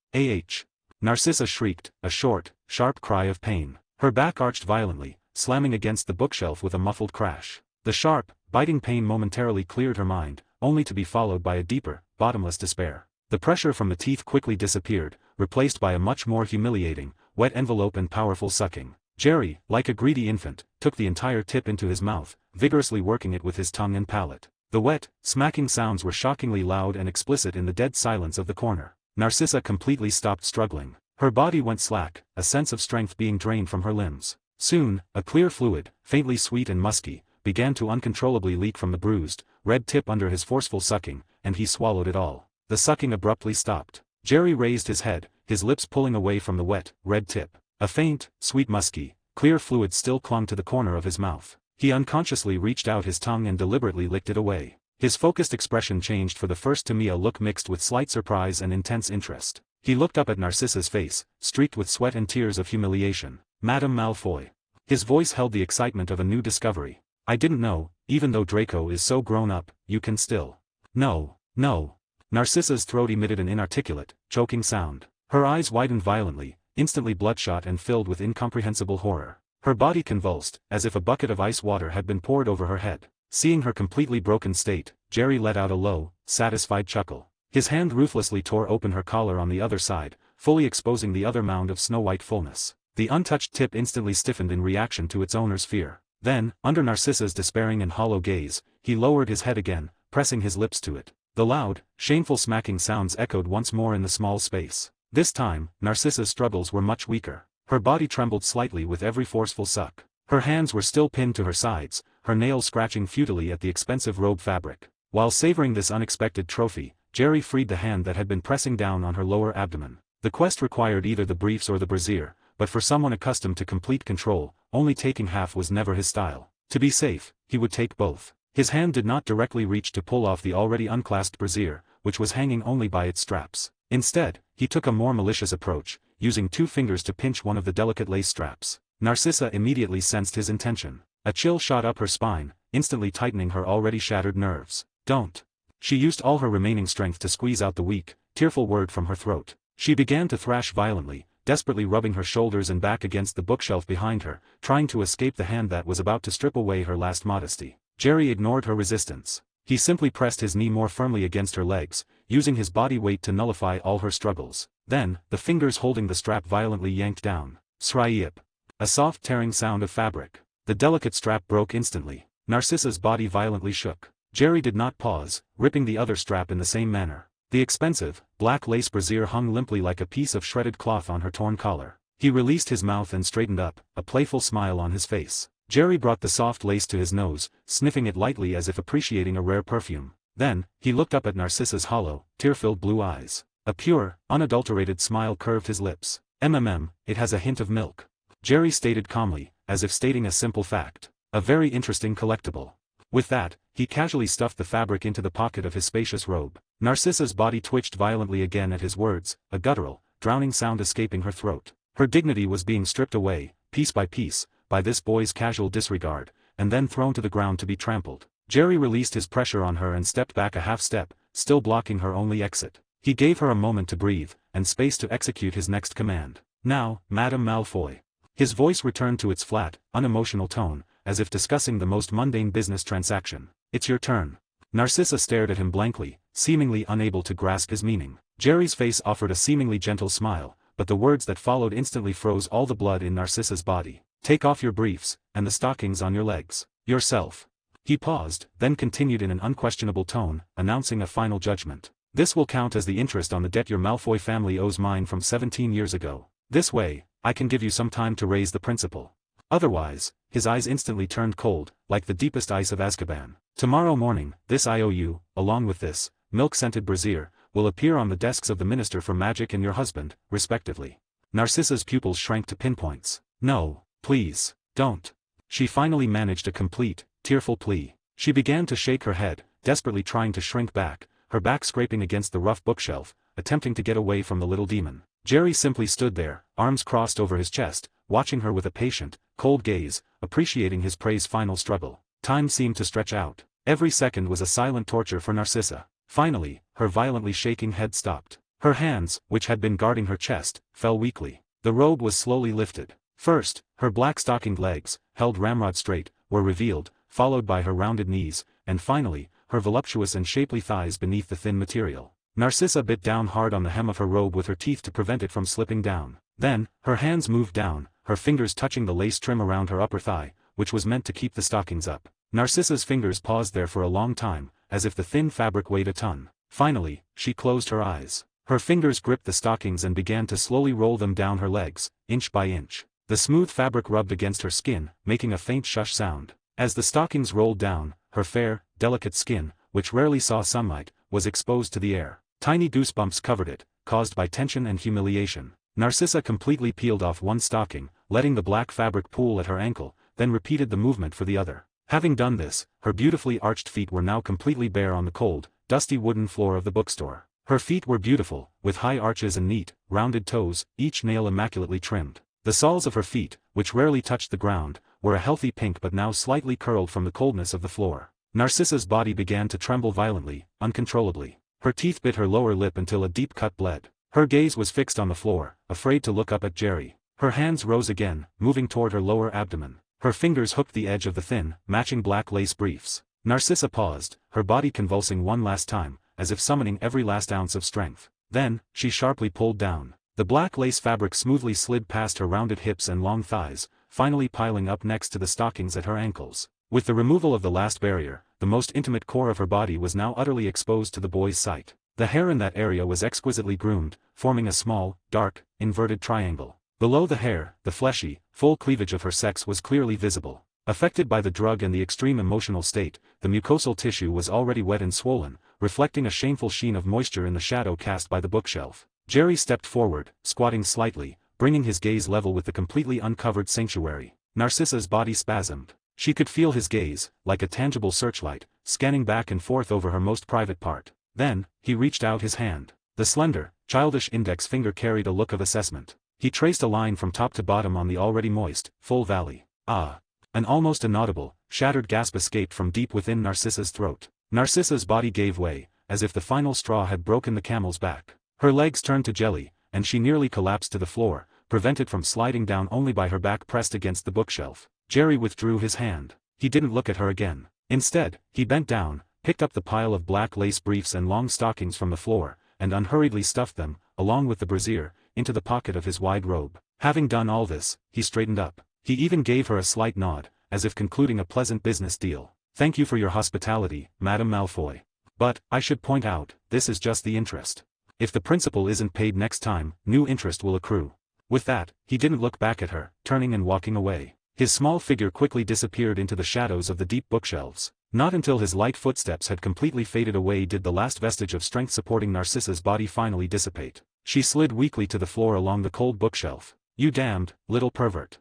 Narcissa shrieked, a short, sharp cry of pain. Her back arched violently, slamming against the bookshelf with a muffled crash. The sharp, biting pain momentarily cleared her mind, only to be followed by a deeper, bottomless despair. The pressure from the teeth quickly disappeared, replaced by a much more humiliating, wet envelope and powerful sucking. Jerry, like a greedy infant, took the entire tip into his mouth, vigorously working it with his tongue and palate. The wet, smacking sounds were shockingly loud and explicit in the dead silence of the corner. Narcissa completely stopped struggling. Her body went slack, a sense of strength being drained from her limbs. Soon, a clear fluid, faintly sweet and musky, began to uncontrollably leak from the bruised, red tip under his forceful sucking, and he swallowed it all. The sucking abruptly stopped. Jerry raised his head, his lips pulling away from the wet, red tip. A faint, sweet musky, clear fluid still clung to the corner of his mouth. He unconsciously reached out his tongue and deliberately licked it away. His focused expression changed for the first to me, a look mixed with slight surprise and intense interest. He looked up at Narcissa's face, streaked with sweat and tears of humiliation. "Madame Malfoy." His voice held the excitement of a new discovery. "I didn't know, even though Draco is so grown up, you can still." "No, no." Narcissa's throat emitted an inarticulate, choking sound. Her eyes widened violently, instantly bloodshot and filled with incomprehensible horror. Her body convulsed, as if a bucket of ice water had been poured over her head. Seeing her completely broken state, Jerry let out a low, satisfied chuckle. His hand ruthlessly tore open her collar on the other side, fully exposing the other mound of snow-white fullness. The untouched tip instantly stiffened in reaction to its owner's fear. Then, under Narcissa's despairing and hollow gaze, he lowered his head again, pressing his lips to it. The loud, shameful smacking sounds echoed once more in the small space. This time, Narcissa's struggles were much weaker. Her body trembled slightly with every forceful suck. Her hands were still pinned to her sides, her nails scratching futilely at the expensive robe fabric. While savoring this unexpected trophy, Jerry freed the hand that had been pressing down on her lower abdomen. The quest required either the briefs or the brassiere, but for someone accustomed to complete control, only taking half was never his style. To be safe, he would take both. His hand did not directly reach to pull off the already unclasped brassiere, which was hanging only by its straps. Instead, he took a more malicious approach, using two fingers to pinch one of the delicate lace straps. Narcissa immediately sensed his intention. A chill shot up her spine, instantly tightening her already shattered nerves. "Don't." She used all her remaining strength to squeeze out the weak, tearful word from her throat. She began to thrash violently, desperately rubbing her shoulders and back against the bookshelf behind her, trying to escape the hand that was about to strip away her last modesty. Jerry ignored her resistance. He simply pressed his knee more firmly against her legs, using his body weight to nullify all her struggles. Then, the fingers holding the strap violently yanked down. Sryip. A soft tearing sound of fabric. The delicate strap broke instantly. Narcissa's body violently shook. Jerry did not pause, ripping the other strap in the same manner. The expensive, black lace brassiere hung limply like a piece of shredded cloth on her torn collar. He released his mouth and straightened up, a playful smile on his face. Jerry brought the soft lace to his nose, sniffing it lightly as if appreciating a rare perfume. Then, he looked up at Narcissa's hollow, tear-filled blue eyes. A pure, unadulterated smile curved his lips. It has a hint of milk. Jerry stated calmly, as if stating a simple fact. A very interesting collectible. With that, he casually stuffed the fabric into the pocket of his spacious robe. Narcissa's body twitched violently again at his words, a guttural, drowning sound escaping her throat. Her dignity was being stripped away, piece by piece, by this boy's casual disregard, and then thrown to the ground to be trampled. Jerry released his pressure on her and stepped back a half step, still blocking her only exit. He gave her a moment to breathe, and space to execute his next command. "Now, Madame Malfoy." His voice returned to its flat, unemotional tone, as if discussing the most mundane business transaction. "It's your turn." Narcissa stared at him blankly, seemingly unable to grasp his meaning. Jerry's face offered a seemingly gentle smile, but the words that followed instantly froze all the blood in Narcissa's body. "Take off your briefs, and the stockings on your legs. Yourself." He paused, then continued in an unquestionable tone, announcing a final judgment. "This will count as the interest on the debt your Malfoy family owes mine from 17 years ago. This way, I can give you some time to raise the principal. Otherwise," his eyes instantly turned cold, like the deepest ice of Azkaban. "Tomorrow morning, this IOU, along with this, milk-scented brassiere, will appear on the desks of the Minister for Magic and your husband, respectively." Narcissa's pupils shrank to pinpoints. "No, please, don't." She finally managed a complete, tearful plea. She began to shake her head, desperately trying to shrink back, her back scraping against the rough bookshelf, attempting to get away from the little demon. Jerry simply stood there, arms crossed over his chest, watching her with a patient, cold gaze, appreciating his prey's final struggle. Time seemed to stretch out. Every second was a silent torture for Narcissa. Finally, her violently shaking head stopped. Her hands, which had been guarding her chest, fell weakly. The robe was slowly lifted. First, her black-stockinged legs, held ramrod straight, were revealed, followed by her rounded knees, and finally, her voluptuous and shapely thighs beneath the thin material. Narcissa bit down hard on the hem of her robe with her teeth to prevent it from slipping down. Then, her hands moved down, her fingers touching the lace trim around her upper thigh, which was meant to keep the stockings up. Narcissa's fingers paused there for a long time, as if the thin fabric weighed a ton. Finally, she closed her eyes. Her fingers gripped the stockings and began to slowly roll them down her legs, inch by inch. The smooth fabric rubbed against her skin, making a faint shush sound. As the stockings rolled down, her fair, delicate skin, which rarely saw sunlight, was exposed to the air. Tiny goosebumps covered it, caused by tension and humiliation. Narcissa completely peeled off one stocking, letting the black fabric pool at her ankle, then repeated the movement for the other. Having done this, her beautifully arched feet were now completely bare on the cold, dusty wooden floor of the bookstore. Her feet were beautiful, with high arches and neat, rounded toes, each nail immaculately trimmed. The soles of her feet, which rarely touched the ground, were a healthy pink but now slightly curled from the coldness of the floor. Narcissa's body began to tremble violently, uncontrollably. Her teeth bit her lower lip until a deep cut bled. Her gaze was fixed on the floor, afraid to look up at Jerry. Her hands rose again, moving toward her lower abdomen. Her fingers hooked the edge of the thin, matching black lace briefs. Narcissa paused, her body convulsing one last time, as if summoning every last ounce of strength. Then, she sharply pulled down. The black lace fabric smoothly slid past her rounded hips and long thighs, finally piling up next to the stockings at her ankles. With the removal of the last barrier, the most intimate core of her body was now utterly exposed to the boy's sight. The hair in that area was exquisitely groomed, forming a small, dark, inverted triangle. Below the hair, the fleshy, full cleavage of her sex was clearly visible. Affected by the drug and the extreme emotional state, the mucosal tissue was already wet and swollen, reflecting a shameful sheen of moisture in the shadow cast by the bookshelf. Jerry stepped forward, squatting slightly, bringing his gaze level with the completely uncovered sanctuary. Narcissa's body spasmed. She could feel his gaze, like a tangible searchlight, scanning back and forth over her most private part. Then, he reached out his hand. The slender, childish index finger carried a look of assessment. He traced a line from top to bottom on the already moist, full valley. Ah! An almost inaudible, shattered gasp escaped from deep within Narcissa's throat. Narcissa's body gave way, as if the final straw had broken the camel's back. Her legs turned to jelly, and she nearly collapsed to the floor, prevented from sliding down only by her back pressed against the bookshelf. Jerry withdrew his hand. He didn't look at her again. Instead, he bent down, picked up the pile of black lace briefs and long stockings from the floor, and unhurriedly stuffed them, along with the brassiere, into the pocket of his wide robe. Having done all this, he straightened up. He even gave her a slight nod, as if concluding a pleasant business deal. "Thank you for your hospitality, Madame Malfoy. But, I should point out, this is just the interest. If the principal isn't paid next time, new interest will accrue." With that, he didn't look back at her, turning and walking away. His small figure quickly disappeared into the shadows of the deep bookshelves. Not until his light footsteps had completely faded away did the last vestige of strength supporting Narcissa's body finally dissipate. She slid weakly to the floor along the cold bookshelf. "You damned, little pervert."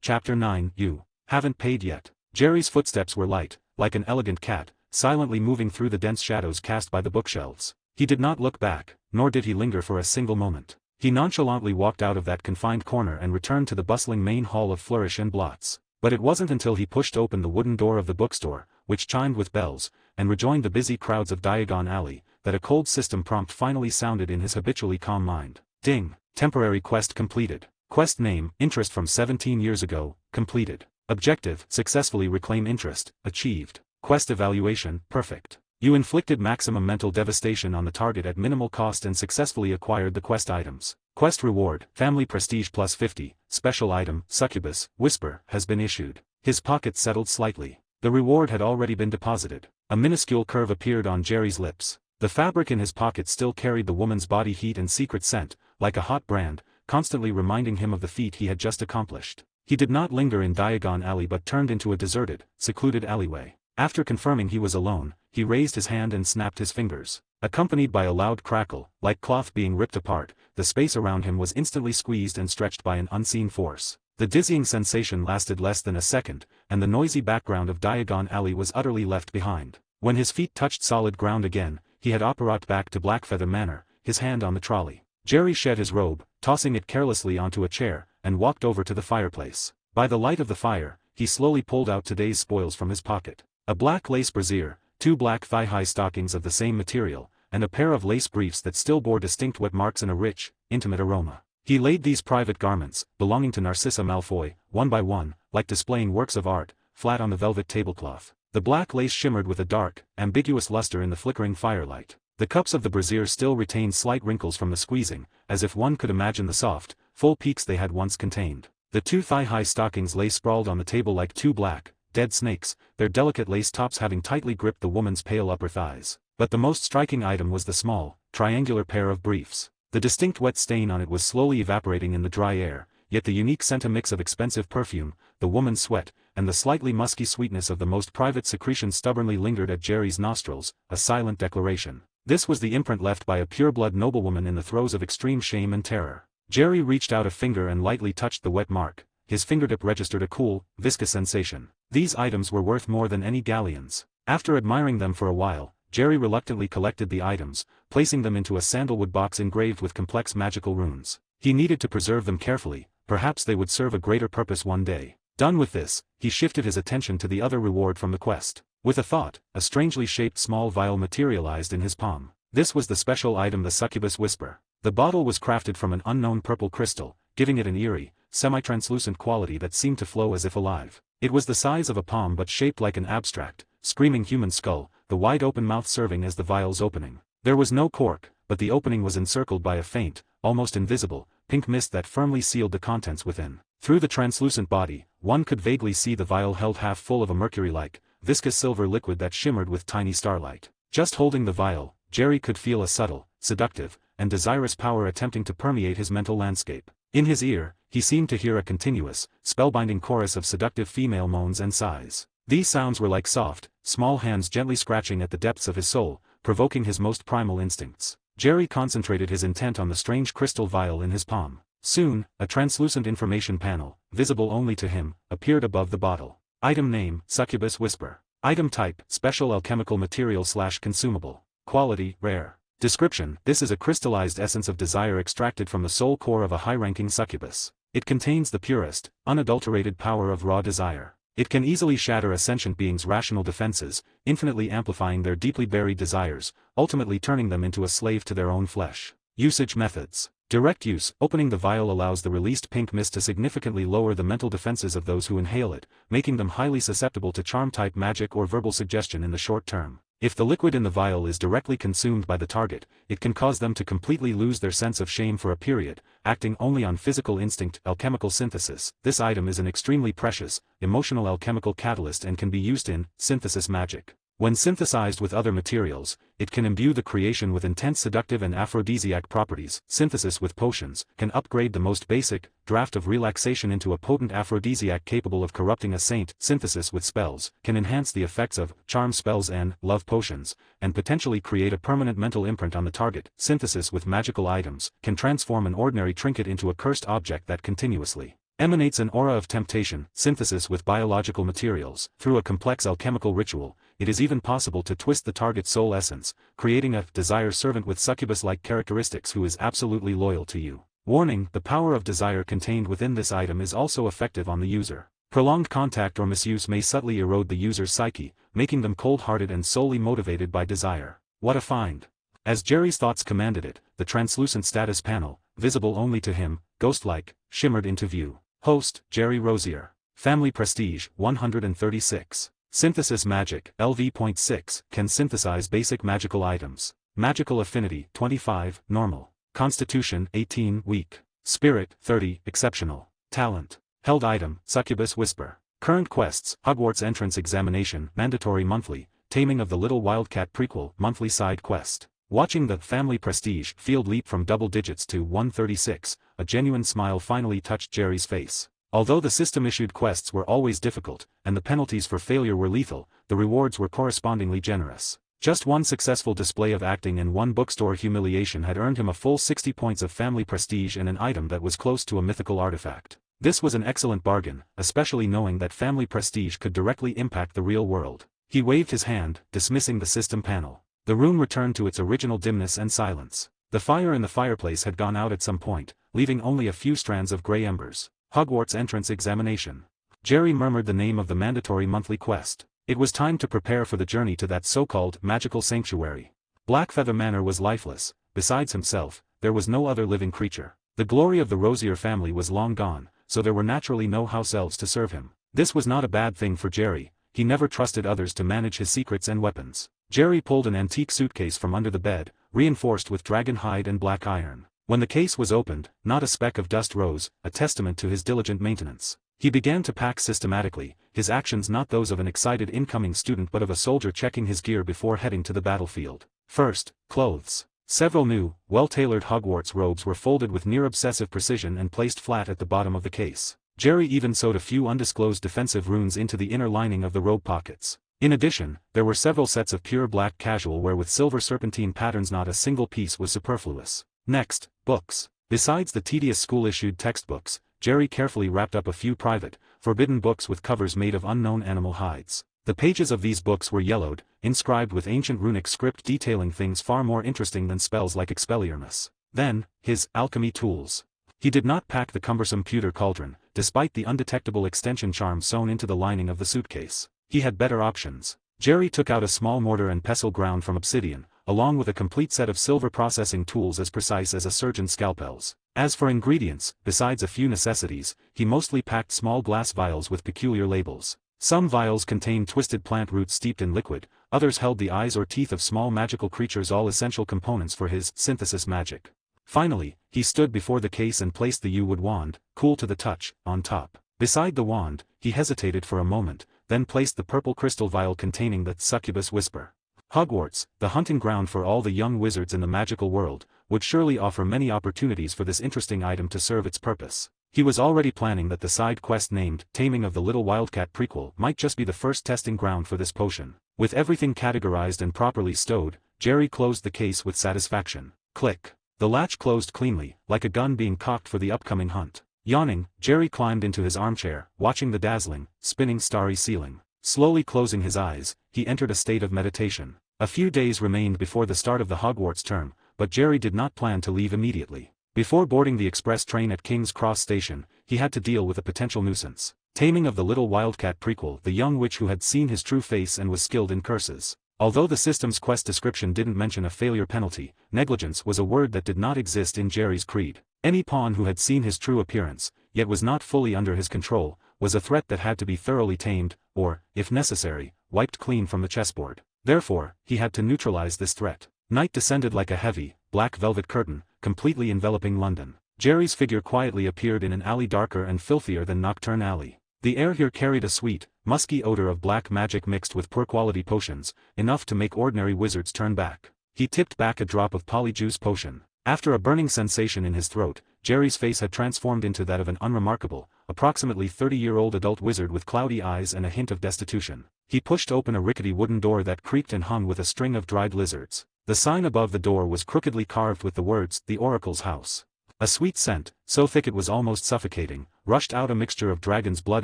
Chapter 9 You haven't paid yet. Jerry's footsteps were light, like an elegant cat, silently moving through the dense shadows cast by the bookshelves. He did not look back, nor did he linger for a single moment. He nonchalantly walked out of that confined corner and returned to the bustling main hall of flourish and blots. But it wasn't until he pushed open the wooden door of the bookstore, which chimed with bells, and rejoined the busy crowds of Diagon Alley, that a cold system prompt finally sounded in his habitually calm mind. Ding! Temporary quest completed. Quest name, interest from 17 years ago, completed. Objective, successfully reclaim interest, achieved. Quest evaluation, perfect. You inflicted maximum mental devastation on the target at minimal cost and successfully acquired the quest items. Quest reward, family prestige plus 50, special item, succubus, whisper, has been issued. His pocket settled slightly. The reward had already been deposited. A minuscule curve appeared on Jerry's lips. The fabric in his pocket still carried the woman's body heat and secret scent, like a hot brand, constantly reminding him of the feat he had just accomplished. He did not linger in Diagon Alley but turned into a deserted, secluded alleyway. After confirming he was alone, he raised his hand and snapped his fingers. Accompanied by a loud crackle, like cloth being ripped apart, the space around him was instantly squeezed and stretched by an unseen force. The dizzying sensation lasted less than a second, and the noisy background of Diagon Alley was utterly left behind. When his feet touched solid ground again, he had apparat back to Blackfeather Manor, his hand on the trolley. Jerry shed his robe, tossing it carelessly onto a chair, and walked over to the fireplace. By the light of the fire, he slowly pulled out today's spoils from his pocket. A black lace brassiere, 2 black thigh-high stockings of the same material, and a pair of lace briefs that still bore distinct wet marks and a rich, intimate aroma. He laid these private garments, belonging to Narcissa Malfoy, one by one, like displaying works of art, flat on the velvet tablecloth. The black lace shimmered with a dark, ambiguous luster in the flickering firelight. The cups of the brassiere still retained slight wrinkles from the squeezing, as if one could imagine the soft, full peaks they had once contained. The 2 thigh-high stockings lay sprawled on the table like 2 black, dead snakes, their delicate lace tops having tightly gripped the woman's pale upper thighs. But the most striking item was the small, triangular pair of briefs. The distinct wet stain on it was slowly evaporating in the dry air, yet the unique scent, a mix of expensive perfume, the woman's sweat, and the slightly musky sweetness of the most private secretion stubbornly lingered at Jerry's nostrils, a silent declaration. This was the imprint left by a pure-blood noblewoman in the throes of extreme shame and terror. Jerry reached out a finger and lightly touched the wet mark. His fingertip registered a cool, viscous sensation. These items were worth more than any galleons. After admiring them for a while, Jerry reluctantly collected the items, placing them into a sandalwood box engraved with complex magical runes. He needed to preserve them carefully, perhaps they would serve a greater purpose one day. Done with this, he shifted his attention to the other reward from the quest. With a thought, a strangely shaped small vial materialized in his palm. This was the special item, the succubus whisper. The bottle was crafted from an unknown purple crystal, giving it an eerie, semi-translucent quality that seemed to flow as if alive. It was the size of a palm but shaped like an abstract, screaming human skull, the wide-open mouth serving as the vial's opening. There was no cork, but the opening was encircled by a faint, almost invisible, pink mist that firmly sealed the contents within. Through the translucent body, one could vaguely see the vial held half full of a mercury-like, viscous silver liquid that shimmered with tiny starlight. Just holding the vial, Jerry could feel a subtle, seductive, and desirous power attempting to permeate his mental landscape. In his ear, he seemed to hear a continuous, spellbinding chorus of seductive female moans and sighs. These sounds were like soft, small hands gently scratching at the depths of his soul, provoking his most primal instincts. Jerry concentrated his intent on the strange crystal vial in his palm. Soon, a translucent information panel, visible only to him, appeared above the bottle. Item name, Succubus Whisper. Item type, special alchemical material/consumable. Quality, rare. Description: this is a crystallized essence of desire extracted from the soul core of a high-ranking succubus. It contains the purest, unadulterated power of raw desire. It can easily shatter a sentient being's rational defenses, infinitely amplifying their deeply buried desires, ultimately turning them into a slave to their own flesh. Usage methods. Direct use. Opening the vial allows the released pink mist to significantly lower the mental defenses of those who inhale it, making them highly susceptible to charm-type magic or verbal suggestion in the short term. If the liquid in the vial is directly consumed by the target, it can cause them to completely lose their sense of shame for a period, acting only on physical instinct. Alchemical synthesis. This item is an extremely precious, emotional alchemical catalyst and can be used in synthesis magic. When synthesized with other materials, it can imbue the creation with intense seductive and aphrodisiac properties. Synthesis with potions can upgrade the most basic draught of relaxation into a potent aphrodisiac capable of corrupting a saint. Synthesis with spells can enhance the effects of charm spells and love potions, and potentially create a permanent mental imprint on the target. Synthesis with magical items can transform an ordinary trinket into a cursed object that continuously emanates an aura of temptation. Synthesis with biological materials. Through a complex alchemical ritual, it is even possible to twist the target's soul essence, creating a desire servant with succubus-like characteristics who is absolutely loyal to you. Warning: the power of desire contained within this item is also effective on the user. Prolonged contact or misuse may subtly erode the user's psyche, making them cold-hearted and solely motivated by desire. What a find! As Jerry's thoughts commanded it, the translucent status panel, visible only to him, ghost-like, shimmered into view. Host: Jerry Rosier. Family Prestige 136. Synthesis Magic LV.6 can synthesize basic magical items. Magical Affinity 25, Normal. Constitution 18, Weak. Spirit 30, Exceptional. Talent. Held item: Succubus Whisper. Current quests: Hogwarts Entrance Examination Mandatory Monthly, Taming of the Little Wildcat Prequel Monthly Side Quest. Watching the Family Prestige field leap from double digits to 136, a genuine smile finally touched Jerry's face. Although the system-issued quests were always difficult, and the penalties for failure were lethal, the rewards were correspondingly generous. Just one successful display of acting and one bookstore humiliation had earned him a full 60 points of family prestige and an item that was close to a mythical artifact. This was an excellent bargain, especially knowing that family prestige could directly impact the real world. He waved his hand, dismissing the system panel. The room returned to its original dimness and silence. The fire in the fireplace had gone out at some point, leaving only a few strands of gray embers. Hogwarts Entrance Examination. Jerry murmured the name of the mandatory monthly quest. It was time to prepare for the journey to that so-called magical sanctuary. Blackfeather Manor was lifeless. Besides himself, there was no other living creature. The glory of the Rosier family was long gone, so there were naturally no house elves to serve him. This was not a bad thing for Jerry. He never trusted others to manage his secrets and weapons. Jerry pulled an antique suitcase from under the bed, reinforced with dragon hide and black iron. When the case was opened, not a speck of dust rose, a testament to his diligent maintenance. He began to pack systematically, his actions not those of an excited incoming student but of a soldier checking his gear before heading to the battlefield. First, clothes. Several new, well-tailored Hogwarts robes were folded with near-obsessive precision and placed flat at the bottom of the case. Jerry even sewed a few undisclosed defensive runes into the inner lining of the robe pockets. In addition, there were several sets of pure black casual wear with silver serpentine patterns. Not a single piece was superfluous. Next, books. Besides the tedious school-issued textbooks, Jerry carefully wrapped up a few private, forbidden books with covers made of unknown animal hides. The pages of these books were yellowed, inscribed with ancient runic script detailing things far more interesting than spells like Expelliarmus. Then, his alchemy tools. He did not pack the cumbersome pewter cauldron, despite the undetectable extension charm sewn into the lining of the suitcase. He had better options. Jerry took out a small mortar and pestle ground from obsidian, along with a complete set of silver processing tools as precise as a surgeon's scalpels. As for ingredients, besides a few necessities, he mostly packed small glass vials with peculiar labels. Some vials contained twisted plant roots steeped in liquid, others held the eyes or teeth of small magical creatures, all essential components for his synthesis magic. Finally, he stood before the case and placed the yew-wood wand, cool to the touch, on top. Beside the wand, he hesitated for a moment, then placed the purple crystal vial containing the succubus whisper. Hogwarts, the hunting ground for all the young wizards in the magical world, would surely offer many opportunities for this interesting item to serve its purpose. He was already planning that the side quest named Taming of the Little Wildcat Prequel might just be the first testing ground for this potion. With everything categorized and properly stowed, Jerry closed the case with satisfaction. Click. The latch closed cleanly, like a gun being cocked for the upcoming hunt. Yawning, Jerry climbed into his armchair, watching the dazzling, spinning starry ceiling. Slowly closing his eyes, he entered a state of meditation. A few days remained before the start of the Hogwarts term, but Jerry did not plan to leave immediately. Before boarding the express train at King's Cross Station, he had to deal with a potential nuisance. Taming of the Little Wildcat prequel, the young witch who had seen his true face and was skilled in curses. Although the system's quest description didn't mention a failure penalty, negligence was a word that did not exist in Jerry's creed. Any pawn who had seen his true appearance, yet was not fully under his control, was a threat that had to be thoroughly tamed, or, if necessary, wiped clean from the chessboard. Therefore, he had to neutralize this threat. Night descended like a heavy, black velvet curtain, completely enveloping London. Jerry's figure quietly appeared in an alley darker and filthier than Nocturne Alley. The air here carried a sweet, musky odor of black magic mixed with poor-quality potions, enough to make ordinary wizards turn back. He tipped back a drop of polyjuice potion. After a burning sensation in his throat, Jerry's face had transformed into that of an unremarkable, approximately 30-year-old adult wizard with cloudy eyes and a hint of destitution. He pushed open a rickety wooden door that creaked and hung with a string of dried lizards. The sign above the door was crookedly carved with the words, "The Oracle's House." A sweet scent, so thick it was almost suffocating, rushed out, a mixture of dragon's blood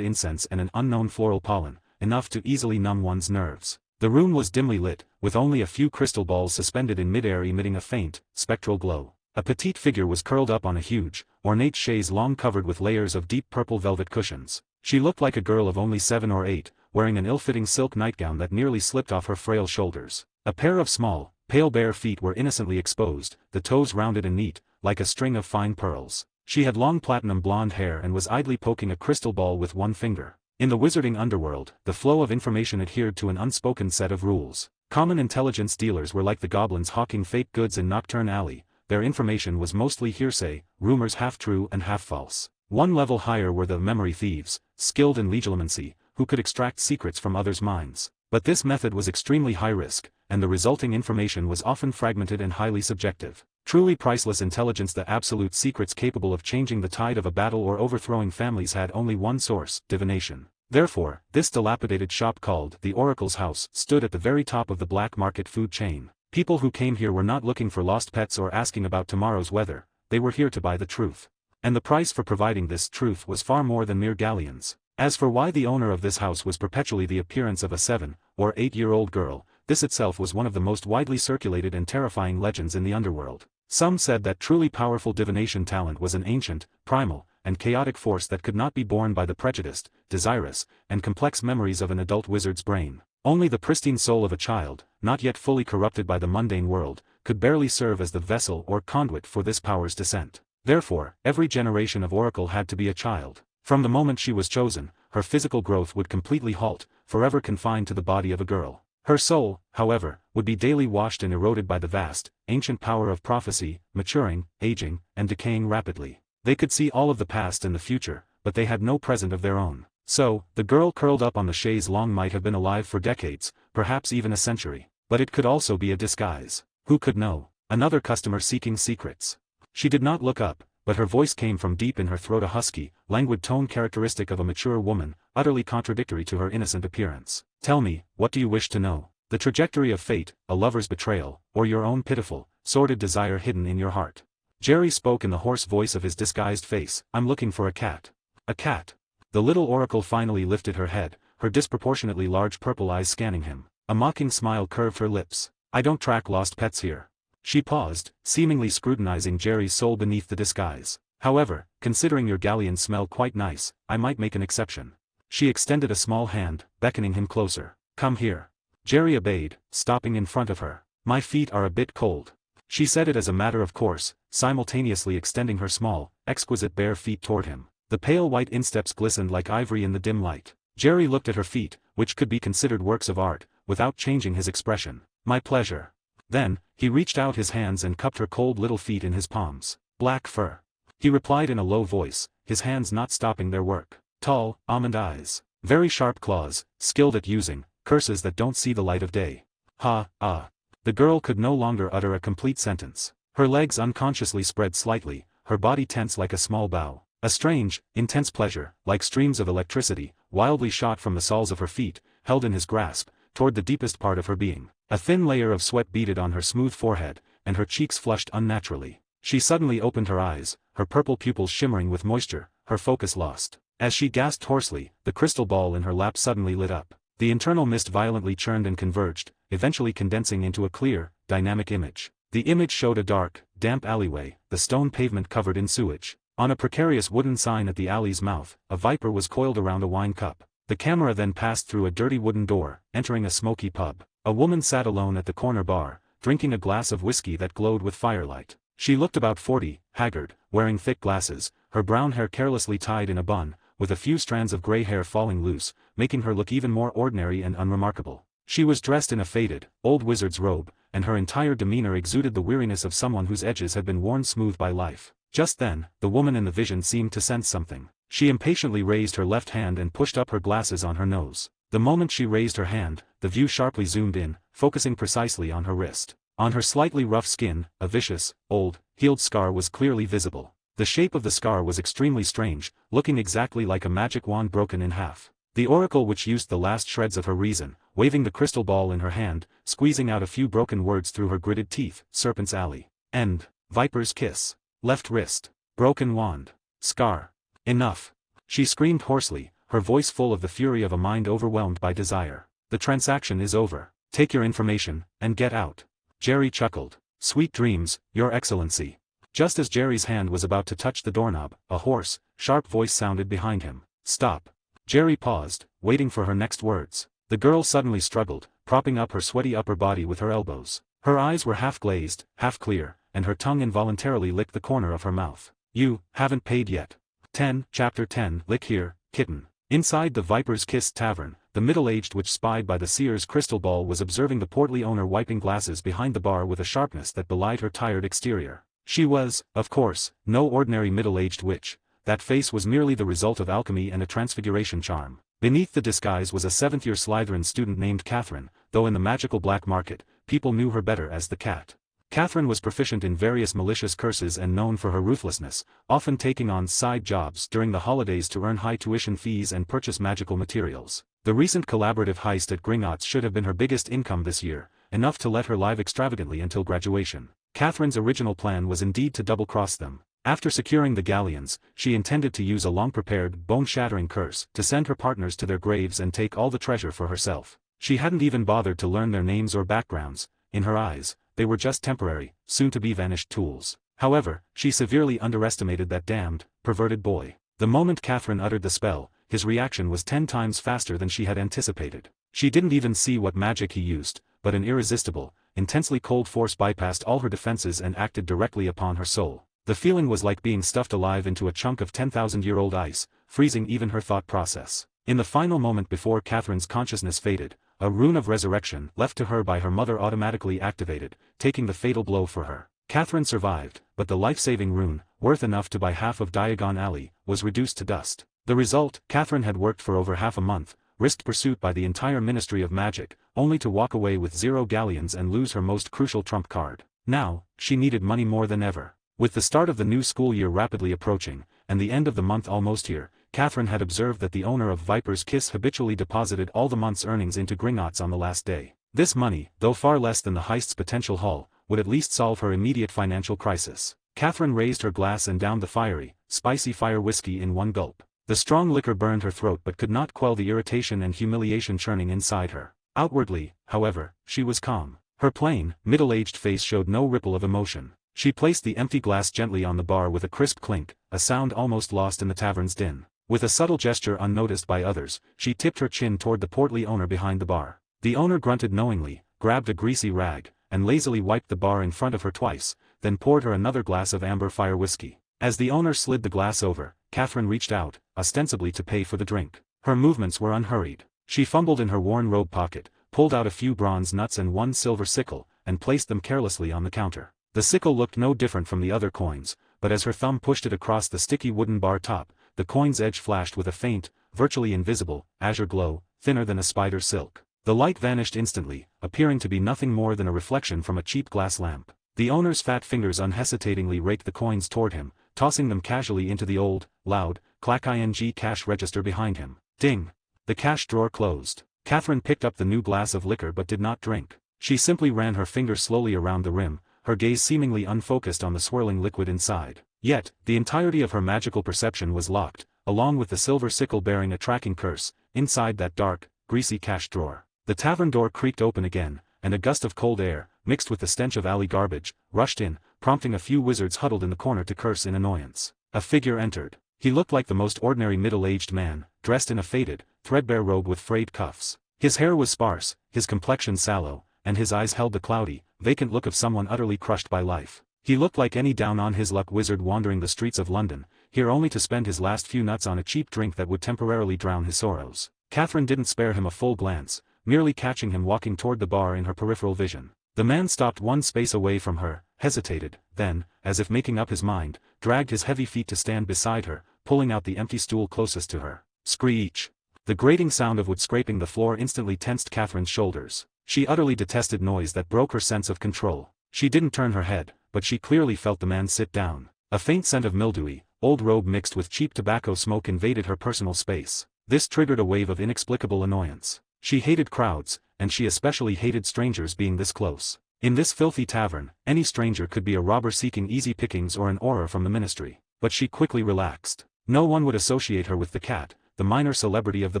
incense and an unknown floral pollen, enough to easily numb one's nerves. The room was dimly lit, with only a few crystal balls suspended in midair emitting a faint, spectral glow. A petite figure was curled up on a huge, ornate chaise longue covered with layers of deep purple velvet cushions. She looked like a girl of only 7 or 8, wearing an ill-fitting silk nightgown that nearly slipped off her frail shoulders. A pair of small, pale bare feet were innocently exposed, the toes rounded and neat, like a string of fine pearls. She had long platinum blonde hair and was idly poking a crystal ball with one finger. In the wizarding underworld, the flow of information adhered to an unspoken set of rules. Common intelligence dealers were like the goblins hawking fake goods in Nocturne Alley. Their information was mostly hearsay, rumors half true and half false. One level higher were the memory thieves, skilled in legilimency, who could extract secrets from others' minds. But this method was extremely high risk, and the resulting information was often fragmented and highly subjective. Truly priceless intelligence, the absolute secrets capable of changing the tide of a battle or overthrowing families, had only one source: divination. Therefore, this dilapidated shop called the Oracle's House stood at the very top of the black market food chain. People who came here were not looking for lost pets or asking about tomorrow's weather, they were here to buy the truth. And the price for providing this truth was far more than mere galleons. As for why the owner of this house was perpetually the appearance of a 7 or 8-year-old girl, this itself was one of the most widely circulated and terrifying legends in the underworld. Some said that truly powerful divination talent was an ancient, primal, and chaotic force that could not be borne by the prejudiced, desirous, and complex memories of an adult wizard's brain. Only the pristine soul of a child, not yet fully corrupted by the mundane world, could barely serve as the vessel or conduit for this power's descent. Therefore, every generation of oracle had to be a child. From the moment she was chosen, her physical growth would completely halt, forever confined to the body of a girl. Her soul, however, would be daily washed and eroded by the vast, ancient power of prophecy, maturing, aging, and decaying rapidly. They could see all of the past and the future, but they had no present of their own. So, the girl curled up on the chaise longue might have been alive for decades, perhaps even a century. But it could also be a disguise. Who could know? Another customer seeking secrets. She did not look up, but her voice came from deep in her throat, a husky, languid tone characteristic of a mature woman, utterly contradictory to her innocent appearance. "Tell me, what do you wish to know? The trajectory of fate, a lover's betrayal, or your own pitiful, sordid desire hidden in your heart?" Jerry spoke in the hoarse voice of his disguised face. "I'm looking for a cat." "A cat?" The little oracle finally lifted her head, her disproportionately large purple eyes scanning him. A mocking smile curved her lips. "I don't track lost pets here." She paused, seemingly scrutinizing Jerry's soul beneath the disguise. "However, considering your galleons smell quite nice, I might make an exception." She extended a small hand, beckoning him closer. "Come here." Jerry obeyed, stopping in front of her. "My feet are a bit cold." She said it as a matter of course, simultaneously extending her small, exquisite bare feet toward him. The pale white insteps glistened like ivory in the dim light. Jerry looked at her feet, which could be considered works of art, without changing his expression. "My pleasure." Then, he reached out his hands and cupped her cold little feet in his palms. "Black fur," he replied in a low voice, his hands not stopping their work. "Tall, almond eyes. Very sharp claws, skilled at using curses that don't see the light of day." "Ah." The girl could no longer utter a complete sentence. Her legs unconsciously spread slightly, her body tense like a small bow. A strange, intense pleasure, like streams of electricity, wildly shot from the soles of her feet, held in his grasp, toward the deepest part of her being. A thin layer of sweat beaded on her smooth forehead, and her cheeks flushed unnaturally. She suddenly opened her eyes, her purple pupils shimmering with moisture, her focus lost. As she gasped hoarsely, the crystal ball in her lap suddenly lit up. The internal mist violently churned and converged, eventually condensing into a clear, dynamic image. The image showed a dark, damp alleyway, the stone pavement covered in sewage. On a precarious wooden sign at the alley's mouth, a viper was coiled around a wine cup. The camera then passed through a dirty wooden door, entering a smoky pub. A woman sat alone at the corner bar, drinking a glass of whiskey that glowed with firelight. She looked about 40, haggard, wearing thick glasses, her brown hair carelessly tied in a bun, with a few strands of gray hair falling loose, making her look even more ordinary and unremarkable. She was dressed in a faded, old wizard's robe, and her entire demeanor exuded the weariness of someone whose edges had been worn smooth by life. Just then, the woman in the vision seemed to sense something. She impatiently raised her left hand and pushed up her glasses on her nose. The moment she raised her hand, the view sharply zoomed in, focusing precisely on her wrist. On her slightly rough skin, a vicious, old, healed scar was clearly visible. The shape of the scar was extremely strange, looking exactly like a magic wand broken in half. The oracle which used the last shreds of her reason, waving the crystal ball in her hand, squeezing out a few broken words through her gritted teeth, Serpent's Alley. End. Viper's Kiss. Left wrist. Broken wand. Scar. Enough. She screamed hoarsely, her voice full of the fury of a mind overwhelmed by desire. The transaction is over. Take your information, and get out. Jerry chuckled. Sweet dreams, Your Excellency. Just as Jerry's hand was about to touch the doorknob, a hoarse, sharp voice sounded behind him. Stop. Jerry paused, waiting for her next words. The girl suddenly struggled, propping up her sweaty upper body with her elbows. Her eyes were half glazed, half clear, and her tongue involuntarily licked the corner of her mouth. You haven't paid yet. 10, Chapter 10, Lick Here, Kitten. Inside the Viper's Kiss Tavern, the middle-aged witch spied by the seer's crystal ball was observing the portly owner wiping glasses behind the bar with a sharpness that belied her tired exterior. She was, of course, no ordinary middle-aged witch. That face was merely the result of alchemy and a transfiguration charm. Beneath the disguise was a seventh-year Slytherin student named Catherine, though in the magical black market, people knew her better as the Cat. Catherine was proficient in various malicious curses and known for her ruthlessness, often taking on side jobs during the holidays to earn high tuition fees and purchase magical materials. The recent collaborative heist at Gringotts should have been her biggest income this year, enough to let her live extravagantly until graduation. Catherine's original plan was indeed to double-cross them. After securing the galleons, she intended to use a long-prepared, bone-shattering curse to send her partners to their graves and take all the treasure for herself. She hadn't even bothered to learn their names or backgrounds. In her eyes, they were just temporary, soon-to-be-vanished tools. However, she severely underestimated that damned, perverted boy. The moment Catherine uttered the spell, his reaction was 10 times faster than she had anticipated. She didn't even see what magic he used, but an irresistible, intensely cold force bypassed all her defenses and acted directly upon her soul. The feeling was like being stuffed alive into a chunk of 10,000-year-old ice, freezing even her thought process. In the final moment before Catherine's consciousness faded, a rune of resurrection left to her by her mother automatically activated, taking the fatal blow for her. Catherine survived, but the life-saving rune, worth enough to buy half of Diagon Alley, was reduced to dust. The result, Catherine had worked for over half a month, risked pursuit by the entire Ministry of Magic, only to walk away with 0 galleons and lose her most crucial trump card. Now, she needed money more than ever. With the start of the new school year rapidly approaching, and the end of the month almost here, Catherine had observed that the owner of Viper's Kiss habitually deposited all the month's earnings into Gringotts on the last day. This money, though far less than the heist's potential haul, would at least solve her immediate financial crisis. Catherine raised her glass and downed the fiery, spicy fire whiskey in one gulp. The strong liquor burned her throat but could not quell the irritation and humiliation churning inside her. Outwardly, however, she was calm. Her plain, middle-aged face showed no ripple of emotion. She placed the empty glass gently on the bar with a crisp clink, a sound almost lost in the tavern's din. With a subtle gesture unnoticed by others, she tipped her chin toward the portly owner behind the bar. The owner grunted knowingly, grabbed a greasy rag, and lazily wiped the bar in front of her twice, then poured her another glass of amber fire whiskey. As the owner slid the glass over, Catherine reached out, ostensibly to pay for the drink. Her movements were unhurried. She fumbled in her worn robe pocket, pulled out a few bronze nuts and one silver sickle, and placed them carelessly on the counter. The sickle looked no different from the other coins, but as her thumb pushed it across the sticky wooden bar top, the coin's edge flashed with a faint, virtually invisible, azure glow, thinner than a spider silk. The light vanished instantly, appearing to be nothing more than a reflection from a cheap glass lamp. The owner's fat fingers unhesitatingly raked the coins toward him, tossing them casually into the old, loud, clack-ing cash register behind him. Ding! The cash drawer closed. Catherine picked up the new glass of liquor but did not drink. She simply ran her finger slowly around the rim, her gaze seemingly unfocused on the swirling liquid inside. Yet, the entirety of her magical perception was locked, along with the silver sickle bearing a tracking curse, inside that dark, greasy cash drawer. The tavern door creaked open again, and a gust of cold air, mixed with the stench of alley garbage, rushed in, prompting a few wizards huddled in the corner to curse in annoyance. A figure entered. He looked like the most ordinary middle-aged man, dressed in a faded, threadbare robe with frayed cuffs. His hair was sparse, his complexion sallow, and his eyes held the cloudy, vacant look of someone utterly crushed by life. He looked like any down-on-his-luck wizard wandering the streets of London, here only to spend his last few nuts on a cheap drink that would temporarily drown his sorrows. Catherine didn't spare him a full glance, merely catching him walking toward the bar in her peripheral vision. The man stopped one space away from her, hesitated, then, as if making up his mind, dragged his heavy feet to stand beside her, pulling out the empty stool closest to her. Screech! The grating sound of wood scraping the floor instantly tensed Catherine's shoulders. She utterly detested noise that broke her sense of control. She didn't turn her head, but she clearly felt the man sit down. A faint scent of mildewy, old robe mixed with cheap tobacco smoke invaded her personal space. This triggered a wave of inexplicable annoyance. She hated crowds, and she especially hated strangers being this close. In this filthy tavern, any stranger could be a robber seeking easy pickings or an aura from the ministry. But she quickly relaxed. No one would associate her with the cat, the minor celebrity of the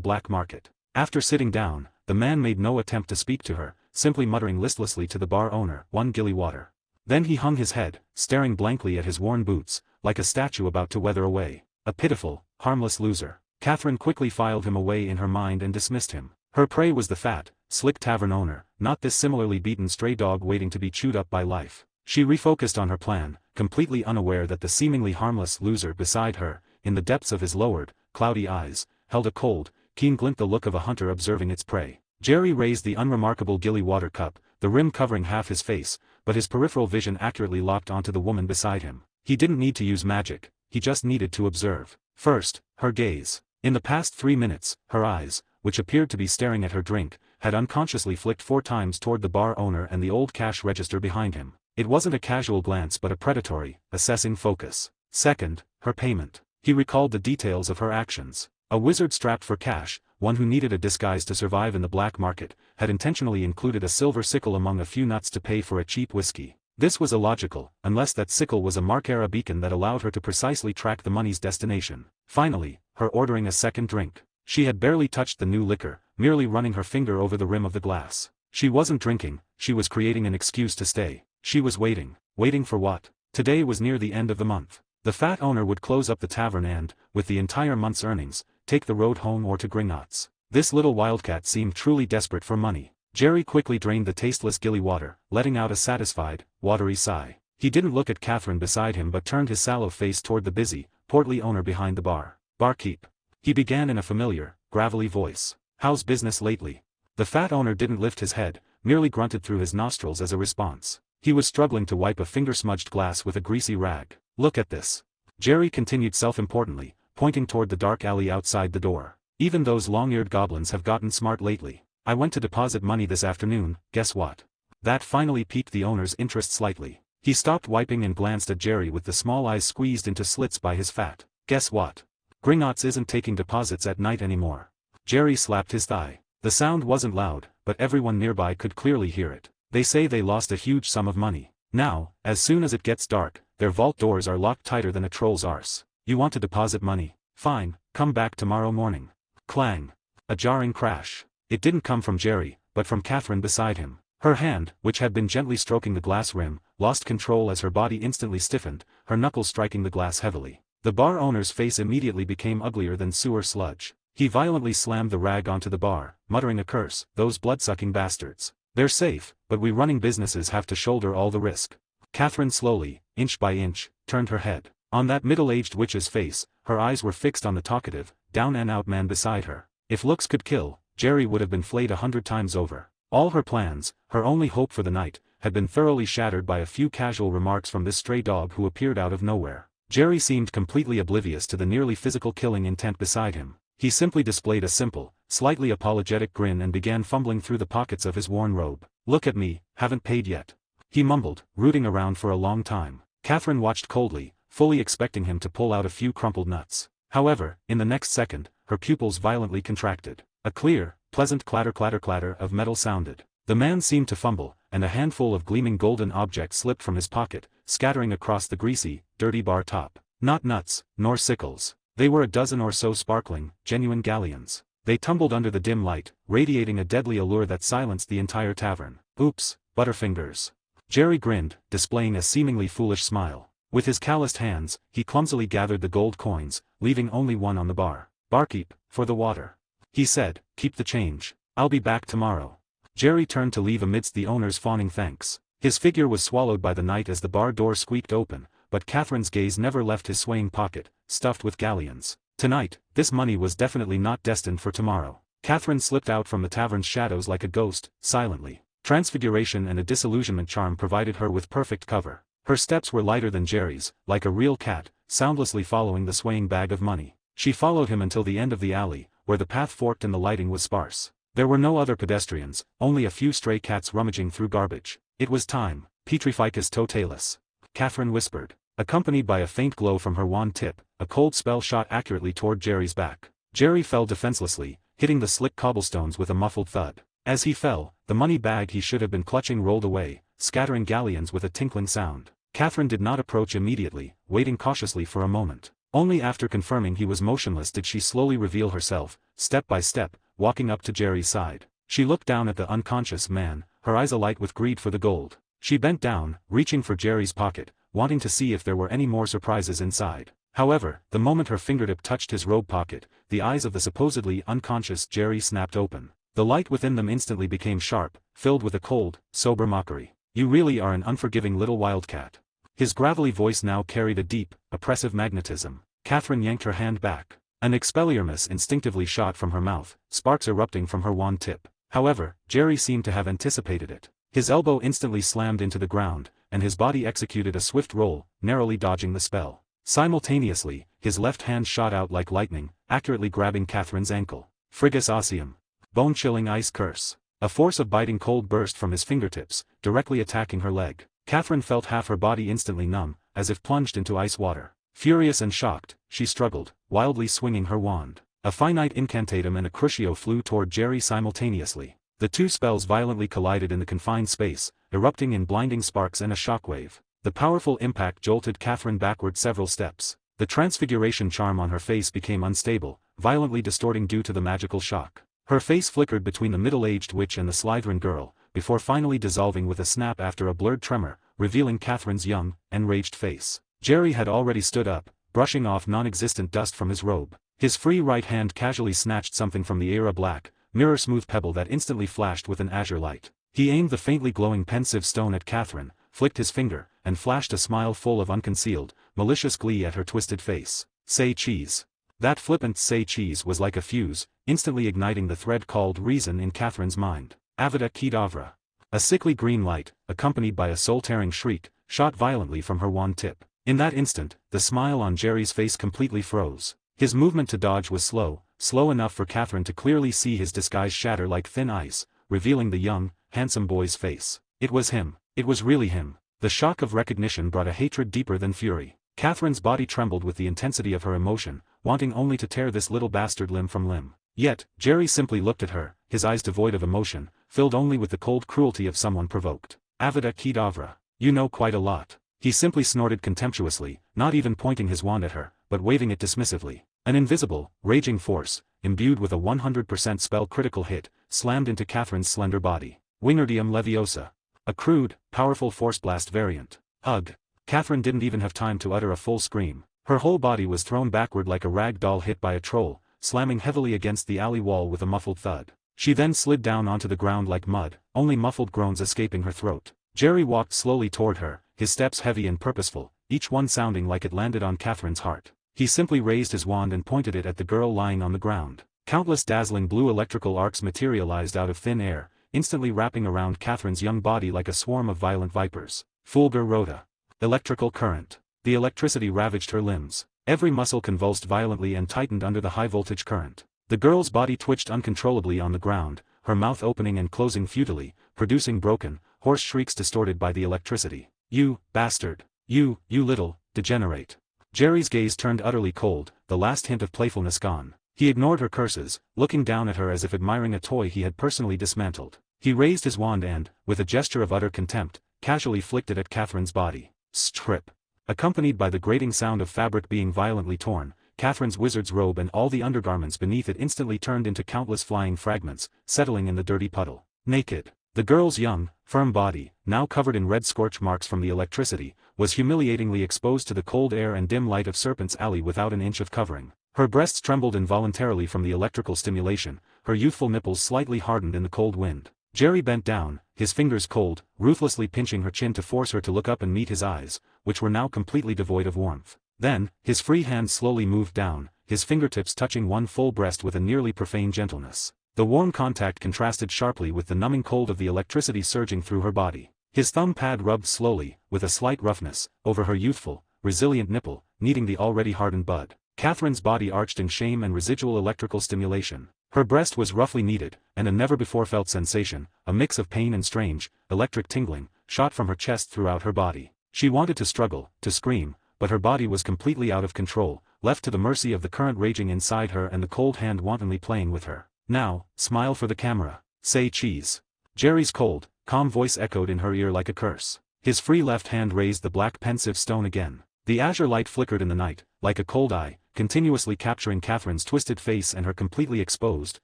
black market. After sitting down, the man made no attempt to speak to her, simply muttering listlessly to the bar owner, "1 gilly water." Then he hung his head, staring blankly at his worn boots, like a statue about to weather away. A pitiful, harmless loser. Catherine quickly filed him away in her mind and dismissed him. Her prey was the fat, slick tavern owner, not this similarly beaten stray dog waiting to be chewed up by life. She refocused on her plan, completely unaware that the seemingly harmless loser beside her, in the depths of his lowered, cloudy eyes, held a cold, keen glint, the look of a hunter observing its prey. Jerry raised the unremarkable gilly water cup, the rim covering half his face, but his peripheral vision accurately locked onto the woman beside him. He didn't need to use magic, he just needed to observe. First, her gaze. In the past 3 minutes, her eyes, which appeared to be staring at her drink, had unconsciously flicked 4 times toward the bar owner and the old cash register behind him. It wasn't a casual glance but a predatory, assessing focus. Second, her payment. He recalled the details of her actions. A wizard strapped for cash, one who needed a disguise to survive in the black market, had intentionally included a silver sickle among a few nuts to pay for a cheap whiskey. This was illogical, unless that sickle was a Markera beacon that allowed her to precisely track the money's destination. Finally, her ordering a second drink. She had barely touched the new liquor, merely running her finger over the rim of the glass. She wasn't drinking, she was creating an excuse to stay. She was waiting. Waiting for what? Today was near the end of the month. The fat owner would close up the tavern and, with the entire month's earnings, take the road home or to Gringotts. This little wildcat seemed truly desperate for money. Jerry quickly drained the tasteless gilly water, letting out a satisfied, watery sigh. He didn't look at Catherine beside him but turned his sallow face toward the busy, portly owner behind the bar. "Barkeep," he began in a familiar, gravelly voice. "How's business lately?" The fat owner didn't lift his head, merely grunted through his nostrils as a response. He was struggling to wipe a finger-smudged glass with a greasy rag. "Look at this." Jerry continued self-importantly, pointing toward the dark alley outside the door. "Even those long-eared goblins have gotten smart lately. I went to deposit money this afternoon, guess what?" That finally piqued the owner's interest slightly. He stopped wiping and glanced at Jerry with the small eyes squeezed into slits by his fat. "Guess what? Gringotts isn't taking deposits at night anymore." Jerry slapped his thigh. The sound wasn't loud, but everyone nearby could clearly hear it. "They say they lost a huge sum of money. Now, as soon as it gets dark, their vault doors are locked tighter than a troll's arse. You want to deposit money? Fine, come back tomorrow morning." Clang. A jarring crash. It didn't come from Jerry, but from Catherine beside him. Her hand, which had been gently stroking the glass rim, lost control as her body instantly stiffened, her knuckles striking the glass heavily. The bar owner's face immediately became uglier than sewer sludge. He violently slammed the rag onto the bar, muttering a curse, "Those blood-sucking bastards. They're safe, but we running businesses have to shoulder all the risk." Catherine slowly, inch by inch, turned her head. On that middle-aged witch's face, her eyes were fixed on the talkative, down-and-out man beside her. If looks could kill, Jerry would have been flayed 100 times over. All her plans, her only hope for the night, had been thoroughly shattered by a few casual remarks from this stray dog who appeared out of nowhere. Jerry seemed completely oblivious to the nearly physical killing intent beside him. He simply displayed a simple, slightly apologetic grin and began fumbling through the pockets of his worn robe. "Look at me, haven't paid yet," he mumbled, rooting around for a long time. Catherine watched coldly, fully expecting him to pull out a few crumpled nuts. However, in the next second, her pupils violently contracted. A clear, pleasant clatter-clatter-clatter of metal sounded. The man seemed to fumble, and a handful of gleaming golden objects slipped from his pocket, scattering across the greasy, dirty bar top. Not nuts, nor sickles. They were a dozen or so sparkling, genuine galleons. They tumbled under the dim light, radiating a deadly allure that silenced the entire tavern. Oops, Butterfingers. Jerry grinned, displaying a seemingly foolish smile. With his calloused hands, he clumsily gathered the gold coins, leaving only one on the bar. Barkeep, for the water. He said, keep the change. I'll be back tomorrow. Jerry turned to leave amidst the owner's fawning thanks. His figure was swallowed by the night as the bar door squeaked open, but Catherine's gaze never left his swaying pocket, stuffed with galleons. Tonight, this money was definitely not destined for tomorrow. Catherine slipped out from the tavern's shadows like a ghost, silently. Transfiguration and a disillusionment charm provided her with perfect cover. Her steps were lighter than Jerry's, like a real cat, soundlessly following the swaying bag of money. She followed him until the end of the alley, where the path forked and the lighting was sparse. There were no other pedestrians, only a few stray cats rummaging through garbage. It was time, Petrificus totalis. Catherine whispered. Accompanied by a faint glow from her wand tip, a cold spell shot accurately toward Jerry's back. Jerry fell defenselessly, hitting the slick cobblestones with a muffled thud. As he fell, the money bag he should have been clutching rolled away, scattering galleons with a tinkling sound. Catherine did not approach immediately, waiting cautiously for a moment. Only after confirming he was motionless did she slowly reveal herself, step by step, walking up to Jerry's side. She looked down at the unconscious man, her eyes alight with greed for the gold. She bent down, reaching for Jerry's pocket, wanting to see if there were any more surprises inside. However, the moment her fingertip touched his robe pocket, the eyes of the supposedly unconscious Jerry snapped open. The light within them instantly became sharp, filled with a cold, sober mockery. You really are an unforgiving little wildcat. His gravelly voice now carried a deep, oppressive magnetism. Catherine yanked her hand back. An expelliarmus instinctively shot from her mouth, sparks erupting from her wand tip. However, Jerry seemed to have anticipated it. His elbow instantly slammed into the ground, and his body executed a swift roll, narrowly dodging the spell. Simultaneously, his left hand shot out like lightning, accurately grabbing Catherine's ankle. Frigus Ossium. Bone-chilling ice curse. A force of biting cold burst from his fingertips, directly attacking her leg. Catherine felt half her body instantly numb, as if plunged into ice water. Furious and shocked, she struggled, wildly swinging her wand. A finite incantatum and a crucio flew toward Jerry simultaneously. The two spells violently collided in the confined space, erupting in blinding sparks and a shockwave. The powerful impact jolted Catherine backward several steps. The transfiguration charm on her face became unstable, violently distorting due to the magical shock. Her face flickered between the middle-aged witch and the Slytherin girl, before finally dissolving with a snap after a blurred tremor, revealing Catherine's young, enraged face. Jerry had already stood up, brushing off non-existent dust from his robe. His free right hand casually snatched something from the air, a black, mirror-smooth pebble that instantly flashed with an azure light. He aimed the faintly glowing pensive stone at Catherine, flicked his finger, and flashed a smile full of unconcealed, malicious glee at her twisted face. Say cheese. That flippant say cheese was like a fuse, instantly igniting the thread called reason in Catherine's mind. Avada Kedavra. A sickly green light, accompanied by a soul-tearing shriek, shot violently from her wand tip. In that instant, the smile on Jerry's face completely froze. His movement to dodge was slow enough for Catherine to clearly see his disguise shatter like thin ice, revealing the young, handsome boy's face. It was him. It was really him. The shock of recognition brought a hatred deeper than fury. Catherine's body trembled with the intensity of her emotion, wanting only to tear this little bastard limb from limb. Yet, Jerry simply looked at her, his eyes devoid of emotion, filled only with the cold cruelty of someone provoked. Avada Kedavra. You know quite a lot. He simply snorted contemptuously, not even pointing his wand at her, but waving it dismissively. An invisible, raging force, imbued with a 100% spell critical hit, slammed into Catherine's slender body. Wingardium Leviosa. A crude, powerful force blast variant. Ugh. Catherine didn't even have time to utter a full scream. Her whole body was thrown backward like a rag doll hit by a troll, slamming heavily against the alley wall with a muffled thud. She then slid down onto the ground like mud, only muffled groans escaping her throat. Jerry walked slowly toward her, his steps heavy and purposeful, each one sounding like it landed on Catherine's heart. He simply raised his wand and pointed it at the girl lying on the ground. Countless dazzling blue electrical arcs materialized out of thin air, instantly wrapping around Catherine's young body like a swarm of violent vipers. Fulgur rota. Electrical current. The electricity ravaged her limbs. Every muscle convulsed violently and tightened under the high-voltage current. The girl's body twitched uncontrollably on the ground, her mouth opening and closing futilely, producing broken, hoarse shrieks distorted by the electricity. You, bastard. You little, degenerate. Jerry's gaze turned utterly cold, the last hint of playfulness gone. He ignored her curses, looking down at her as if admiring a toy he had personally dismantled. He raised his wand and, with a gesture of utter contempt, casually flicked it at Catherine's body. Strip. Accompanied by the grating sound of fabric being violently torn, Catherine's wizard's robe and all the undergarments beneath it instantly turned into countless flying fragments, settling in the dirty puddle. Naked. The girl's young, firm body, now covered in red scorch marks from the electricity, was humiliatingly exposed to the cold air and dim light of Serpent's Alley without an inch of covering. Her breasts trembled involuntarily from the electrical stimulation, her youthful nipples slightly hardened in the cold wind. Jerry bent down, his fingers cold, ruthlessly pinching her chin to force her to look up and meet his eyes, which were now completely devoid of warmth. Then, his free hand slowly moved down, his fingertips touching one full breast with a nearly profane gentleness. The warm contact contrasted sharply with the numbing cold of the electricity surging through her body. His thumb pad rubbed slowly, with a slight roughness, over her youthful, resilient nipple, kneading the already hardened bud. Catherine's body arched in shame and residual electrical stimulation. Her breast was roughly kneaded, and a never-before-felt sensation, a mix of pain and strange, electric tingling, shot from her chest throughout her body. She wanted to struggle, to scream, but her body was completely out of control, left to the mercy of the current raging inside her and the cold hand wantonly playing with her. Now, smile for the camera. Say cheese. Jerry's cold, calm voice echoed in her ear like a curse. His free left hand raised the black pensive stone again. The azure light flickered in the night, like a cold eye, continuously capturing Catherine's twisted face and her completely exposed,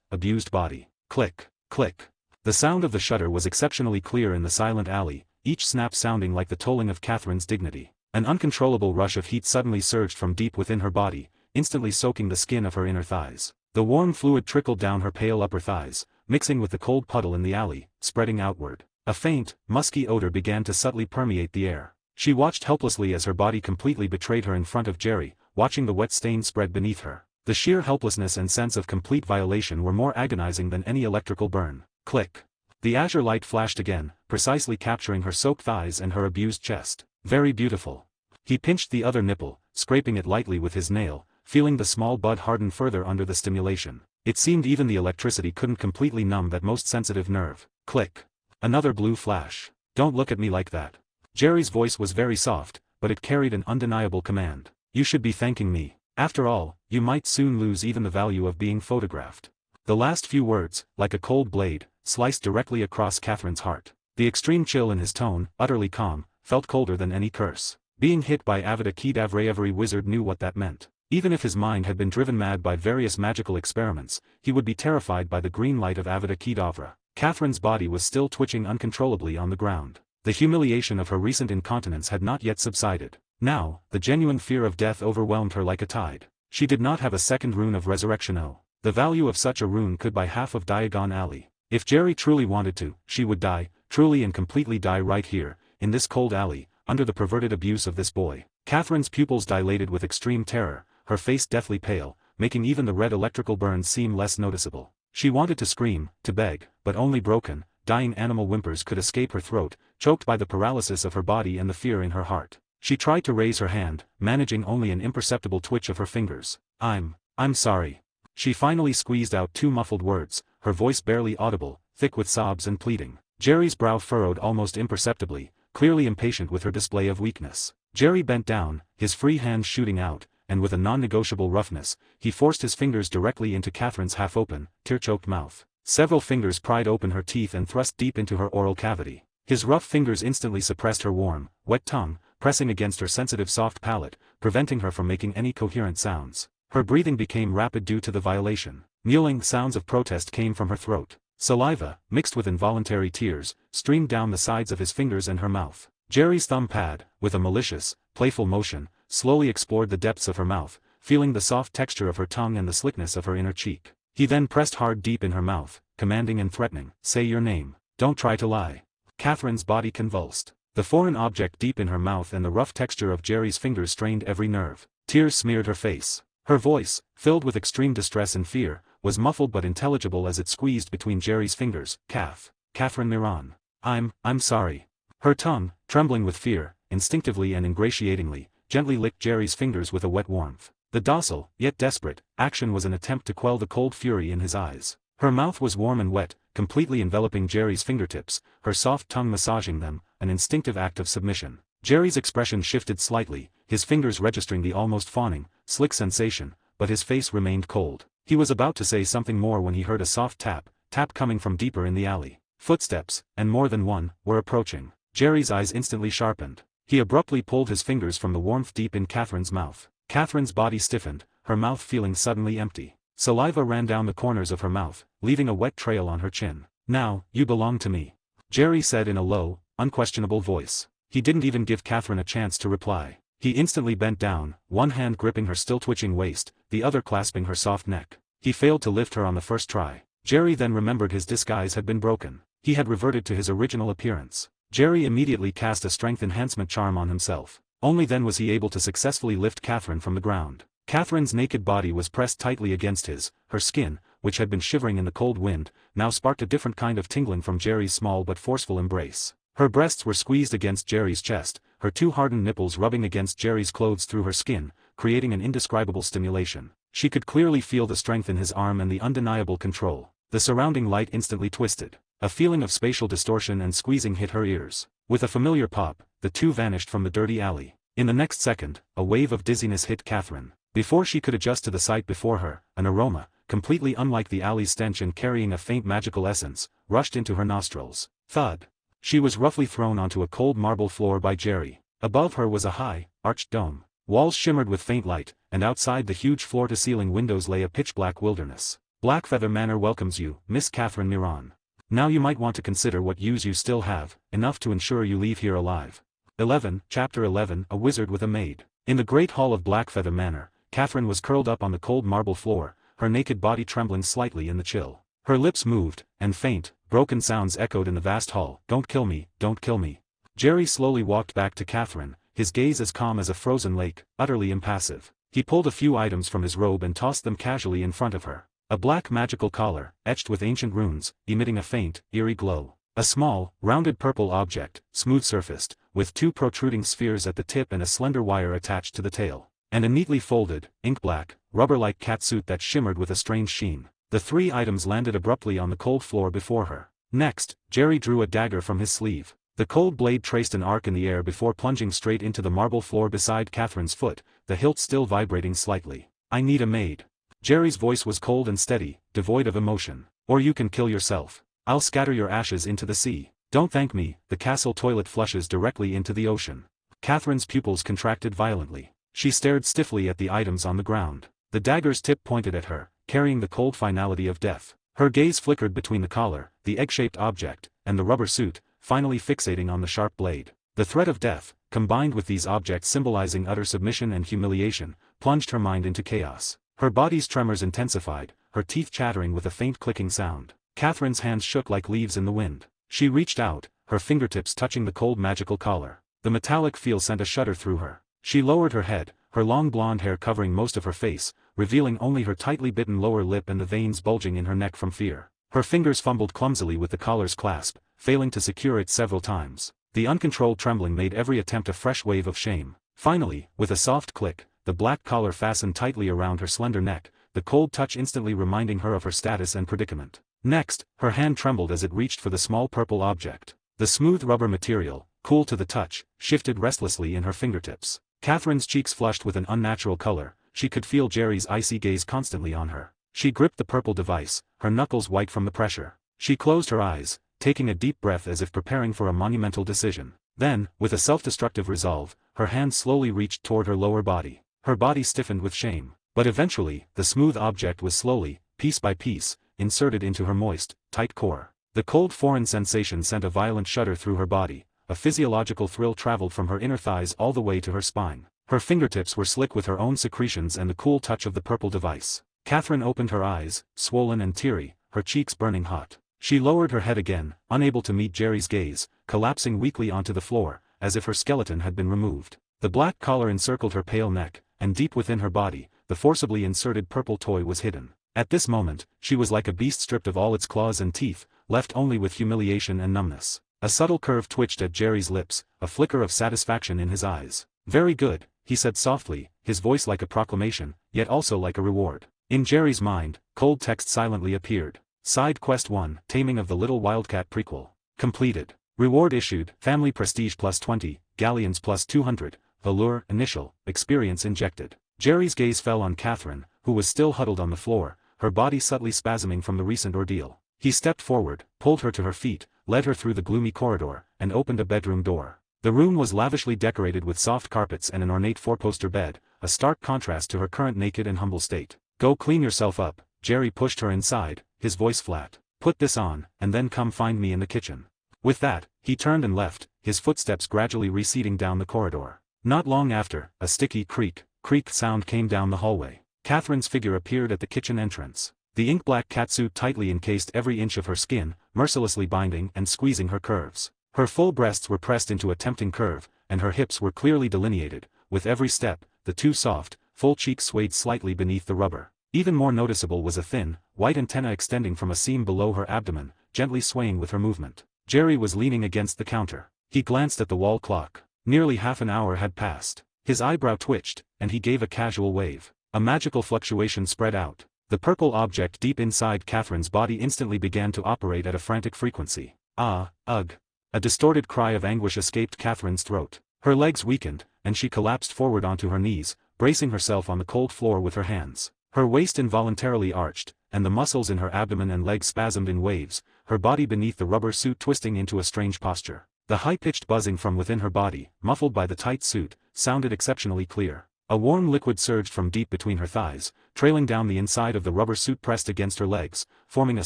abused body. Click, click. The sound of the shutter was exceptionally clear in the silent alley, each snap sounding like the tolling of Catherine's dignity. An uncontrollable rush of heat suddenly surged from deep within her body, instantly soaking the skin of her inner thighs. The warm fluid trickled down her pale upper thighs, mixing with the cold puddle in the alley, spreading outward. A faint, musky odor began to subtly permeate the air. She watched helplessly as her body completely betrayed her in front of Jerry, watching the wet stain spread beneath her. The sheer helplessness and sense of complete violation were more agonizing than any electrical burn. Click. The azure light flashed again, precisely capturing her soaked thighs and her abused chest. Very beautiful. He pinched the other nipple, scraping it lightly with his nail, feeling the small bud harden further under the stimulation. It seemed even the electricity couldn't completely numb that most sensitive nerve. Click. Another blue flash. Don't look at me like that. Jerry's voice was very soft, but it carried an undeniable command. You should be thanking me. After all, you might soon lose even the value of being photographed. The last few words, like a cold blade, sliced directly across Catherine's heart. The extreme chill in his tone, utterly calm, felt colder than any curse. Being hit by Avada Kedavra, every wizard knew what that meant. Even if his mind had been driven mad by various magical experiments, he would be terrified by the green light of Avada Kedavra. Catherine's body was still twitching uncontrollably on the ground. The humiliation of her recent incontinence had not yet subsided. Now, the genuine fear of death overwhelmed her like a tide. She did not have a second rune of resurrection. The value of such a rune could buy half of Diagon Alley. If Jerry truly wanted to, she would die, truly and completely die right here, in this cold alley, under the perverted abuse of this boy. Catherine's pupils dilated with extreme terror, her face deathly pale, making even the red electrical burns seem less noticeable. She wanted to scream, to beg, but only broken, dying animal whimpers could escape her throat, choked by the paralysis of her body and the fear in her heart. She tried to raise her hand, managing only an imperceptible twitch of her fingers. I'm sorry. She finally squeezed out two muffled words, her voice barely audible, thick with sobs and pleading. Jerry's brow furrowed almost imperceptibly, clearly impatient with her display of weakness. Jerry bent down, his free hands shooting out, and with a non-negotiable roughness, he forced his fingers directly into Catherine's half-open, tear-choked mouth. Several fingers pried open her teeth and thrust deep into her oral cavity. His rough fingers instantly suppressed her warm, wet tongue, pressing against her sensitive soft palate, preventing her from making any coherent sounds. Her breathing became rapid due to the violation. Mewling sounds of protest came from her throat. Saliva, mixed with involuntary tears, streamed down the sides of his fingers and her mouth. Jerry's thumb pad, with a malicious, playful motion, slowly explored the depths of her mouth, feeling the soft texture of her tongue and the slickness of her inner cheek. He then pressed hard deep in her mouth, commanding and threatening. Say your name. Don't try to lie. Catherine's body convulsed. The foreign object deep in her mouth and the rough texture of Jerry's fingers strained every nerve. Tears smeared her face. Her voice, filled with extreme distress and fear, was muffled but intelligible as it squeezed between Jerry's fingers. Catherine Miron. I'm sorry. Her tongue, trembling with fear, instinctively and ingratiatingly, gently licked Jerry's fingers with a wet warmth. The docile, yet desperate, action was an attempt to quell the cold fury in his eyes. Her mouth was warm and wet, completely enveloping Jerry's fingertips, her soft tongue massaging them, an instinctive act of submission. Jerry's expression shifted slightly, his fingers registering the almost fawning, slick sensation, but his face remained cold. He was about to say something more when he heard a soft tap coming from deeper in the alley. Footsteps, and more than one, were approaching. Jerry's eyes instantly sharpened. He abruptly pulled his fingers from the warmth deep in Catherine's mouth. Catherine's body stiffened, her mouth feeling suddenly empty. Saliva ran down the corners of her mouth, leaving a wet trail on her chin. "Now, you belong to me," Jerry said in a low, unquestionable voice. He didn't even give Catherine a chance to reply. He instantly bent down, one hand gripping her still twitching waist, the other clasping her soft neck. He failed to lift her on the first try. Jerry then remembered his disguise had been broken. He had reverted to his original appearance. Jerry immediately cast a strength enhancement charm on himself. Only then was he able to successfully lift Catherine from the ground. Catherine's naked body was pressed tightly against his. Her skin, which had been shivering in the cold wind, now sparked a different kind of tingling from Jerry's small but forceful embrace. Her breasts were squeezed against Jerry's chest, her two hardened nipples rubbing against Jerry's clothes through her skin, creating an indescribable stimulation. She could clearly feel the strength in his arm and the undeniable control. The surrounding light instantly twisted. A feeling of spatial distortion and squeezing hit her ears. With a familiar pop, the two vanished from the dirty alley. In the next second, a wave of dizziness hit Catherine. Before she could adjust to the sight before her, an aroma, completely unlike the alley's stench and carrying a faint magical essence, rushed into her nostrils. Thud. She was roughly thrown onto a cold marble floor by Jerry. Above her was a high, arched dome. Walls shimmered with faint light, and outside the huge floor-to-ceiling windows lay a pitch-black wilderness. Blackfeather Manor welcomes you, Miss Catherine Miron. Now you might want to consider what use you still have, enough to ensure you leave here alive. 11, Chapter 11, A Wizard with a Maid. In the great hall of Blackfeather Manor, Catherine was curled up on the cold marble floor, her naked body trembling slightly in the chill. Her lips moved, and faint, broken sounds echoed in the vast hall. "Don't kill me, don't kill me." Jerry slowly walked back to Catherine, his gaze as calm as a frozen lake, utterly impassive. He pulled a few items from his robe and tossed them casually in front of her. A black magical collar, etched with ancient runes, emitting a faint, eerie glow. A small, rounded purple object, smooth-surfaced, with two protruding spheres at the tip and a slender wire attached to the tail. And a neatly folded, ink-black, rubber-like catsuit that shimmered with a strange sheen. The three items landed abruptly on the cold floor before her. Next, Jerry drew a dagger from his sleeve. The cold blade traced an arc in the air before plunging straight into the marble floor beside Catherine's foot, the hilt still vibrating slightly. "I need a maid." Jerry's voice was cold and steady, devoid of emotion. "Or you can kill yourself. I'll scatter your ashes into the sea. Don't thank me, the castle toilet flushes directly into the ocean." Catherine's pupils contracted violently. She stared stiffly at the items on the ground. The dagger's tip pointed at her, carrying the cold finality of death. Her gaze flickered between the collar, the egg-shaped object, and the rubber suit, finally fixating on the sharp blade. The threat of death, combined with these objects symbolizing utter submission and humiliation, plunged her mind into chaos. Her body's tremors intensified, her teeth chattering with a faint clicking sound. Catherine's hands shook like leaves in the wind. She reached out, her fingertips touching the cold magical collar. The metallic feel sent a shudder through her. She lowered her head, her long blonde hair covering most of her face, revealing only her tightly bitten lower lip and the veins bulging in her neck from fear. Her fingers fumbled clumsily with the collar's clasp, failing to secure it several times. The uncontrolled trembling made every attempt a fresh wave of shame. Finally, with a soft click, the black collar fastened tightly around her slender neck, the cold touch instantly reminding her of her status and predicament. Next, her hand trembled as it reached for the small purple object. The smooth rubber material, cool to the touch, shifted restlessly in her fingertips. Catherine's cheeks flushed with an unnatural color, she could feel Jerry's icy gaze constantly on her. She gripped the purple device, her knuckles white from the pressure. She closed her eyes, taking a deep breath as if preparing for a monumental decision. Then, with a self-destructive resolve, her hand slowly reached toward her lower body. Her body stiffened with shame. But eventually, the smooth object was slowly, piece by piece, inserted into her moist, tight core. The cold foreign sensation sent a violent shudder through her body. A physiological thrill traveled from her inner thighs all the way to her spine. Her fingertips were slick with her own secretions and the cool touch of the purple device. Catherine opened her eyes, swollen and teary, her cheeks burning hot. She lowered her head again, unable to meet Jerry's gaze, collapsing weakly onto the floor, as if her skeleton had been removed. The black collar encircled her pale neck, and deep within her body, the forcibly inserted purple toy was hidden. At this moment, she was like a beast stripped of all its claws and teeth, left only with humiliation and numbness. A subtle curve twitched at Jerry's lips, a flicker of satisfaction in his eyes. "Very good," he said softly, his voice like a proclamation, yet also like a reward. In Jerry's mind, cold text silently appeared. Side Quest 1, Taming of the Little Wildcat Prequel. Completed. Reward issued, Family Prestige plus 20, Galleons plus 200, Allure, Initial, Experience injected. Jerry's gaze fell on Catherine, who was still huddled on the floor, her body subtly spasming from the recent ordeal. He stepped forward, pulled her to her feet, led her through the gloomy corridor, and opened a bedroom door. The room was lavishly decorated with soft carpets and an ornate four-poster bed, a stark contrast to her current naked and humble state. "Go clean yourself up," Jerry pushed her inside, his voice flat. "Put this on, and then come find me in the kitchen." With that, he turned and left, his footsteps gradually receding down the corridor. Not long after, a sticky creak sound came down the hallway. Catherine's figure appeared at the kitchen entrance. The ink-black catsuit tightly encased every inch of her skin, mercilessly binding and squeezing her curves. Her full breasts were pressed into a tempting curve, and her hips were clearly delineated. With every step, the two soft, full cheeks swayed slightly beneath the rubber. Even more noticeable was a thin, white antenna extending from a seam below her abdomen, gently swaying with her movement. Jerry was leaning against the counter. He glanced at the wall clock. Nearly half an hour had passed. His eyebrow twitched, and he gave a casual wave. A magical fluctuation spread out. The purple object deep inside Catherine's body instantly began to operate at a frantic frequency. "Ah, ugh." A distorted cry of anguish escaped Catherine's throat. Her legs weakened, and she collapsed forward onto her knees, bracing herself on the cold floor with her hands. Her waist involuntarily arched, and the muscles in her abdomen and legs spasmed in waves, her body beneath the rubber suit twisting into a strange posture. The high-pitched buzzing from within her body, muffled by the tight suit, sounded exceptionally clear. A warm liquid surged from deep between her thighs, trailing down the inside of the rubber suit pressed against her legs, forming a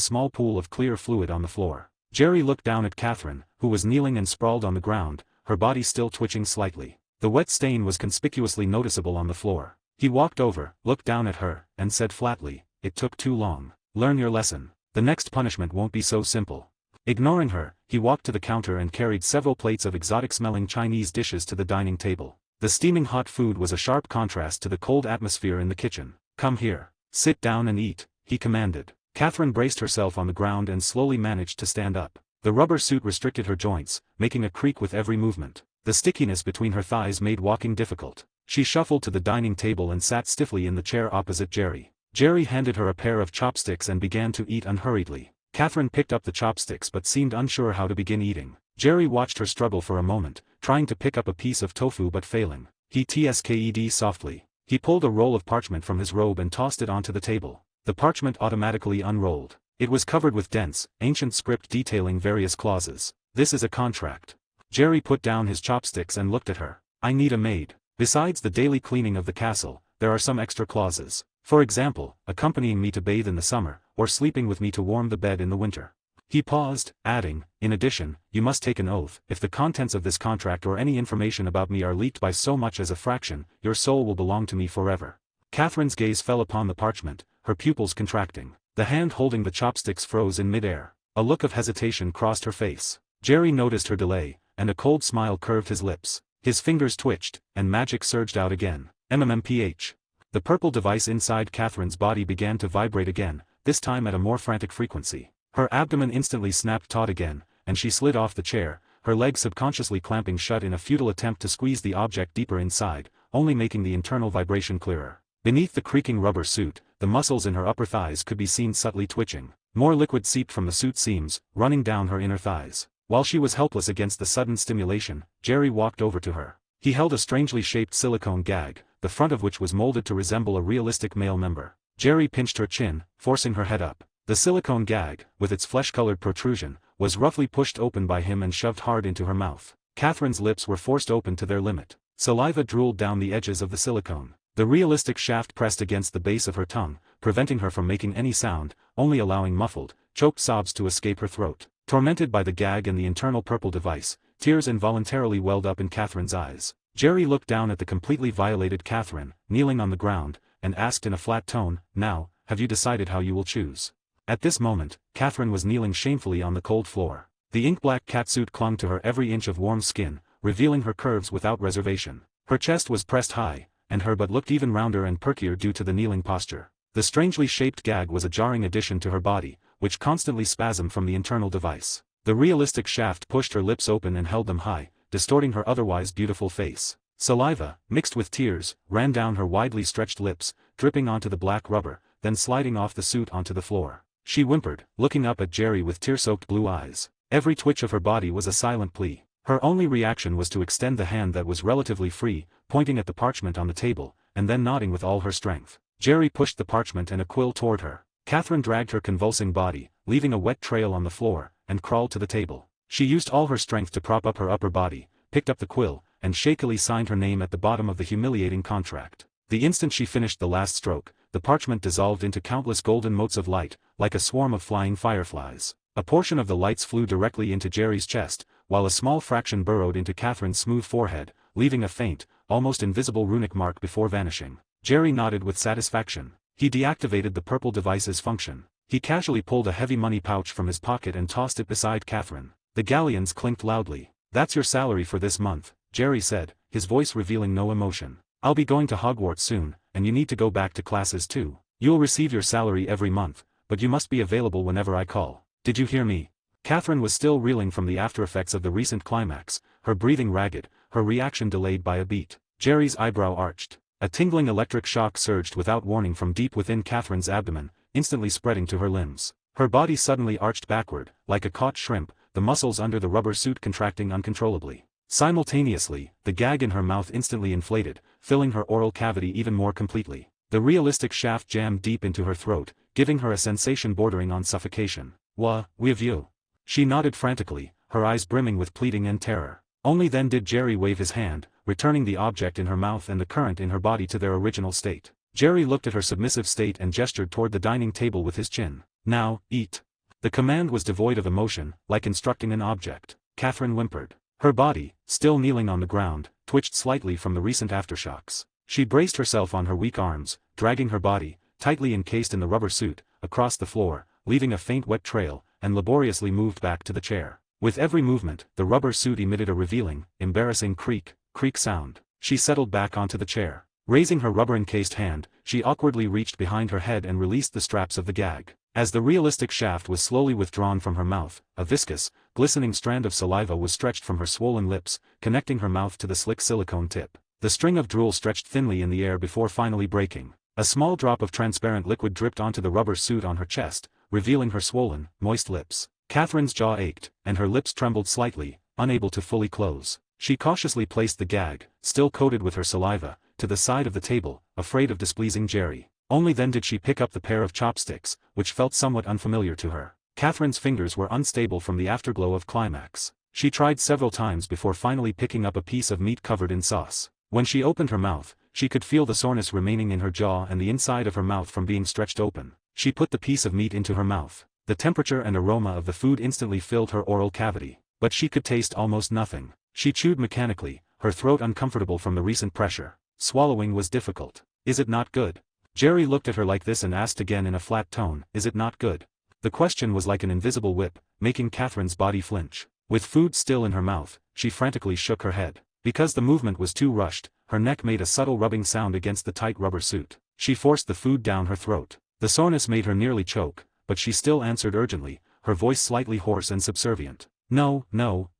small pool of clear fluid on the floor. Jerry looked down at Catherine, who was kneeling and sprawled on the ground, her body still twitching slightly. The wet stain was conspicuously noticeable on the floor. He walked over, looked down at her, and said flatly, "It took too long. Learn your lesson. The next punishment won't be so simple." Ignoring her, he walked to the counter and carried several plates of exotic-smelling Chinese dishes to the dining table. The steaming hot food was a sharp contrast to the cold atmosphere in the kitchen. "Come here. Sit down and eat," he commanded. Catherine braced herself on the ground and slowly managed to stand up. The rubber suit restricted her joints, making a creak with every movement. The stickiness between her thighs made walking difficult. She shuffled to the dining table and sat stiffly in the chair opposite Jerry. Jerry handed her a pair of chopsticks and began to eat unhurriedly. Catherine picked up the chopsticks but seemed unsure how to begin eating. Jerry watched her struggle for a moment, trying to pick up a piece of tofu but failing. He tsked softly. He pulled a roll of parchment from his robe and tossed it onto the table. The parchment automatically unrolled. It was covered with dense, ancient script detailing various clauses. "This is a contract." Jerry put down his chopsticks and looked at her. "I need a maid. Besides the daily cleaning of the castle, there are some extra clauses. For example, accompanying me to bathe in the summer, or sleeping with me to warm the bed in the winter." He paused, adding, "In addition, you must take an oath. If the contents of this contract or any information about me are leaked by so much as a fraction, your soul will belong to me forever." Catherine's gaze fell upon the parchment, her pupils contracting. The hand holding the chopsticks froze in midair. A look of hesitation crossed her face. Jerry noticed her delay, and a cold smile curved his lips. His fingers twitched, and magic surged out again. MMMPH. The purple device inside Catherine's body began to vibrate again, this time at a more frantic frequency. Her abdomen instantly snapped taut again, and she slid off the chair, her legs subconsciously clamping shut in a futile attempt to squeeze the object deeper inside, only making the internal vibration clearer. Beneath the creaking rubber suit, the muscles in her upper thighs could be seen subtly twitching. More liquid seeped from the suit seams, running down her inner thighs. While she was helpless against the sudden stimulation, Jerry walked over to her. He held a strangely shaped silicone gag, the front of which was molded to resemble a realistic male member. Jerry pinched her chin, forcing her head up. The silicone gag, with its flesh-colored protrusion, was roughly pushed open by him and shoved hard into her mouth. Catherine's lips were forced open to their limit. Saliva drooled down the edges of the silicone. The realistic shaft pressed against the base of her tongue, preventing her from making any sound, only allowing muffled, choked sobs to escape her throat. Tormented by the gag and the internal purple device, tears involuntarily welled up in Catherine's eyes. Jerry looked down at the completely violated Catherine, kneeling on the ground, and asked in a flat tone, "Now, have you decided how you will choose?" At this moment, Catherine was kneeling shamefully on the cold floor. The ink-black catsuit clung to her every inch of warm skin, revealing her curves without reservation. Her chest was pressed high, and her butt looked even rounder and perkier due to the kneeling posture. The strangely shaped gag was a jarring addition to her body, which constantly spasmed from the internal device. The realistic shaft pushed her lips open and held them high, distorting her otherwise beautiful face. Saliva, mixed with tears, ran down her widely stretched lips, dripping onto the black rubber, then sliding off the suit onto the floor. She whimpered, looking up at Jerry with tear-soaked blue eyes. Every twitch of her body was a silent plea. Her only reaction was to extend the hand that was relatively free, pointing at the parchment on the table, and then nodding with all her strength. Jerry pushed the parchment and a quill toward her. Catherine dragged her convulsing body, leaving a wet trail on the floor, and crawled to the table. She used all her strength to prop up her upper body, picked up the quill, and shakily signed her name at the bottom of the humiliating contract. The instant she finished the last stroke, the parchment dissolved into countless golden motes of light, like a swarm of flying fireflies. A portion of the lights flew directly into Jerry's chest, while a small fraction burrowed into Catherine's smooth forehead, leaving a faint, almost invisible runic mark before vanishing. Jerry nodded with satisfaction. He deactivated the purple device's function. He casually pulled a heavy money pouch from his pocket and tossed it beside Catherine. The galleons clinked loudly. "That's your salary for this month," Jerry said, his voice revealing no emotion. "I'll be going to Hogwarts soon, and you need to go back to classes too. You'll receive your salary every month, but you must be available whenever I call. Did you hear me?" Catherine was still reeling from the aftereffects of the recent climax, her breathing ragged, her reaction delayed by a beat. Jerry's eyebrow arched. A tingling electric shock surged without warning from deep within Catherine's abdomen, instantly spreading to her limbs. Her body suddenly arched backward, like a caught shrimp, the muscles under the rubber suit contracting uncontrollably. Simultaneously, the gag in her mouth instantly inflated, filling her oral cavity even more completely. The realistic shaft jammed deep into her throat, giving her a sensation bordering on suffocation. "Oui vieux." She nodded frantically, her eyes brimming with pleading and terror. Only then did Jerry wave his hand, returning the object in her mouth and the current in her body to their original state. Jerry looked at her submissive state and gestured toward the dining table with his chin. "Now, eat." The command was devoid of emotion, like instructing an object. Catherine whimpered. Her body, still kneeling on the ground, twitched slightly from the recent aftershocks. She braced herself on her weak arms, dragging her body, tightly encased in the rubber suit, across the floor, leaving a faint wet trail, and laboriously moved back to the chair. With every movement, the rubber suit emitted a revealing, embarrassing creak sound. She settled back onto the chair. Raising her rubber-encased hand, she awkwardly reached behind her head and released the straps of the gag. As the realistic shaft was slowly withdrawn from her mouth, a viscous, glistening strand of saliva was stretched from her swollen lips, connecting her mouth to the slick silicone tip. The string of drool stretched thinly in the air before finally breaking. A small drop of transparent liquid dripped onto the rubber suit on her chest, revealing her swollen, moist lips. Catherine's jaw ached, and her lips trembled slightly, unable to fully close. She cautiously placed the gag, still coated with her saliva, to the side of the table, afraid of displeasing Jerry. Only then did she pick up the pair of chopsticks, which felt somewhat unfamiliar to her. Catherine's fingers were unstable from the afterglow of climax. She tried several times before finally picking up a piece of meat covered in sauce. When she opened her mouth, she could feel the soreness remaining in her jaw and the inside of her mouth from being stretched open. She put the piece of meat into her mouth. The temperature and aroma of the food instantly filled her oral cavity. But she could taste almost nothing. She chewed mechanically, her throat uncomfortable from the recent pressure. Swallowing was difficult. "Is it not good?" Jerry looked at her like this and asked again in a flat tone, "Is it not good?" The question was like an invisible whip, making Catherine's body flinch. With food still in her mouth, she frantically shook her head. Because the movement was too rushed, her neck made a subtle rubbing sound against the tight rubber suit. She forced the food down her throat. The soreness made her nearly choke, but she still answered urgently, her voice slightly hoarse and subservient. No,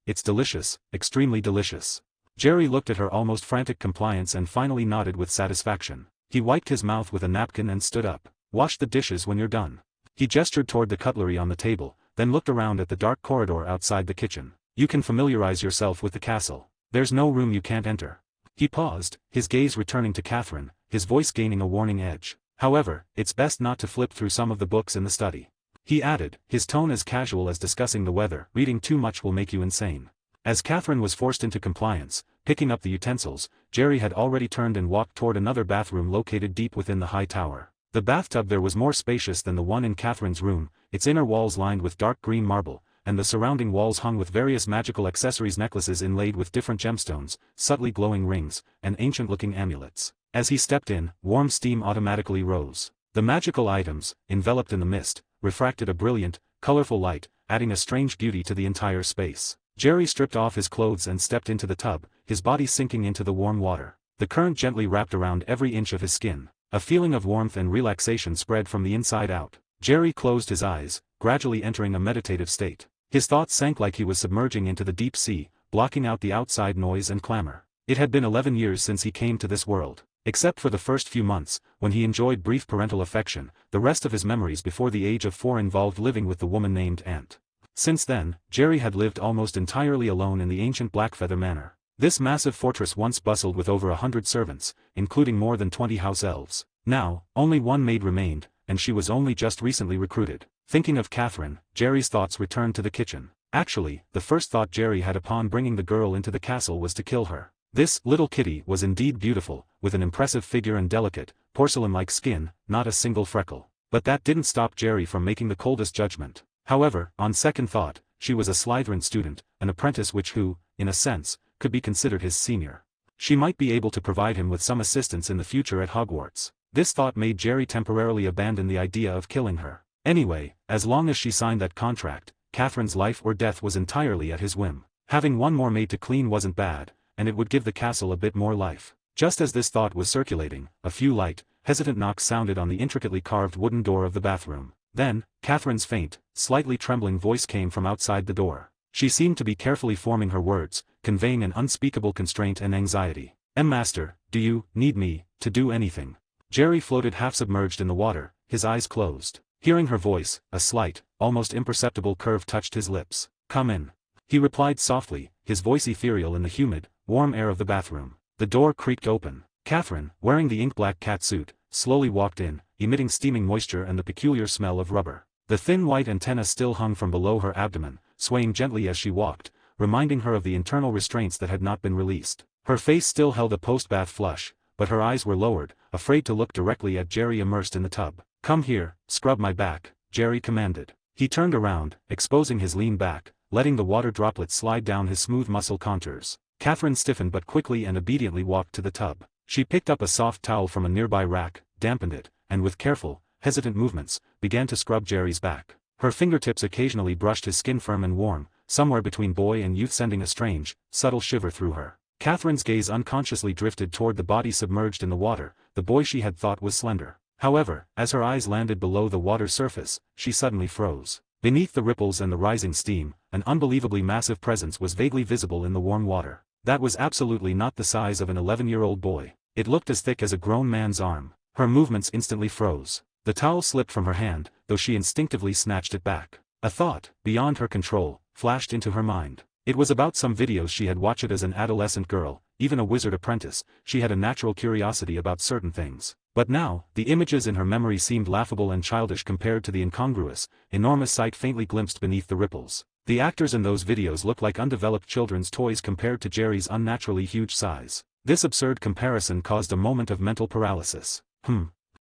it's delicious, extremely delicious." Jerry looked at her almost frantic compliance and finally nodded with satisfaction. He wiped his mouth with a napkin and stood up. "Wash the dishes when you're done." He gestured toward the cutlery on the table, then looked around at the dark corridor outside the kitchen. "You can familiarize yourself with the castle. There's no room you can't enter." He paused, his gaze returning to Catherine, his voice gaining a warning edge. "However, it's best not to flip through some of the books in the study." He added, his tone as casual as discussing the weather. "Reading too much will make you insane." As Catherine was forced into compliance, picking up the utensils, Jerry had already turned and walked toward another bathroom located deep within the high tower. The bathtub there was more spacious than the one in Catherine's room, its inner walls lined with dark green marble, and the surrounding walls hung with various magical accessories, necklaces inlaid with different gemstones, subtly glowing rings, and ancient-looking amulets. As he stepped in, warm steam automatically rose. The magical items, enveloped in the mist, refracted a brilliant, colorful light, adding a strange beauty to the entire space. Jerry stripped off his clothes and stepped into the tub, his body sinking into the warm water. The current gently wrapped around every inch of his skin. A feeling of warmth and relaxation spread from the inside out. Jerry closed his eyes, gradually entering a meditative state. His thoughts sank like he was submerging into the deep sea, blocking out the outside noise and clamor. It had been 11 years since he came to this world. Except for the first few months, when he enjoyed brief parental affection, the rest of his memories before the age of 4 involved living with the woman named Aunt. Since then, Jerry had lived almost entirely alone in the ancient Blackfeather Manor. This massive fortress once bustled with over 100 servants, including more than 20 house elves. Now, only one maid remained, and she was only just recently recruited. Thinking of Catherine, Jerry's thoughts returned to the kitchen. Actually, the first thought Jerry had upon bringing the girl into the castle was to kill her. This little kitty was indeed beautiful, with an impressive figure and delicate, porcelain-like skin, not a single freckle. But that didn't stop Jerry from making the coldest judgment. However, on second thought, she was a Slytherin student, an apprentice who, in a sense, could be considered his senior. She might be able to provide him with some assistance in the future at Hogwarts. This thought made Jerry temporarily abandon the idea of killing her. Anyway, as long as she signed that contract, Catherine's life or death was entirely at his whim. Having one more maid to clean wasn't bad, and it would give the castle a bit more life. Just as this thought was circulating, a few light, hesitant knocks sounded on the intricately carved wooden door of the bathroom. Then, Catherine's faint, slightly trembling voice came from outside the door. She seemed to be carefully forming her words, conveying an unspeakable constraint and anxiety. Master, do you need me to do anything?" Jerry floated half-submerged in the water, his eyes closed. Hearing her voice, a slight, almost imperceptible curve touched his lips. "Come in," he replied softly, his voice ethereal in the humid, warm air of the bathroom. The door creaked open. Catherine, wearing the ink-black catsuit, slowly walked in, emitting steaming moisture and the peculiar smell of rubber. The thin white antenna still hung from below her abdomen, swaying gently as she walked, reminding her of the internal restraints that had not been released. Her face still held a post-bath flush, but her eyes were lowered, afraid to look directly at Jerry immersed in the tub. "Come here, scrub my back," Jerry commanded. He turned around, exposing his lean back, letting the water droplets slide down his smooth muscle contours. Catherine stiffened but quickly and obediently walked to the tub. She picked up a soft towel from a nearby rack, dampened it, and with careful, hesitant movements, began to scrub Jerry's back. Her fingertips occasionally brushed his skin firm and warm, somewhere between boy and youth, sending a strange, subtle shiver through her. Catherine's gaze unconsciously drifted toward the body submerged in the water, the boy she had thought was slender. However, as her eyes landed below the water's surface, she suddenly froze. Beneath the ripples and the rising steam, an unbelievably massive presence was vaguely visible in the warm water. That was absolutely not the size of an 11-year-old boy. It looked as thick as a grown man's arm. Her movements instantly froze. The towel slipped from her hand, though she instinctively snatched it back. A thought, beyond her control, flashed into her mind. It was about some videos she had watched as an adolescent girl, even a wizard apprentice. She had a natural curiosity about certain things. But now, the images in her memory seemed laughable and childish compared to the incongruous, enormous sight faintly glimpsed beneath the ripples. The actors in those videos looked like undeveloped children's toys compared to Jerry's unnaturally huge size. This absurd comparison caused a moment of mental paralysis.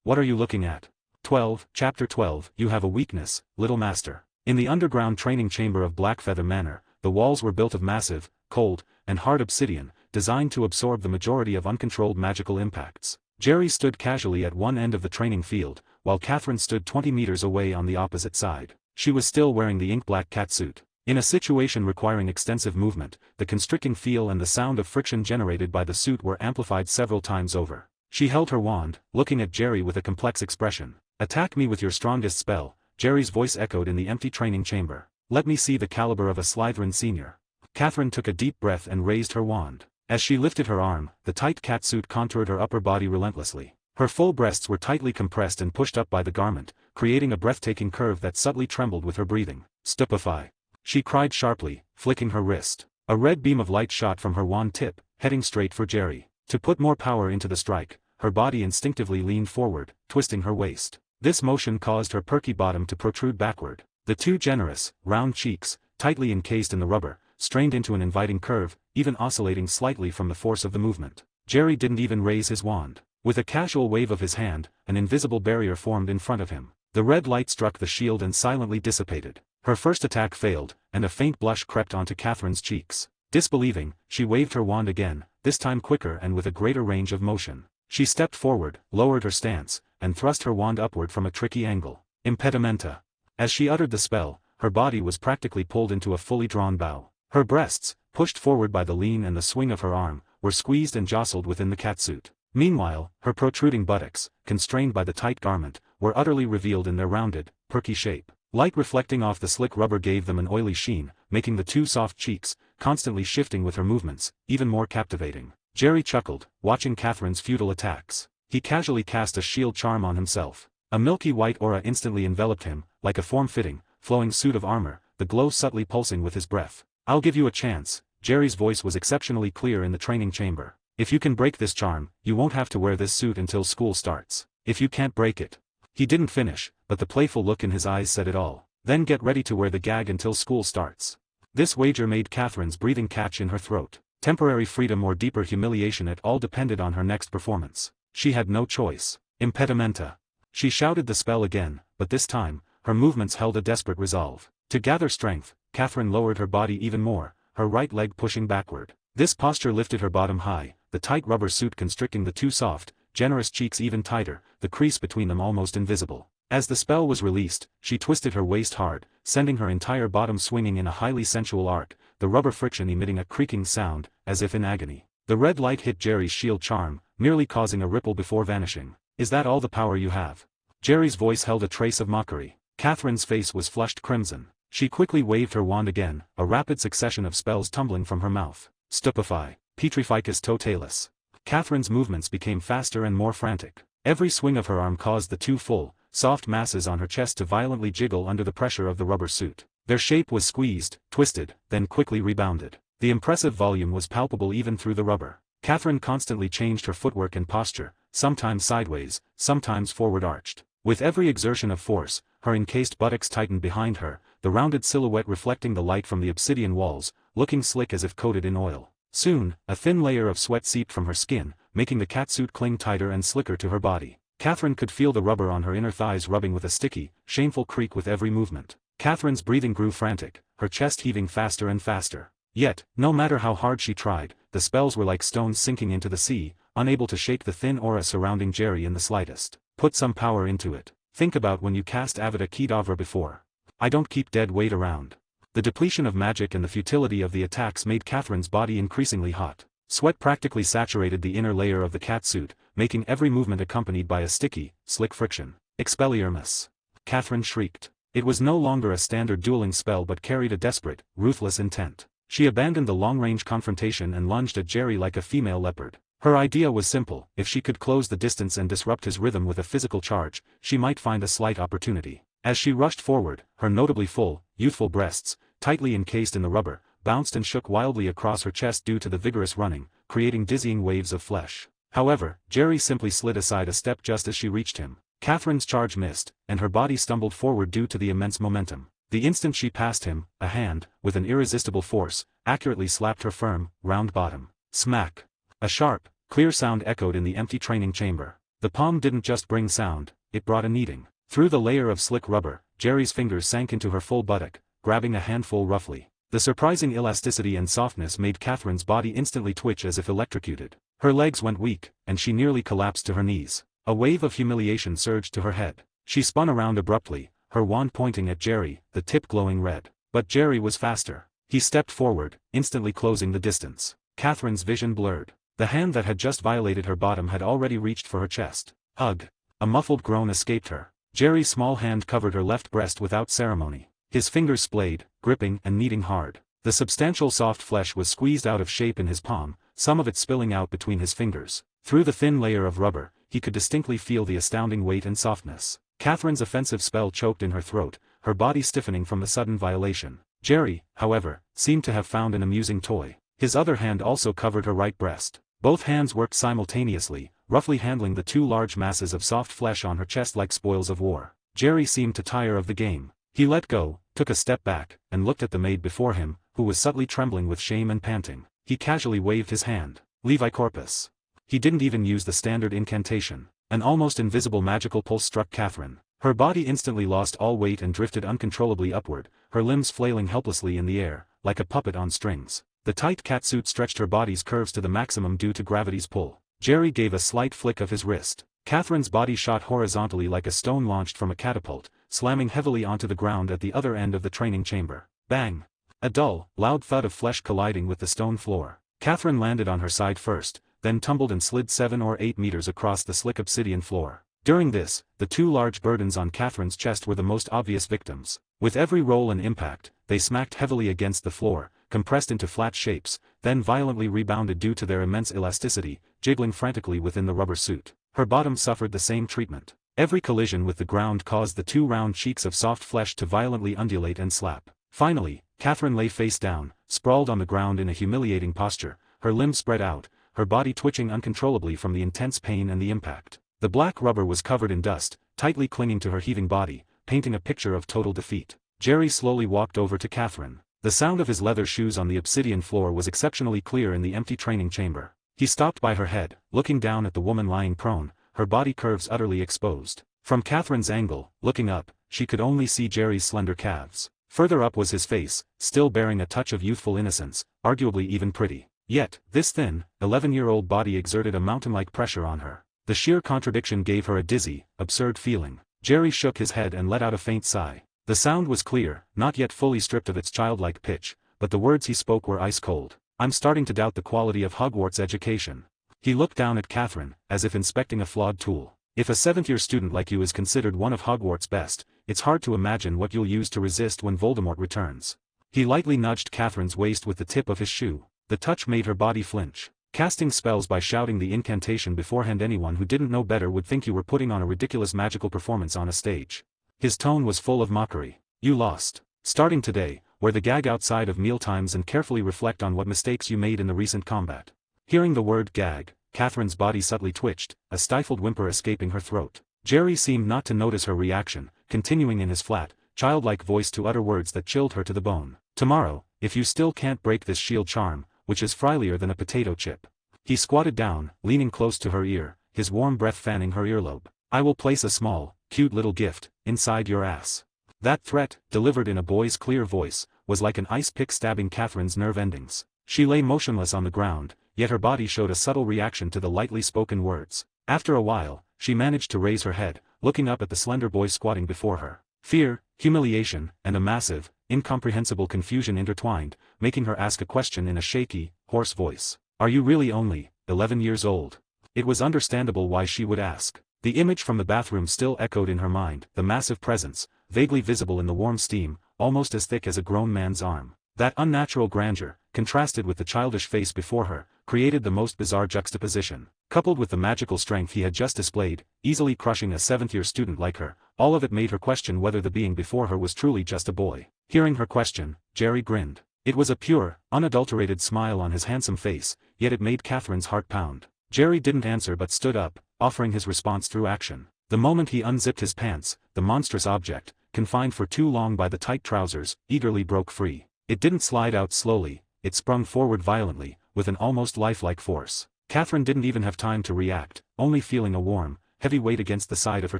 What are you looking at? 12, Chapter 12, You Have a Weakness, Little Master. In the underground training chamber of Blackfeather Manor, the walls were built of massive, cold, and hard obsidian, designed to absorb the majority of uncontrolled magical impacts. Jerry stood casually at one end of the training field, while Catherine stood 20 meters away on the opposite side. She was still wearing the ink-black catsuit. In a situation requiring extensive movement, the constricting feel and the sound of friction generated by the suit were amplified several times over. She held her wand, looking at Jerry with a complex expression. "Attack me with your strongest spell," Jerry's voice echoed in the empty training chamber. "Let me see the caliber of a Slytherin senior." Catherine took a deep breath and raised her wand. As she lifted her arm, the tight catsuit contoured her upper body relentlessly. Her full breasts were tightly compressed and pushed up by the garment, creating a breathtaking curve that subtly trembled with her breathing. "Stupefy!" she cried sharply, flicking her wrist. A red beam of light shot from her wand tip, heading straight for Jerry. To put more power into the strike, her body instinctively leaned forward, twisting her waist. This motion caused her perky bottom to protrude backward. The two generous, round cheeks, tightly encased in the rubber, strained into an inviting curve, even oscillating slightly from the force of the movement. Jerry didn't even raise his wand. With a casual wave of his hand, an invisible barrier formed in front of him. The red light struck the shield and silently dissipated. Her first attack failed, and a faint blush crept onto Catherine's cheeks. Disbelieving, she waved her wand again, this time quicker and with a greater range of motion. She stepped forward, lowered her stance, and thrust her wand upward from a tricky angle. Impedimenta. As she uttered the spell, her body was practically pulled into a fully drawn bow. Her breasts, pushed forward by the lean and the swing of her arm, were squeezed and jostled within the catsuit. Meanwhile, her protruding buttocks, constrained by the tight garment, were utterly revealed in their rounded, perky shape. Light reflecting off the slick rubber gave them an oily sheen, making the two soft cheeks, constantly shifting with her movements, even more captivating. Jerry chuckled, watching Catherine's futile attacks. He casually cast a shield charm on himself. A milky white aura instantly enveloped him, like a form-fitting, flowing suit of armor, the glow subtly pulsing with his breath. "I'll give you a chance." Jerry's voice was exceptionally clear in the training chamber. "If you can break this charm, you won't have to wear this suit until school starts. If you can't break it." He didn't finish, but the playful look in his eyes said it all. "Then get ready to wear the gag until school starts." This wager made Catherine's breathing catch in her throat. Temporary freedom or deeper humiliation, it all depended on her next performance. She had no choice. Impedimenta. She shouted the spell again, but this time, her movements held a desperate resolve. To gather strength, Catherine lowered her body even more, her right leg pushing backward. This posture lifted her bottom high, the tight rubber suit constricting the two soft, generous cheeks even tighter, the crease between them almost invisible. As the spell was released, she twisted her waist hard, sending her entire bottom swinging in a highly sensual arc, the rubber friction emitting a creaking sound, as if in agony. The red light hit Jerry's shield charm, merely causing a ripple before vanishing. "Is that all the power you have?" Jerry's voice held a trace of mockery. Catherine's face was flushed crimson. She quickly waved her wand again, a rapid succession of spells tumbling from her mouth. Stupefy, Petrificus Totalis. Catherine's movements became faster and more frantic. Every swing of her arm caused the two full, soft masses on her chest to violently jiggle under the pressure of the rubber suit. Their shape was squeezed, twisted, then quickly rebounded. The impressive volume was palpable even through the rubber. Catherine constantly changed her footwork and posture, sometimes sideways, sometimes forward arched. With every exertion of force, her encased buttocks tightened behind her, the rounded silhouette reflecting the light from the obsidian walls, looking slick as if coated in oil. Soon, a thin layer of sweat seeped from her skin, making the catsuit cling tighter and slicker to her body. Catherine could feel the rubber on her inner thighs rubbing with a sticky, shameful creak with every movement. Catherine's breathing grew frantic, her chest heaving faster and faster. Yet, no matter how hard she tried, the spells were like stones sinking into the sea, unable to shake the thin aura surrounding Jerry in the slightest. Put some power into it. Think about when you cast Avada Kedavra before. I don't keep dead weight around. The depletion of magic and the futility of the attacks made Catherine's body increasingly hot. Sweat practically saturated the inner layer of the catsuit, making every movement accompanied by a sticky, slick friction. Expelliarmus. Catherine shrieked. It was no longer a standard dueling spell but carried a desperate, ruthless intent. She abandoned the long-range confrontation and lunged at Jerry like a female leopard. Her idea was simple: if she could close the distance and disrupt his rhythm with a physical charge, she might find a slight opportunity. As she rushed forward, her notably full, youthful breasts, tightly encased in the rubber, bounced and shook wildly across her chest due to the vigorous running, creating dizzying waves of flesh. However, Jerry simply slid aside a step just as she reached him. Catherine's charge missed, and her body stumbled forward due to the immense momentum. The instant she passed him, a hand, with an irresistible force, accurately slapped her firm, round bottom. Smack! A sharp, clear sound echoed in the empty training chamber. The palm didn't just bring sound, it brought a kneading. Through the layer of slick rubber, Jerry's fingers sank into her full buttock, grabbing a handful roughly. The surprising elasticity and softness made Catherine's body instantly twitch as if electrocuted. Her legs went weak, and she nearly collapsed to her knees. A wave of humiliation surged to her head. She spun around abruptly, her wand pointing at Jerry, the tip glowing red. But Jerry was faster. He stepped forward, instantly closing the distance. Catherine's vision blurred. The hand that had just violated her bottom had already reached for her chest. Ugh! A muffled groan escaped her. Jerry's small hand covered her left breast without ceremony. His fingers splayed, gripping and kneading hard. The substantial soft flesh was squeezed out of shape in his palm, some of it spilling out between his fingers. Through the thin layer of rubber, he could distinctly feel the astounding weight and softness. Catherine's offensive spell choked in her throat, her body stiffening from the sudden violation. Jerry, however, seemed to have found an amusing toy. His other hand also covered her right breast. Both hands worked simultaneously, roughly handling the two large masses of soft flesh on her chest like spoils of war. Jerry seemed to tire of the game. He let go, took a step back, and looked at the maid before him, who was subtly trembling with shame and panting. He casually waved his hand. Levi Corpus. He didn't even use the standard incantation. An almost invisible magical pulse struck Catherine. Her body instantly lost all weight and drifted uncontrollably upward, her limbs flailing helplessly in the air, like a puppet on strings. The tight catsuit stretched her body's curves to the maximum due to gravity's pull. Jerry gave a slight flick of his wrist. Catherine's body shot horizontally like a stone launched from a catapult, slamming heavily onto the ground at the other end of the training chamber. Bang! A dull, loud thud of flesh colliding with the stone floor. Catherine landed on her side first, then tumbled and slid 7 or 8 meters across the slick obsidian floor. During this, the two large burdens on Catherine's chest were the most obvious victims. With every roll and impact, they smacked heavily against the floor, compressed into flat shapes, then violently rebounded due to their immense elasticity, jiggling frantically within the rubber suit. Her bottom suffered the same treatment. Every collision with the ground caused the two round cheeks of soft flesh to violently undulate and slap. Finally, Catherine lay face down, sprawled on the ground in a humiliating posture, her limbs spread out, her body twitching uncontrollably from the intense pain and the impact. The black rubber was covered in dust, tightly clinging to her heaving body, painting a picture of total defeat. Jerry slowly walked over to Catherine. The sound of his leather shoes on the obsidian floor was exceptionally clear in the empty training chamber. He stopped by her head, looking down at the woman lying prone, her body curves utterly exposed. From Catherine's angle, looking up, she could only see Jerry's slender calves. Further up was his face, still bearing a touch of youthful innocence, arguably even pretty. Yet, this thin, 11-year-old body exerted a mountain-like pressure on her. The sheer contradiction gave her a dizzy, absurd feeling. Jerry shook his head and let out a faint sigh. The sound was clear, not yet fully stripped of its childlike pitch, but the words he spoke were ice-cold. "I'm starting to doubt the quality of Hogwarts education." He looked down at Catherine, as if inspecting a flawed tool. "If a seventh-year student like you is considered one of Hogwarts' best, it's hard to imagine what you'll use to resist when Voldemort returns." He lightly nudged Catherine's waist with the tip of his shoe. The touch made her body flinch. "Casting spells by shouting the incantation beforehand, anyone who didn't know better would think you were putting on a ridiculous magical performance on a stage." His tone was full of mockery. "You lost. Starting today, wear the gag outside of mealtimes and carefully reflect on what mistakes you made in the recent combat." Hearing the word gag, Catherine's body subtly twitched, a stifled whimper escaping her throat. Jerry seemed not to notice her reaction, continuing in his flat, childlike voice to utter words that chilled her to the bone. "Tomorrow, if you still can't break this shield charm, which is friendlier than a potato chip." He squatted down, leaning close to her ear, his warm breath fanning her earlobe. "I will place a small, cute little gift inside your ass." That threat, delivered in a boy's clear voice, was like an ice pick stabbing Catherine's nerve endings. She lay motionless on the ground, yet her body showed a subtle reaction to the lightly spoken words. After a while, she managed to raise her head, looking up at the slender boy squatting before her. Fear, humiliation, and a massive, incomprehensible confusion intertwined, making her ask a question in a shaky, hoarse voice. "Are you really only 11 years old?" It was understandable why she would ask. The image from the bathroom still echoed in her mind, the massive presence, vaguely visible in the warm steam, almost as thick as a grown man's arm. That unnatural grandeur, contrasted with the childish face before her, created the most bizarre juxtaposition. Coupled with the magical strength he had just displayed, easily crushing a seventh-year student like her, all of it made her question whether the being before her was truly just a boy. Hearing her question, Jerry grinned. It was a pure, unadulterated smile on his handsome face, yet it made Catherine's heart pound. Jerry didn't answer but stood up, offering his response through action. The moment he unzipped his pants, the monstrous object, confined for too long by the tight trousers, eagerly broke free. It didn't slide out slowly, it sprung forward violently, with an almost lifelike force. Catherine didn't even have time to react, only feeling a warm, heavy weight against the side of her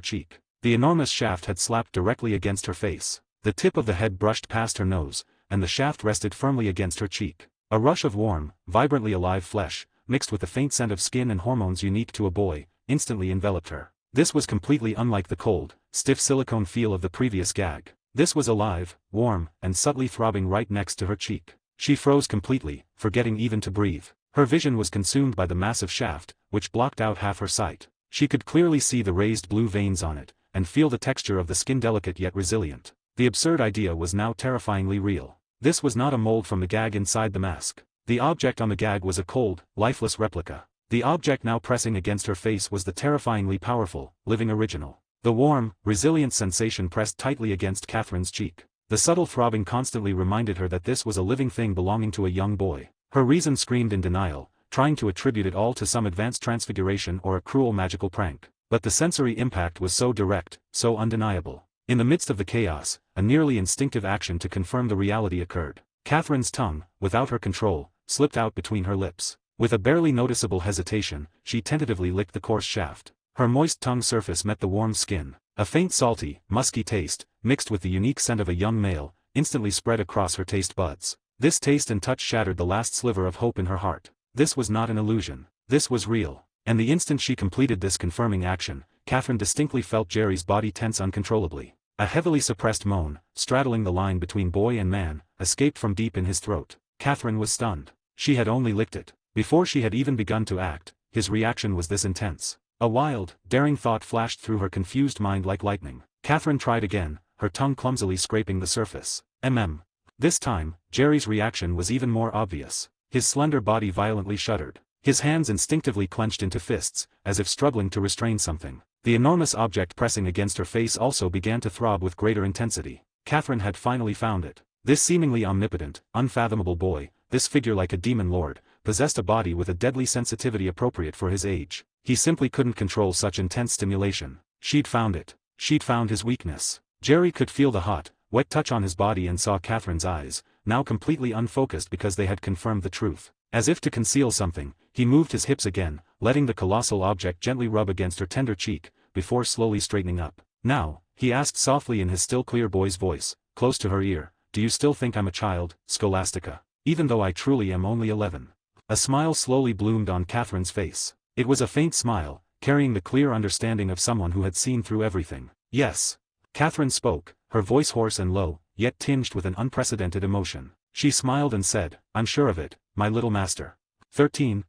cheek. The enormous shaft had slapped directly against her face. The tip of the head brushed past her nose, and the shaft rested firmly against her cheek. A rush of warm, vibrantly alive flesh, mixed with the faint scent of skin and hormones unique to a boy, instantly enveloped her. This was completely unlike the cold, stiff silicone feel of the previous gag. This was alive, warm, and subtly throbbing right next to her cheek. She froze completely, forgetting even to breathe. Her vision was consumed by the massive shaft, which blocked out half her sight. She could clearly see the raised blue veins on it, and feel the texture of the skin, delicate yet resilient. The absurd idea was now terrifyingly real. This was not a mold from the gag inside the mask. The object on the gag was a cold, lifeless replica. The object now pressing against her face was the terrifyingly powerful, living original. The warm, resilient sensation pressed tightly against Catherine's cheek. The subtle throbbing constantly reminded her that this was a living thing belonging to a young boy. Her reason screamed in denial, trying to attribute it all to some advanced transfiguration or a cruel magical prank. But the sensory impact was so direct, so undeniable. In the midst of the chaos, a nearly instinctive action to confirm the reality occurred. Catherine's tongue, without her control, slipped out between her lips. With a barely noticeable hesitation, she tentatively licked the coarse shaft. Her moist tongue surface met the warm skin. A faint salty, musky taste, mixed with the unique scent of a young male, instantly spread across her taste buds. This taste and touch shattered the last sliver of hope in her heart. This was not an illusion. This was real. And the instant she completed this confirming action, Catherine distinctly felt Jerry's body tense uncontrollably. A heavily suppressed moan, straddling the line between boy and man, escaped from deep in his throat. Catherine was stunned. She had only licked it. Before she had even begun to act, his reaction was this intense. A wild, daring thought flashed through her confused mind like lightning. Catherine tried again, her tongue clumsily scraping the surface. This time, Jerry's reaction was even more obvious. His slender body violently shuddered. His hands instinctively clenched into fists, as if struggling to restrain something. The enormous object pressing against her face also began to throb with greater intensity. Catherine had finally found it. This seemingly omnipotent, unfathomable boy, this figure like a demon lord, possessed a body with a deadly sensitivity appropriate for his age. He simply couldn't control such intense stimulation. She'd found it. She'd found his weakness. Jerry could feel the hot, wet touch on his body and saw Catherine's eyes, now completely unfocused because they had confirmed the truth. As if to conceal something, he moved his hips again, letting the colossal object gently rub against her tender cheek, before slowly straightening up. "Now," he asked softly in his still clear boy's voice, close to her ear, "do you still think I'm a child, Scholastica? Even though I truly am only 11. A smile slowly bloomed on Catherine's face. It was a faint smile, carrying the clear understanding of someone who had seen through everything. "Yes." Catherine spoke, her voice hoarse and low, yet tinged with an unprecedented emotion. She smiled and said, "I'm sure of it, my little master."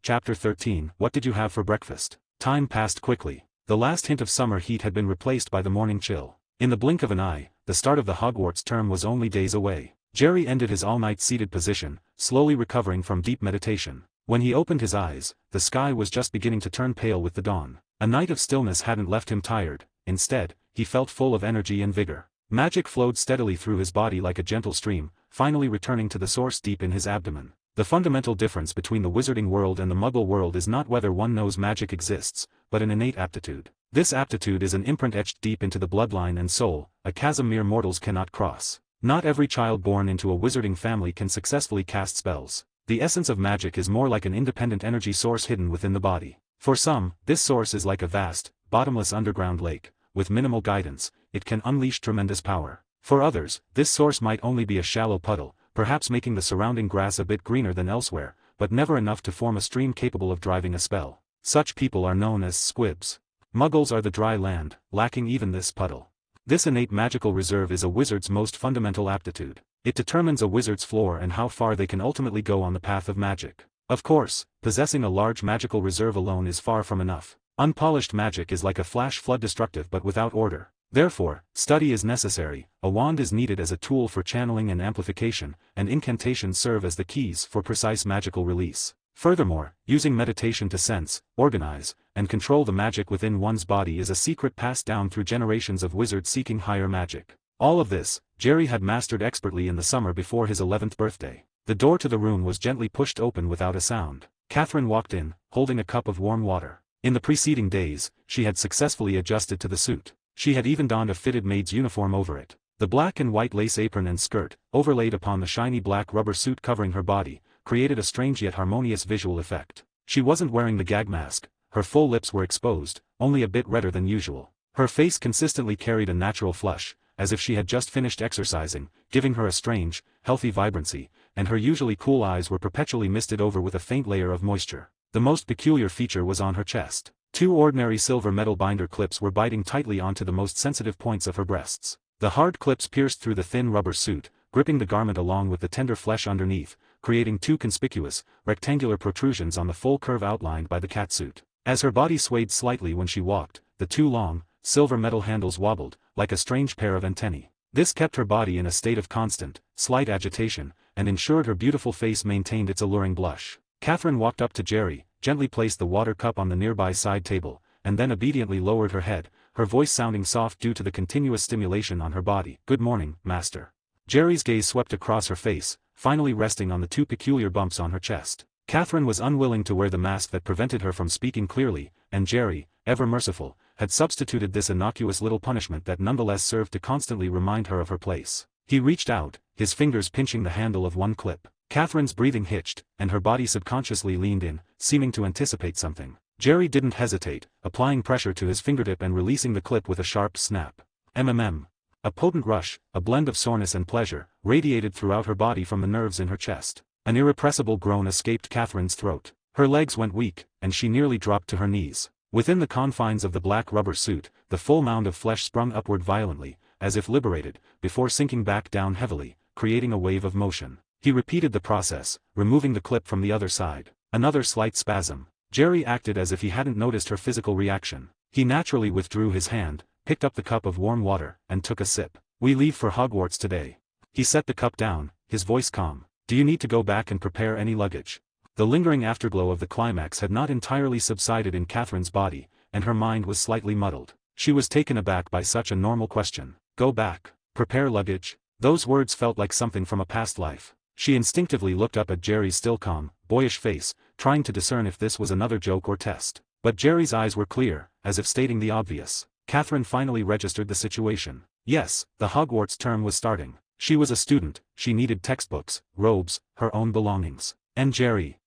Chapter 13 What did you have for breakfast? Time passed quickly. The last hint of summer heat had been replaced by the morning chill. In the blink of an eye, the start of the Hogwarts term was only days away. Jerry ended his all-night seated position, slowly recovering from deep meditation. When he opened his eyes, the sky was just beginning to turn pale with the dawn. A night of stillness hadn't left him tired. Instead, he felt full of energy and vigor. Magic flowed steadily through his body like a gentle stream, finally returning to the source deep in his abdomen. The fundamental difference between the wizarding world and the Muggle world is not whether one knows magic exists, but an innate aptitude. This aptitude is an imprint etched deep into the bloodline and soul, a chasm mere mortals cannot cross. Not every child born into a wizarding family can successfully cast spells. The essence of magic is more like an independent energy source hidden within the body. For some, this source is like a vast, bottomless underground lake. With minimal guidance, it can unleash tremendous power. For others, this source might only be a shallow puddle, perhaps making the surrounding grass a bit greener than elsewhere, but never enough to form a stream capable of driving a spell. Such people are known as squibs. Muggles are the dry land, lacking even this puddle. This innate magical reserve is a wizard's most fundamental aptitude. It determines a wizard's floor and how far they can ultimately go on the path of magic. Of course, possessing a large magical reserve alone is far from enough. Unpolished magic is like a flash flood, destructive but without order. Therefore, study is necessary, a wand is needed as a tool for channeling and amplification, and incantations serve as the keys for precise magical release. Furthermore, using meditation to sense, organize, and control the magic within one's body is a secret passed down through generations of wizards seeking higher magic. All of this, Jerry had mastered expertly in the summer before his 11th birthday. The door to the room was gently pushed open without a sound. Catherine walked in, holding a cup of warm water. In the preceding days, she had successfully adjusted to the suit. She had even donned a fitted maid's uniform over it. The black and white lace apron and skirt, overlaid upon the shiny black rubber suit covering her body, created a strange yet harmonious visual effect. She wasn't wearing the gag mask, her full lips were exposed, only a bit redder than usual. Her face consistently carried a natural flush, as if she had just finished exercising, giving her a strange, healthy vibrancy, and her usually cool eyes were perpetually misted over with a faint layer of moisture. The most peculiar feature was on her chest. 2 ordinary silver metal binder clips were biting tightly onto the most sensitive points of her breasts. The hard clips pierced through the thin rubber suit, gripping the garment along with the tender flesh underneath, creating 2 conspicuous, rectangular protrusions on the full curve outlined by the catsuit. As her body swayed slightly when she walked, the 2 long, silver metal handles wobbled, like a strange pair of antennae. This kept her body in a state of constant, slight agitation, and ensured her beautiful face maintained its alluring blush. Catherine walked up to Jerry, gently placed the water cup on the nearby side table, and then obediently lowered her head, her voice sounding soft due to the continuous stimulation on her body. "Good morning, master." Jerry's gaze swept across her face, finally resting on the 2 peculiar bumps on her chest. Catherine was unwilling to wear the mask that prevented her from speaking clearly, and Jerry, ever merciful, had substituted this innocuous little punishment that nonetheless served to constantly remind her of her place. He reached out, his fingers pinching the handle of one clip. Catherine's breathing hitched, and her body subconsciously leaned in, seeming to anticipate something. Jerry didn't hesitate, applying pressure to his fingertip and releasing the clip with a sharp snap. A potent rush, a blend of soreness and pleasure, radiated throughout her body from the nerves in her chest. An irrepressible groan escaped Catherine's throat. Her legs went weak, and she nearly dropped to her knees. Within the confines of the black rubber suit, the full mound of flesh sprung upward violently, as if liberated, before sinking back down heavily, creating a wave of motion. He repeated the process, removing the clip from the other side. Another slight spasm. Jerry acted as if he hadn't noticed her physical reaction. He naturally withdrew his hand, picked up the cup of warm water, and took a sip. "We leave for Hogwarts today." He set the cup down, his voice calm. "Do you need to go back and prepare any luggage?" The lingering afterglow of the climax had not entirely subsided in Catherine's body, and her mind was slightly muddled. She was taken aback by such a normal question. Go back? Prepare luggage? Those words felt like something from a past life. She instinctively looked up at Jerry's still calm, boyish face, trying to discern if this was another joke or test. But Jerry's eyes were clear, as if stating the obvious. Catherine finally registered the situation. Yes, the Hogwarts term was starting. She was a student, she needed textbooks, robes, her own belongings. And Jerry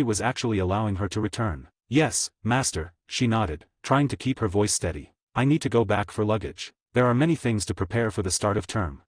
was actually allowing her to return. Yes, master, she nodded, trying to keep her voice steady. I need to go back for luggage. There are many things to prepare for the start of term.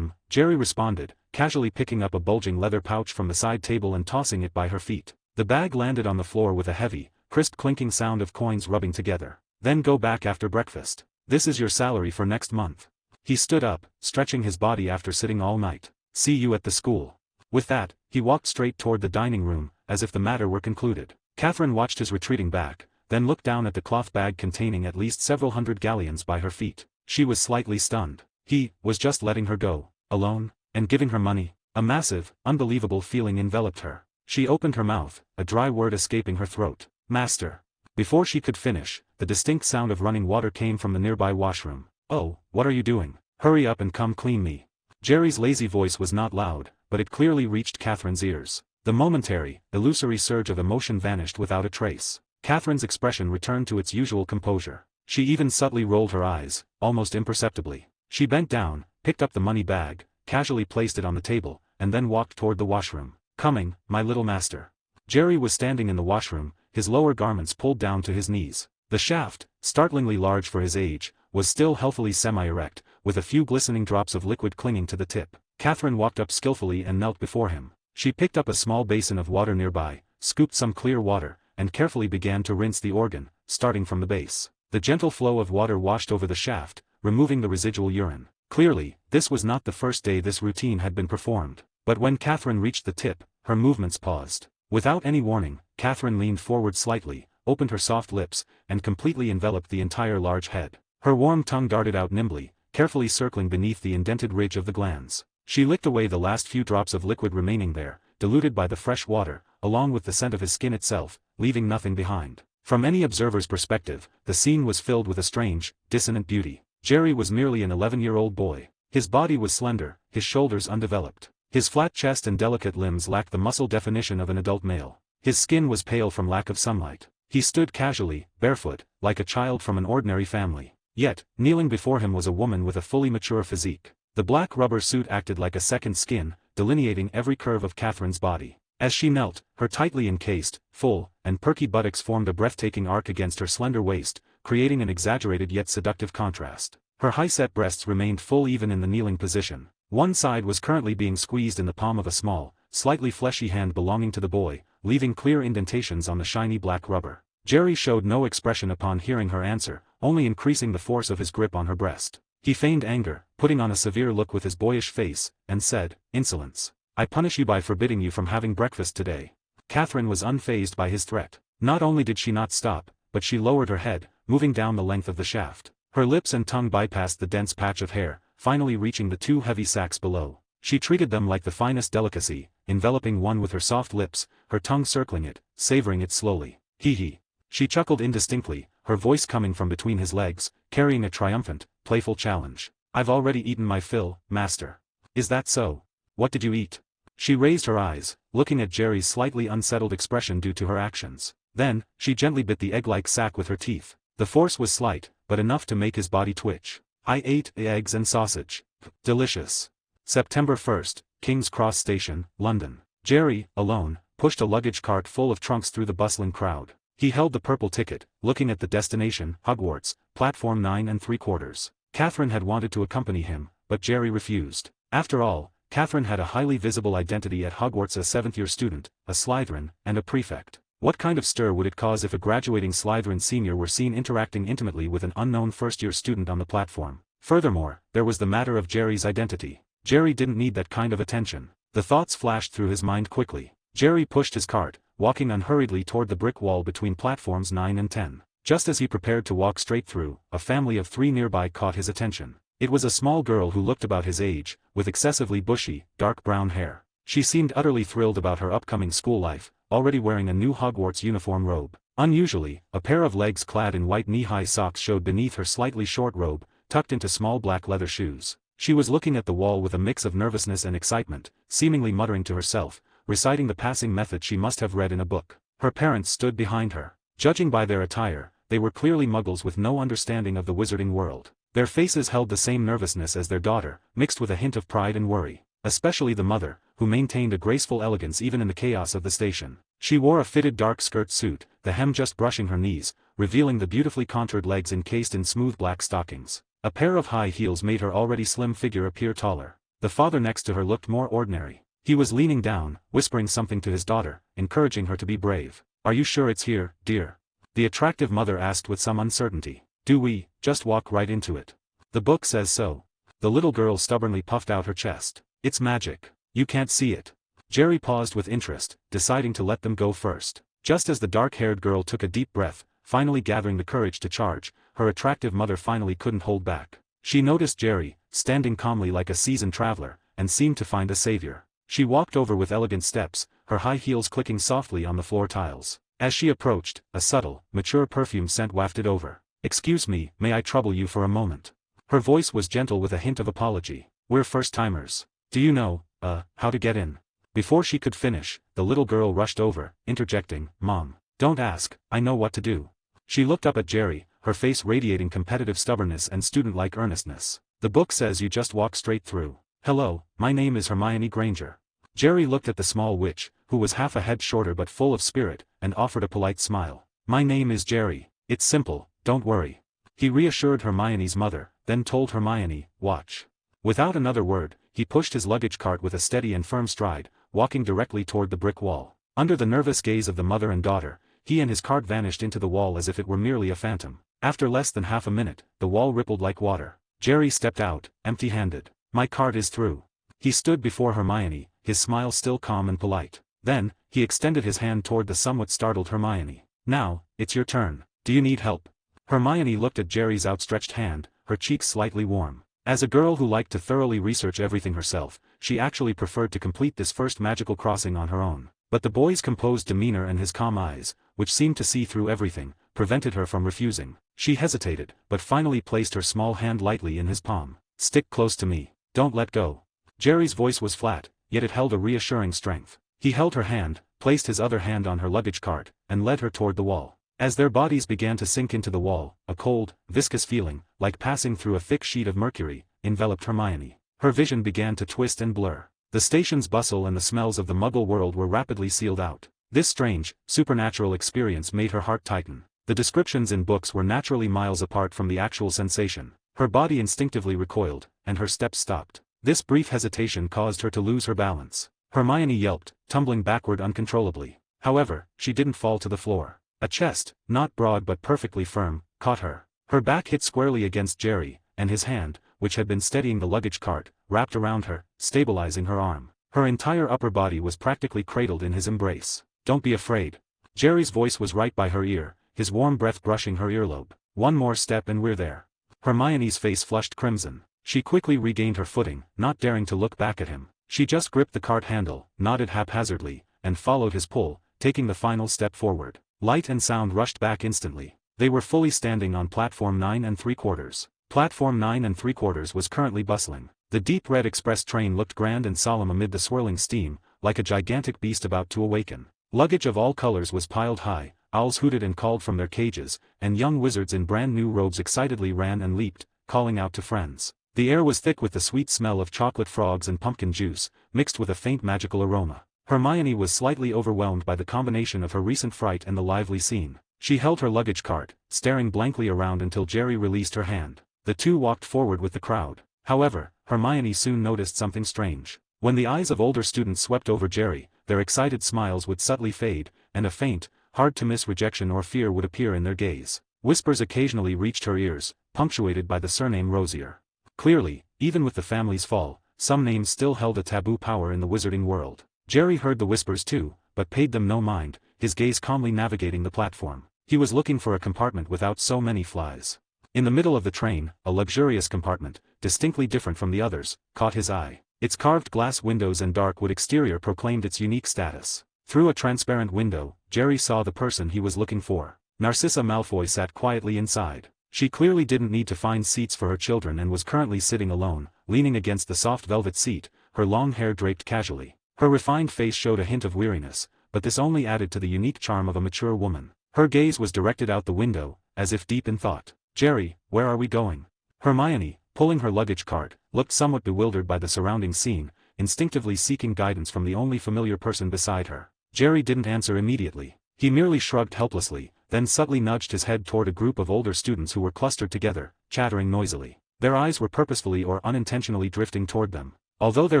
Jerry responded, casually picking up a bulging leather pouch from the side table and tossing it by her feet. The bag landed on the floor with a heavy, crisp clinking sound of coins rubbing together. Then go back after breakfast. This is your salary for next month. He stood up, stretching his body after sitting all night. See you at the school. With that, he walked straight toward the dining room, as if the matter were concluded. Catherine watched his retreating back, then looked down at the cloth bag containing at least several hundred galleons by her feet. She was slightly stunned. He was just letting her go, alone, and giving her money. A massive, unbelievable feeling enveloped her. She opened her mouth, a dry word escaping her throat. Master. Before she could finish, the distinct sound of running water came from the nearby washroom. Oh, what are you doing? Hurry up and come clean me. Jerry's lazy voice was not loud, but it clearly reached Catherine's ears. The momentary, illusory surge of emotion vanished without a trace. Catherine's expression returned to its usual composure. She even subtly rolled her eyes, almost imperceptibly. She bent down, picked up the money bag, casually placed it on the table, and then walked toward the washroom. Coming, my little master. Jerry was standing in the washroom, his lower garments pulled down to his knees. The shaft, startlingly large for his age, was still healthily semi-erect, with a few glistening drops of liquid clinging to the tip. Catherine walked up skillfully and knelt before him. She picked up a small basin of water nearby, scooped some clear water, and carefully began to rinse the organ, starting from the base. The gentle flow of water washed over the shaft, removing the residual urine. Clearly, this was not the first day this routine had been performed. But when Catherine reached the tip, her movements paused. Without any warning, Catherine leaned forward slightly, opened her soft lips, and completely enveloped the entire large head. Her warm tongue darted out nimbly, carefully circling beneath the indented ridge of the glands. She licked away the last few drops of liquid remaining there, diluted by the fresh water, along with the scent of his skin itself, leaving nothing behind. From any observer's perspective, the scene was filled with a strange, dissonant beauty. Jerry was merely an 11-year-old boy. His body was slender, his shoulders undeveloped. His flat chest and delicate limbs lacked the muscle definition of an adult male. His skin was pale from lack of sunlight. He stood casually, barefoot, like a child from an ordinary family. Yet, kneeling before him was a woman with a fully mature physique. The black rubber suit acted like a second skin, delineating every curve of Catherine's body. As she knelt, her tightly encased, full, and perky buttocks formed a breathtaking arc against her slender waist, creating an exaggerated yet seductive contrast. Her high-set breasts remained full even in the kneeling position. One side was currently being squeezed in the palm of a small, slightly fleshy hand belonging to the boy, leaving clear indentations on the shiny black rubber. Jerry showed no expression upon hearing her answer, only increasing the force of his grip on her breast. He feigned anger, putting on a severe look with his boyish face, and said, "Insolence. I punish you by forbidding you from having breakfast today." Catherine was unfazed by his threat. Not only did she not stop, but she lowered her head, moving down the length of the shaft. Her lips and tongue bypassed the dense patch of hair, finally reaching the two heavy sacks below. She treated them like the finest delicacy, enveloping one with her soft lips, her tongue circling it, savoring it slowly. Hee. She chuckled indistinctly, her voice coming from between his legs, carrying a triumphant, playful challenge. "I've already eaten my fill, master." "Is that so? What did you eat?" She raised her eyes, looking at Jerry's slightly unsettled expression due to her actions. Then, she gently bit the egg-like sack with her teeth. The force was slight, but enough to make his body twitch. "I ate eggs and sausage. Delicious." September 1st, King's Cross Station, London. Jerry, alone, pushed a luggage cart full of trunks through the bustling crowd. He held the purple ticket, looking at the destination, Hogwarts, platform 9 3/4. Catherine had wanted to accompany him, but Jerry refused. After all, Catherine had a highly visible identity at Hogwarts: a 7th-year student, a Slytherin, and a prefect. What kind of stir would it cause if a graduating Slytherin senior were seen interacting intimately with an unknown first-year student on the platform? Furthermore, there was the matter of Jerry's identity. Jerry didn't need that kind of attention. The thoughts flashed through his mind quickly. Jerry pushed his cart, walking unhurriedly toward the brick wall between platforms 9 and 10. Just as he prepared to walk straight through, a family of 3 nearby caught his attention. It was a small girl who looked about his age, with excessively bushy, dark brown hair. She seemed utterly thrilled about her upcoming school life, already wearing a new Hogwarts uniform robe. Unusually, a pair of legs clad in white knee-high socks showed beneath her slightly short robe, tucked into small black leather shoes. She was looking at the wall with a mix of nervousness and excitement, seemingly muttering to herself, reciting the passing method she must have read in a book. Her parents stood behind her. Judging by their attire, they were clearly muggles with no understanding of the wizarding world. Their faces held the same nervousness as their daughter, mixed with a hint of pride and worry. Especially the mother, who maintained a graceful elegance even in the chaos of the station. She wore a fitted dark skirt suit, the hem just brushing her knees, revealing the beautifully contoured legs encased in smooth black stockings. A pair of high heels made her already slim figure appear taller. The father next to her looked more ordinary. He was leaning down, whispering something to his daughter, encouraging her to be brave. "Are you sure it's here, dear?" the attractive mother asked with some uncertainty. "Do we just walk right into it? The book says so." The little girl stubbornly puffed out her chest. "It's magic. You can't see it." Jerry paused with interest, deciding to let them go first. Just as the dark-haired girl took a deep breath, finally gathering the courage to charge, her attractive mother finally couldn't hold back. She noticed Jerry, standing calmly like a seasoned traveler, and seemed to find a savior. She walked over with elegant steps, her high heels clicking softly on the floor tiles. As she approached, a subtle, mature perfume scent wafted over. "Excuse me, may I trouble you for a moment?" Her voice was gentle with a hint of apology. "We're first-timers. Do you know, how to get in?" Before she could finish, the little girl rushed over, interjecting, "Mom, don't ask, I know what to do." She looked up at Jerry, her face radiating competitive stubbornness and student-like earnestness. "The book says you just walk straight through." "Hello, my name is Hermione Granger." Jerry looked at the small witch, who was half a head shorter but full of spirit, and offered a polite smile. "My name is Jerry. It's simple, don't worry." He reassured Hermione's mother, then told Hermione, "Watch." Without another word, he pushed his luggage cart with a steady and firm stride, walking directly toward the brick wall. Under the nervous gaze of the mother and daughter, he and his cart vanished into the wall as if it were merely a phantom. After less than half a minute, the wall rippled like water. Jerry stepped out, empty-handed. "My cart is through." He stood before Hermione, his smile still calm and polite. Then, he extended his hand toward the somewhat startled Hermione. "Now, it's your turn. Do you need help?" Hermione looked at Jerry's outstretched hand, her cheeks slightly warm. As a girl who liked to thoroughly research everything herself, she actually preferred to complete this first magical crossing on her own. But the boy's composed demeanor and his calm eyes, which seemed to see through everything, prevented her from refusing. She hesitated, but finally placed her small hand lightly in his palm. "Stick close to me. Don't let go." Jerry's voice was flat, yet it held a reassuring strength. He held her hand, placed his other hand on her luggage cart, and led her toward the wall. As their bodies began to sink into the wall, a cold, viscous feeling, like passing through a thick sheet of mercury, enveloped Hermione. Her vision began to twist and blur. The station's bustle and the smells of the Muggle world were rapidly sealed out. This strange, supernatural experience made her heart tighten. The descriptions in books were naturally miles apart from the actual sensation. Her body instinctively recoiled, and her steps stopped. This brief hesitation caused her to lose her balance. Hermione yelped, tumbling backward uncontrollably. However, she didn't fall to the floor. A chest, not broad but perfectly firm, caught her. Her back hit squarely against Jerry, and his hand, which had been steadying the luggage cart, wrapped around her, stabilizing her arm. Her entire upper body was practically cradled in his embrace. "Don't be afraid." Jerry's voice was right by her ear, his warm breath brushing her earlobe. "One more step and we're there." Hermione's face flushed crimson. She quickly regained her footing, not daring to look back at him. She just gripped the cart handle, nodded haphazardly, and followed his pull, taking the final step forward. Light and sound rushed back instantly. They were fully standing on platform 9 3/4. Platform 9 3/4 was currently bustling. The deep red express train looked grand and solemn amid the swirling steam, like a gigantic beast about to awaken. Luggage of all colors was piled high, owls hooted and called from their cages, and young wizards in brand new robes excitedly ran and leaped, calling out to friends. The air was thick with the sweet smell of chocolate frogs and pumpkin juice, mixed with a faint magical aroma. Hermione was slightly overwhelmed by the combination of her recent fright and the lively scene. She held her luggage cart, staring blankly around until Jerry released her hand. The two walked forward with the crowd. However, Hermione soon noticed something strange. When the eyes of older students swept over Jerry, their excited smiles would subtly fade, and a faint, hard-to-miss rejection or fear would appear in their gaze. Whispers occasionally reached her ears, punctuated by the surname Rosier. Clearly, even with the family's fall, some names still held a taboo power in the wizarding world. Jerry heard the whispers too, but paid them no mind, his gaze calmly navigating the platform. He was looking for a compartment without so many flies. In the middle of the train, a luxurious compartment, distinctly different from the others, caught his eye. Its carved glass windows and dark wood exterior proclaimed its unique status. Through a transparent window, Jerry saw the person he was looking for. Narcissa Malfoy sat quietly inside. She clearly didn't need to find seats for her children and was currently sitting alone, leaning against the soft velvet seat, her long hair draped casually. Her refined face showed a hint of weariness, but this only added to the unique charm of a mature woman. Her gaze was directed out the window, as if deep in thought. "Jerry, where are we going?" Hermione, pulling her luggage cart, looked somewhat bewildered by the surrounding scene, instinctively seeking guidance from the only familiar person beside her. Jerry didn't answer immediately. He merely shrugged helplessly, then subtly nudged his head toward a group of older students who were clustered together, chattering noisily. Their eyes were purposefully or unintentionally drifting toward them. Although their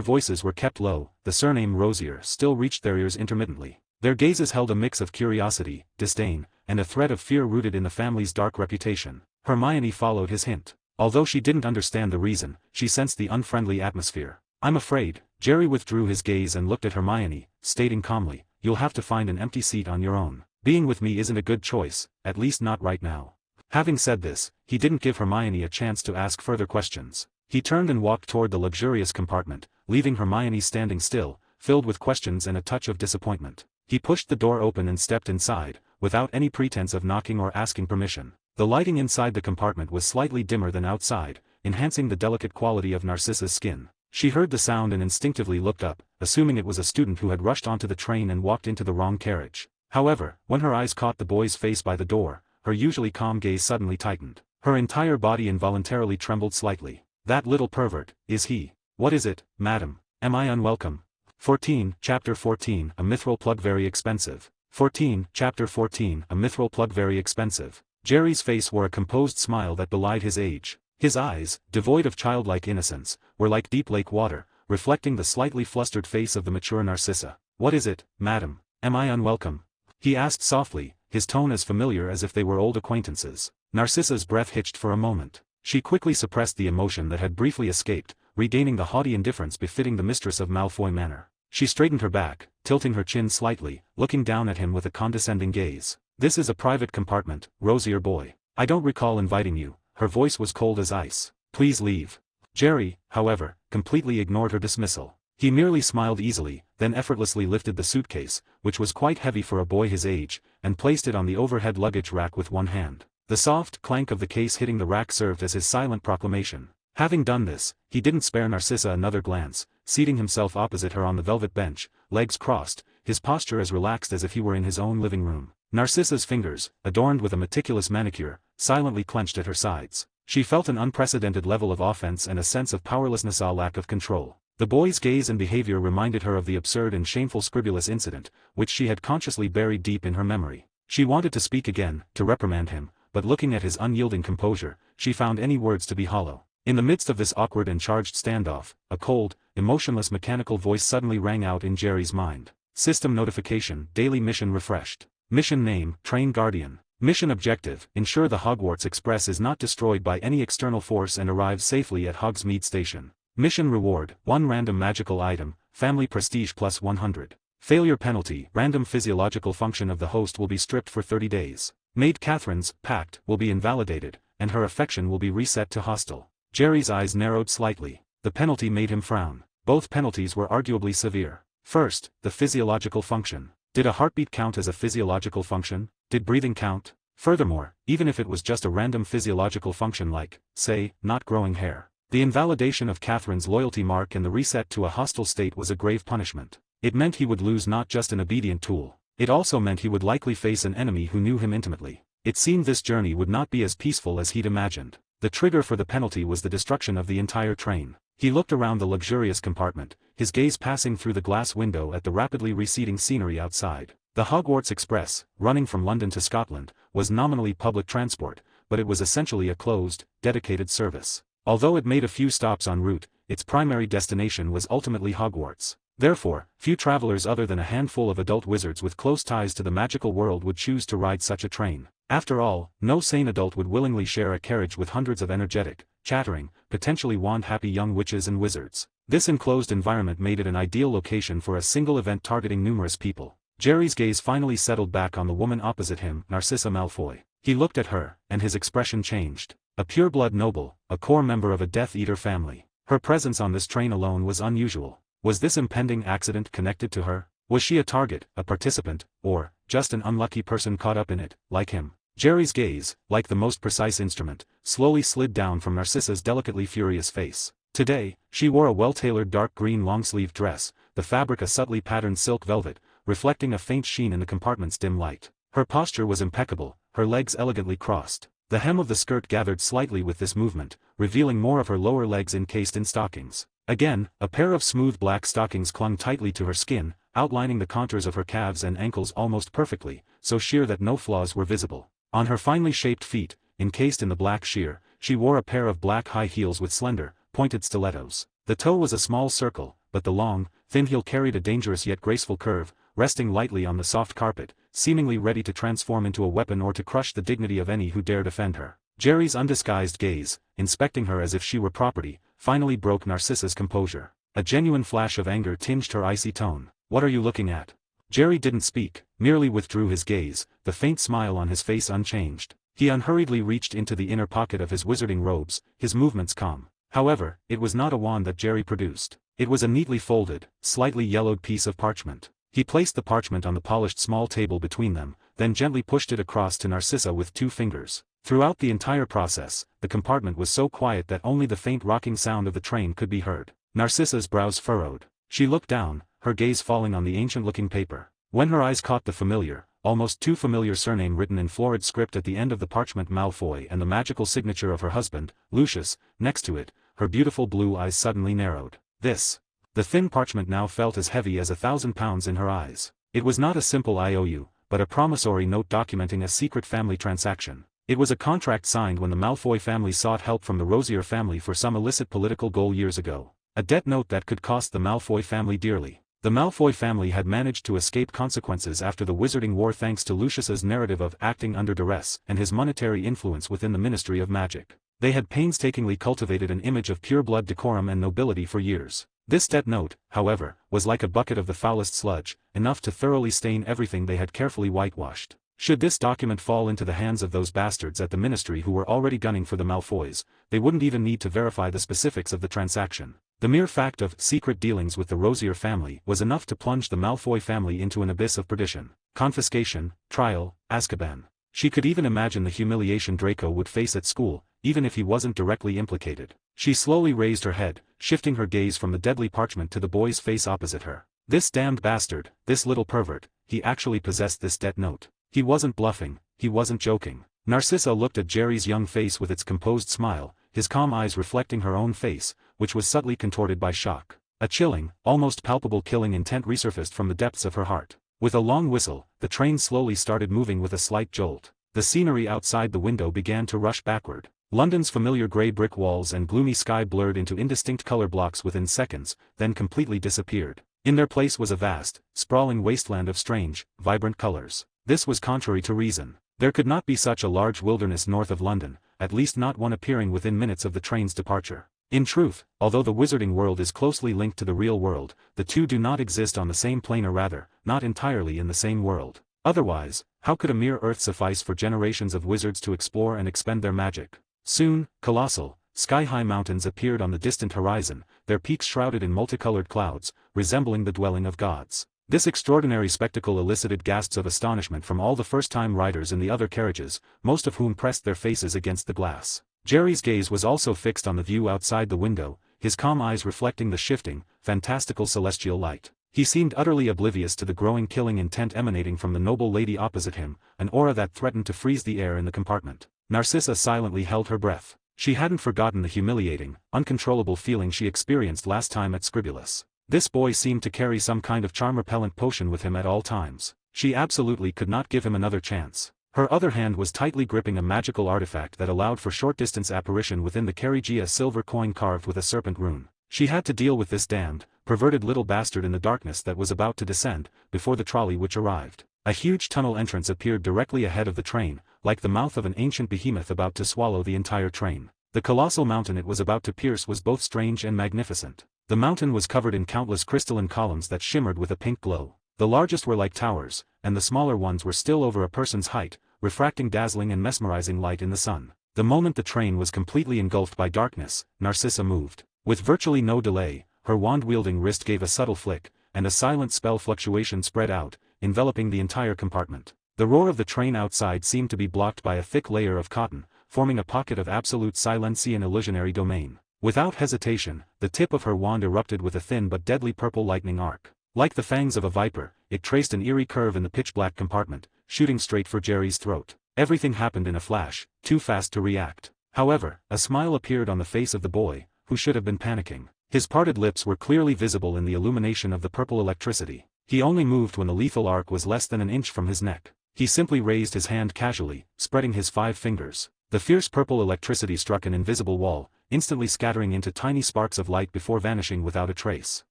voices were kept low, the surname Rosier still reached their ears intermittently. Their gazes held a mix of curiosity, disdain, and a thread of fear rooted in the family's dark reputation. Hermione followed his hint. Although she didn't understand the reason, she sensed the unfriendly atmosphere. "I'm afraid." Jerry withdrew his gaze and looked at Hermione, stating calmly, "You'll have to find an empty seat on your own. Being with me isn't a good choice, at least not right now." Having said this, he didn't give Hermione a chance to ask further questions. He turned and walked toward the luxurious compartment, leaving Hermione standing still, filled with questions and a touch of disappointment. He pushed the door open and stepped inside, without any pretense of knocking or asking permission. The lighting inside the compartment was slightly dimmer than outside, enhancing the delicate quality of Narcissa's skin. She heard the sound and instinctively looked up, assuming it was a student who had rushed onto the train and walked into the wrong carriage. However, when her eyes caught the boy's face by the door, her usually calm gaze suddenly tightened. Her entire body involuntarily trembled slightly. "That little pervert, is he? What is it, madam? Am I unwelcome?" 14, Chapter 14, A mithril plug very expensive. 14, Chapter 14, A mithril plug very expensive. Jerry's face wore a composed smile that belied his age. His eyes, devoid of childlike innocence, were like deep lake water, reflecting the slightly flustered face of the mature Narcissa. "What is it, madam? Am I unwelcome?" he asked softly, his tone as familiar as if they were old acquaintances. Narcissa's breath hitched for a moment. She quickly suppressed the emotion that had briefly escaped, regaining the haughty indifference befitting the mistress of Malfoy Manor. She straightened her back, tilting her chin slightly, looking down at him with a condescending gaze. "This is a private compartment, Rosier boy. I don't recall inviting you." Her voice was cold as ice. "Please leave." Jerry, however, completely ignored her dismissal. He merely smiled easily, then effortlessly lifted the suitcase, which was quite heavy for a boy his age, and placed it on the overhead luggage rack with one hand. The soft clank of the case hitting the rack served as his silent proclamation. Having done this, he didn't spare Narcissa another glance, seating himself opposite her on the velvet bench, legs crossed, his posture as relaxed as if he were in his own living room. Narcissa's fingers, adorned with a meticulous manicure, silently clenched at her sides. She felt an unprecedented level of offense and a sense of powerlessness, a lack of control. The boy's gaze and behavior reminded her of the absurd and shameful Scribulus incident, which she had consciously buried deep in her memory. She wanted to speak again, to reprimand him, but looking at his unyielding composure, she found any words to be hollow. In the midst of this awkward and charged standoff, a cold, emotionless mechanical voice suddenly rang out in Jerry's mind. System notification, daily mission refreshed. Mission name, Train Guardian. Mission objective, ensure the Hogwarts Express is not destroyed by any external force and arrives safely at Hogsmeade Station. Mission reward, 1 random magical item, family prestige plus 100. Failure penalty, random physiological function of the host will be stripped for 30 days. Maid Catherine's pact will be invalidated, and her affection will be reset to hostile. Jerry's eyes narrowed slightly. The penalty made him frown. Both penalties were arguably severe. First, the physiological function. Did a heartbeat count as a physiological function? Did breathing count? Furthermore, even if it was just a random physiological function like, say, not growing hair, the invalidation of Catherine's loyalty mark and the reset to a hostile state was a grave punishment. It meant he would lose not just an obedient tool. It also meant he would likely face an enemy who knew him intimately. It seemed this journey would not be as peaceful as he'd imagined. The trigger for the penalty was the destruction of the entire train. He looked around the luxurious compartment, his gaze passing through the glass window at the rapidly receding scenery outside. The Hogwarts Express, running from London to Scotland, was nominally public transport, but it was essentially a closed, dedicated service. Although it made a few stops en route, its primary destination was ultimately Hogwarts. Therefore, few travelers other than a handful of adult wizards with close ties to the magical world would choose to ride such a train. After all, no sane adult would willingly share a carriage with hundreds of energetic, chattering, potentially wand-happy young witches and wizards. This enclosed environment made it an ideal location for a single event targeting numerous people. Jerry's gaze finally settled back on the woman opposite him, Narcissa Malfoy. He looked at her, and his expression changed. A pureblood noble, a core member of a Death Eater family. Her presence on this train alone was unusual. Was this impending accident connected to her? Was she a target, a participant, or just an unlucky person caught up in it, like him? Jerry's gaze, like the most precise instrument, slowly slid down from Narcissa's delicately furious face. Today, she wore a well-tailored dark green long-sleeved dress, the fabric a subtly patterned silk velvet, reflecting a faint sheen in the compartment's dim light. Her posture was impeccable, her legs elegantly crossed. The hem of the skirt gathered slightly with this movement, revealing more of her lower legs encased in stockings. Again, a pair of smooth black stockings clung tightly to her skin, outlining the contours of her calves and ankles almost perfectly, so sheer that no flaws were visible. On her finely shaped feet, encased in the black sheer, she wore a pair of black high heels with slender, pointed stilettos. The toe was a small circle, but the long, thin heel carried a dangerous yet graceful curve, resting lightly on the soft carpet, seemingly ready to transform into a weapon or to crush the dignity of any who dared offend her. Jerry's undisguised gaze, inspecting her as if she were property, finally broke Narcissa's composure. A genuine flash of anger tinged her icy tone. "What are you looking at?" Jerry didn't speak, merely withdrew his gaze, the faint smile on his face unchanged. He unhurriedly reached into the inner pocket of his wizarding robes, his movements calm. However, it was not a wand that Jerry produced. It was a neatly folded, slightly yellowed piece of parchment. He placed the parchment on the polished small table between them, then gently pushed it across to Narcissa with 2 fingers. Throughout the entire process, the compartment was so quiet that only the faint rocking sound of the train could be heard. Narcissa's brows furrowed. She looked down, her gaze falling on the ancient-looking paper. When her eyes caught the familiar, almost too familiar surname written in florid script at the end of the parchment, Malfoy, and the magical signature of her husband, Lucius, next to it, her beautiful blue eyes suddenly narrowed. The thin parchment now felt as heavy as 1,000 pounds in her eyes. It was not a simple IOU, but a promissory note documenting a secret family transaction. It was a contract signed when the Malfoy family sought help from the Rosier family for some illicit political goal years ago. A debt note that could cost the Malfoy family dearly. The Malfoy family had managed to escape consequences after the Wizarding War thanks to Lucius's narrative of acting under duress and his monetary influence within the Ministry of Magic. They had painstakingly cultivated an image of pure-blood decorum and nobility for years. This debt note, however, was like a bucket of the foulest sludge, enough to thoroughly stain everything they had carefully whitewashed. Should this document fall into the hands of those bastards at the ministry who were already gunning for the Malfoys, they wouldn't even need to verify the specifics of the transaction. The mere fact of secret dealings with the Rosier family was enough to plunge the Malfoy family into an abyss of perdition. Confiscation, trial, Azkaban. She could even imagine the humiliation Draco would face at school, even if he wasn't directly implicated. She slowly raised her head, shifting her gaze from the deadly parchment to the boy's face opposite her. This damned bastard, this little pervert, he actually possessed this debt note. He wasn't bluffing, he wasn't joking. Narcissa looked at Jerry's young face with its composed smile, his calm eyes reflecting her own face, which was subtly contorted by shock. A chilling, almost palpable killing intent resurfaced from the depths of her heart. With a long whistle, the train slowly started moving with a slight jolt. The scenery outside the window began to rush backward. London's familiar grey brick walls and gloomy sky blurred into indistinct color blocks within seconds, then completely disappeared. In their place was a vast, sprawling wasteland of strange, vibrant colors. This was contrary to reason. There could not be such a large wilderness north of London, at least not one appearing within minutes of the train's departure. In truth, although the wizarding world is closely linked to the real world, the two do not exist on the same plane, or rather, not entirely in the same world. Otherwise, how could a mere Earth suffice for generations of wizards to explore and expend their magic? Soon, colossal, sky-high mountains appeared on the distant horizon, their peaks shrouded in multicolored clouds, resembling the dwelling of gods. This extraordinary spectacle elicited gasps of astonishment from all the first-time riders in the other carriages, most of whom pressed their faces against the glass. Jerry's gaze was also fixed on the view outside the window, his calm eyes reflecting the shifting, fantastical celestial light. He seemed utterly oblivious to the growing killing intent emanating from the noble lady opposite him, an aura that threatened to freeze the air in the compartment. Narcissa silently held her breath. She hadn't forgotten the humiliating, uncontrollable feeling she experienced last time at Scribulus. This boy seemed to carry some kind of charm-repellent potion with him at all times. She absolutely could not give him another chance. Her other hand was tightly gripping a magical artifact that allowed for short-distance apparition within the carriage, a silver coin carved with a serpent rune. She had to deal with this damned, perverted little bastard in the darkness that was about to descend, before the trolley which arrived. A huge tunnel entrance appeared directly ahead of the train, like the mouth of an ancient behemoth about to swallow the entire train. The colossal mountain it was about to pierce was both strange and magnificent. The mountain was covered in countless crystalline columns that shimmered with a pink glow. The largest were like towers, and the smaller ones were still over a person's height, refracting dazzling and mesmerizing light in the sun. The moment the train was completely engulfed by darkness, Narcissa moved. With virtually no delay, her wand-wielding wrist gave a subtle flick, and a silent spell fluctuation spread out, enveloping the entire compartment. The roar of the train outside seemed to be blocked by a thick layer of cotton, forming a pocket of absolute Silencian illusionary domain. Without hesitation, the tip of her wand erupted with a thin but deadly purple lightning arc. Like the fangs of a viper, it traced an eerie curve in the pitch-black compartment, shooting straight for Jerry's throat. Everything happened in a flash, too fast to react. However, a smile appeared on the face of the boy, who should have been panicking. His parted lips were clearly visible in the illumination of the purple electricity. He only moved when the lethal arc was less than an inch from his neck. He simply raised his hand casually, spreading his 5 fingers. The fierce purple electricity struck an invisible wall, instantly scattering into tiny sparks of light before vanishing without a trace.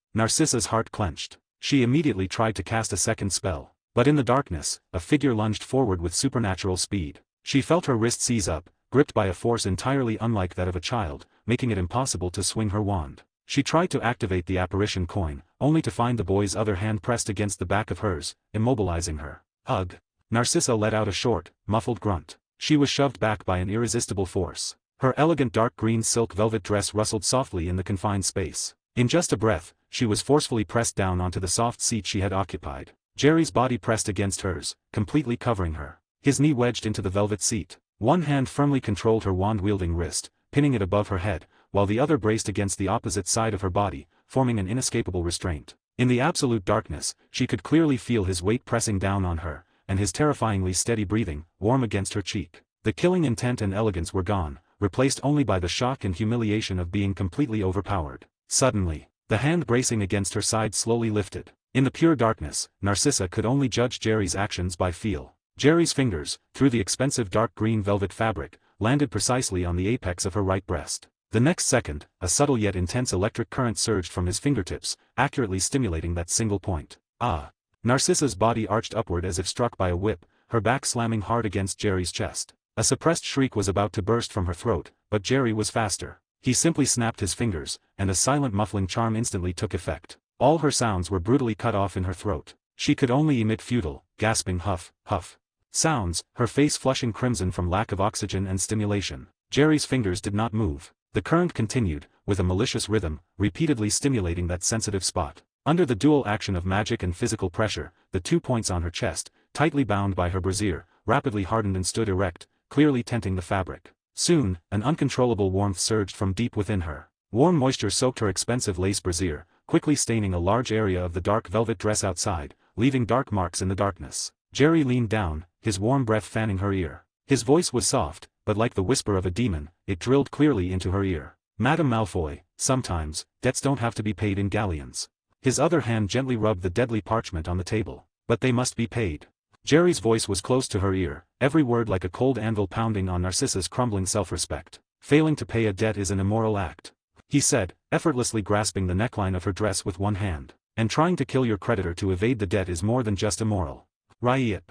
Narcissa's heart clenched. She immediately tried to cast a second spell. But in the darkness, a figure lunged forward with supernatural speed. She felt her wrist seize up, gripped by a force entirely unlike that of a child, making it impossible to swing her wand. She tried to activate the apparition coin, only to find the boy's other hand pressed against the back of hers, immobilizing her. Ugh! Narcissa let out a short, muffled grunt. She was shoved back by an irresistible force. Her elegant dark green silk velvet dress rustled softly in the confined space. In just a breath, she was forcefully pressed down onto the soft seat she had occupied. Jerry's body pressed against hers, completely covering her. His knee wedged into the velvet seat. One hand firmly controlled her wand-wielding wrist, pinning it above her head, while the other braced against the opposite side of her body, forming an inescapable restraint. In the absolute darkness, she could clearly feel his weight pressing down on her, and his terrifyingly steady breathing, warm against her cheek. The killing intent and elegance were gone, replaced only by the shock and humiliation of being completely overpowered. Suddenly, the hand bracing against her side slowly lifted. In the pure darkness, Narcissa could only judge Jerry's actions by feel. Jerry's fingers, through the expensive dark green velvet fabric, landed precisely on the apex of her right breast. The next second, a subtle yet intense electric current surged from his fingertips, accurately stimulating that single point. Ah! Narcissa's body arched upward as if struck by a whip, her back slamming hard against Jerry's chest. A suppressed shriek was about to burst from her throat, but Jerry was faster. He simply snapped his fingers, and a silent muffling charm instantly took effect. All her sounds were brutally cut off in her throat. She could only emit futile, gasping huff, huff sounds, her face flushing crimson from lack of oxygen and stimulation. Jerry's fingers did not move. The current continued, with a malicious rhythm, repeatedly stimulating that sensitive spot. Under the dual action of magic and physical pressure, the 2 points on her chest, tightly bound by her brassiere, rapidly hardened and stood erect, clearly tenting the fabric. Soon, an uncontrollable warmth surged from deep within her. Warm moisture soaked her expensive lace brassiere, quickly staining a large area of the dark velvet dress outside, leaving dark marks in the darkness. Jerry leaned down, his warm breath fanning her ear. His voice was soft, but like the whisper of a demon, it drilled clearly into her ear. Madame Malfoy, sometimes, debts don't have to be paid in galleons. His other hand gently rubbed the deadly parchment on the table. But they must be paid. Jerry's voice was close to her ear, every word like a cold anvil pounding on Narcissa's crumbling self-respect. Failing to pay a debt is an immoral act, he said, effortlessly grasping the neckline of her dress with one hand. And trying to kill your creditor to evade the debt is more than just immoral. Ryip.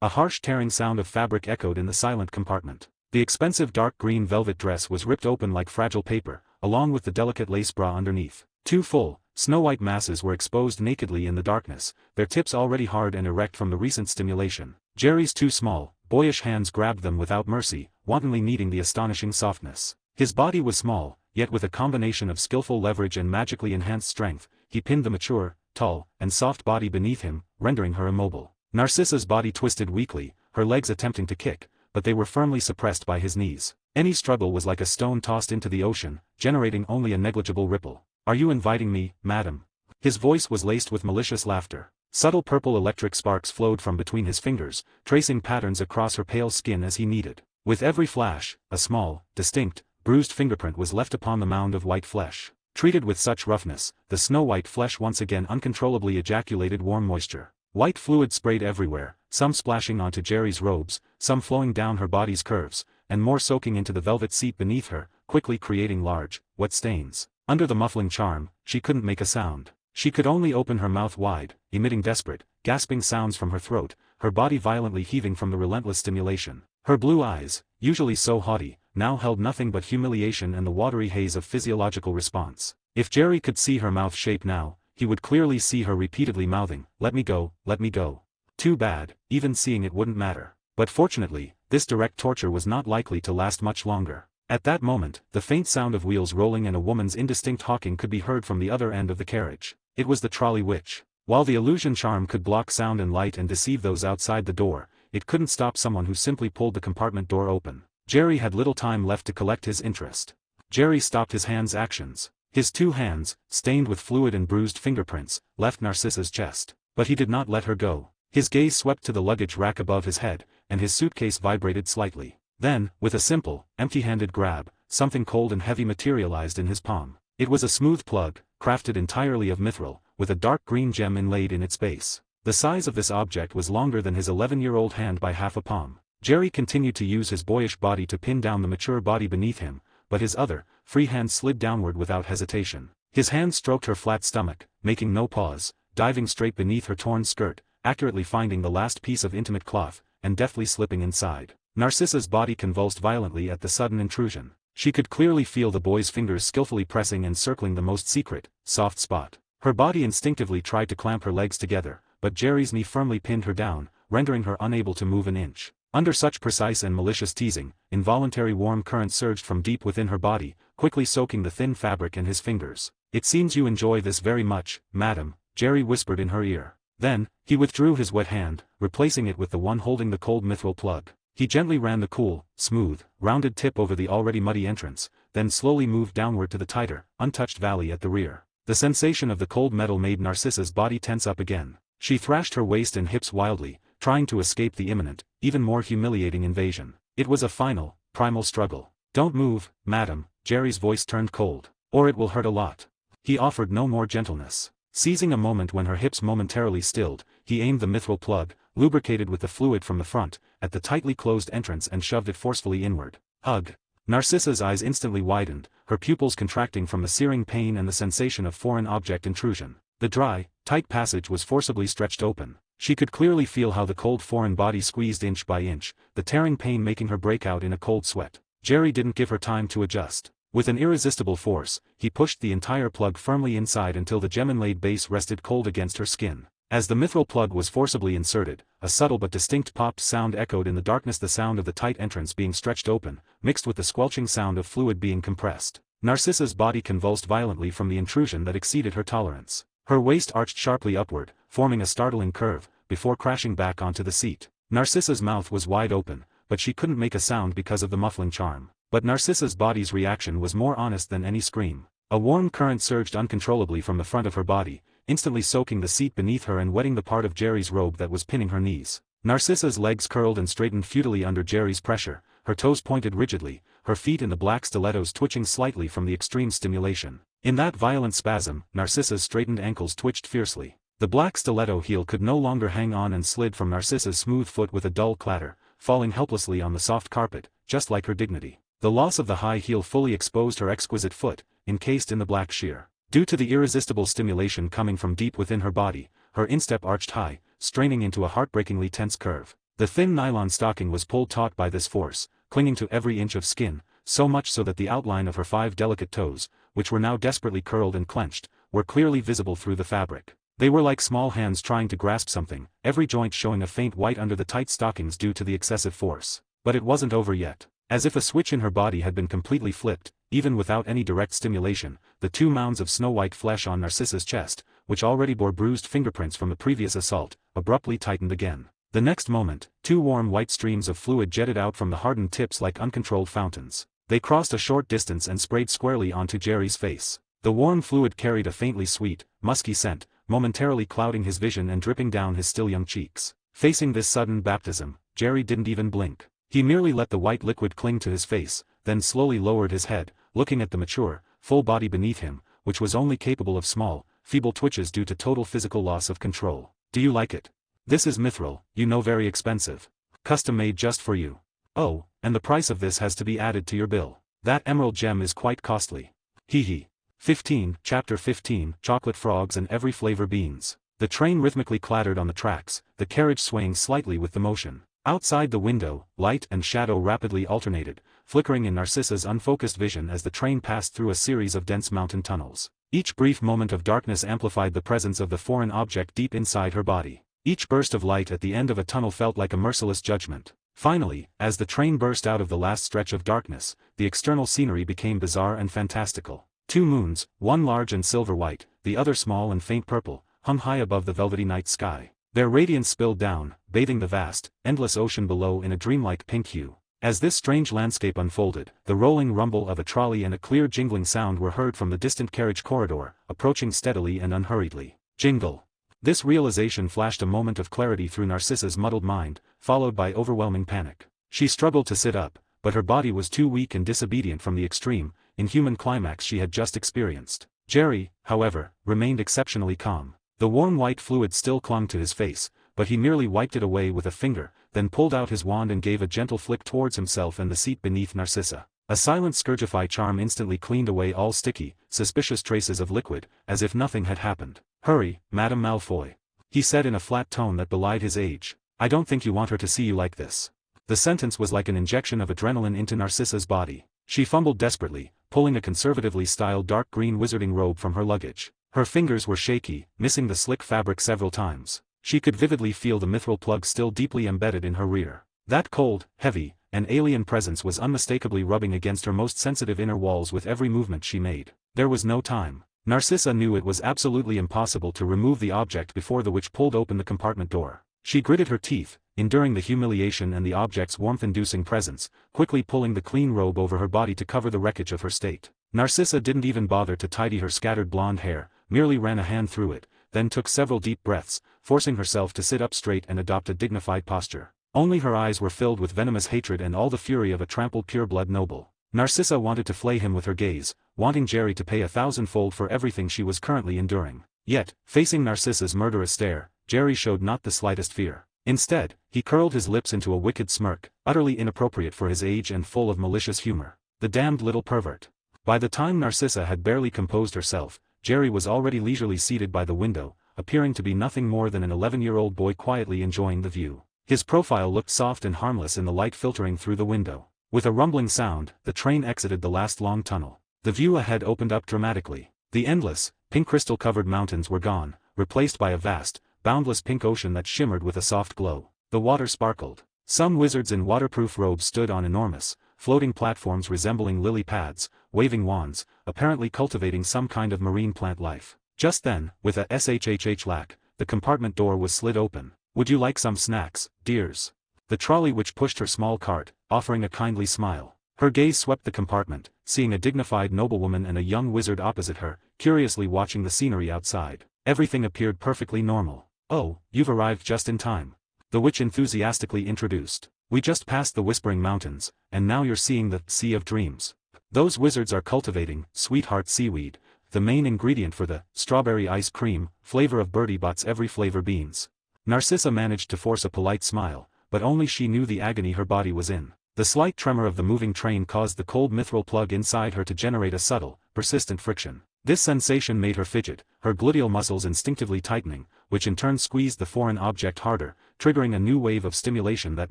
A harsh tearing sound of fabric echoed in the silent compartment. The expensive dark green velvet dress was ripped open like fragile paper, along with the delicate lace bra underneath. 2 full, snow-white masses were exposed nakedly in the darkness, their tips already hard and erect from the recent stimulation. Jerry's 2 small, boyish hands grabbed them without mercy, wantonly kneading the astonishing softness. His body was small, yet with a combination of skillful leverage and magically enhanced strength, he pinned the mature, tall, and soft body beneath him, rendering her immobile. Narcissa's body twisted weakly, her legs attempting to kick, but they were firmly suppressed by his knees. Any struggle was like a stone tossed into the ocean, generating only a negligible ripple. Are you inviting me, madam? His voice was laced with malicious laughter. Subtle purple electric sparks flowed from between his fingers, tracing patterns across her pale skin as he kneaded. With every flash, a small, distinct, bruised fingerprint was left upon the mound of white flesh. Treated with such roughness, the snow-white flesh once again uncontrollably ejaculated warm moisture. White fluid sprayed everywhere, some splashing onto Jerry's robes, some flowing down her body's curves, and more soaking into the velvet seat beneath her, quickly creating large, wet stains. Under the muffling charm, she couldn't make a sound. She could only open her mouth wide, emitting desperate, gasping sounds from her throat, her body violently heaving from the relentless stimulation. Her blue eyes, usually so haughty, now held nothing but humiliation and the watery haze of physiological response. If Jerry could see her mouth shape now, he would clearly see her repeatedly mouthing, "Let me go, let me go." Too bad, even seeing it wouldn't matter. But fortunately, this direct torture was not likely to last much longer. At that moment, the faint sound of wheels rolling and a woman's indistinct hawking could be heard from the other end of the carriage. It was the trolley witch. While the illusion charm could block sound and light and deceive those outside the door, it couldn't stop someone who simply pulled the compartment door open. Jerry had little time left to collect his interest. Jerry stopped his hand's actions. His 2 hands, stained with fluid and bruised fingerprints, left Narcissa's chest. But he did not let her go. His gaze swept to the luggage rack above his head, and his suitcase vibrated slightly. Then, with a simple, empty-handed grab, something cold and heavy materialized in his palm. It was a smooth plug, crafted entirely of mithril, with a dark green gem inlaid in its base. The size of this object was longer than his 11-year-old hand by half a palm. Jerry continued to use his boyish body to pin down the mature body beneath him, but his other, free hand slid downward without hesitation. His hand stroked her flat stomach, making no pause, diving straight beneath her torn skirt, accurately finding the last piece of intimate cloth, and deftly slipping inside. Narcissa's body convulsed violently at the sudden intrusion. She could clearly feel the boy's fingers skillfully pressing and circling the most secret, soft spot. Her body instinctively tried to clamp her legs together, but Jerry's knee firmly pinned her down, rendering her unable to move an inch. Under such precise and malicious teasing, involuntary warm current surged from deep within her body, quickly soaking the thin fabric in his fingers. "It seems you enjoy this very much, madam," Jerry whispered in her ear. Then, he withdrew his wet hand, replacing it with the one holding the cold mithril plug. He gently ran the cool, smooth, rounded tip over the already muddy entrance, then slowly moved downward to the tighter, untouched valley at the rear. The sensation of the cold metal made Narcissa's body tense up again. She thrashed her waist and hips wildly, trying to escape the imminent, even more humiliating invasion. It was a final, primal struggle. "Don't move, madam," Jerry's voice turned cold. "Or it will hurt a lot." He offered no more gentleness. Seizing a moment when her hips momentarily stilled, he aimed the mithril plug, lubricated with the fluid from the front, at the tightly closed entrance and shoved it forcefully inward. Ugh! Narcissa's eyes instantly widened, her pupils contracting from the searing pain and the sensation of foreign object intrusion. The dry, tight passage was forcibly stretched open. She could clearly feel how the cold foreign body squeezed inch by inch, the tearing pain making her break out in a cold sweat. Jerry didn't give her time to adjust. With an irresistible force, he pushed the entire plug firmly inside until the gem-inlaid base rested cold against her skin. As the mithril plug was forcibly inserted, a subtle but distinct pop sound echoed in the darkness, the sound of the tight entrance being stretched open, mixed with the squelching sound of fluid being compressed. Narcissa's body convulsed violently from the intrusion that exceeded her tolerance. Her waist arched sharply upward, forming a startling curve, before crashing back onto the seat. Narcissa's mouth was wide open, but she couldn't make a sound because of the muffling charm. But Narcissa's body's reaction was more honest than any scream. A warm current surged uncontrollably from the front of her body, instantly soaking the seat beneath her and wetting the part of Jerry's robe that was pinning her knees. Narcissa's legs curled and straightened futilely under Jerry's pressure, her toes pointed rigidly, her feet in the black stilettos twitching slightly from the extreme stimulation. In that violent spasm, Narcissa's straightened ankles twitched fiercely. The black stiletto heel could no longer hang on and slid from Narcissa's smooth foot with a dull clatter, falling helplessly on the soft carpet, just like her dignity. The loss of the high heel fully exposed her exquisite foot, encased in the black sheer. Due to the irresistible stimulation coming from deep within her body, her instep arched high, straining into a heartbreakingly tense curve. The thin nylon stocking was pulled taut by this force, clinging to every inch of skin, so much so that the outline of her 5 delicate toes, which were now desperately curled and clenched, were clearly visible through the fabric. They were like small hands trying to grasp something, every joint showing a faint white under the tight stockings due to the excessive force. But it wasn't over yet. As if a switch in her body had been completely flipped, even without any direct stimulation, the 2 mounds of snow-white flesh on Narcissa's chest, which already bore bruised fingerprints from the previous assault, abruptly tightened again. The next moment, 2 warm white streams of fluid jetted out from the hardened tips like uncontrolled fountains. They crossed a short distance and sprayed squarely onto Jerry's face. The warm fluid carried a faintly sweet, musky scent, momentarily clouding his vision and dripping down his still young cheeks. Facing this sudden baptism, Jerry didn't even blink. He merely let the white liquid cling to his face, then slowly lowered his head, looking at the mature, full body beneath him, which was only capable of small, feeble twitches due to total physical loss of control. "Do you like it? This is mithril, you know, very expensive. Custom made just for you. Oh, and the price of this has to be added to your bill. That emerald gem is quite costly. Hee hee." 15, Chapter 15, Chocolate Frogs and Every Flavor Beans. The train rhythmically clattered on the tracks, the carriage swaying slightly with the motion. Outside the window, light and shadow rapidly alternated, flickering in Narcissa's unfocused vision as the train passed through a series of dense mountain tunnels. Each brief moment of darkness amplified the presence of the foreign object deep inside her body. Each burst of light at the end of a tunnel felt like a merciless judgment. Finally, as the train burst out of the last stretch of darkness, the external scenery became bizarre and fantastical. 2 moons, one large and silver white, the other small and faint purple, hung high above the velvety night sky. Their radiance spilled down, bathing the vast, endless ocean below in a dreamlike pink hue. As this strange landscape unfolded, the rolling rumble of a trolley and a clear jingling sound were heard from the distant carriage corridor, approaching steadily and unhurriedly. Jingle. This realization flashed a moment of clarity through Narcissa's muddled mind, followed by overwhelming panic. She struggled to sit up, but her body was too weak and disobedient from the extreme, inhuman climax she had just experienced. Jerry, however, remained exceptionally calm. The warm white fluid still clung to his face, but he merely wiped it away with a finger, then pulled out his wand and gave a gentle flick towards himself and the seat beneath Narcissa. A silent Scourgify charm instantly cleaned away all sticky, suspicious traces of liquid, as if nothing had happened. "Hurry, Madame Malfoy," he said in a flat tone that belied his age. "I don't think you want her to see you like this." The sentence was like an injection of adrenaline into Narcissa's body. She fumbled desperately, pulling a conservatively styled dark green wizarding robe from her luggage. Her fingers were shaky, missing the slick fabric several times. She could vividly feel the mithril plug still deeply embedded in her rear. That cold, heavy, and alien presence was unmistakably rubbing against her most sensitive inner walls with every movement she made. There was no time. Narcissa knew it was absolutely impossible to remove the object before the witch pulled open the compartment door. She gritted her teeth, enduring the humiliation and the object's warmth-inducing presence, quickly pulling the clean robe over her body to cover the wreckage of her state. Narcissa didn't even bother to tidy her scattered blonde hair, merely ran a hand through it, then took several deep breaths, forcing herself to sit up straight and adopt a dignified posture. Only her eyes were filled with venomous hatred and all the fury of a trampled pure-blood noble. Narcissa wanted to flay him with her gaze, wanting Jerry to pay 1,000-fold for everything she was currently enduring. Yet, facing Narcissa's murderous stare, Jerry showed not the slightest fear. Instead, he curled his lips into a wicked smirk, utterly inappropriate for his age and full of malicious humor. The damned little pervert. By the time Narcissa had barely composed herself, Jerry was already leisurely seated by the window, appearing to be nothing more than an 11-year-old boy quietly enjoying the view. His profile looked soft and harmless in the light filtering through the window. With a rumbling sound, the train exited the last long tunnel. The view ahead opened up dramatically. The endless, pink crystal-covered mountains were gone, replaced by a vast, boundless pink ocean that shimmered with a soft glow. The water sparkled. Some wizards in waterproof robes stood on enormous, floating platforms resembling lily pads, waving wands, apparently cultivating some kind of marine plant life. Just then, with a shhh lack, the compartment door was slid open. "Would you like some snacks, dears?" The trolley witch pushed her small cart, offering a kindly smile. Her gaze swept the compartment, seeing a dignified noblewoman and a young wizard opposite her, curiously watching the scenery outside. Everything appeared perfectly normal. "Oh, you've arrived just in time," the witch enthusiastically introduced. "We just passed the Whispering Mountains, and now you're seeing the Sea of Dreams. Those wizards are cultivating sweetheart seaweed, the main ingredient for the strawberry ice cream flavor of Bertie Bott's every flavor beans." Narcissa managed to force a polite smile, but only she knew the agony her body was in. The slight tremor of the moving train caused the cold mithril plug inside her to generate a subtle, persistent friction. This sensation made her fidget, her gluteal muscles instinctively tightening, which in turn squeezed the foreign object harder, triggering a new wave of stimulation that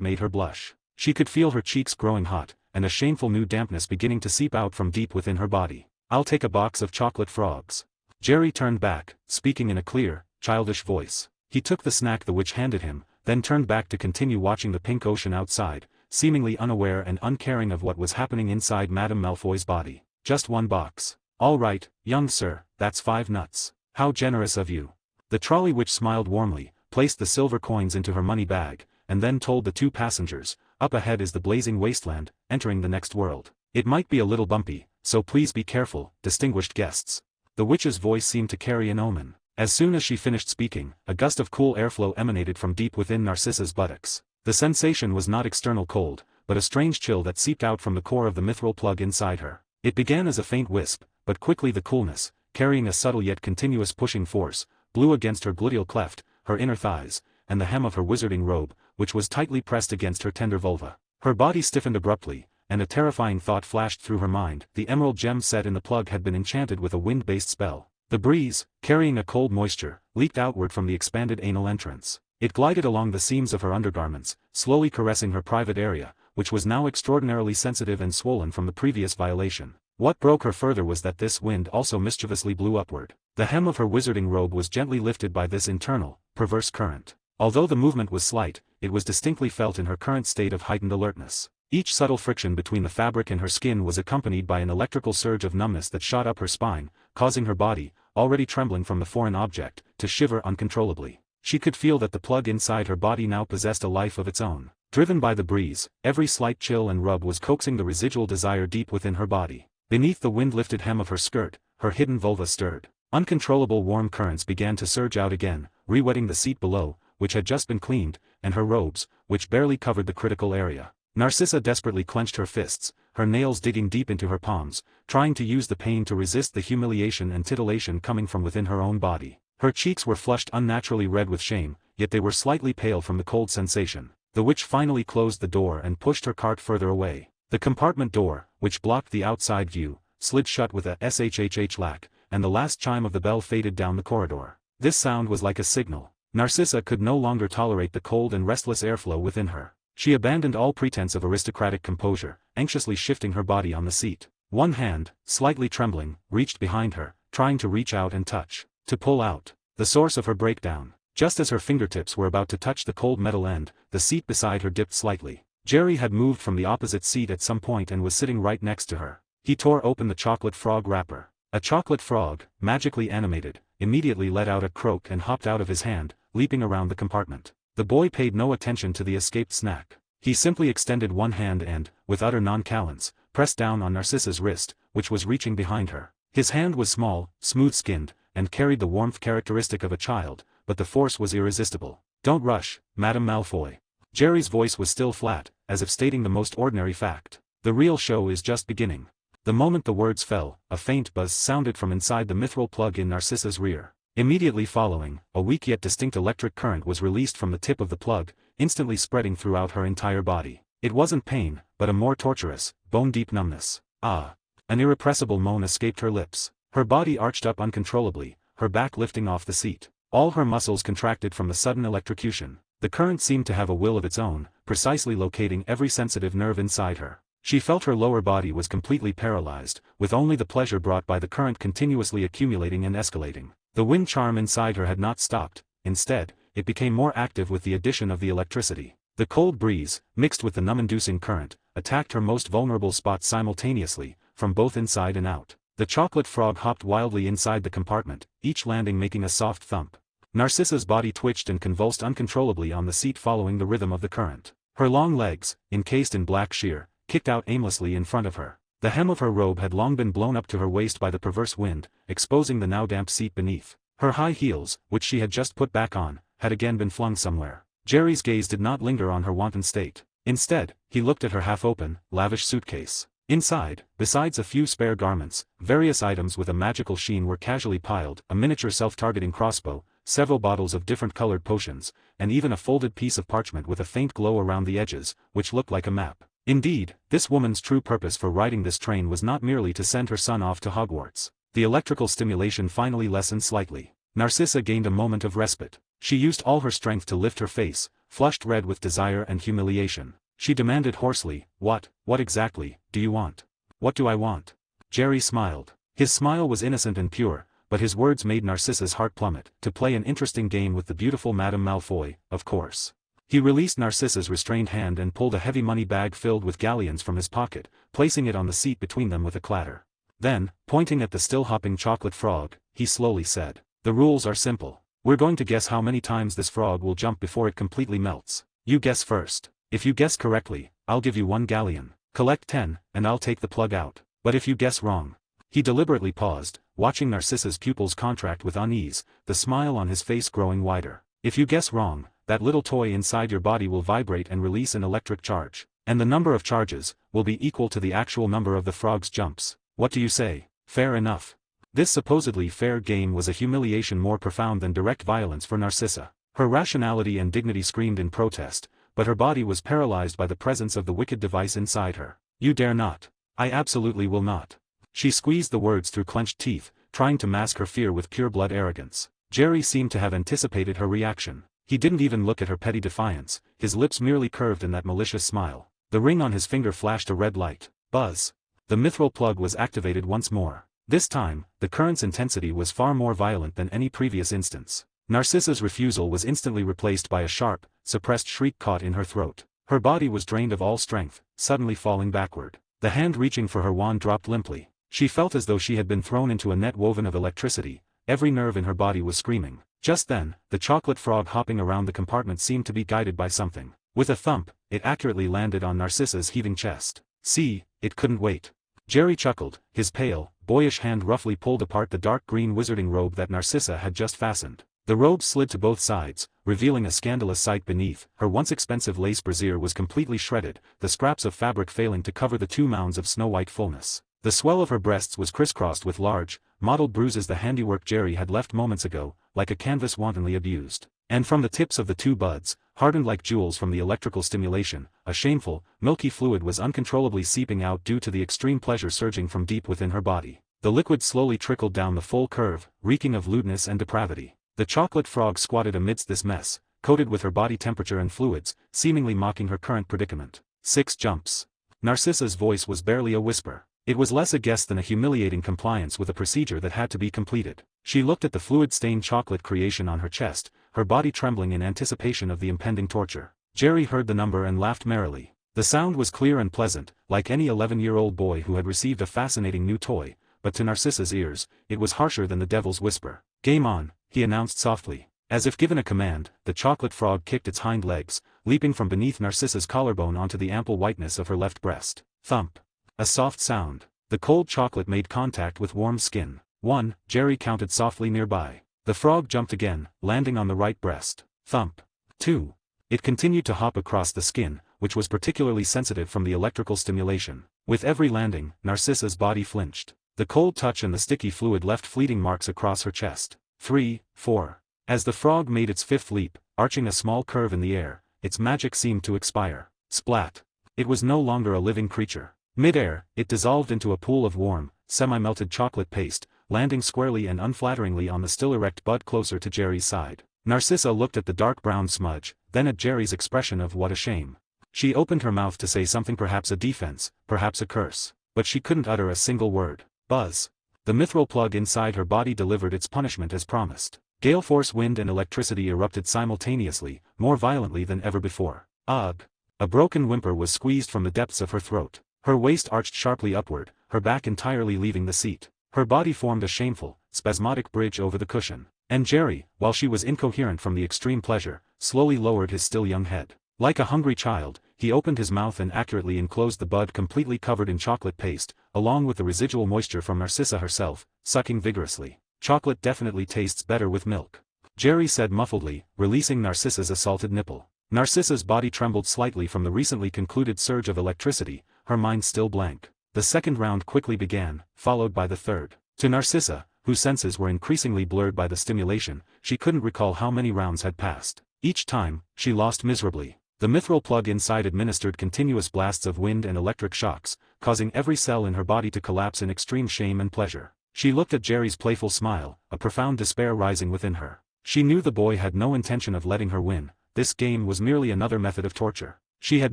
made her blush. She could feel her cheeks growing hot, and a shameful new dampness beginning to seep out from deep within her body. "I'll take a box of chocolate frogs." Jerry turned back, speaking in a clear, childish voice. He took the snack the witch handed him, then turned back to continue watching the pink ocean outside, seemingly unaware and uncaring of what was happening inside Madame Malfoy's body. "Just one box." "All right, young sir, that's 5 nuts. How generous of you." The trolley witch smiled warmly, placed the silver coins into her money bag, and then told the 2 passengers, "Up ahead is the blazing wasteland, entering the next world. It might be a little bumpy, so please be careful, distinguished guests." The witch's voice seemed to carry an omen. As soon as she finished speaking, a gust of cool airflow emanated from deep within Narcissa's buttocks. The sensation was not external cold, but a strange chill that seeped out from the core of the mithril plug inside her. It began as a faint wisp, but quickly the coolness, carrying a subtle yet continuous pushing force, blew against her gluteal cleft, her inner thighs, and the hem of her wizarding robe, which was tightly pressed against her tender vulva. Her body stiffened abruptly, and a terrifying thought flashed through her mind. The emerald gem set in the plug had been enchanted with a wind-based spell. The breeze, carrying a cold moisture, leaked outward from the expanded anal entrance. It glided along the seams of her undergarments, slowly caressing her private area, which was now extraordinarily sensitive and swollen from the previous violation. What broke her further was that this wind also mischievously blew upward. The hem of her wizarding robe was gently lifted by this internal, perverse current. Although the movement was slight, it was distinctly felt in her current state of heightened alertness. Each subtle friction between the fabric and her skin was accompanied by an electrical surge of numbness that shot up her spine, causing her body, already trembling from the foreign object, to shiver uncontrollably. She could feel that the plug inside her body now possessed a life of its own. Driven by the breeze, every slight chill and rub was coaxing the residual desire deep within her body. Beneath the wind-lifted hem of her skirt, her hidden vulva stirred. Uncontrollable warm currents began to surge out again, re-wetting the seat below, which had just been cleaned, and her robes, which barely covered the critical area. Narcissa desperately clenched her fists, her nails digging deep into her palms, trying to use the pain to resist the humiliation and titillation coming from within her own body. Her cheeks were flushed unnaturally red with shame, yet they were slightly pale from the cold sensation. The witch finally closed the door and pushed her cart further away. The compartment door, which blocked the outside view, slid shut with a shhh lack, and the last chime of the bell faded down the corridor. This sound was like a signal. Narcissa could no longer tolerate the cold and restless airflow within her. She abandoned all pretense of aristocratic composure, anxiously shifting her body on the seat. One hand, slightly trembling, reached behind her, trying to reach out and touch, to pull out, the source of her breakdown. Just as her fingertips were about to touch the cold metal end, the seat beside her dipped slightly. Jerry had moved from the opposite seat at some point and was sitting right next to her. He tore open the chocolate frog wrapper. A chocolate frog, magically animated, immediately let out a croak and hopped out of his hand, leaping around the compartment. The boy paid no attention to the escaped snack. He simply extended one hand and, with utter nonchalance, pressed down on Narcissa's wrist, which was reaching behind her. His hand was small, smooth-skinned, and carried the warmth characteristic of a child, but the force was irresistible. "Don't rush, Madame Malfoy." Jerry's voice was still flat, as if stating the most ordinary fact. "The real show is just beginning." The moment the words fell, a faint buzz sounded from inside the mithril plug in Narcissa's rear. Immediately following, a weak yet distinct electric current was released from the tip of the plug, instantly spreading throughout her entire body. It wasn't pain, but a more torturous, bone-deep numbness. "Ah!" An irrepressible moan escaped her lips. Her body arched up uncontrollably, her back lifting off the seat. All her muscles contracted from the sudden electrocution. The current seemed to have a will of its own, precisely locating every sensitive nerve inside her. She felt her lower body was completely paralyzed, with only the pleasure brought by the current continuously accumulating and escalating. The wind charm inside her had not stopped. Instead, it became more active with the addition of the electricity. The cold breeze, mixed with the numb-inducing current, attacked her most vulnerable spots simultaneously, from both inside and out. The chocolate frog hopped wildly inside the compartment, each landing making a soft thump. Narcissa's body twitched and convulsed uncontrollably on the seat following the rhythm of the current. Her long legs, encased in black sheer, kicked out aimlessly in front of her. The hem of her robe had long been blown up to her waist by the perverse wind, exposing the now damp seat beneath. Her high heels, which she had just put back on, had again been flung somewhere. Jerry's gaze did not linger on her wanton state. Instead, he looked at her half-open, lavish suitcase. Inside, besides a few spare garments, various items with a magical sheen were casually piled, a miniature self-targeting crossbow, several bottles of different colored potions, and even a folded piece of parchment with a faint glow around the edges, which looked like a map. Indeed, this woman's true purpose for riding this train was not merely to send her son off to Hogwarts. The electrical stimulation finally lessened slightly. Narcissa gained a moment of respite. She used all her strength to lift her face, flushed red with desire and humiliation. She demanded hoarsely, what exactly, do you want?" "What do I want?" Jerry smiled. His smile was innocent and pure, but his words made Narcissa's heart plummet. "To play an interesting game with the beautiful Madame Malfoy, of course." He released Narcissa's restrained hand and pulled a heavy money bag filled with galleons from his pocket, placing it on the seat between them with a clatter. Then, pointing at the still-hopping chocolate frog, he slowly said, "The rules are simple. We're going to guess how many times this frog will jump before it completely melts. You guess first. If you guess correctly, I'll give you 1 galleon. Collect 10, and I'll take the plug out. But if you guess wrong..." He deliberately paused, watching Narcissa's pupils contract with unease, the smile on his face growing wider. "If you guess wrong, that little toy inside your body will vibrate and release an electric charge. And the number of charges will be equal to the actual number of the frog's jumps. What do you say? Fair enough." This supposedly fair game was a humiliation more profound than direct violence for Narcissa. Her rationality and dignity screamed in protest, but her body was paralyzed by the presence of the wicked device inside her. "You dare not." "I absolutely will not." She squeezed the words through clenched teeth, trying to mask her fear with pure-blood arrogance. Jerry seemed to have anticipated her reaction. He didn't even look at her petty defiance, his lips merely curved in that malicious smile. The ring on his finger flashed a red light. Buzz. The mithril plug was activated once more. This time, the current's intensity was far more violent than any previous instance. Narcissa's refusal was instantly replaced by a sharp, suppressed shriek caught in her throat. Her body was drained of all strength, suddenly falling backward. The hand reaching for her wand dropped limply. She felt as though she had been thrown into a net woven of electricity. Every nerve in her body was screaming. Just then, the chocolate frog hopping around the compartment seemed to be guided by something. With a thump, it accurately landed on Narcissa's heaving chest. "See, it couldn't wait." Jerry chuckled, his pale, boyish hand roughly pulled apart the dark green wizarding robe that Narcissa had just fastened. The robe slid to both sides, revealing a scandalous sight beneath. Her once expensive lace brassiere was completely shredded, the scraps of fabric failing to cover the 2 mounds of snow-white fullness. The swell of her breasts was crisscrossed with large, mottled bruises, the handiwork Jerry had left moments ago, like a canvas wantonly abused. And from the tips of the 2 buds, hardened like jewels from the electrical stimulation, a shameful, milky fluid was uncontrollably seeping out due to the extreme pleasure surging from deep within her body. The liquid slowly trickled down the full curve, reeking of lewdness and depravity. The chocolate frog squatted amidst this mess, coated with her body temperature and fluids, seemingly mocking her current predicament. 6 jumps. Narcissa's voice was barely a whisper. It was less a guess than a humiliating compliance with a procedure that had to be completed. She looked at the fluid-stained chocolate creation on her chest, her body trembling in anticipation of the impending torture. Jerry heard the number and laughed merrily. The sound was clear and pleasant, like any 11-year-old boy who had received a fascinating new toy, but to Narcissa's ears, it was harsher than the devil's whisper. "Game on," he announced softly. As if given a command, the chocolate frog kicked its hind legs, leaping from beneath Narcissa's collarbone onto the ample whiteness of her left breast. Thump. A soft sound. The cold chocolate made contact with warm skin. 1, Jerry counted softly nearby. The frog jumped again, landing on the right breast. Thump. 2. It continued to hop across the skin, which was particularly sensitive from the electrical stimulation. With every landing, Narcissa's body flinched. The cold touch and the sticky fluid left fleeting marks across her chest. 3, 4. As the frog made its 5th leap, arching a small curve in the air, its magic seemed to expire. Splat. It was no longer a living creature. Mid-air, it dissolved into a pool of warm, semi-melted chocolate paste, landing squarely and unflatteringly on the still erect bud closer to Jerry's side. Narcissa looked at the dark brown smudge, then at Jerry's expression of "what a shame." She opened her mouth to say something, perhaps a defense, perhaps a curse, but she couldn't utter a single word. Buzz. The mithril plug inside her body delivered its punishment as promised. Gale force wind and electricity erupted simultaneously, more violently than ever before. Ugh! A broken whimper was squeezed from the depths of her throat. Her waist arched sharply upward, her back entirely leaving the seat. Her body formed a shameful, spasmodic bridge over the cushion. And Jerry, while she was incoherent from the extreme pleasure, slowly lowered his still young head. Like a hungry child, he opened his mouth and accurately enclosed the bud completely covered in chocolate paste, along with the residual moisture from Narcissa herself, sucking vigorously. "Chocolate definitely tastes better with milk," Jerry said muffledly, releasing Narcissa's assaulted nipple. Narcissa's body trembled slightly from the recently concluded surge of electricity, her mind still blank. The 2nd round quickly began, followed by the 3rd. To Narcissa, whose senses were increasingly blurred by the stimulation, she couldn't recall how many rounds had passed. Each time, she lost miserably. The mithril plug inside administered continuous blasts of wind and electric shocks, causing every cell in her body to collapse in extreme shame and pleasure. She looked at Jerry's playful smile, a profound despair rising within her. She knew the boy had no intention of letting her win. This game was merely another method of torture. She had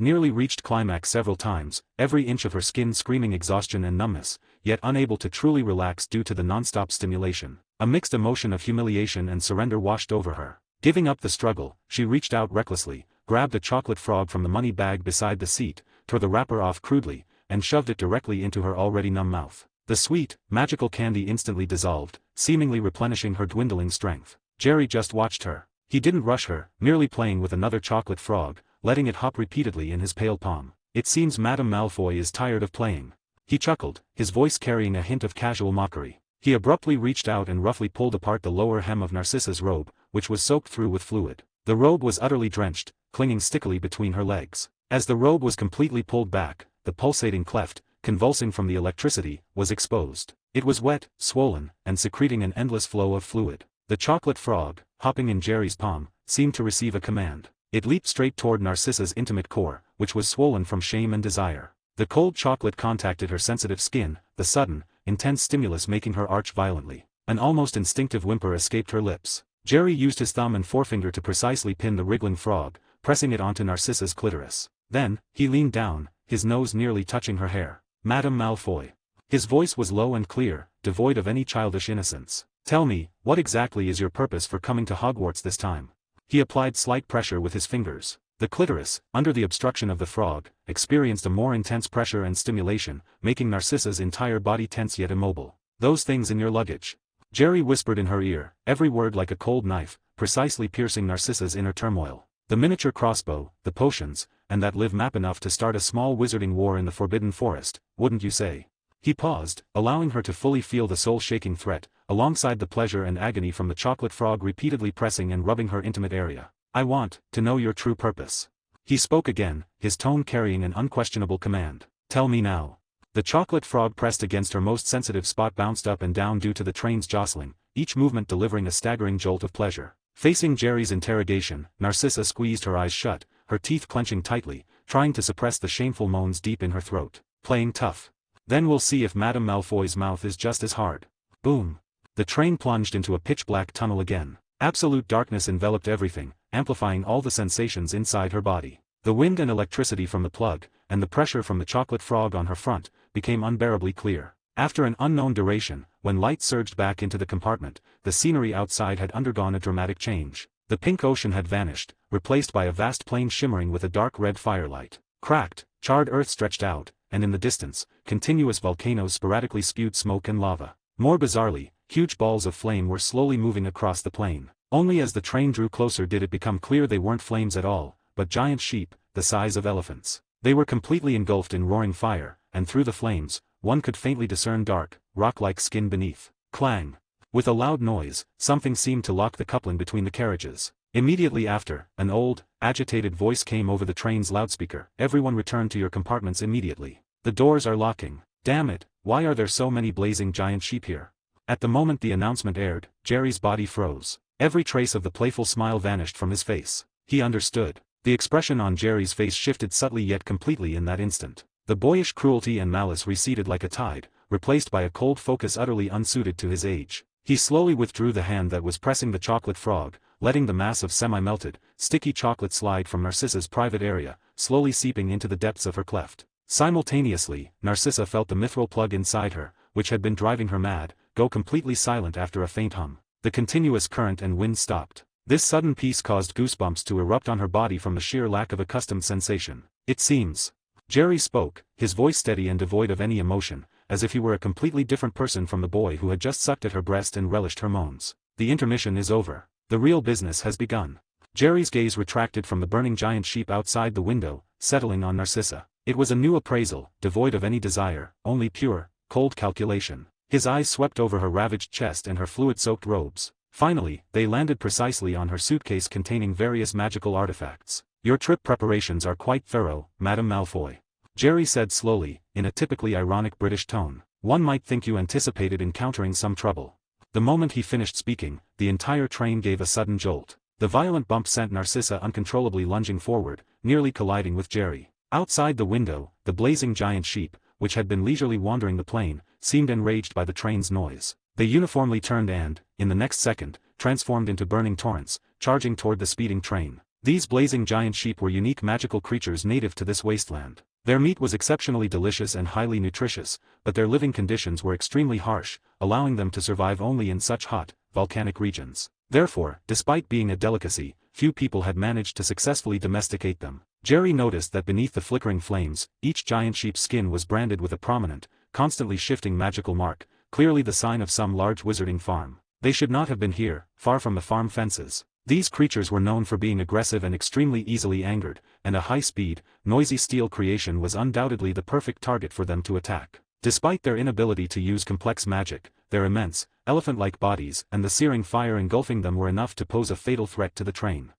nearly reached climax several times, every inch of her skin screaming exhaustion and numbness, yet unable to truly relax due to the non-stop stimulation. A mixed emotion of humiliation and surrender washed over her. Giving up the struggle, she reached out recklessly, grabbed a chocolate frog from the money bag beside the seat, tore the wrapper off crudely, and shoved it directly into her already numb mouth. The sweet, magical candy instantly dissolved, seemingly replenishing her dwindling strength. Jerry just watched her. He didn't rush her, merely playing with another chocolate frog, letting it hop repeatedly in his pale palm. "It seems Madame Malfoy is tired of playing." He chuckled, his voice carrying a hint of casual mockery. He abruptly reached out and roughly pulled apart the lower hem of Narcissa's robe, which was soaked through with fluid. The robe was utterly drenched, clinging stickily between her legs. As the robe was completely pulled back, the pulsating cleft, convulsing from the electricity, was exposed. It was wet, swollen, and secreting an endless flow of fluid. The chocolate frog, hopping in Jerry's palm, seemed to receive a command. It leaped straight toward Narcissa's intimate core, which was swollen from shame and desire. The cold chocolate contacted her sensitive skin, the sudden, intense stimulus making her arch violently. An almost instinctive whimper escaped her lips. Jerry used his thumb and forefinger to precisely pin the wriggling frog, pressing it onto Narcissa's clitoris. Then, he leaned down, his nose nearly touching her hair. "Madame Malfoy." His voice was low and clear, devoid of any childish innocence. "Tell me, what exactly is your purpose for coming to Hogwarts this time?" He applied slight pressure with his fingers. The clitoris, under the obstruction of the frog, experienced a more intense pressure and stimulation, making Narcissa's entire body tense yet immobile. "Those things in your luggage," Jerry whispered in her ear, every word like a cold knife, precisely piercing Narcissa's inner turmoil. "The miniature crossbow, the potions, and that live map enough to start a small wizarding war in the Forbidden Forest, wouldn't you say?" He paused, allowing her to fully feel the soul-shaking threat, alongside the pleasure and agony from the chocolate frog repeatedly pressing and rubbing her intimate area. "I want to know your true purpose." He spoke again, his tone carrying an unquestionable command. "Tell me now." The chocolate frog pressed against her most sensitive spot bounced up and down due to the train's jostling, each movement delivering a staggering jolt of pleasure. Facing Jerry's interrogation, Narcissa squeezed her eyes shut, her teeth clenching tightly, trying to suppress the shameful moans deep in her throat. "Playing tough. Then we'll see if Madame Malfoy's mouth is just as hard." Boom. The train plunged into a pitch-black tunnel again. Absolute darkness enveloped everything, amplifying all the sensations inside her body. The wind and electricity from the plug, and the pressure from the chocolate frog on her front, became unbearably clear. After an unknown duration, when light surged back into the compartment, the scenery outside had undergone a dramatic change. The pink ocean had vanished, replaced by a vast plain shimmering with a dark red firelight. Cracked, charred earth stretched out, and in the distance, continuous volcanoes sporadically spewed smoke and lava. More bizarrely, huge balls of flame were slowly moving across the plain. Only as the train drew closer did it become clear they weren't flames at all, but giant sheep, the size of elephants. They were completely engulfed in roaring fire, and through the flames, one could faintly discern dark, rock-like skin beneath. Clang! With a loud noise, something seemed to lock the coupling between the carriages. Immediately after, an old, agitated voice came over the train's loudspeaker. "Everyone return to your compartments immediately. The doors are locking. Damn it, why are there so many blazing giant sheep here?" At the moment the announcement aired, Jerry's body froze. Every trace of the playful smile vanished from his face. He understood. The expression on Jerry's face shifted subtly yet completely in that instant. The boyish cruelty and malice receded like a tide, replaced by a cold focus utterly unsuited to his age. He slowly withdrew the hand that was pressing the chocolate frog, letting the mass of semi-melted, sticky chocolate slide from Narcissa's private area, slowly seeping into the depths of her cleft. Simultaneously, Narcissa felt the mithril plug inside her, which had been driving her mad, go completely silent after a faint hum. The continuous current and wind stopped. This sudden peace caused goosebumps to erupt on her body from the sheer lack of accustomed sensation. "It seems." Jerry spoke, his voice steady and devoid of any emotion, as if he were a completely different person from the boy who had just sucked at her breast and relished her moans. "The intermission is over. The real business has begun." Jerry's gaze retracted from the burning giant sheep outside the window, settling on Narcissa. It was a new appraisal, devoid of any desire, only pure, cold calculation. His eyes swept over her ravaged chest and her fluid-soaked robes. Finally, they landed precisely on her suitcase containing various magical artifacts. "Your trip preparations are quite thorough, Madame Malfoy," Jerry said slowly, in a typically ironic British tone. "One might think you anticipated encountering some trouble." The moment he finished speaking, the entire train gave a sudden jolt. The violent bump sent Narcissa uncontrollably lunging forward, nearly colliding with Jerry. Outside the window, the blazing giant sheep, which had been leisurely wandering the plain, seemed enraged by the train's noise. They uniformly turned and, in the next second, transformed into burning torrents, charging toward the speeding train. These blazing giant sheep were unique magical creatures native to this wasteland. Their meat was exceptionally delicious and highly nutritious, but their living conditions were extremely harsh, allowing them to survive only in such hot, volcanic regions. Therefore, despite being a delicacy, few people had managed to successfully domesticate them. Jerry noticed that beneath the flickering flames, each giant sheep's skin was branded with a prominent, constantly shifting magical mark, clearly the sign of some large wizarding farm. They should not have been here, far from the farm fences. These creatures were known for being aggressive and extremely easily angered, and a high-speed, noisy steel creation was undoubtedly the perfect target for them to attack. Despite their inability to use complex magic, their immense, elephant-like bodies and the searing fire engulfing them were enough to pose a fatal threat to the train.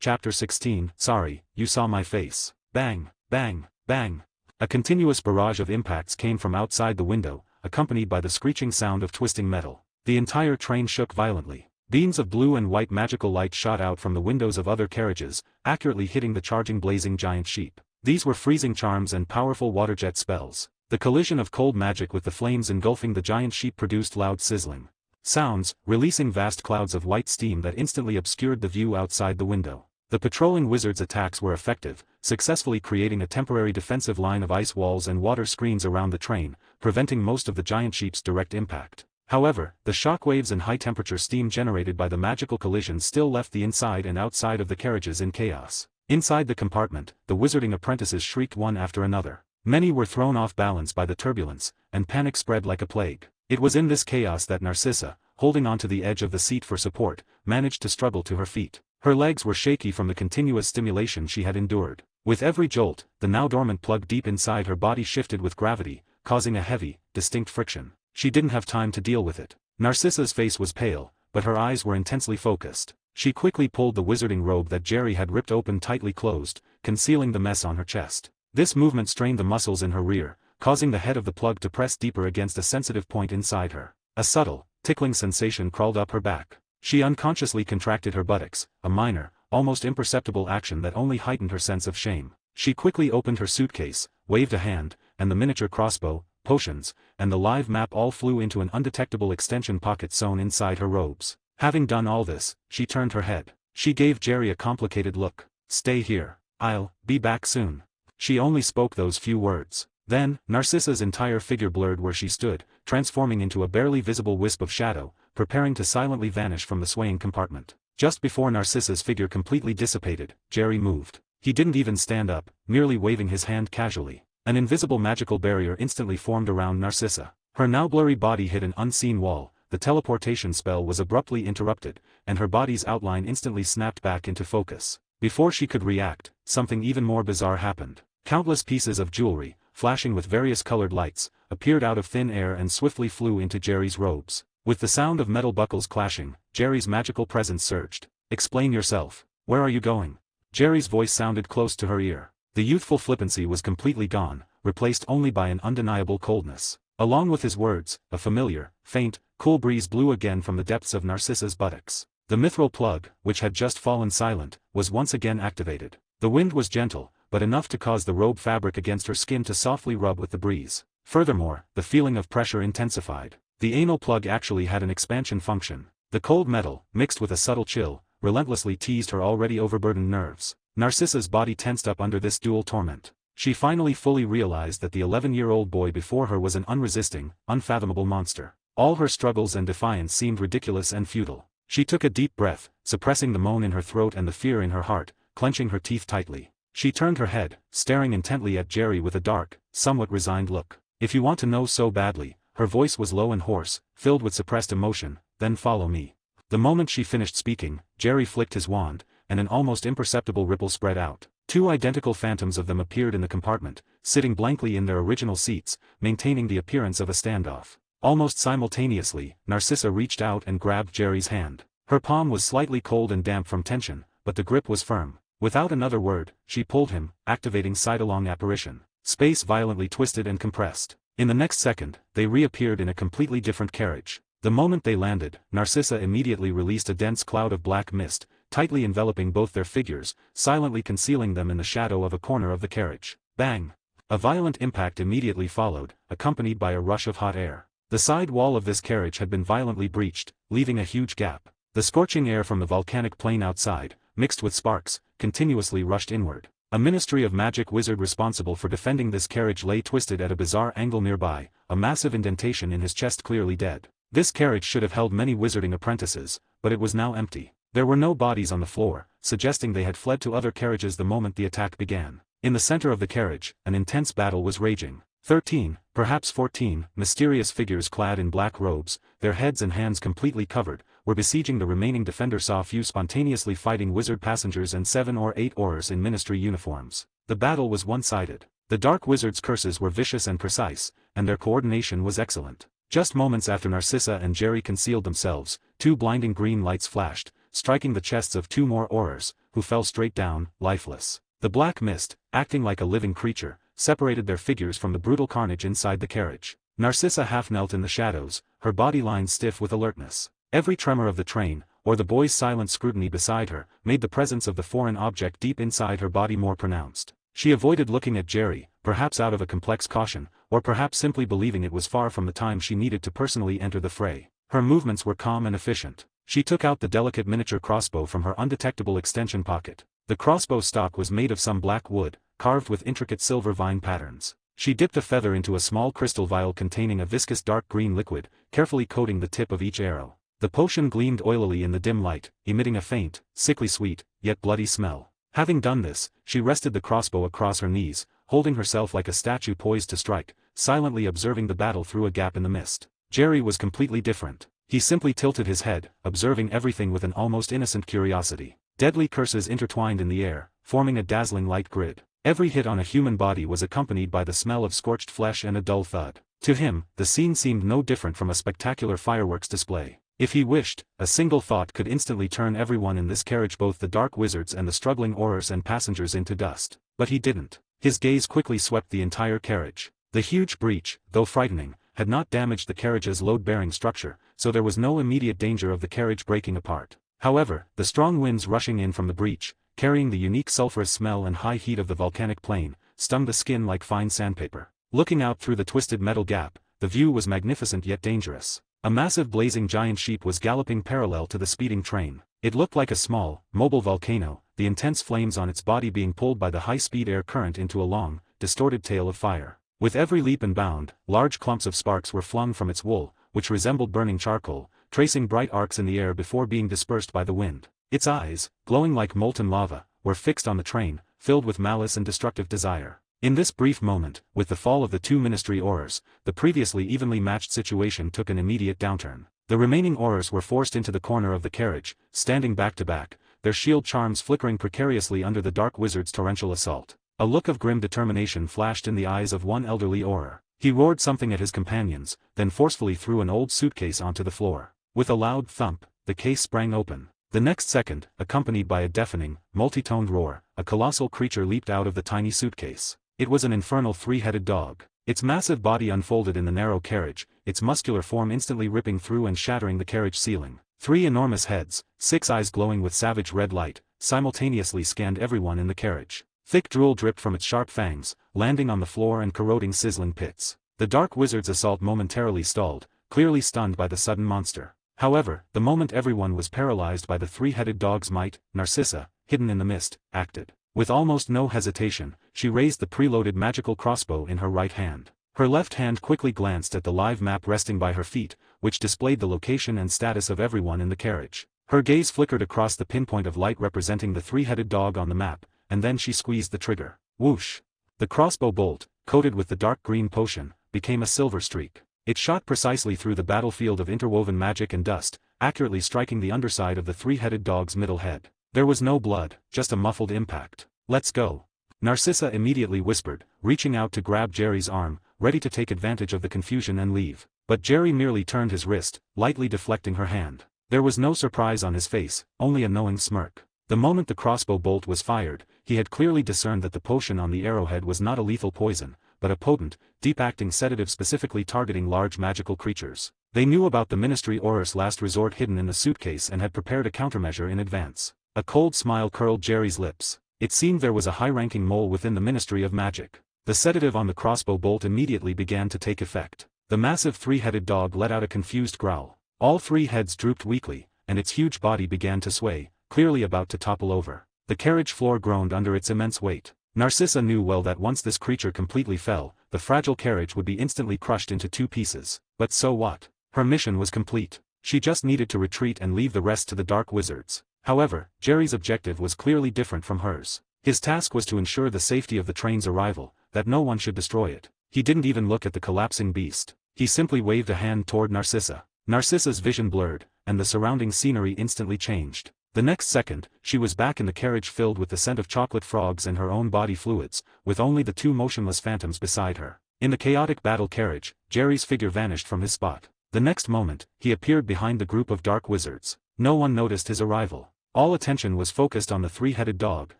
Chapter 16, Sorry, you saw my face. Bang, bang, bang. A continuous barrage of impacts came from outside the window, accompanied by the screeching sound of twisting metal. The entire train shook violently. Beams of blue and white magical light shot out from the windows of other carriages, accurately hitting the charging blazing giant sheep. These were freezing charms and powerful water jet spells. The collision of cold magic with the flames engulfing the giant sheep produced loud sizzling sounds, releasing vast clouds of white steam that instantly obscured the view outside the window. The patrolling wizards' attacks were effective, successfully creating a temporary defensive line of ice walls and water screens around the train, preventing most of the giant sheep's direct impact. However, the shockwaves and high-temperature steam generated by the magical collision still left the inside and outside of the carriages in chaos. Inside the compartment, the wizarding apprentices shrieked one after another. Many were thrown off balance by the turbulence, and panic spread like a plague. It was in this chaos that Narcissa, holding onto the edge of the seat for support, managed to struggle to her feet. Her legs were shaky from the continuous stimulation she had endured. With every jolt, the now dormant plug deep inside her body shifted with gravity, causing a heavy, distinct friction. She didn't have time to deal with it. Narcissa's face was pale, but her eyes were intensely focused. She quickly pulled the wizarding robe that Jerry had ripped open tightly closed, concealing the mess on her chest. This movement strained the muscles in her rear, causing the head of the plug to press deeper against a sensitive point inside her. A subtle, tickling sensation crawled up her back. She unconsciously contracted her buttocks, a minor, almost imperceptible action that only heightened her sense of shame. She quickly opened her suitcase, waved a hand, and the miniature crossbow, potions, and the live map all flew into an undetectable extension pocket sewn inside her robes. Having done all this, she turned her head. She gave Jerry a complicated look. "Stay here. I'll be back soon." She only spoke those few words. Then, Narcissa's entire figure blurred where she stood, transforming into a barely visible wisp of shadow, preparing to silently vanish from the swaying compartment. Just before Narcissa's figure completely dissipated, Jerry moved. He didn't even stand up, merely waving his hand casually. An invisible magical barrier instantly formed around Narcissa. Her now blurry body hit an unseen wall, the teleportation spell was abruptly interrupted, and her body's outline instantly snapped back into focus. Before she could react, something even more bizarre happened. Countless pieces of jewelry, flashing with various colored lights, appeared out of thin air and swiftly flew into Jerry's robes. With the sound of metal buckles clashing, Jerry's magical presence surged. "Explain yourself. Where are you going?" Jerry's voice sounded close to her ear. The youthful flippancy was completely gone, replaced only by an undeniable coldness. Along with his words, a familiar, faint, cool breeze blew again from the depths of Narcissa's buttocks. The mithril plug, which had just fallen silent, was once again activated. The wind was gentle, but enough to cause the robe fabric against her skin to softly rub with the breeze. Furthermore, the feeling of pressure intensified. The anal plug actually had an expansion function. The cold metal, mixed with a subtle chill, relentlessly teased her already overburdened nerves. Narcissa's body tensed up under this dual torment. She finally fully realized that the 11-year-old boy before her was an unresisting, unfathomable monster. All her struggles and defiance seemed ridiculous and futile. She took a deep breath, suppressing the moan in her throat and the fear in her heart, clenching her teeth tightly. She turned her head, staring intently at Jerry with a dark, somewhat resigned look. "If you want to know so badly," her voice was low and hoarse, filled with suppressed emotion, "then follow me." The moment she finished speaking, Jerry flicked his wand, and an almost imperceptible ripple spread out. Two identical phantoms of them appeared in the compartment, sitting blankly in their original seats, maintaining the appearance of a standoff. Almost simultaneously, Narcissa reached out and grabbed Jerry's hand. Her palm was slightly cold and damp from tension, but the grip was firm. Without another word, she pulled him, activating sidelong apparition. Space violently twisted and compressed. In the next second, they reappeared in a completely different carriage. The moment they landed, Narcissa immediately released a dense cloud of black mist, tightly enveloping both their figures, silently concealing them in the shadow of a corner of the carriage. Bang! A violent impact immediately followed, accompanied by a rush of hot air. The side wall of this carriage had been violently breached, leaving a huge gap. The scorching air from the volcanic plain outside, mixed with sparks, continuously rushed inward. A ministry of magic wizard responsible for defending this carriage lay twisted at a bizarre angle nearby, a massive indentation in his chest clearly dead. This carriage should have held many wizarding apprentices, but it was now empty. There were no bodies on the floor, suggesting they had fled to other carriages the moment the attack began. In the center of the carriage, an intense battle was raging. 13, perhaps 14, mysterious figures clad in black robes, their heads and hands completely covered, were besieging the remaining defender. Saw few spontaneously fighting wizard passengers and 7 or 8 aurors in ministry uniforms. The battle was one-sided. The dark wizard's curses were vicious and precise, and their coordination was excellent. Just moments after Narcissa and Jerry concealed themselves, 2 blinding green lights flashed, striking the chests of 2 more aurors, who fell straight down, lifeless. The black mist, acting like a living creature, separated their figures from the brutal carnage inside the carriage. Narcissa half knelt in the shadows, her body lines stiff with alertness. Every tremor of the train, or the boy's silent scrutiny beside her, made the presence of the foreign object deep inside her body more pronounced. She avoided looking at Jerry, perhaps out of a complex caution, or perhaps simply believing it was far from the time she needed to personally enter the fray. Her movements were calm and efficient. She took out the delicate miniature crossbow from her undetectable extension pocket. The crossbow stock was made of some black wood, carved with intricate silver vine patterns. She dipped a feather into a small crystal vial containing a viscous dark green liquid, carefully coating the tip of each arrow. The potion gleamed oilily in the dim light, emitting a faint, sickly sweet, yet bloody smell. Having done this, she rested the crossbow across her knees, holding herself like a statue poised to strike, silently observing the battle through a gap in the mist. Jerry was completely different. He simply tilted his head, observing everything with an almost innocent curiosity. Deadly curses intertwined in the air, forming a dazzling light grid. Every hit on a human body was accompanied by the smell of scorched flesh and a dull thud. To him, the scene seemed no different from a spectacular fireworks display. If he wished, a single thought could instantly turn everyone in this carriage, both the dark wizards and the struggling oarers and passengers, into dust. But he didn't. His gaze quickly swept the entire carriage. The huge breach, though frightening, had not damaged the carriage's load-bearing structure, so there was no immediate danger of the carriage breaking apart. However, the strong winds rushing in from the breach, carrying the unique sulphurous smell and high heat of the volcanic plain, stung the skin like fine sandpaper. Looking out through the twisted metal gap, the view was magnificent yet dangerous. A massive blazing giant sheep was galloping parallel to the speeding train. It looked like a small, mobile volcano, the intense flames on its body being pulled by the high-speed air current into a long, distorted tail of fire. With every leap and bound, large clumps of sparks were flung from its wool, which resembled burning charcoal, tracing bright arcs in the air before being dispersed by the wind. Its eyes, glowing like molten lava, were fixed on the train, filled with malice and destructive desire. In this brief moment, with the fall of the two ministry oarers, the previously evenly matched situation took an immediate downturn. The remaining oarers were forced into the corner of the carriage, standing back to back, their shield charms flickering precariously under the dark wizard's torrential assault. A look of grim determination flashed in the eyes of one elderly oarer. He roared something at his companions, then forcefully threw an old suitcase onto the floor. With a loud thump, the case sprang open. The next second, accompanied by a deafening, multi-toned roar, a colossal creature leaped out of the tiny suitcase. It was an infernal three-headed dog. Its massive body unfolded in the narrow carriage, its muscular form instantly ripping through and shattering the carriage ceiling. 3 enormous heads, 6 eyes glowing with savage red light, simultaneously scanned everyone in the carriage. Thick drool dripped from its sharp fangs, landing on the floor and corroding sizzling pits. The dark wizard's assault momentarily stalled, clearly stunned by the sudden monster. However, the moment everyone was paralyzed by the three-headed dog's might, Narcissa, hidden in the mist, acted. With almost no hesitation, she raised the preloaded magical crossbow in her right hand. Her left hand quickly glanced at the live map resting by her feet, which displayed the location and status of everyone in the carriage. Her gaze flickered across the pinpoint of light representing the three-headed dog on the map, and then she squeezed the trigger. Whoosh! The crossbow bolt, coated with the dark green potion, became a silver streak. It shot precisely through the battlefield of interwoven magic and dust, accurately striking the underside of the three-headed dog's middle head. There was no blood, just a muffled impact. "Let's go," Narcissa immediately whispered, reaching out to grab Jerry's arm, ready to take advantage of the confusion and leave. But Jerry merely turned his wrist, lightly deflecting her hand. There was no surprise on his face, only a knowing smirk. The moment the crossbow bolt was fired, he had clearly discerned that the potion on the arrowhead was not a lethal poison, but a potent, deep-acting sedative specifically targeting large magical creatures. They knew about the Ministry Auror's last resort hidden in the suitcase and had prepared a countermeasure in advance. A cold smile curled Jerry's lips. It seemed there was a high-ranking mole within the Ministry of Magic. The sedative on the crossbow bolt immediately began to take effect. The massive three-headed dog let out a confused growl. All 3 heads drooped weakly, and its huge body began to sway, clearly about to topple over. The carriage floor groaned under its immense weight. Narcissa knew well that once this creature completely fell, the fragile carriage would be instantly crushed into 2 pieces. But so what? Her mission was complete. She just needed to retreat and leave the rest to the dark wizards. However, Jerry's objective was clearly different from hers. His task was to ensure the safety of the train's arrival, that no one should destroy it. He didn't even look at the collapsing beast. He simply waved a hand toward Narcissa. Narcissa's vision blurred, and the surrounding scenery instantly changed. The next second, she was back in the carriage filled with the scent of chocolate frogs and her own body fluids, with only the 2 motionless phantoms beside her. In the chaotic battle carriage, Jerry's figure vanished from his spot. The next moment, he appeared behind the group of dark wizards. No one noticed his arrival. All attention was focused on the three-headed dog,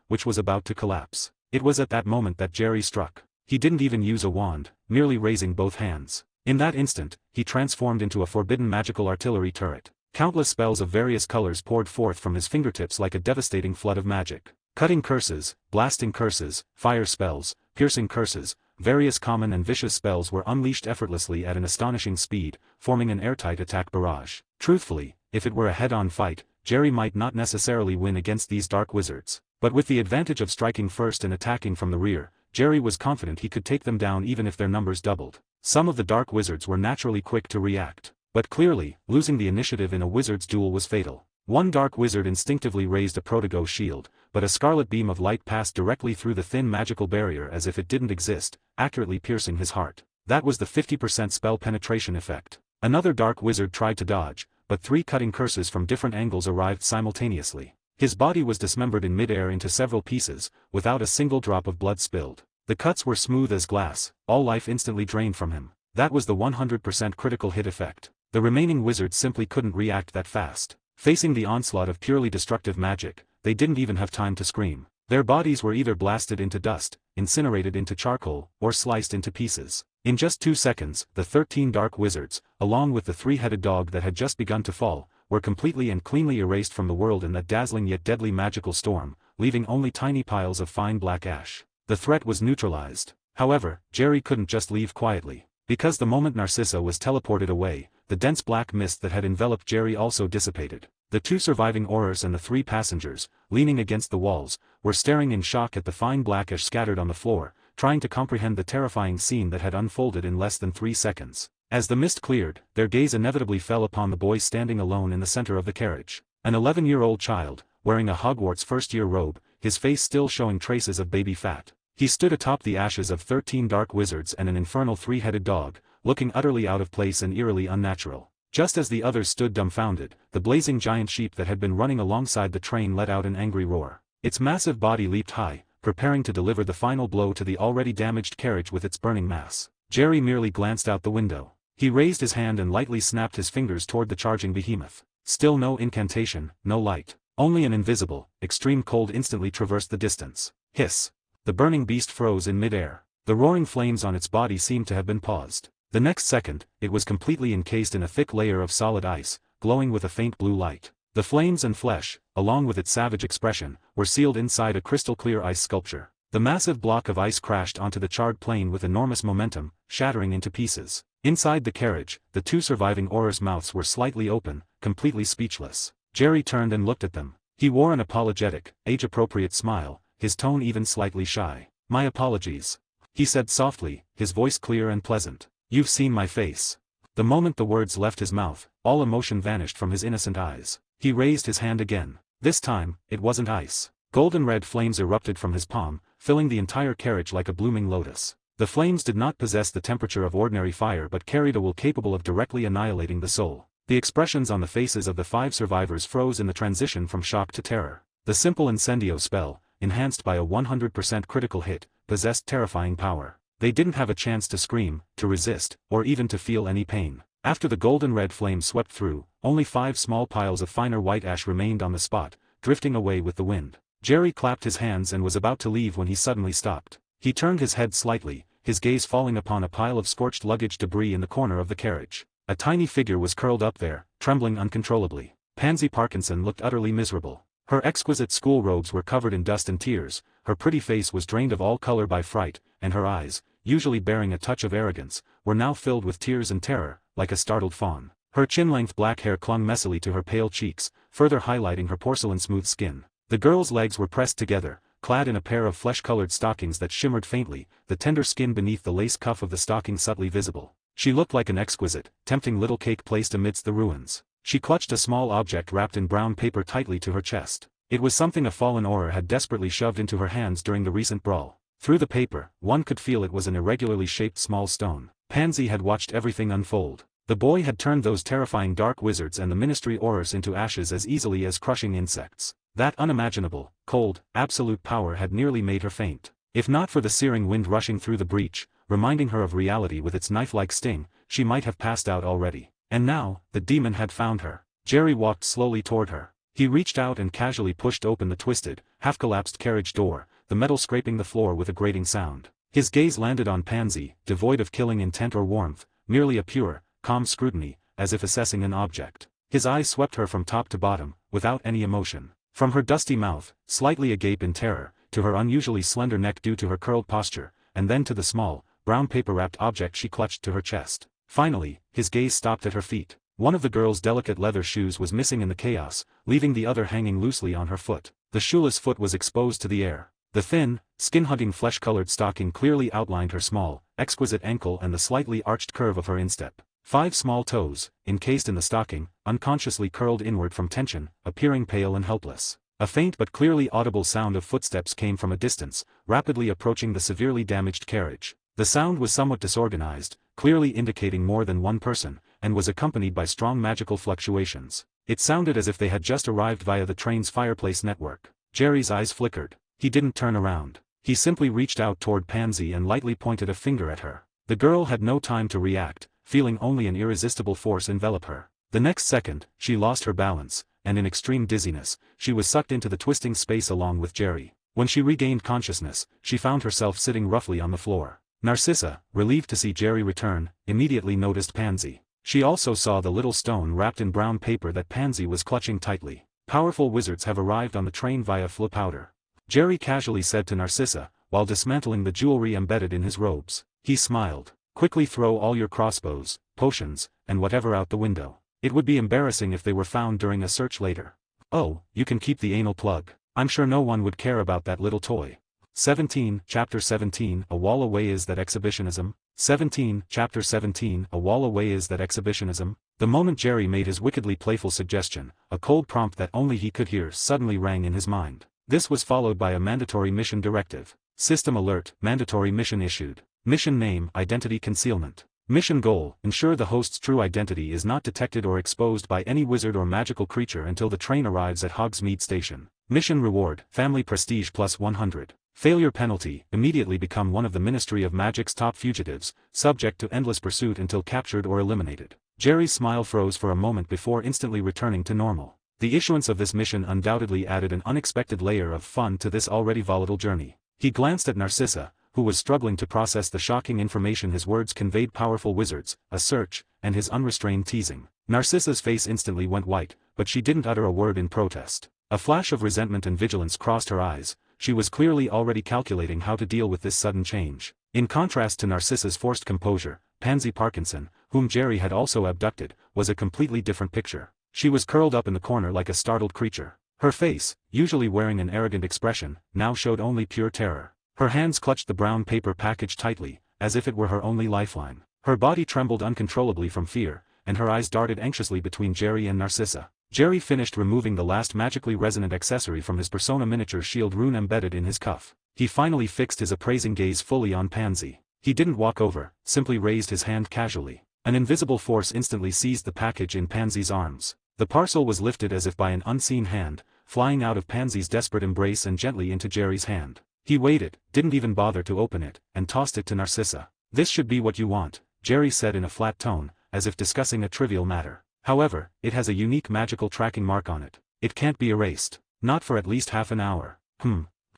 which was about to collapse. It was at that moment that Jerry struck. He didn't even use a wand, merely raising both hands. In that instant, he transformed into a forbidden magical artillery turret. Countless spells of various colors poured forth from his fingertips like a devastating flood of magic. Cutting curses, blasting curses, fire spells, piercing curses, various common and vicious spells were unleashed effortlessly at an astonishing speed, forming an airtight attack barrage. Truthfully, if it were a head-on fight, Jerry might not necessarily win against these dark wizards. But with the advantage of striking first and attacking from the rear, Jerry was confident he could take them down even if their numbers doubled. Some of the dark wizards were naturally quick to react. But clearly, losing the initiative in a wizard's duel was fatal. One dark wizard instinctively raised a Protogo shield, but a scarlet beam of light passed directly through the thin magical barrier as if it didn't exist, accurately piercing his heart. That was the 50% spell penetration effect. Another dark wizard tried to dodge, but 3 cutting curses from different angles arrived simultaneously. His body was dismembered in midair into several pieces, without a single drop of blood spilled. The cuts were smooth as glass, all life instantly drained from him. That was the 100% critical hit effect. The remaining wizards simply couldn't react that fast. Facing the onslaught of purely destructive magic, they didn't even have time to scream. Their bodies were either blasted into dust, incinerated into charcoal, or sliced into pieces. In just 2 seconds, the 13 dark wizards, along with the 3-headed dog that had just begun to fall, were completely and cleanly erased from the world in that dazzling yet deadly magical storm, leaving only tiny piles of fine black ash. The threat was neutralized. However, Jerry couldn't just leave quietly. Because the moment Narcissa was teleported away, the dense black mist that had enveloped Jerry also dissipated. The 2 surviving Aurors and the 3 passengers, leaning against the walls, were staring in shock at the fine black ash scattered on the floor, trying to comprehend the terrifying scene that had unfolded in less than 3 seconds. As the mist cleared, their gaze inevitably fell upon the boy standing alone in the center of the carriage. An 11-year-old child, wearing a Hogwarts first-year robe, his face still showing traces of baby fat. He stood atop the ashes of 13 dark wizards and an infernal 3-headed dog, looking utterly out of place and eerily unnatural. Just as the others stood dumbfounded, the blazing giant sheep that had been running alongside the train let out an angry roar. Its massive body leaped high, preparing to deliver the final blow to the already damaged carriage with its burning mass. Jerry merely glanced out the window. He raised his hand and lightly snapped his fingers toward the charging behemoth. Still no incantation, no light. Only an invisible, extreme cold instantly traversed the distance. Hiss! The burning beast froze in midair. The roaring flames on its body seemed to have been paused. The next second, it was completely encased in a thick layer of solid ice, glowing with a faint blue light. The flames and flesh, along with its savage expression, were sealed inside a crystal-clear ice sculpture. The massive block of ice crashed onto the charred plane with enormous momentum, shattering into pieces. Inside the carriage, the 2 surviving Aurors' mouths were slightly open, completely speechless. Jerry turned and looked at them. He wore an apologetic, age-appropriate smile, his tone even slightly shy. "My apologies," he said softly, his voice clear and pleasant. "You've seen my face." The moment the words left his mouth, all emotion vanished from his innocent eyes. He raised his hand again. This time, it wasn't ice. Golden red flames erupted from his palm, filling the entire carriage like a blooming lotus. The flames did not possess the temperature of ordinary fire but carried a will capable of directly annihilating the soul. The expressions on the faces of the 5 survivors froze in the transition from shock to terror. The simple incendio spell, enhanced by a 100% critical hit, possessed terrifying power. They didn't have a chance to scream, to resist, or even to feel any pain. After the golden red flame swept through, only 5 small piles of finer white ash remained on the spot, drifting away with the wind. Jerry clapped his hands and was about to leave when he suddenly stopped. He turned his head slightly, his gaze falling upon a pile of scorched luggage debris in the corner of the carriage. A tiny figure was curled up there, trembling uncontrollably. Pansy Parkinson looked utterly miserable. Her exquisite school robes were covered in dust and tears, her pretty face was drained of all color by fright, and her eyes, usually bearing a touch of arrogance, were now filled with tears and terror, like a startled fawn. Her chin-length black hair clung messily to her pale cheeks, further highlighting her porcelain-smooth skin. The girl's legs were pressed together, clad in a pair of flesh-colored stockings that shimmered faintly, the tender skin beneath the lace cuff of the stocking subtly visible. She looked like an exquisite, tempting little cake placed amidst the ruins. She clutched a small object wrapped in brown paper tightly to her chest. It was something a fallen Auror had desperately shoved into her hands during the recent brawl. Through the paper, one could feel it was an irregularly shaped small stone. Pansy had watched everything unfold. The boy had turned those terrifying dark wizards and the Ministry Aurors into ashes as easily as crushing insects. That unimaginable, cold, absolute power had nearly made her faint. If not for the searing wind rushing through the breach, reminding her of reality with its knife-like sting, she might have passed out already. And now, the demon had found her. Jerry walked slowly toward her. He reached out and casually pushed open the twisted, half-collapsed carriage door, the metal scraping the floor with a grating sound. His gaze landed on Pansy, devoid of killing intent or warmth, merely a pure, calm scrutiny, as if assessing an object. His eyes swept her from top to bottom, without any emotion. From her dusty mouth, slightly agape in terror, to her unusually slender neck due to her curled posture, and then to the small, brown paper-wrapped object she clutched to her chest. Finally, his gaze stopped at her feet. One of the girl's delicate leather shoes was missing in the chaos, leaving the other hanging loosely on her foot. The shoeless foot was exposed to the air. The thin, skin-hugging flesh-colored stocking clearly outlined her small, exquisite ankle and the slightly arched curve of her instep. 5 small toes, encased in the stocking, unconsciously curled inward from tension, appearing pale and helpless. A faint but clearly audible sound of footsteps came from a distance, rapidly approaching the severely damaged carriage. The sound was somewhat disorganized, clearly indicating more than one person, and was accompanied by strong magical fluctuations. It sounded as if they had just arrived via the train's fireplace network. Jerry's eyes flickered. He didn't turn around. He simply reached out toward Pansy and lightly pointed a finger at her. The girl had no time to react, feeling only an irresistible force envelop her. The next second, she lost her balance, and in extreme dizziness, she was sucked into the twisting space along with Jerry. When she regained consciousness, she found herself sitting roughly on the floor. Narcissa, relieved to see Jerry return, immediately noticed Pansy. She also saw the little stone wrapped in brown paper that Pansy was clutching tightly. Powerful wizards have arrived on the train via flip powder, Jerry casually said to Narcissa, while dismantling the jewelry embedded in his robes. He smiled. Quickly throw all your crossbows, potions, and whatever out the window. It would be embarrassing if they were found during a search later. Oh, you can keep the anal plug. I'm sure no one would care about that little toy. 17, Chapter 17, A wall away is that exhibitionism? 17, Chapter 17, A wall away is that exhibitionism? The moment Jerry made his wickedly playful suggestion, a cold prompt that only he could hear suddenly rang in his mind. This was followed by a mandatory mission directive. System alert, mandatory mission issued. Mission name, identity concealment. Mission goal, ensure the host's true identity is not detected or exposed by any wizard or magical creature until the train arrives at Hogsmeade Station. Mission reward, family prestige plus 100. Failure penalty, immediately become one of the Ministry of Magic's top fugitives, subject to endless pursuit until captured or eliminated. Jerry's smile froze for a moment before instantly returning to normal. The issuance of this mission undoubtedly added an unexpected layer of fun to this already volatile journey. He glanced at Narcissa, who was struggling to process the shocking information his words conveyed. Powerful wizards, a search, and his unrestrained teasing. Narcissa's face instantly went white, but she didn't utter a word in protest. A flash of resentment and vigilance crossed her eyes. She was clearly already calculating how to deal with this sudden change. In contrast to Narcissa's forced composure, Pansy Parkinson, whom Jerry had also abducted, was a completely different picture. She was curled up in the corner like a startled creature. Her face, usually wearing an arrogant expression, now showed only pure terror. Her hands clutched the brown paper package tightly, as if it were her only lifeline. Her body trembled uncontrollably from fear, and her eyes darted anxiously between Jerry and Narcissa. Jerry finished removing the last magically resonant accessory from his persona miniature shield rune embedded in his cuff. He finally fixed his appraising gaze fully on Pansy. He didn't walk over, simply raised his hand casually. An invisible force instantly seized the package in Pansy's arms. The parcel was lifted as if by an unseen hand, flying out of Pansy's desperate embrace and gently into Jerry's hand. He waited, didn't even bother to open it, and tossed it to Narcissa. This should be what you want, Jerry said in a flat tone, as if discussing a trivial matter. However, it has a unique magical tracking mark on it. It can't be erased. Not for at least half an hour.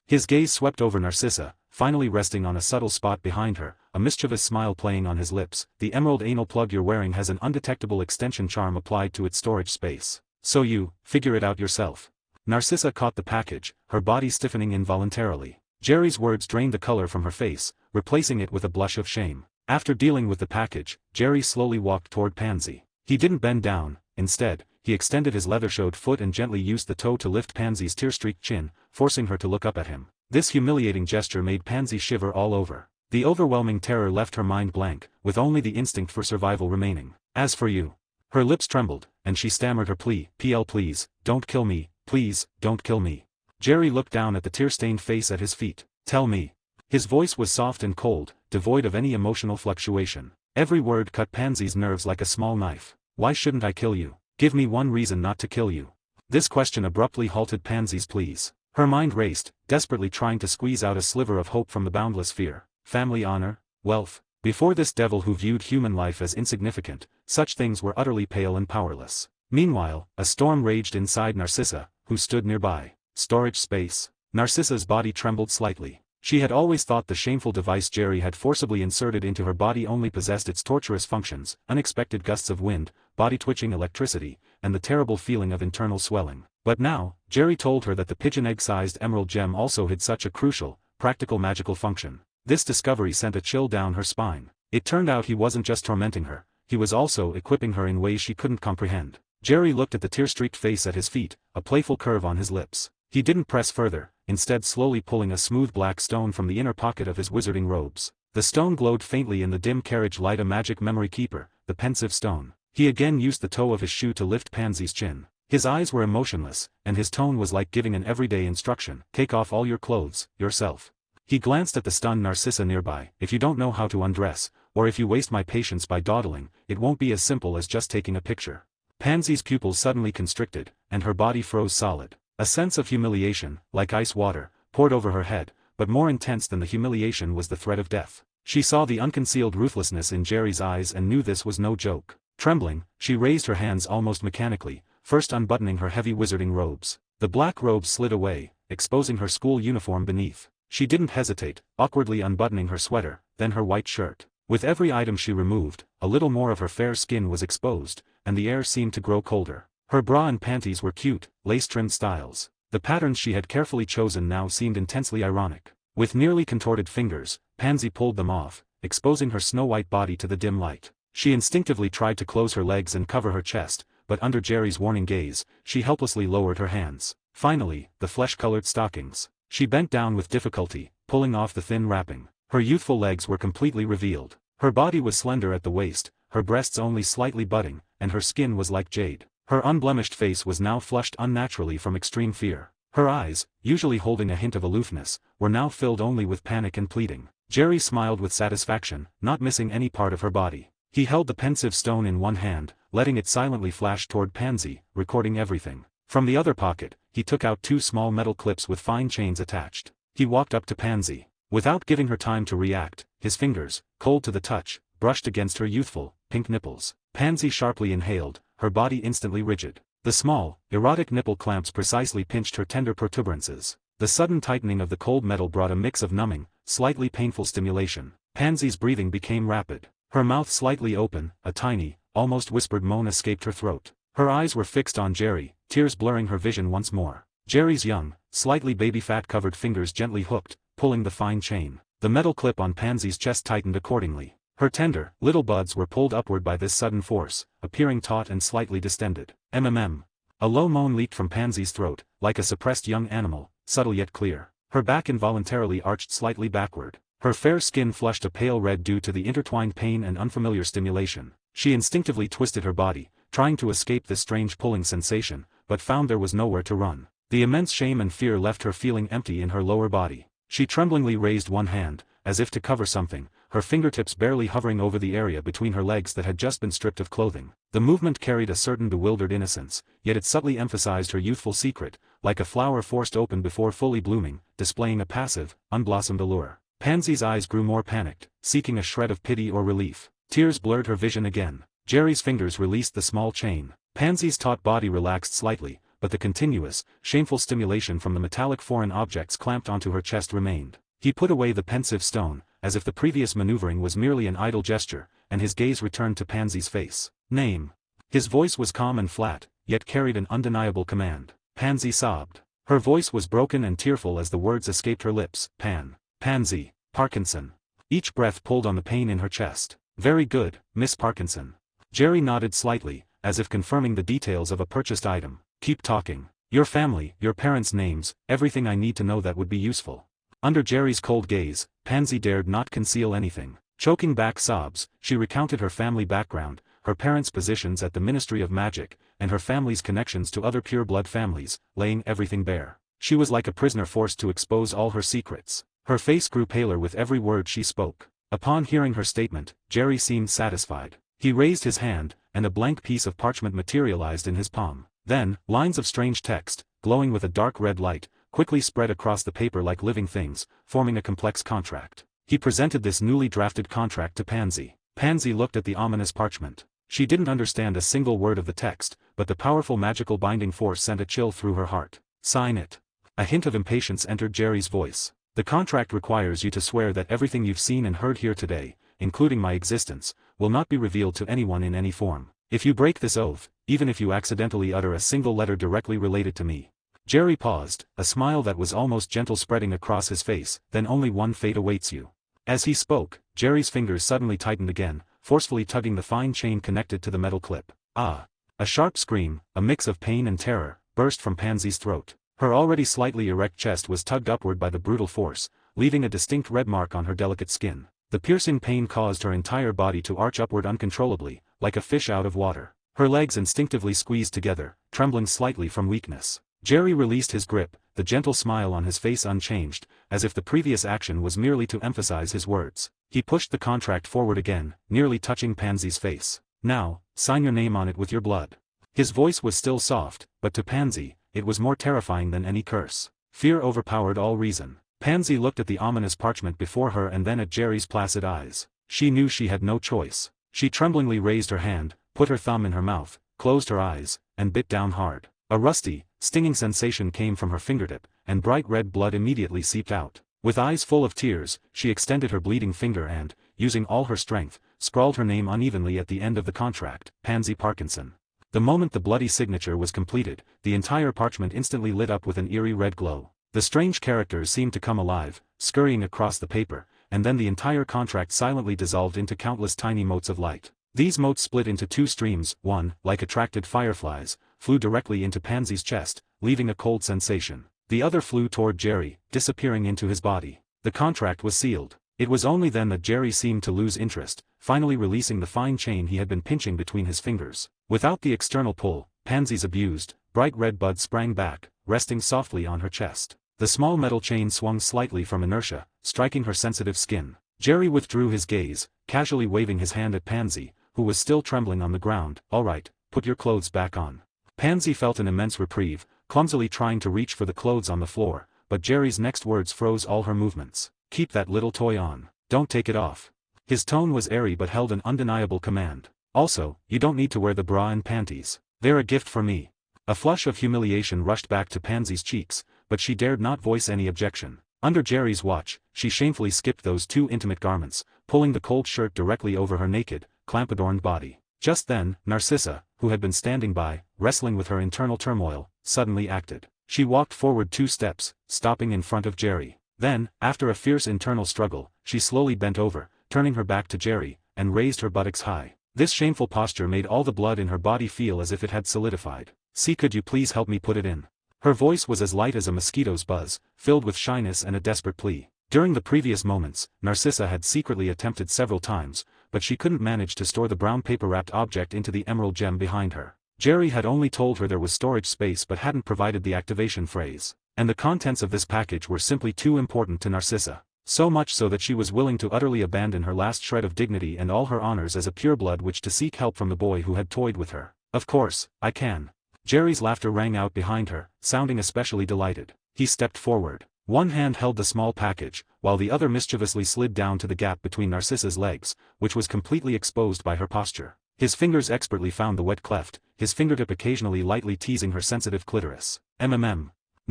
His gaze swept over Narcissa, finally resting on a subtle spot behind her, a mischievous smile playing on his lips. The emerald anal plug you're wearing has an undetectable extension charm applied to its storage space. So you, figure it out yourself. Narcissa caught the package, her body stiffening involuntarily. Jerry's words drained the color from her face, replacing it with a blush of shame. After dealing with the package, Jerry slowly walked toward Pansy. He didn't bend down, instead, he extended his leather-shod foot and gently used the toe to lift Pansy's tear-streaked chin, forcing her to look up at him. This humiliating gesture made Pansy shiver all over. The overwhelming terror left her mind blank, with only the instinct for survival remaining. As for you. Her lips trembled, and she stammered her plea, "PL please, don't kill me, please, don't kill me." Jerry looked down at the tear-stained face at his feet. "Tell me." His voice was soft and cold, devoid of any emotional fluctuation. Every word cut Pansy's nerves like a small knife. "Why shouldn't I kill you? Give me one reason not to kill you." This question abruptly halted Pansy's pleas. Her mind raced, desperately trying to squeeze out a sliver of hope from the boundless fear. Family honor, wealth. Before this devil who viewed human life as insignificant, such things were utterly pale and powerless. Meanwhile, a storm raged inside Narcissa, who stood nearby. Storage space. Narcissa's body trembled slightly. She had always thought the shameful device Jerry had forcibly inserted into her body only possessed its torturous functions, unexpected gusts of wind, body-twitching electricity, and the terrible feeling of internal swelling. But now, Jerry told her that the pigeon egg-sized emerald gem also had such a crucial, practical magical function. This discovery sent a chill down her spine. It turned out he wasn't just tormenting her, he was also equipping her in ways she couldn't comprehend. Jerry looked at the tear-streaked face at his feet, a playful curve on his lips. He didn't press further, instead slowly pulling a smooth black stone from the inner pocket of his wizarding robes. The stone glowed faintly in the dim carriage light, a magic memory keeper, the pensive stone. He again used the toe of his shoe to lift Pansy's chin. His eyes were emotionless, and his tone was like giving an everyday instruction: take off all your clothes, yourself. He glanced at the stunned Narcissa nearby. If you don't know how to undress, or if you waste my patience by dawdling, it won't be as simple as just taking a picture. Pansy's pupils suddenly constricted, and her body froze solid. A sense of humiliation, like ice water, poured over her head, but more intense than the humiliation was the threat of death. She saw the unconcealed ruthlessness in Jerry's eyes and knew this was no joke. Trembling, she raised her hands almost mechanically, first unbuttoning her heavy wizarding robes. The black robes slid away, exposing her school uniform beneath. She didn't hesitate, awkwardly unbuttoning her sweater, then her white shirt. With every item she removed, a little more of her fair skin was exposed, and the air seemed to grow colder. Her bra and panties were cute, lace-trimmed styles. The patterns she had carefully chosen now seemed intensely ironic. With nearly contorted fingers, Pansy pulled them off, exposing her snow-white body to the dim light. She instinctively tried to close her legs and cover her chest, but under Jerry's warning gaze, she helplessly lowered her hands. Finally, the flesh-colored stockings. She bent down with difficulty, pulling off the thin wrapping. Her youthful legs were completely revealed. Her body was slender at the waist, her breasts only slightly budding, and her skin was like jade. Her unblemished face was now flushed unnaturally from extreme fear. Her eyes, usually holding a hint of aloofness, were now filled only with panic and pleading. Jerry smiled with satisfaction, not missing any part of her body. He held the pensive stone in one hand, letting it silently flash toward Pansy, recording everything. From the other pocket, he took out 2 small metal clips with fine chains attached. He walked up to Pansy. Without giving her time to react, his fingers, cold to the touch, brushed against her youthful, pink nipples. Pansy sharply inhaled, her body instantly rigid. The small, erotic nipple clamps precisely pinched her tender protuberances. The sudden tightening of the cold metal brought a mix of numbing, slightly painful stimulation. Pansy's breathing became rapid. Her mouth slightly open, a tiny, almost whispered moan escaped her throat. Her eyes were fixed on Jerry, tears blurring her vision once more. Jerry's young, slightly baby-fat-covered fingers gently hooked, pulling the fine chain. The metal clip on Pansy's chest tightened accordingly. Her tender, little buds were pulled upward by this sudden force, appearing taut and slightly distended. MMM. A low moan leaped from Pansy's throat, like a suppressed young animal, subtle yet clear. Her back involuntarily arched slightly backward. Her fair skin flushed a pale red due to the intertwined pain and unfamiliar stimulation. She instinctively twisted her body, trying to escape this strange pulling sensation, but found there was nowhere to run. The immense shame and fear left her feeling empty in her lower body. She tremblingly raised one hand, as if to cover something, her fingertips barely hovering over the area between her legs that had just been stripped of clothing. The movement carried a certain bewildered innocence, yet it subtly emphasized her youthful secret, like a flower forced open before fully blooming, displaying a passive, unblossomed allure. Pansy's eyes grew more panicked, seeking a shred of pity or relief. Tears blurred her vision again. Jerry's fingers released the small chain. Pansy's taut body relaxed slightly, but the continuous, shameful stimulation from the metallic foreign objects clamped onto her chest remained. He put away the pensive stone, as if the previous maneuvering was merely an idle gesture, and his gaze returned to Pansy's face. Name. His voice was calm and flat, yet carried an undeniable command. Pansy sobbed. Her voice was broken and tearful as the words escaped her lips. Pansy. Parkinson. Each breath pulled on the pain in her chest. Very good, Miss Parkinson. Jerry nodded slightly, as if confirming the details of a purchased item. Keep talking. Your family, your parents' names, everything I need to know that would be useful. Under Jerry's cold gaze, Pansy dared not conceal anything. Choking back sobs, she recounted her family background, her parents' positions at the Ministry of Magic, and her family's connections to other pure-blood families, laying everything bare. She was like a prisoner forced to expose all her secrets. Her face grew paler with every word she spoke. Upon hearing her statement, Jerry seemed satisfied. He raised his hand, and a blank piece of parchment materialized in his palm. Then, lines of strange text, glowing with a dark red light, quickly spread across the paper like living things, forming a complex contract. He presented this newly drafted contract to Pansy. Pansy looked at the ominous parchment. She didn't understand a single word of the text, but the powerful magical binding force sent a chill through her heart. Sign it. A hint of impatience entered Jerry's voice. The contract requires you to swear that everything you've seen and heard here today, including my existence, will not be revealed to anyone in any form. If you break this oath, even if you accidentally utter a single letter directly related to me. Jerry paused, a smile that was almost gentle spreading across his face. Then only one fate awaits you. As he spoke, Jerry's fingers suddenly tightened again, forcefully tugging the fine chain connected to the metal clip. Ah! A sharp scream, a mix of pain and terror, burst from Pansy's throat. Her already slightly erect chest was tugged upward by the brutal force, leaving a distinct red mark on her delicate skin. The piercing pain caused her entire body to arch upward uncontrollably, like a fish out of water. Her legs instinctively squeezed together, trembling slightly from weakness. Jerry released his grip, the gentle smile on his face unchanged, as if the previous action was merely to emphasize his words. He pushed the contract forward again, nearly touching Pansy's face. Now, sign your name on it with your blood. His voice was still soft, but to Pansy, it was more terrifying than any curse. Fear overpowered all reason. Pansy looked at the ominous parchment before her and then at Jerry's placid eyes. She knew she had no choice. She tremblingly raised her hand, put her thumb in her mouth, closed her eyes, and bit down hard. A rusty, stinging sensation came from her fingertip, and bright red blood immediately seeped out. With eyes full of tears, she extended her bleeding finger and, using all her strength, scrawled her name unevenly at the end of the contract, Pansy Parkinson. The moment the bloody signature was completed, the entire parchment instantly lit up with an eerie red glow. The strange characters seemed to come alive, scurrying across the paper, and then the entire contract silently dissolved into countless tiny motes of light. These motes split into two streams, one, like attracted fireflies, flew directly into Pansy's chest, leaving a cold sensation. The other flew toward Jerry, disappearing into his body. The contract was sealed. It was only then that Jerry seemed to lose interest, finally releasing the fine chain he had been pinching between his fingers. Without the external pull, Pansy's abused, bright red bud sprang back, resting softly on her chest. The small metal chain swung slightly from inertia, striking her sensitive skin. Jerry withdrew his gaze, casually waving his hand at Pansy, who was still trembling on the ground. "All right, put your clothes back on." Pansy felt an immense reprieve, clumsily trying to reach for the clothes on the floor, but Jerry's next words froze all her movements. "Keep that little toy on. Don't take it off." His tone was airy but held an undeniable command. "Also, you don't need to wear the bra and panties. They're a gift for me." A flush of humiliation rushed back to Pansy's cheeks, but she dared not voice any objection. Under Jerry's watch, she shamefully skipped those two intimate garments, pulling the cold shirt directly over her naked, clamp-adorned body. Just then, Narcissa, who had been standing by, wrestling with her internal turmoil, suddenly acted. She walked forward 2 steps, stopping in front of Jerry. Then, after a fierce internal struggle, she slowly bent over, turning her back to Jerry, and raised her buttocks high. This shameful posture made all the blood in her body feel as if it had solidified. "See, could you please help me put it in?" Her voice was as light as a mosquito's buzz, filled with shyness and a desperate plea. During the previous moments, Narcissa had secretly attempted several times, but she couldn't manage to store the brown paper-wrapped object into the emerald gem behind her. Jerry had only told her there was storage space but hadn't provided the activation phrase. And the contents of this package were simply too important to Narcissa. So much so that she was willing to utterly abandon her last shred of dignity and all her honors as a pureblood which to seek help from the boy who had toyed with her. "Of course, I can." Jerry's laughter rang out behind her, sounding especially delighted. He stepped forward. One hand held the small package, while the other mischievously slid down to the gap between Narcissa's legs, which was completely exposed by her posture. His fingers expertly found the wet cleft, his fingertip occasionally lightly teasing her sensitive clitoris.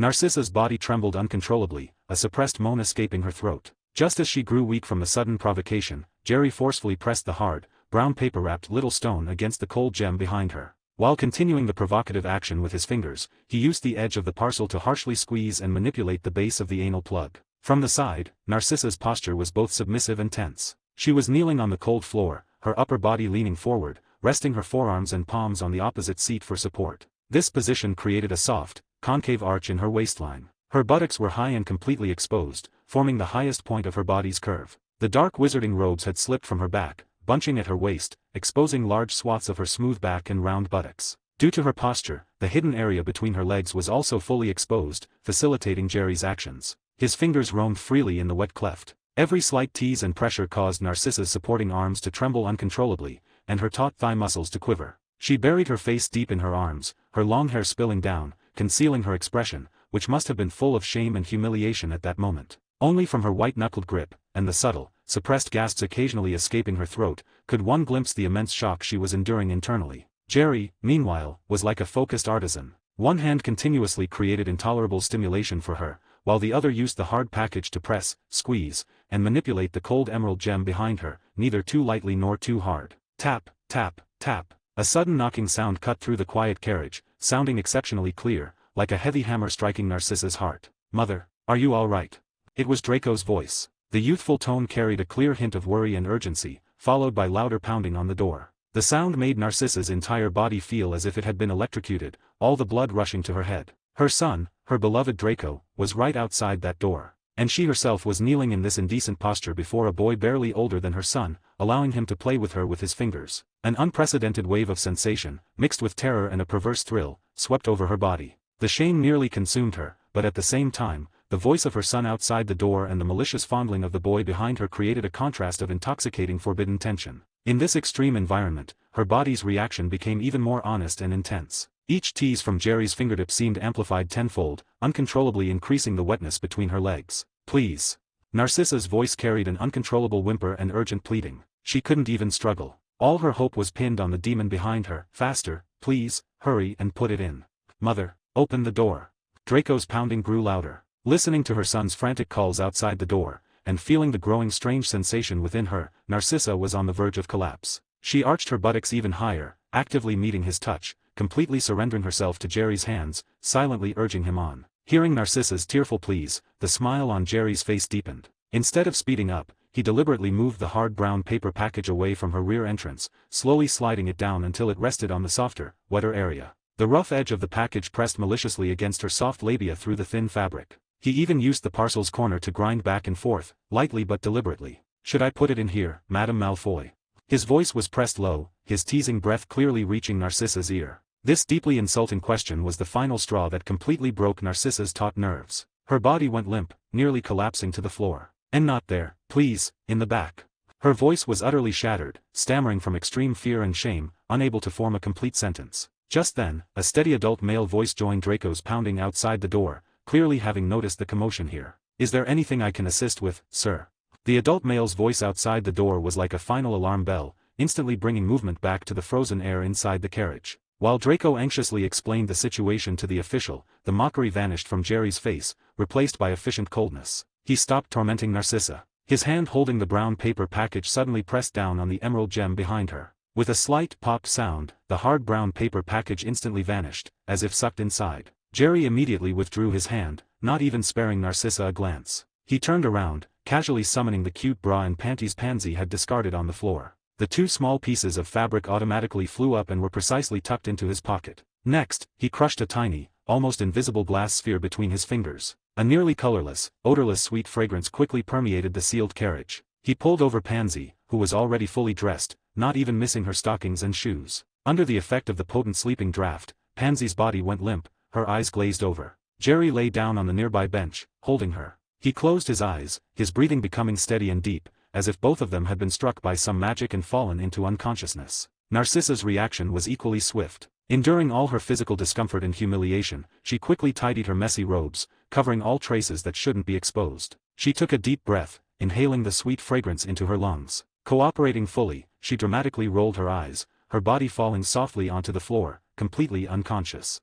Narcissa's body trembled uncontrollably, a suppressed moan escaping her throat. Just as she grew weak from the sudden provocation, Jerry forcefully pressed the hard, brown paper-wrapped little stone against the cold gem behind her. While continuing the provocative action with his fingers, he used the edge of the parcel to harshly squeeze and manipulate the base of the anal plug. From the side, Narcissa's posture was both submissive and tense. She was kneeling on the cold floor, her upper body leaning forward, resting her forearms and palms on the opposite seat for support. This position created a soft, concave arch in her waistline. Her buttocks were high and completely exposed, forming the highest point of her body's curve. The dark wizarding robes had slipped from her back, bunching at her waist, exposing large swaths of her smooth back and round buttocks. Due to her posture, the hidden area between her legs was also fully exposed, facilitating Jerry's actions. His fingers roamed freely in the wet cleft. Every slight tease and pressure caused Narcissa's supporting arms to tremble uncontrollably, and her taut thigh muscles to quiver. She buried her face deep in her arms, her long hair spilling down, concealing her expression, which must have been full of shame and humiliation at that moment. Only from her white-knuckled grip, and the subtle, suppressed gasps occasionally escaping her throat, could one glimpse the immense shock she was enduring internally. Jerry, meanwhile, was like a focused artisan. One hand continuously created intolerable stimulation for her, while the other used the hard package to press, squeeze, and manipulate the cold emerald gem behind her, neither too lightly nor too hard. Tap, tap, tap. A sudden knocking sound cut through the quiet carriage, sounding exceptionally clear, like a heavy hammer striking Narcissa's heart. "Mother, are you all right?" It was Draco's voice. The youthful tone carried a clear hint of worry and urgency, followed by louder pounding on the door. The sound made Narcissa's entire body feel as if it had been electrocuted, all the blood rushing to her head. Her son, her beloved Draco, was right outside that door. And she herself was kneeling in this indecent posture before a boy barely older than her son, allowing him to play with her with his fingers. An unprecedented wave of sensation, mixed with terror and a perverse thrill, swept over her body. The shame nearly consumed her, but at the same time, the voice of her son outside the door and the malicious fondling of the boy behind her created a contrast of intoxicating forbidden tension. In this extreme environment, her body's reaction became even more honest and intense. Each tease from Jerry's fingertip seemed amplified tenfold, uncontrollably increasing the wetness between her legs. Please. Narcissa's voice carried an uncontrollable whimper and urgent pleading. She couldn't even struggle. All her hope was pinned on the demon behind her. Faster, please, hurry and put it in. Mother, open the door. Draco's pounding grew louder. Listening to her son's frantic calls outside the door, and feeling the growing strange sensation within her, Narcissa was on the verge of collapse. She arched her buttocks even higher, actively meeting his touch, completely surrendering herself to Jerry's hands, silently urging him on. Hearing Narcissa's tearful pleas, the smile on Jerry's face deepened. Instead of speeding up, he deliberately moved the hard brown paper package away from her rear entrance, slowly sliding it down until it rested on the softer, wetter area. The rough edge of the package pressed maliciously against her soft labia through the thin fabric. He even used the parcel's corner to grind back and forth, lightly but deliberately. Should I put it in here, Madame Malfoy? His voice was pressed low, his teasing breath clearly reaching Narcissa's ear. This deeply insulting question was the final straw that completely broke Narcissa's taut nerves. Her body went limp, nearly collapsing to the floor. And not there, please, in the back. Her voice was utterly shattered, stammering from extreme fear and shame, unable to form a complete sentence. Just then, a steady adult male voice joined Draco's pounding outside the door, clearly having noticed the commotion here. Is there anything I can assist with, sir? The adult male's voice outside the door was like a final alarm bell, instantly bringing movement back to the frozen air inside the carriage. While Draco anxiously explained the situation to the official, the mockery vanished from Jerry's face, replaced by efficient coldness. He stopped tormenting Narcissa. His hand holding the brown paper package suddenly pressed down on the emerald gem behind her. With a slight pop sound, the hard brown paper package instantly vanished, as if sucked inside. Jerry immediately withdrew his hand, not even sparing Narcissa a glance. He turned around, casually summoning the cute bra and panties Pansy had discarded on the floor. The two small pieces of fabric automatically flew up and were precisely tucked into his pocket. Next, he crushed a tiny, almost invisible glass sphere between his fingers. A nearly colorless, odorless sweet fragrance quickly permeated the sealed carriage. He pulled over Pansy, who was already fully dressed, not even missing her stockings and shoes. Under the effect of the potent sleeping draft, Pansy's body went limp, her eyes glazed over. Jerry lay down on the nearby bench, holding her. He closed his eyes, his breathing becoming steady and deep, as if both of them had been struck by some magic and fallen into unconsciousness. Narcissa's reaction was equally swift. Enduring all her physical discomfort and humiliation, she quickly tidied her messy robes, covering all traces that shouldn't be exposed. She took a deep breath, inhaling the sweet fragrance into her lungs. Cooperating fully, she dramatically rolled her eyes, her body falling softly onto the floor, completely unconscious.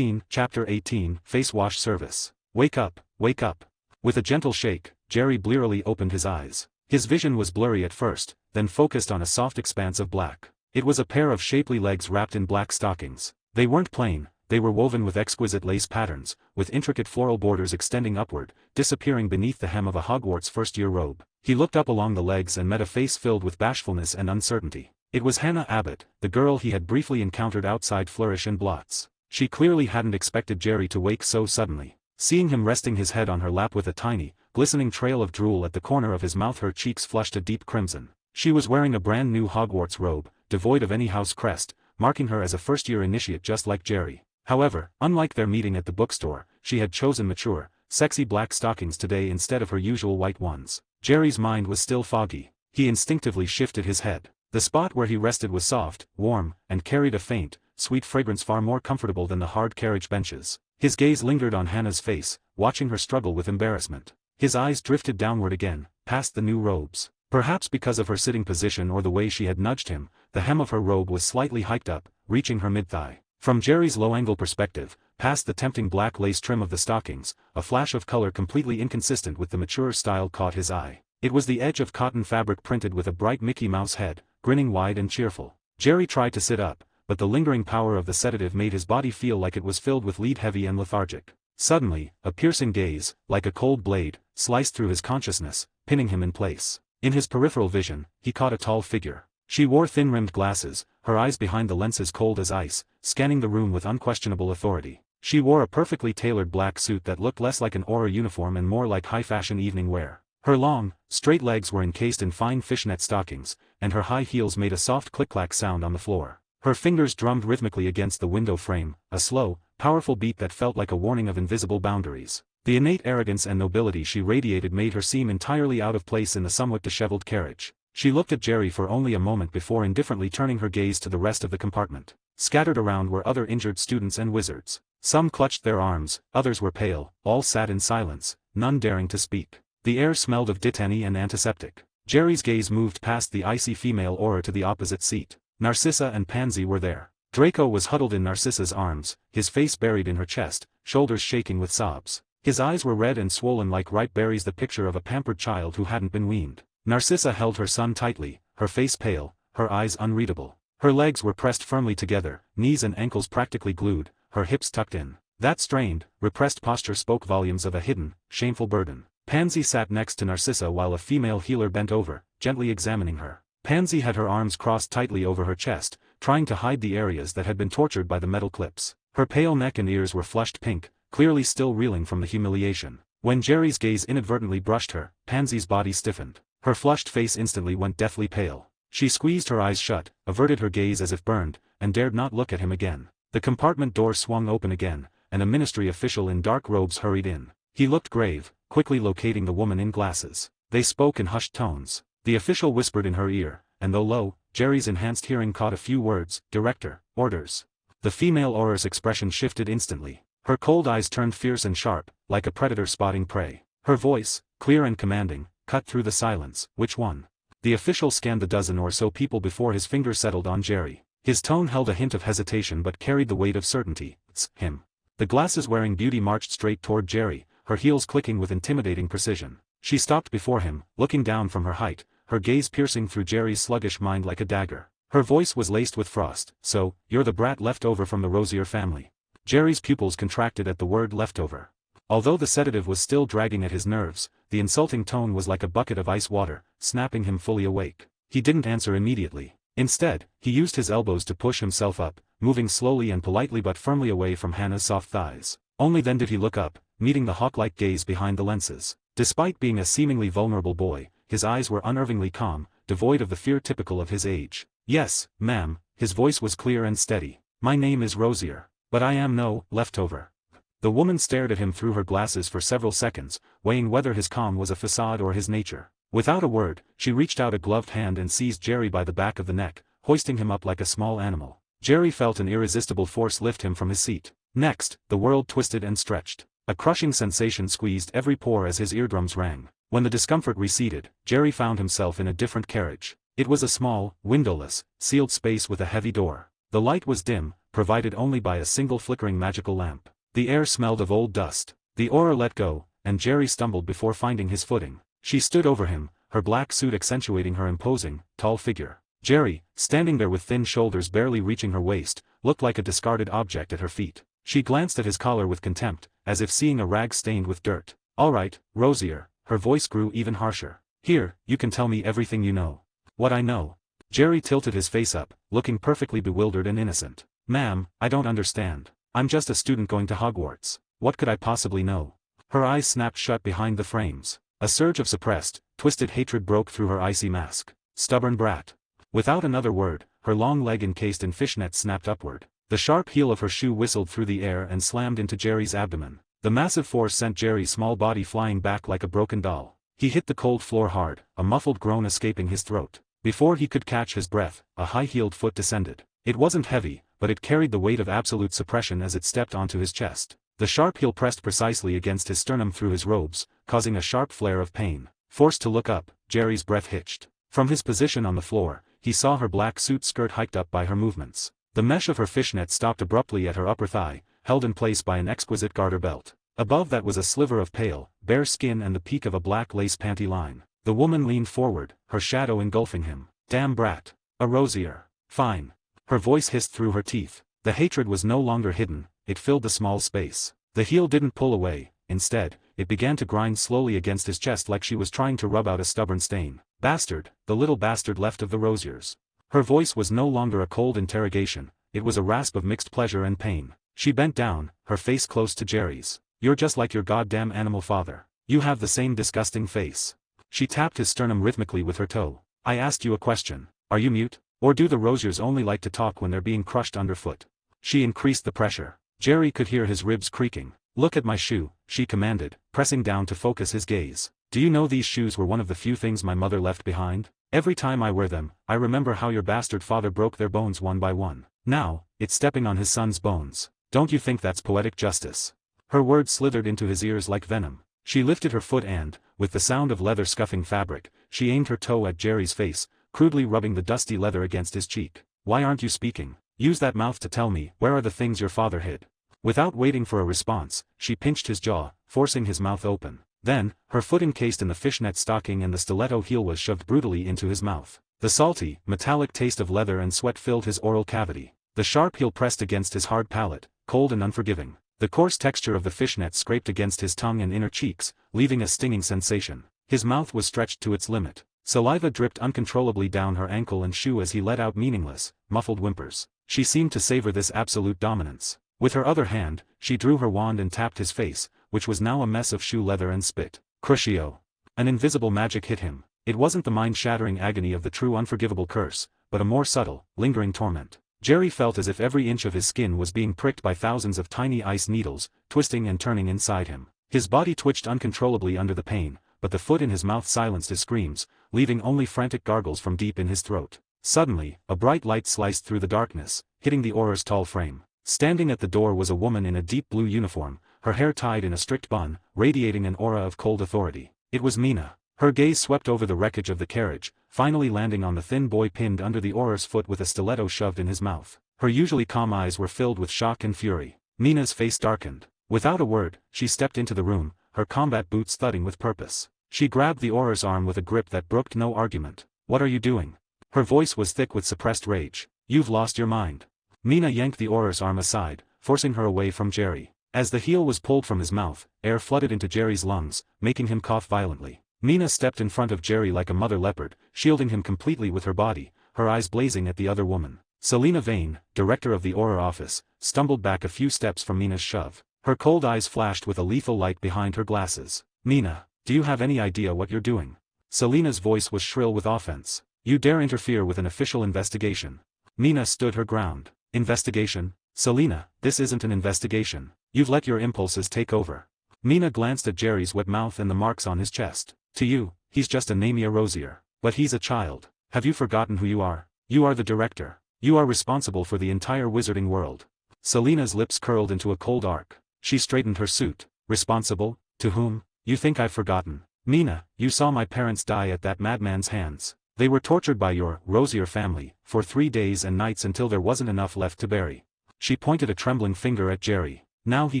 Chapter 18, Face Wash Service. Wake up, wake up. With a gentle shake, Jerry blearily opened his eyes. His vision was blurry at first, then focused on a soft expanse of black. It was a pair of shapely legs wrapped in black stockings. They weren't plain, they were woven with exquisite lace patterns, with intricate floral borders extending upward, disappearing beneath the hem of a Hogwarts first-year robe. He looked up along the legs and met a face filled with bashfulness and uncertainty. It was Hannah Abbott, the girl he had briefly encountered outside Flourish and Blots. She clearly hadn't expected Jerry to wake so suddenly. Seeing him resting his head on her lap with a tiny, glistening trail of drool at the corner of his mouth, her cheeks flushed a deep crimson. She was wearing a brand new Hogwarts robe, devoid of any house crest, marking her as a first-year initiate just like Jerry. However, unlike their meeting at the bookstore, she had chosen mature, sexy black stockings today instead of her usual white ones. Jerry's mind was still foggy. He instinctively shifted his head. The spot where he rested was soft, warm, and carried a faint, sweet fragrance far more comfortable than the hard carriage benches. His gaze lingered on Hannah's face, watching her struggle with embarrassment. His eyes drifted downward again, past the new robes. Perhaps because of her sitting position or the way she had nudged him, the hem of her robe was slightly hiked up, reaching her mid-thigh. From Jerry's low-angle perspective, past the tempting black lace trim of the stockings, a flash of color completely inconsistent with the mature style caught his eye. It was the edge of cotton fabric printed with a bright Mickey Mouse head, grinning wide and cheerful. Jerry tried to sit up, but the lingering power of the sedative made his body feel like it was filled with lead-heavy and lethargic. Suddenly, a piercing gaze, like a cold blade, sliced through his consciousness, pinning him in place. In his peripheral vision, he caught a tall figure. She wore thin-rimmed glasses, her eyes behind the lenses cold as ice, scanning the room with unquestionable authority. She wore a perfectly tailored black suit that looked less like an Aura uniform and more like high-fashion evening wear. Her long, straight legs were encased in fine fishnet stockings, and her high heels made a soft click-clack sound on the floor. Her fingers drummed rhythmically against the window frame, a slow, powerful beat that felt like a warning of invisible boundaries. The innate arrogance and nobility she radiated made her seem entirely out of place in the somewhat disheveled carriage. She looked at Jerry for only a moment before indifferently turning her gaze to the rest of the compartment. Scattered around were other injured students and wizards. Some clutched their arms, others were pale, all sat in silence, none daring to speak. The air smelled of dittany and antiseptic. Jerry's gaze moved past the icy female aura to the opposite seat. Narcissa and Pansy were there. Draco was huddled in Narcissa's arms, his face buried in her chest, shoulders shaking with sobs. His eyes were red and swollen like ripe berries, the picture of a pampered child who hadn't been weaned. Narcissa held her son tightly, her face pale, her eyes unreadable. Her legs were pressed firmly together, knees and ankles practically glued, her hips tucked in. That strained, repressed posture spoke volumes of a hidden, shameful burden. Pansy sat next to Narcissa while a female healer bent over, gently examining her. Pansy had her arms crossed tightly over her chest, trying to hide the areas that had been tortured by the metal clips. Her pale neck and ears were flushed pink, clearly still reeling from the humiliation. When Jerry's gaze inadvertently brushed her, Pansy's body stiffened. Her flushed face instantly went deathly pale. She squeezed her eyes shut, averted her gaze as if burned, and dared not look at him again. The compartment door swung open again, and a ministry official in dark robes hurried in. He looked grave, quickly locating the woman in glasses. They spoke in hushed tones. The official whispered in her ear, and though low, Jerry's enhanced hearing caught a few words: "Director, orders." The female aura's expression shifted instantly. Her cold eyes turned fierce and sharp, like a predator spotting prey. Her voice, clear and commanding, cut through the silence. "Which one?" The official scanned the dozen or so people before his finger settled on Jerry. His tone held a hint of hesitation but carried the weight of certainty. "It's him." The glasses-wearing beauty marched straight toward Jerry, her heels clicking with intimidating precision. She stopped before him, looking down from her height, her gaze piercing through Jerry's sluggish mind like a dagger. Her voice was laced with frost. "So, you're the brat left over from the Rosier family." Jerry's pupils contracted at the word leftover. Although the sedative was still dragging at his nerves, the insulting tone was like a bucket of ice water, snapping him fully awake. He didn't answer immediately. Instead, he used his elbows to push himself up, moving slowly and politely but firmly away from Hannah's soft thighs. Only then did he look up, meeting the hawk-like gaze behind the lenses. Despite being a seemingly vulnerable boy, his eyes were unnervingly calm, devoid of the fear typical of his age. "Yes, ma'am," his voice was clear and steady. "My name is Rosier. But I am no leftover." The woman stared at him through her glasses for several seconds, weighing whether his calm was a facade or his nature. Without a word, she reached out a gloved hand and seized Jerry by the back of the neck, hoisting him up like a small animal. Jerry felt an irresistible force lift him from his seat. Next, the world twisted and stretched. A crushing sensation squeezed every pore as his eardrums rang. When the discomfort receded, Jerry found himself in a different carriage. It was a small, windowless, sealed space with a heavy door. The light was dim, provided only by a single flickering magical lamp. The air smelled of old dust. The aura let go, and Jerry stumbled before finding his footing. She stood over him, her black suit accentuating her imposing, tall figure. Jerry, standing there with thin shoulders barely reaching her waist, looked like a discarded object at her feet. She glanced at his collar with contempt, as if seeing a rag stained with dirt. "All right, Rosier," her voice grew even harsher. "Here, you can tell me everything you know." "What I know?" Jerry tilted his face up, looking perfectly bewildered and innocent. "Ma'am, I don't understand. I'm just a student going to Hogwarts. What could I possibly know?" Her eyes snapped shut behind the frames. A surge of suppressed, twisted hatred broke through her icy mask. "Stubborn brat." Without another word, her long leg encased in fishnets snapped upward. The sharp heel of her shoe whistled through the air and slammed into Jerry's abdomen. The massive force sent Jerry's small body flying back like a broken doll. He hit the cold floor hard, a muffled groan escaping his throat. Before he could catch his breath, a high-heeled foot descended. It wasn't heavy, but it carried the weight of absolute suppression as it stepped onto his chest. The sharp heel pressed precisely against his sternum through his robes, causing a sharp flare of pain. Forced to look up, Jerry's breath hitched. From his position on the floor, he saw her black suit skirt hiked up by her movements. The mesh of her fishnet stopped abruptly at her upper thigh, held in place by an exquisite garter belt. Above that was a sliver of pale, bare skin and the peak of a black lace panty line. The woman leaned forward, her shadow engulfing him. "Damn brat. A Rosier. Fine." Her voice hissed through her teeth. The hatred was no longer hidden, it filled the small space. The heel didn't pull away, instead, it began to grind slowly against his chest like she was trying to rub out a stubborn stain. "Bastard, the little bastard left of the Rosiers." Her voice was no longer a cold interrogation, it was a rasp of mixed pleasure and pain. She bent down, her face close to Jerry's. "You're just like your goddamn animal father. You have the same disgusting face." She tapped his sternum rhythmically with her toe. "I asked you a question. Are you mute? Or do the Rosiers only like to talk when they're being crushed underfoot?" She increased the pressure. Jerry could hear his ribs creaking. "Look at my shoe," she commanded, pressing down to focus his gaze. "Do you know these shoes were one of the few things my mother left behind? Every time I wear them, I remember how your bastard father broke their bones one by one. Now, it's stepping on his son's bones. Don't you think that's poetic justice?" Her words slithered into his ears like venom. She lifted her foot and, with the sound of leather scuffing fabric, she aimed her toe at Jerry's face, crudely rubbing the dusty leather against his cheek. "Why aren't you speaking? Use that mouth to tell me, where are the things your father hid?" Without waiting for a response, she pinched his jaw, forcing his mouth open. Then, her foot encased in the fishnet stocking and the stiletto heel was shoved brutally into his mouth. The salty, metallic taste of leather and sweat filled his oral cavity. The sharp heel pressed against his hard palate, cold and unforgiving. The coarse texture of the fishnet scraped against his tongue and inner cheeks, leaving a stinging sensation. His mouth was stretched to its limit. Saliva dripped uncontrollably down her ankle and shoe as he let out meaningless, muffled whimpers. She seemed to savor this absolute dominance. With her other hand, she drew her wand and tapped his face, which was now a mess of shoe leather and spit. Crucio. An invisible magic hit him. It wasn't the mind-shattering agony of the true unforgivable curse, but a more subtle, lingering torment. Jerry felt as if every inch of his skin was being pricked by thousands of tiny ice needles, twisting and turning inside him. His body twitched uncontrollably under the pain, but the foot in his mouth silenced his screams, leaving only frantic gargles from deep in his throat. Suddenly, a bright light sliced through the darkness, hitting the Auror's tall frame. Standing at the door was a woman in a deep blue uniform, her hair tied in a strict bun, radiating an aura of cold authority. It was Mina. Her gaze swept over the wreckage of the carriage, finally landing on the thin boy pinned under the Auror's foot with a stiletto shoved in his mouth. Her usually calm eyes were filled with shock and fury. Mina's face darkened. Without a word, she stepped into the room, her combat boots thudding with purpose. She grabbed the Auror's arm with a grip that brooked no argument. "What are you doing?" Her voice was thick with suppressed rage. "You've lost your mind." Mina yanked the Auror's arm aside, forcing her away from Jerry. As the heel was pulled from his mouth, air flooded into Jerry's lungs, making him cough violently. Mina stepped in front of Jerry like a mother leopard, shielding him completely with her body, her eyes blazing at the other woman. Selena Vane, director of the Auror office, stumbled back a few steps from Mina's shove. Her cold eyes flashed with a lethal light behind her glasses. "Mina, do you have any idea what you're doing?" Selena's voice was shrill with offense. "You dare interfere with an official investigation." Mina stood her ground. "Investigation? Selena, this isn't an investigation. You've let your impulses take over." Mina glanced at Jerry's wet mouth and the marks on his chest. "To you, he's just a Namia Rosier. But he's a child. Have you forgotten who you are? You are the director. You are responsible for the entire wizarding world." Selena's lips curled into a cold arc. She straightened her suit. "Responsible? To whom? You think I've forgotten? Mina, you saw my parents die at that madman's hands. They were tortured by your Rosier family for 3 days and nights until there wasn't enough left to bury." She pointed a trembling finger at Jerry. "Now he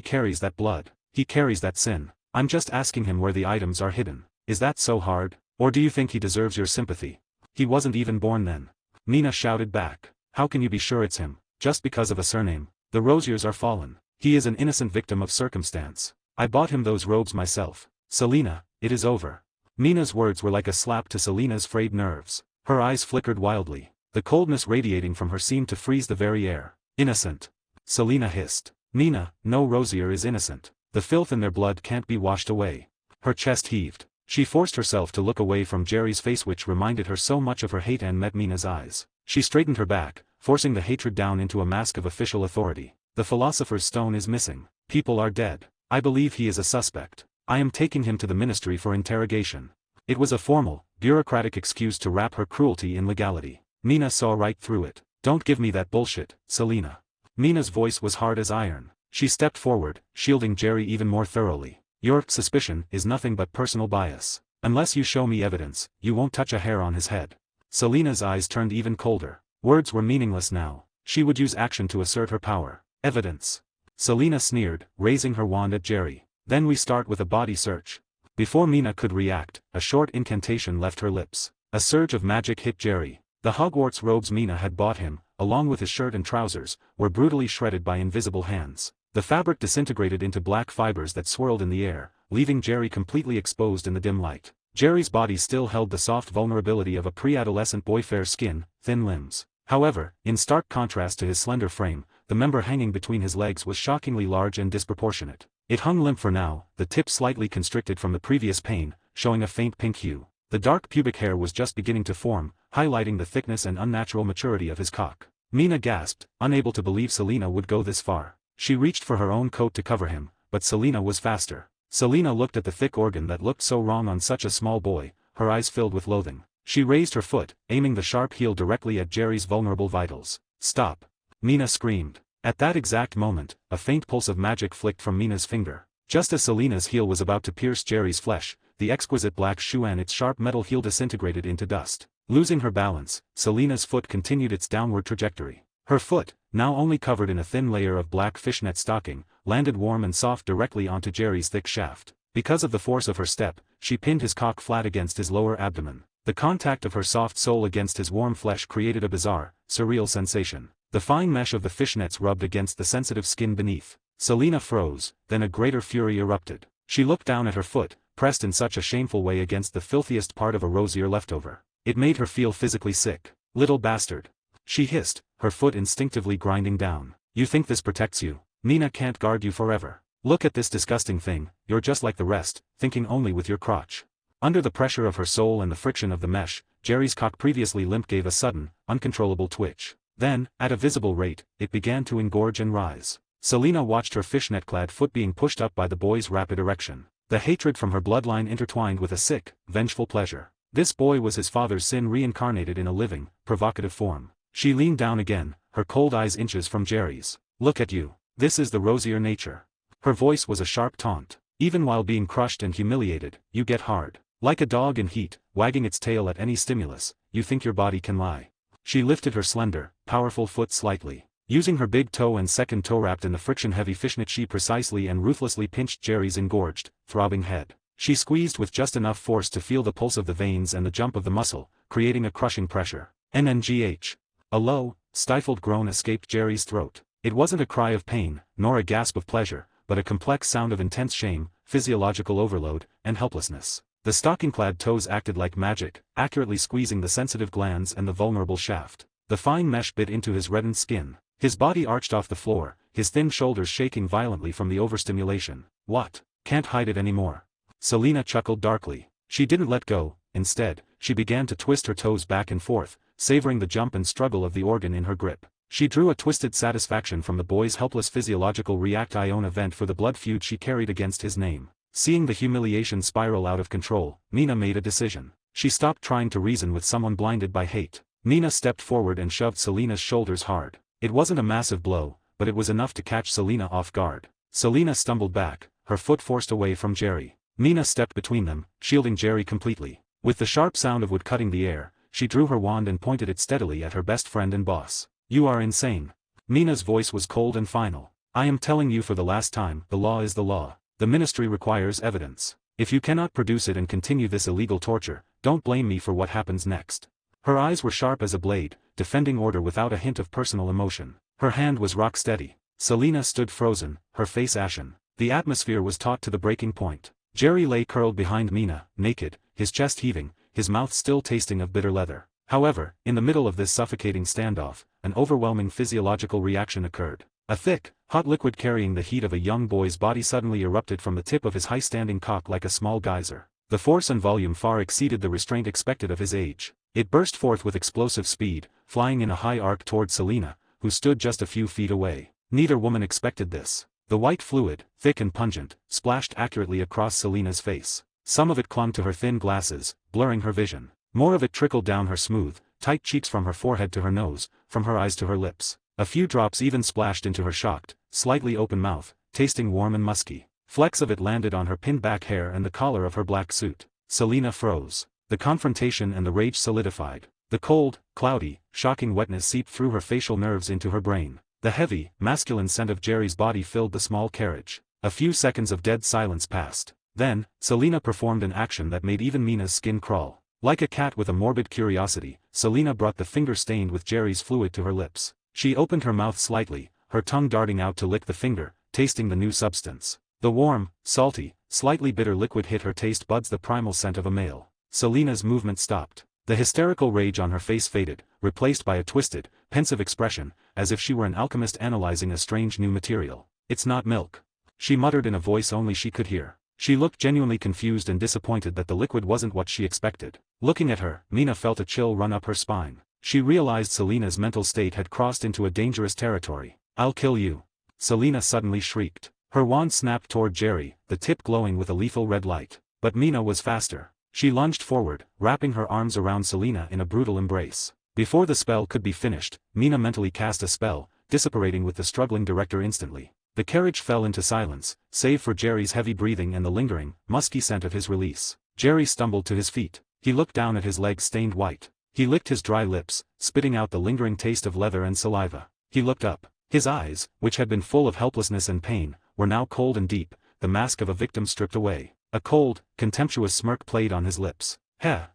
carries that blood. He carries that sin. I'm just asking him where the items are hidden. Is that so hard? Or do you think he deserves your sympathy? He wasn't even born then." Mina shouted back. "How can you be sure it's him? Just because of a surname? The Rosiers are fallen. He is an innocent victim of circumstance. I bought him those robes myself. Selena, it is over." Mina's words were like a slap to Selena's frayed nerves. Her eyes flickered wildly. The coldness radiating from her seemed to freeze the very air. "Innocent?" Selena hissed. "Mina, no Rosier is innocent. The filth in their blood can't be washed away." Her chest heaved. She forced herself to look away from Jerry's face, which reminded her so much of her hate, and met Mina's eyes. She straightened her back, forcing the hatred down into a mask of official authority. "The Philosopher's Stone is missing. People are dead. I believe he is a suspect. I am taking him to the ministry for interrogation." It was a formal, bureaucratic excuse to wrap her cruelty in legality. Mina saw right through it. "Don't give me that bullshit, Selena." Mina's voice was hard as iron. She stepped forward, shielding Jerry even more thoroughly. "Your suspicion is nothing but personal bias. Unless you show me evidence, you won't touch a hair on his head." Selena's eyes turned even colder. Words were meaningless now. She would use action to assert her power. "Evidence?" Selena sneered, raising her wand at Jerry. "Then we start with a body search." Before Mina could react, a short incantation left her lips. A surge of magic hit Jerry. The Hogwarts robes Mina had bought him, along with his shirt and trousers, were brutally shredded by invisible hands. The fabric disintegrated into black fibers that swirled in the air, leaving Jerry completely exposed in the dim light. Jerry's body still held the soft vulnerability of a pre-adolescent boy, fair skin, thin limbs. However, in stark contrast to his slender frame, the member hanging between his legs was shockingly large and disproportionate. It hung limp for now, the tip slightly constricted from the previous pain, showing a faint pink hue. The dark pubic hair was just beginning to form, highlighting the thickness and unnatural maturity of his cock. Mina gasped, unable to believe Selena would go this far. She reached for her own coat to cover him, but Selena was faster. Selena looked at the thick organ that looked so wrong on such a small boy, her eyes filled with loathing. She raised her foot, aiming the sharp heel directly at Jerry's vulnerable vitals. "Stop!" Mina screamed. At that exact moment, a faint pulse of magic flicked from Mina's finger. Just as Selena's heel was about to pierce Jerry's flesh, the exquisite black shoe and its sharp metal heel disintegrated into dust. Losing her balance, Selena's foot continued its downward trajectory. Her foot, now only covered in a thin layer of black fishnet stocking, landed warm and soft directly onto Jerry's thick shaft. Because of the force of her step, she pinned his cock flat against his lower abdomen. The contact of her soft sole against his warm flesh created a bizarre, surreal sensation. The fine mesh of the fishnets rubbed against the sensitive skin beneath. Selena froze, then a greater fury erupted. She looked down at her foot, pressed in such a shameful way against the filthiest part of a rosier leftover. It made her feel physically sick. Little bastard. She hissed, her foot instinctively grinding down. You think this protects you? Mina can't guard you forever. Look at this disgusting thing, you're just like the rest, thinking only with your crotch. Under the pressure of her soul and the friction of the mesh, Jerry's cock previously limp gave a sudden, uncontrollable twitch. Then, at a visible rate, it began to engorge and rise. Selena watched her fishnet-clad foot being pushed up by the boy's rapid erection. The hatred from her bloodline intertwined with a sick, vengeful pleasure. This boy was his father's sin reincarnated in a living, provocative form. She leaned down again, her cold eyes inches from Jerry's. Look at you. This is the rosier nature. Her voice was a sharp taunt. Even while being crushed and humiliated, you get hard. Like a dog in heat, wagging its tail at any stimulus, you think your body can lie. She lifted her slender, powerful foot slightly. Using her big toe and second toe wrapped in the friction-heavy fishnet, she precisely and ruthlessly pinched Jerry's engorged, throbbing head. She squeezed with just enough force to feel the pulse of the veins and the jump of the muscle, creating a crushing pressure. NNGH. A low, stifled groan escaped Jerry's throat. It wasn't a cry of pain, nor a gasp of pleasure, but a complex sound of intense shame, physiological overload, and helplessness. The stocking-clad toes acted like magic, accurately squeezing the sensitive glands and the vulnerable shaft. The fine mesh bit into his reddened skin. His body arched off the floor, his thin shoulders shaking violently from the overstimulation. What? Can't hide it anymore. Selena chuckled darkly. She didn't let go. Instead, she began to twist her toes back and forth, savoring the jump and struggle of the organ in her grip. She drew a twisted satisfaction from the boy's helpless physiological react-ion event for the blood feud she carried against his name. Seeing the humiliation spiral out of control, Mina made a decision. She stopped trying to reason with someone blinded by hate. Mina stepped forward and shoved Selena's shoulders hard. It wasn't a massive blow, but it was enough to catch Selena off guard. Selena stumbled back, her foot forced away from Jerry. Mina stepped between them, shielding Jerry completely. With the sharp sound of wood cutting the air, she drew her wand and pointed it steadily at her best friend and boss. You are insane. Mina's voice was cold and final. I am telling you for the last time, the law is the law. The ministry requires evidence. If you cannot produce it and continue this illegal torture, don't blame me for what happens next. Her eyes were sharp as a blade, defending order without a hint of personal emotion. Her hand was rock steady. Selena stood frozen, her face ashen. The atmosphere was taut to the breaking point. Jerry lay curled behind Mina, naked, his chest heaving, his mouth still tasting of bitter leather. However, in the middle of this suffocating standoff, an overwhelming physiological reaction occurred. A thick, hot liquid carrying the heat of a young boy's body suddenly erupted from the tip of his high-standing cock like a small geyser. The force and volume far exceeded the restraint expected of his age. It burst forth with explosive speed, flying in a high arc toward Selena, who stood just a few feet away. Neither woman expected this. The white fluid, thick and pungent, splashed accurately across Selena's face. Some of it clung to her thin glasses, blurring her vision. More of it trickled down her smooth, tight cheeks from her forehead to her nose, from her eyes to her lips. A few drops even splashed into her shocked, slightly open mouth, tasting warm and musky. Flecks of it landed on her pinned back hair and the collar of her black suit. Selena froze. The confrontation and the rage solidified. The cold, cloudy, shocking wetness seeped through her facial nerves into her brain. The heavy, masculine scent of Jerry's body filled the small carriage. A few seconds of dead silence passed. Then, Selena performed an action that made even Mina's skin crawl. Like a cat with a morbid curiosity, Selena brought the finger stained with Jerry's fluid to her lips. She opened her mouth slightly, her tongue darting out to lick the finger, tasting the new substance. The warm, salty, slightly bitter liquid hit her taste buds the primal scent of a male. Selena's movement stopped. The hysterical rage on her face faded, replaced by a twisted, pensive expression, as if she were an alchemist analyzing a strange new material. It's not milk. She muttered in a voice only she could hear. She looked genuinely confused and disappointed that the liquid wasn't what she expected. Looking at her, Mina felt a chill run up her spine. She realized Selena's mental state had crossed into a dangerous territory. I'll kill you. Selena suddenly shrieked. Her wand snapped toward Jerry, the tip glowing with a lethal red light. But Mina was faster. She lunged forward, wrapping her arms around Selena in a brutal embrace. Before the spell could be finished, Mina mentally cast a spell, dissipating with the struggling director instantly. The carriage fell into silence, save for Jerry's heavy breathing and the lingering, musky scent of his release. Jerry stumbled to his feet. He looked down at his legs stained white. He licked his dry lips, spitting out the lingering taste of leather and saliva. He looked up. His eyes, which had been full of helplessness and pain, were now cold and deep, the mask of a victim stripped away. A cold, contemptuous smirk played on his lips.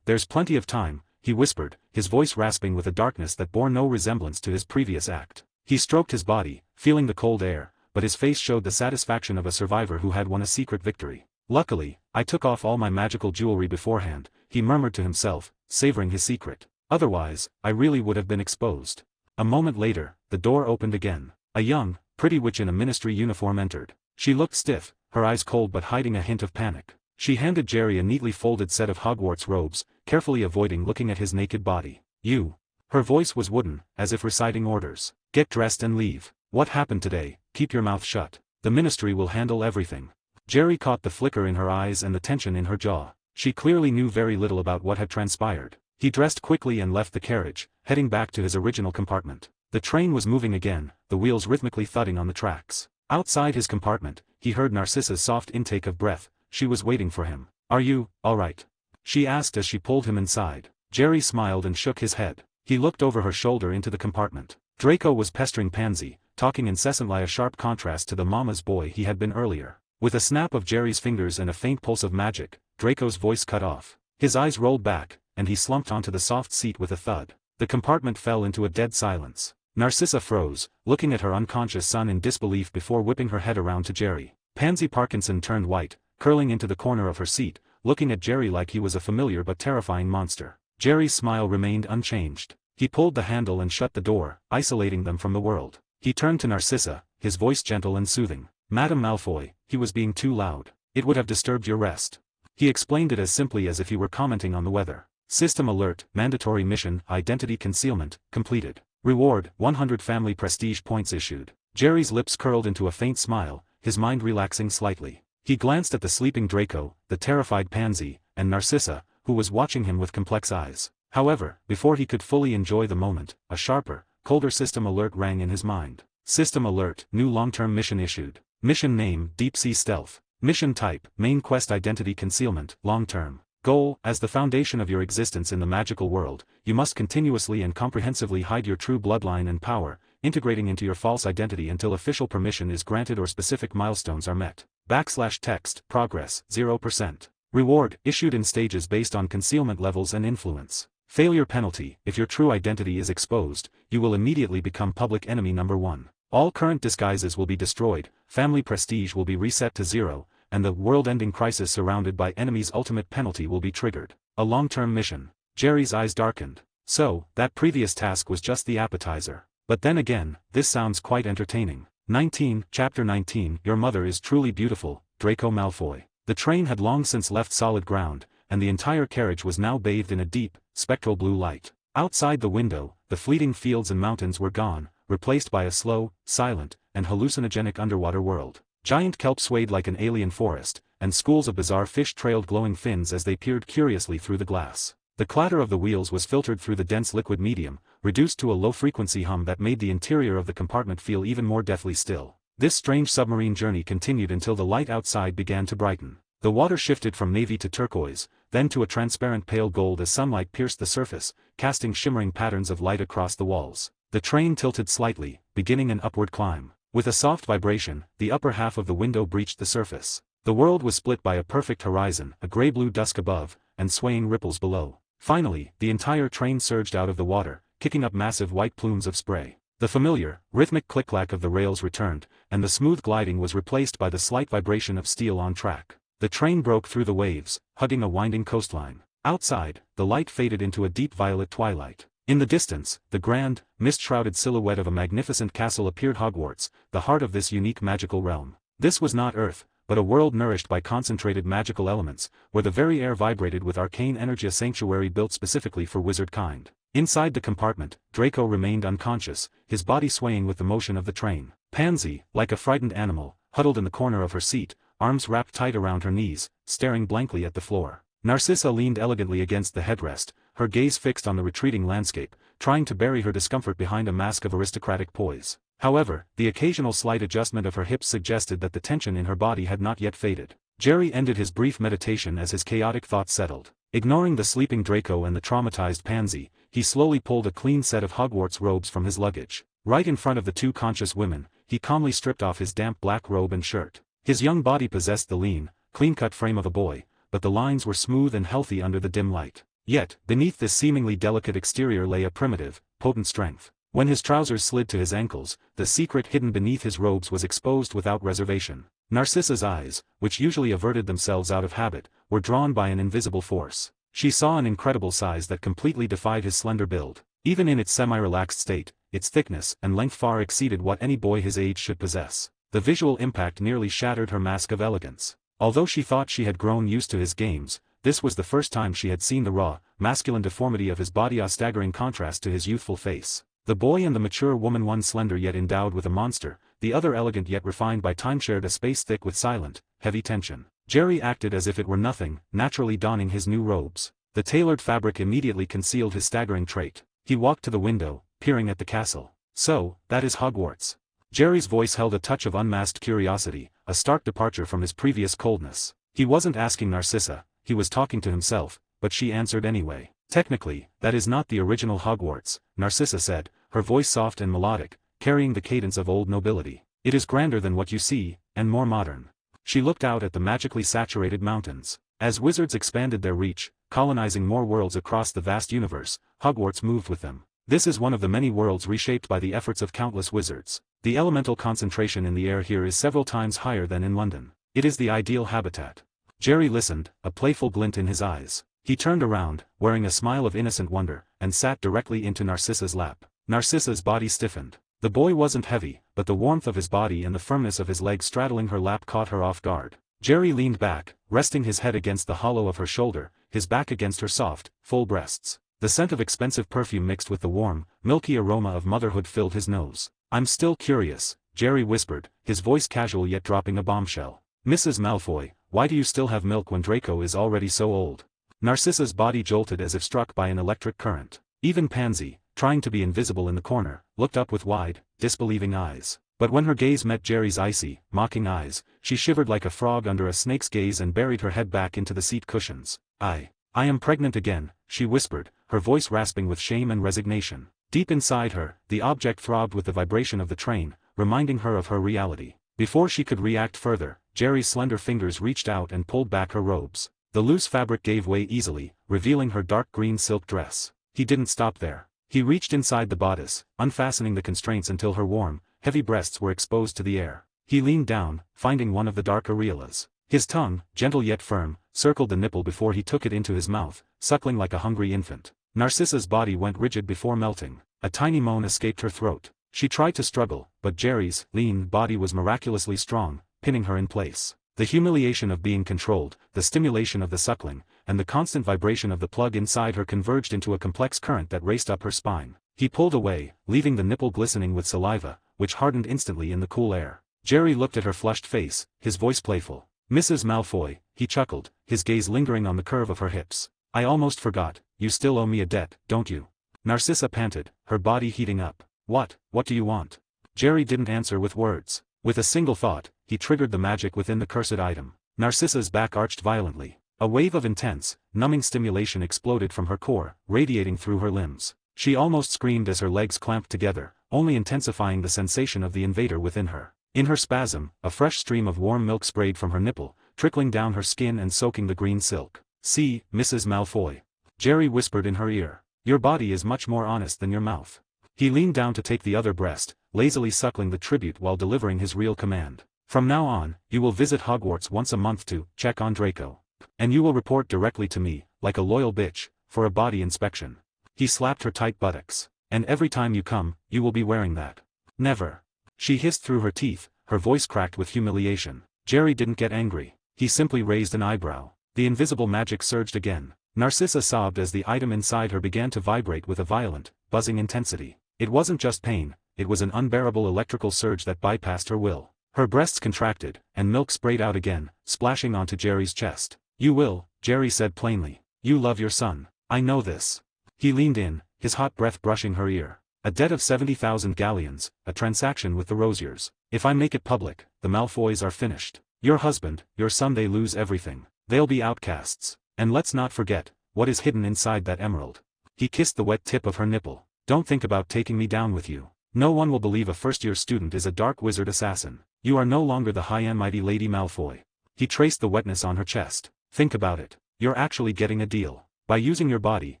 There's plenty of time," he whispered, his voice rasping with a darkness that bore no resemblance to his previous act. He stroked his body, feeling the cold air, but his face showed the satisfaction of a survivor who had won a secret victory. "Luckily, I took off all my magical jewelry beforehand," he murmured to himself, savoring his secret. "Otherwise, I really would have been exposed." A moment later, the door opened again. A young, pretty witch in a ministry uniform entered. She looked stiff, her eyes cold but hiding a hint of panic. She handed Jerry a neatly folded set of Hogwarts robes, carefully avoiding looking at his naked body. "You." Her voice was wooden, as if reciting orders. "Get dressed and leave. What happened today? Keep your mouth shut. The ministry will handle everything." Jerry caught the flicker in her eyes and the tension in her jaw. She clearly knew very little about what had transpired. He dressed quickly and left the carriage, heading back to his original compartment. The train was moving again, the wheels rhythmically thudding on the tracks. Outside his compartment, he heard Narcissa's soft intake of breath. She was waiting for him. "Are you all right?" she asked as she pulled him inside. Jerry smiled and shook his head. He looked over her shoulder into the compartment. Draco was pestering Pansy, talking incessantly, a sharp contrast to the mama's boy he had been earlier. With a snap of Jerry's fingers and a faint pulse of magic, Draco's voice cut off. His eyes rolled back, and he slumped onto the soft seat with a thud. The compartment fell into a dead silence. Narcissa froze, looking at her unconscious son in disbelief before whipping her head around to Jerry. Pansy Parkinson turned white, curling into the corner of her seat, looking at Jerry like he was a familiar but terrifying monster. Jerry's smile remained unchanged. He pulled the handle and shut the door, isolating them from the world. He turned to Narcissa, his voice gentle and soothing. "Madame Malfoy, he was being too loud. It would have disturbed your rest." He explained it as simply as if he were commenting on the weather. "System alert, mandatory mission, identity concealment, completed. Reward, 100 family prestige points issued." Jerry's lips curled into a faint smile, his mind relaxing slightly. He glanced at the sleeping Draco, the terrified Pansy, and Narcissa, who was watching him with complex eyes. However, before he could fully enjoy the moment, a sharper, colder system alert rang in his mind. System alert, new long-term mission issued. Mission name, Deep Sea Stealth. Mission type, main quest identity concealment, long-term. Goal, as the foundation of your existence in the magical world, you must continuously and comprehensively hide your true bloodline and power, integrating into your false identity until official permission is granted or specific milestones are met. /text, progress, 0%. Reward, issued in stages based on concealment levels and influence. Failure penalty, if your true identity is exposed, you will immediately become public enemy number 1. All current disguises will be destroyed, family prestige will be reset to 0, and the world-ending crisis surrounded by enemies' ultimate penalty will be triggered. A long-term mission. Jerry's eyes darkened. So, that previous task was just the appetizer. But then again, this sounds quite entertaining. 19, Chapter 19, Your mother is truly beautiful, Draco Malfoy. The train had long since left solid ground, and the entire carriage was now bathed in a deep, spectral blue light. Outside the window, the fleeting fields and mountains were gone, replaced by a slow, silent, and hallucinogenic underwater world. Giant kelp swayed like an alien forest, and schools of bizarre fish trailed glowing fins as they peered curiously through the glass. The clatter of the wheels was filtered through the dense liquid medium, reduced to a low-frequency hum that made the interior of the compartment feel even more deathly still. This strange submarine journey continued until the light outside began to brighten. The water shifted from navy to turquoise, then to a transparent pale gold as sunlight pierced the surface, casting shimmering patterns of light across the walls. The train tilted slightly, beginning an upward climb. With a soft vibration, the upper half of the window breached the surface. The world was split by a perfect horizon, a gray-blue dusk above, and swaying ripples below. Finally, the entire train surged out of the water, kicking up massive white plumes of spray. The familiar, rhythmic click-clack of the rails returned, and the smooth gliding was replaced by the slight vibration of steel on track. The train broke through the waves, hugging a winding coastline. Outside, the light faded into a deep violet twilight. In the distance, the grand, mist-shrouded silhouette of a magnificent castle appeared. Hogwarts, the heart of this unique magical realm. This was not Earth, but a world nourished by concentrated magical elements, where the very air vibrated with arcane energy, a sanctuary built specifically for wizard kind. Inside the compartment, Draco remained unconscious, his body swaying with the motion of the train. Pansy, like a frightened animal, huddled in the corner of her seat, arms wrapped tight around her knees, staring blankly at the floor. Narcissa leaned elegantly against the headrest, her gaze fixed on the retreating landscape, trying to bury her discomfort behind a mask of aristocratic poise. However, the occasional slight adjustment of her hips suggested that the tension in her body had not yet faded. Jerry ended his brief meditation as his chaotic thoughts settled. Ignoring the sleeping Draco and the traumatized Pansy, he slowly pulled a clean set of Hogwarts robes from his luggage. Right in front of the two conscious women, he calmly stripped off his damp black robe and shirt. His young body possessed the lean, clean-cut frame of a boy, but the lines were smooth and healthy under the dim light. Yet, beneath this seemingly delicate exterior lay a primitive, potent strength. When his trousers slid to his ankles, the secret hidden beneath his robes was exposed without reservation. Narcissa's eyes, which usually averted themselves out of habit, were drawn by an invisible force. She saw an incredible size that completely defied his slender build. Even in its semi-relaxed state, its thickness and length far exceeded what any boy his age should possess. The visual impact nearly shattered her mask of elegance. Although she thought she had grown used to his games, this was the first time she had seen the raw, masculine deformity of his body, a staggering contrast to his youthful face. The boy and the mature woman, one slender yet endowed with a monster, the other elegant yet refined by time, shared a space thick with silent, heavy tension. Jerry acted as if it were nothing, naturally donning his new robes. The tailored fabric immediately concealed his staggering trait. He walked to the window, peering at the castle. So, that is Hogwarts. Jerry's voice held a touch of unmasked curiosity, a stark departure from his previous coldness. He wasn't asking Narcissa, he was talking to himself, but she answered anyway. Technically, that is not the original Hogwarts, Narcissa said, her voice soft and melodic, carrying the cadence of old nobility. It is grander than what you see, and more modern. She looked out at the magically saturated mountains. As wizards expanded their reach, colonizing more worlds across the vast universe, Hogwarts moved with them. This is one of the many worlds reshaped by the efforts of countless wizards. The elemental concentration in the air here is several times higher than in London. It is the ideal habitat. Jerry listened, a playful glint in his eyes. He turned around, wearing a smile of innocent wonder, and sat directly into Narcissa's lap. Narcissa's body stiffened. The boy wasn't heavy, but the warmth of his body and the firmness of his legs straddling her lap caught her off guard. Jerry leaned back, resting his head against the hollow of her shoulder, his back against her soft, full breasts. The scent of expensive perfume mixed with the warm, milky aroma of motherhood filled his nose. "I'm still curious," Jerry whispered, his voice casual yet dropping a bombshell. "Mrs. Malfoy, why do you still have milk when Draco is already so old?" Narcissa's body jolted as if struck by an electric current. Even Pansy, trying to be invisible in the corner, looked up with wide, disbelieving eyes. But when her gaze met Jerry's icy, mocking eyes, she shivered like a frog under a snake's gaze and buried her head back into the seat cushions. I am pregnant again," she whispered, her voice rasping with shame and resignation. Deep inside her, the object throbbed with the vibration of the train, reminding her of her reality. Before she could react further, Jerry's slender fingers reached out and pulled back her robes. The loose fabric gave way easily, revealing her dark green silk dress. He didn't stop there. He reached inside the bodice, unfastening the constraints until her warm, heavy breasts were exposed to the air. He leaned down, finding one of the dark areolas. His tongue, gentle yet firm, circled the nipple before he took it into his mouth, suckling like a hungry infant. Narcissa's body went rigid before melting. A tiny moan escaped her throat. She tried to struggle, but Jerry's lean body was miraculously strong, pinning her in place. The humiliation of being controlled, the stimulation of the suckling, and the constant vibration of the plug inside her converged into a complex current that raced up her spine. He pulled away, leaving the nipple glistening with saliva, which hardened instantly in the cool air. Jerry looked at her flushed face, his voice playful. "Mrs. Malfoy," he chuckled, his gaze lingering on the curve of her hips. "I almost forgot, you still owe me a debt, don't you?" Narcissa panted, her body heating up. What do you want?" Jerry didn't answer with words. With a single thought, he triggered the magic within the cursed item. Narcissa's back arched violently. A wave of intense, numbing stimulation exploded from her core, radiating through her limbs. She almost screamed as her legs clamped together, only intensifying the sensation of the invader within her. In her spasm, a fresh stream of warm milk sprayed from her nipple, trickling down her skin and soaking the green silk. "See, Mrs. Malfoy," Jerry whispered in her ear. "Your body is much more honest than your mouth." He leaned down to take the other breast, lazily suckling the tribute while delivering his real command. "From now on, you will visit Hogwarts once a month to check on Draco. And you will report directly to me, like a loyal bitch, for a body inspection." He slapped her tight buttocks. "And every time you come, you will be wearing that." "Never." She hissed through her teeth, her voice cracked with humiliation. Jerry didn't get angry. He simply raised an eyebrow. The invisible magic surged again. Narcissa sobbed as the item inside her began to vibrate with a violent, buzzing intensity. It wasn't just pain, it was an unbearable electrical surge that bypassed her will. Her breasts contracted, and milk sprayed out again, splashing onto Jerry's chest. "You will," Jerry said plainly. "You love your son. I know this." He leaned in, his hot breath brushing her ear. A debt of 70,000 galleons, a transaction with the Rosiers. If I make it public, the Malfoys are finished. Your husband, your son, they lose everything. They'll be outcasts. And let's not forget, what is hidden inside that emerald. He kissed the wet tip of her nipple. Don't think about taking me down with you. No one will believe a first-year student is a dark wizard assassin. You are no longer the high and mighty Lady Malfoy. He traced the wetness on her chest. Think about it. You're actually getting a deal. By using your body,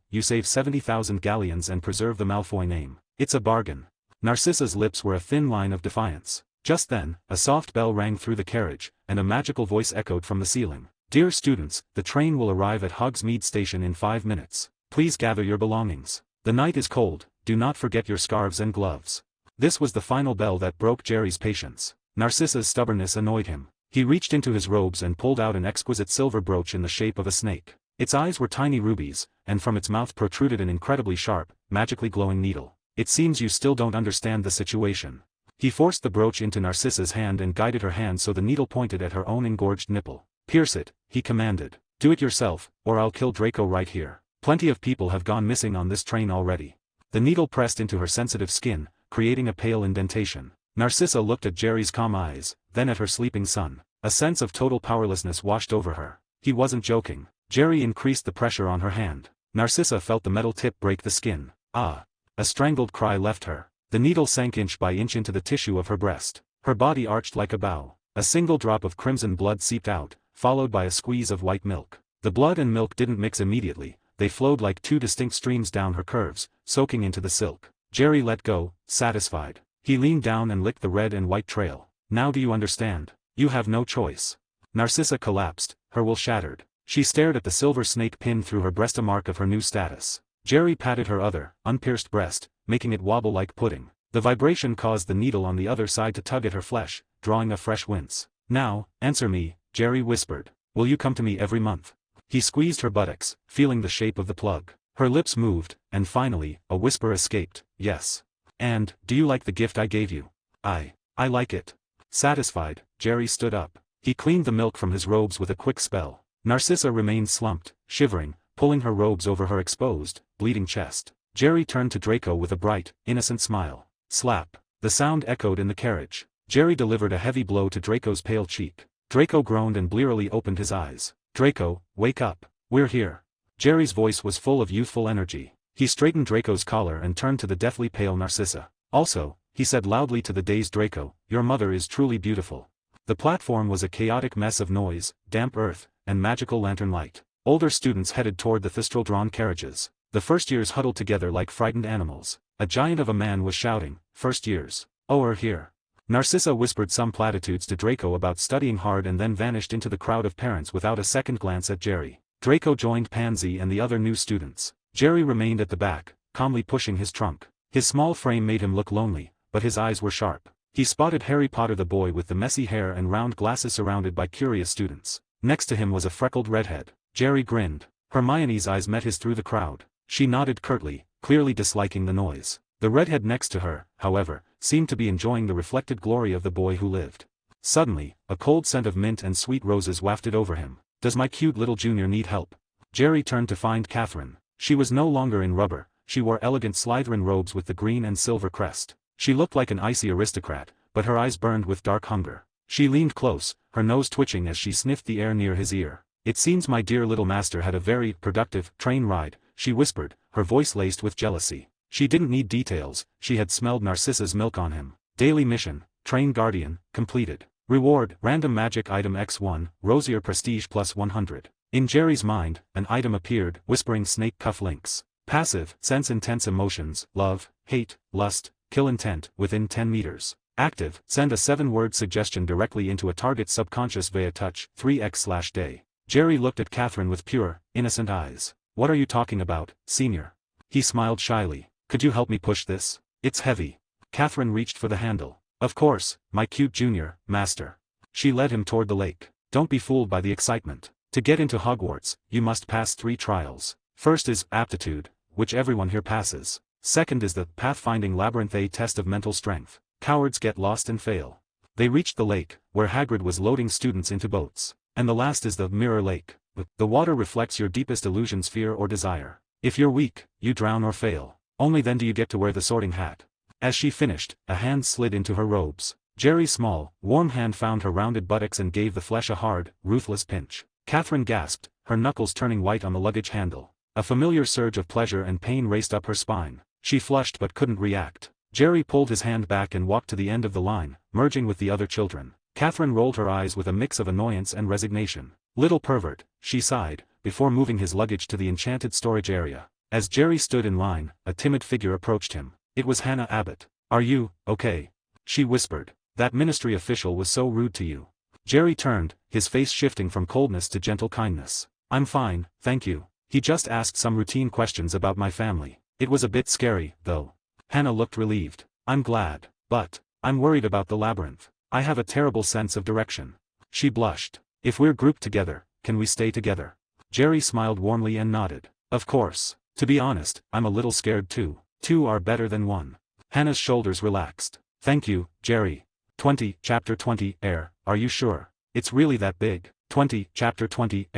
you save 70,000 galleons and preserve the Malfoy name. It's a bargain. Narcissa's lips were a thin line of defiance. Just then, a soft bell rang through the carriage, and a magical voice echoed from the ceiling. Dear students, the train will arrive at Hogsmeade Station in 5 minutes. Please gather your belongings. The night is cold, do not forget your scarves and gloves. This was the final bell that broke Jerry's patience. Narcissa's stubbornness annoyed him. He reached into his robes and pulled out an exquisite silver brooch in the shape of a snake. Its eyes were tiny rubies, and from its mouth protruded an incredibly sharp, magically glowing needle. It seems you still don't understand the situation. He forced the brooch into Narcissa's hand and guided her hand so the needle pointed at her own engorged nipple. Pierce it, he commanded. Do it yourself, or I'll kill Draco right here. Plenty of people have gone missing on this train already. The needle pressed into her sensitive skin, creating a pale indentation. Narcissa looked at Jerry's calm eyes, then at her sleeping son. A sense of total powerlessness washed over her. He wasn't joking. Jerry increased the pressure on her hand. Narcissa felt the metal tip break the skin. Ah! A strangled cry left her. The needle sank inch by inch into the tissue of her breast. Her body arched like a bow. A single drop of crimson blood seeped out, followed by a squeeze of white milk. The blood and milk didn't mix immediately, they flowed like two distinct streams down her curves, soaking into the silk. Jerry let go, satisfied. He leaned down and licked the red and white trail. Now do you understand? You have no choice. Narcissa collapsed, her will shattered. She stared at the silver snake pinned through her breast, a mark of her new status. Jerry patted her other, unpierced breast, making it wobble like pudding. The vibration caused the needle on the other side to tug at her flesh, drawing a fresh wince. Now, answer me, Jerry whispered. Will you come to me every month? He squeezed her buttocks, feeling the shape of the plug. Her lips moved, and finally, a whisper escaped, yes. And, do you like the gift I gave you? I like it. Satisfied, Jerry stood up. He cleaned the milk from his robes with a quick spell. Narcissa remained slumped, shivering, pulling her robes over her exposed, bleeding chest. Jerry turned to Draco with a bright, innocent smile. Slap. The sound echoed in the carriage. Jerry delivered a heavy blow to Draco's pale cheek. Draco groaned and blearily opened his eyes. Draco, wake up. We're here. Jerry's voice was full of youthful energy. He straightened Draco's collar and turned to the deathly pale Narcissa. Also, he said loudly to the dazed Draco, your mother is truly beautiful. The platform was a chaotic mess of noise, damp earth, and magical lantern light. Older students headed toward the thistral-drawn carriages. The first-years huddled together like frightened animals. A giant of a man was shouting, first years. Oh, we're here. Narcissa whispered some platitudes to Draco about studying hard and then vanished into the crowd of parents without a second glance at Jerry. Draco joined Pansy and the other new students. Jerry remained at the back, calmly pushing his trunk. His small frame made him look lonely, but his eyes were sharp. He spotted Harry Potter, the boy with the messy hair and round glasses surrounded by curious students. Next to him was a freckled redhead. Jerry grinned. Hermione's eyes met his through the crowd. She nodded curtly, clearly disliking the noise. The redhead next to her, however, seemed to be enjoying the reflected glory of the boy who lived. Suddenly, a cold scent of mint and sweet roses wafted over him. Does my cute little junior need help? Jerry turned to find Catherine. She was no longer in rubber, she wore elegant Slytherin robes with the green and silver crest. She looked like an icy aristocrat, but her eyes burned with dark hunger. She leaned close, her nose twitching as she sniffed the air near his ear. It seems my dear little master had a very productive train ride, she whispered, her voice laced with jealousy. She didn't need details, she had smelled Narcissa's milk on him. Daily mission, Train Guardian, completed. Reward, random magic item X1, Rosier Prestige plus 100. In Jerry's mind, an item appeared, whispering snake cuff links. Passive, sense intense emotions, love, hate, lust, kill intent, within 10 meters. Active, send a 7-word suggestion directly into a target's subconscious via touch, 3x/day. Jerry looked at Catherine with pure, innocent eyes. What are you talking about, senior? He smiled shyly. Could you help me push this? It's heavy. Catherine reached for the handle. Of course, my cute junior, master. She led him toward the lake. Don't be fooled by the excitement. To get into Hogwarts, you must pass 3 trials. First is aptitude, which everyone here passes. Second is the pathfinding labyrinth test of mental strength. Cowards get lost and fail. They reached the lake, where Hagrid was loading students into boats. And the last is the mirror lake. The water reflects your deepest illusions, fear or desire. If you're weak, you drown or fail. Only then do you get to wear the sorting hat. As she finished, a hand slid into her robes. Jerry's small, warm hand found her rounded buttocks and gave the flesh a hard, ruthless pinch. Catherine gasped, her knuckles turning white on the luggage handle. A familiar surge of pleasure and pain raced up her spine. She flushed but couldn't react. Jerry pulled his hand back and walked to the end of the line, merging with the other children. Catherine rolled her eyes with a mix of annoyance and resignation. Little pervert, she sighed, before moving his luggage to the enchanted storage area. As Jerry stood in line, a timid figure approached him. It was Hannah Abbott. "Are you okay?" she whispered. "That ministry official was so rude to you." Jerry turned, his face shifting from coldness to gentle kindness. "I'm fine, thank you. He just asked some routine questions about my family. It was a bit scary, though." Hannah looked relieved. "I'm glad. But I'm worried about the labyrinth. I have a terrible sense of direction." She blushed. "If we're grouped together, can we stay together?" Jerry smiled warmly and nodded. "Of course. To be honest, I'm a little scared too. Two are better than one." Hannah's shoulders relaxed. "Thank you, Jerry." 20, Chapter 20, Are you sure? It's really that big? 20, Chapter 20,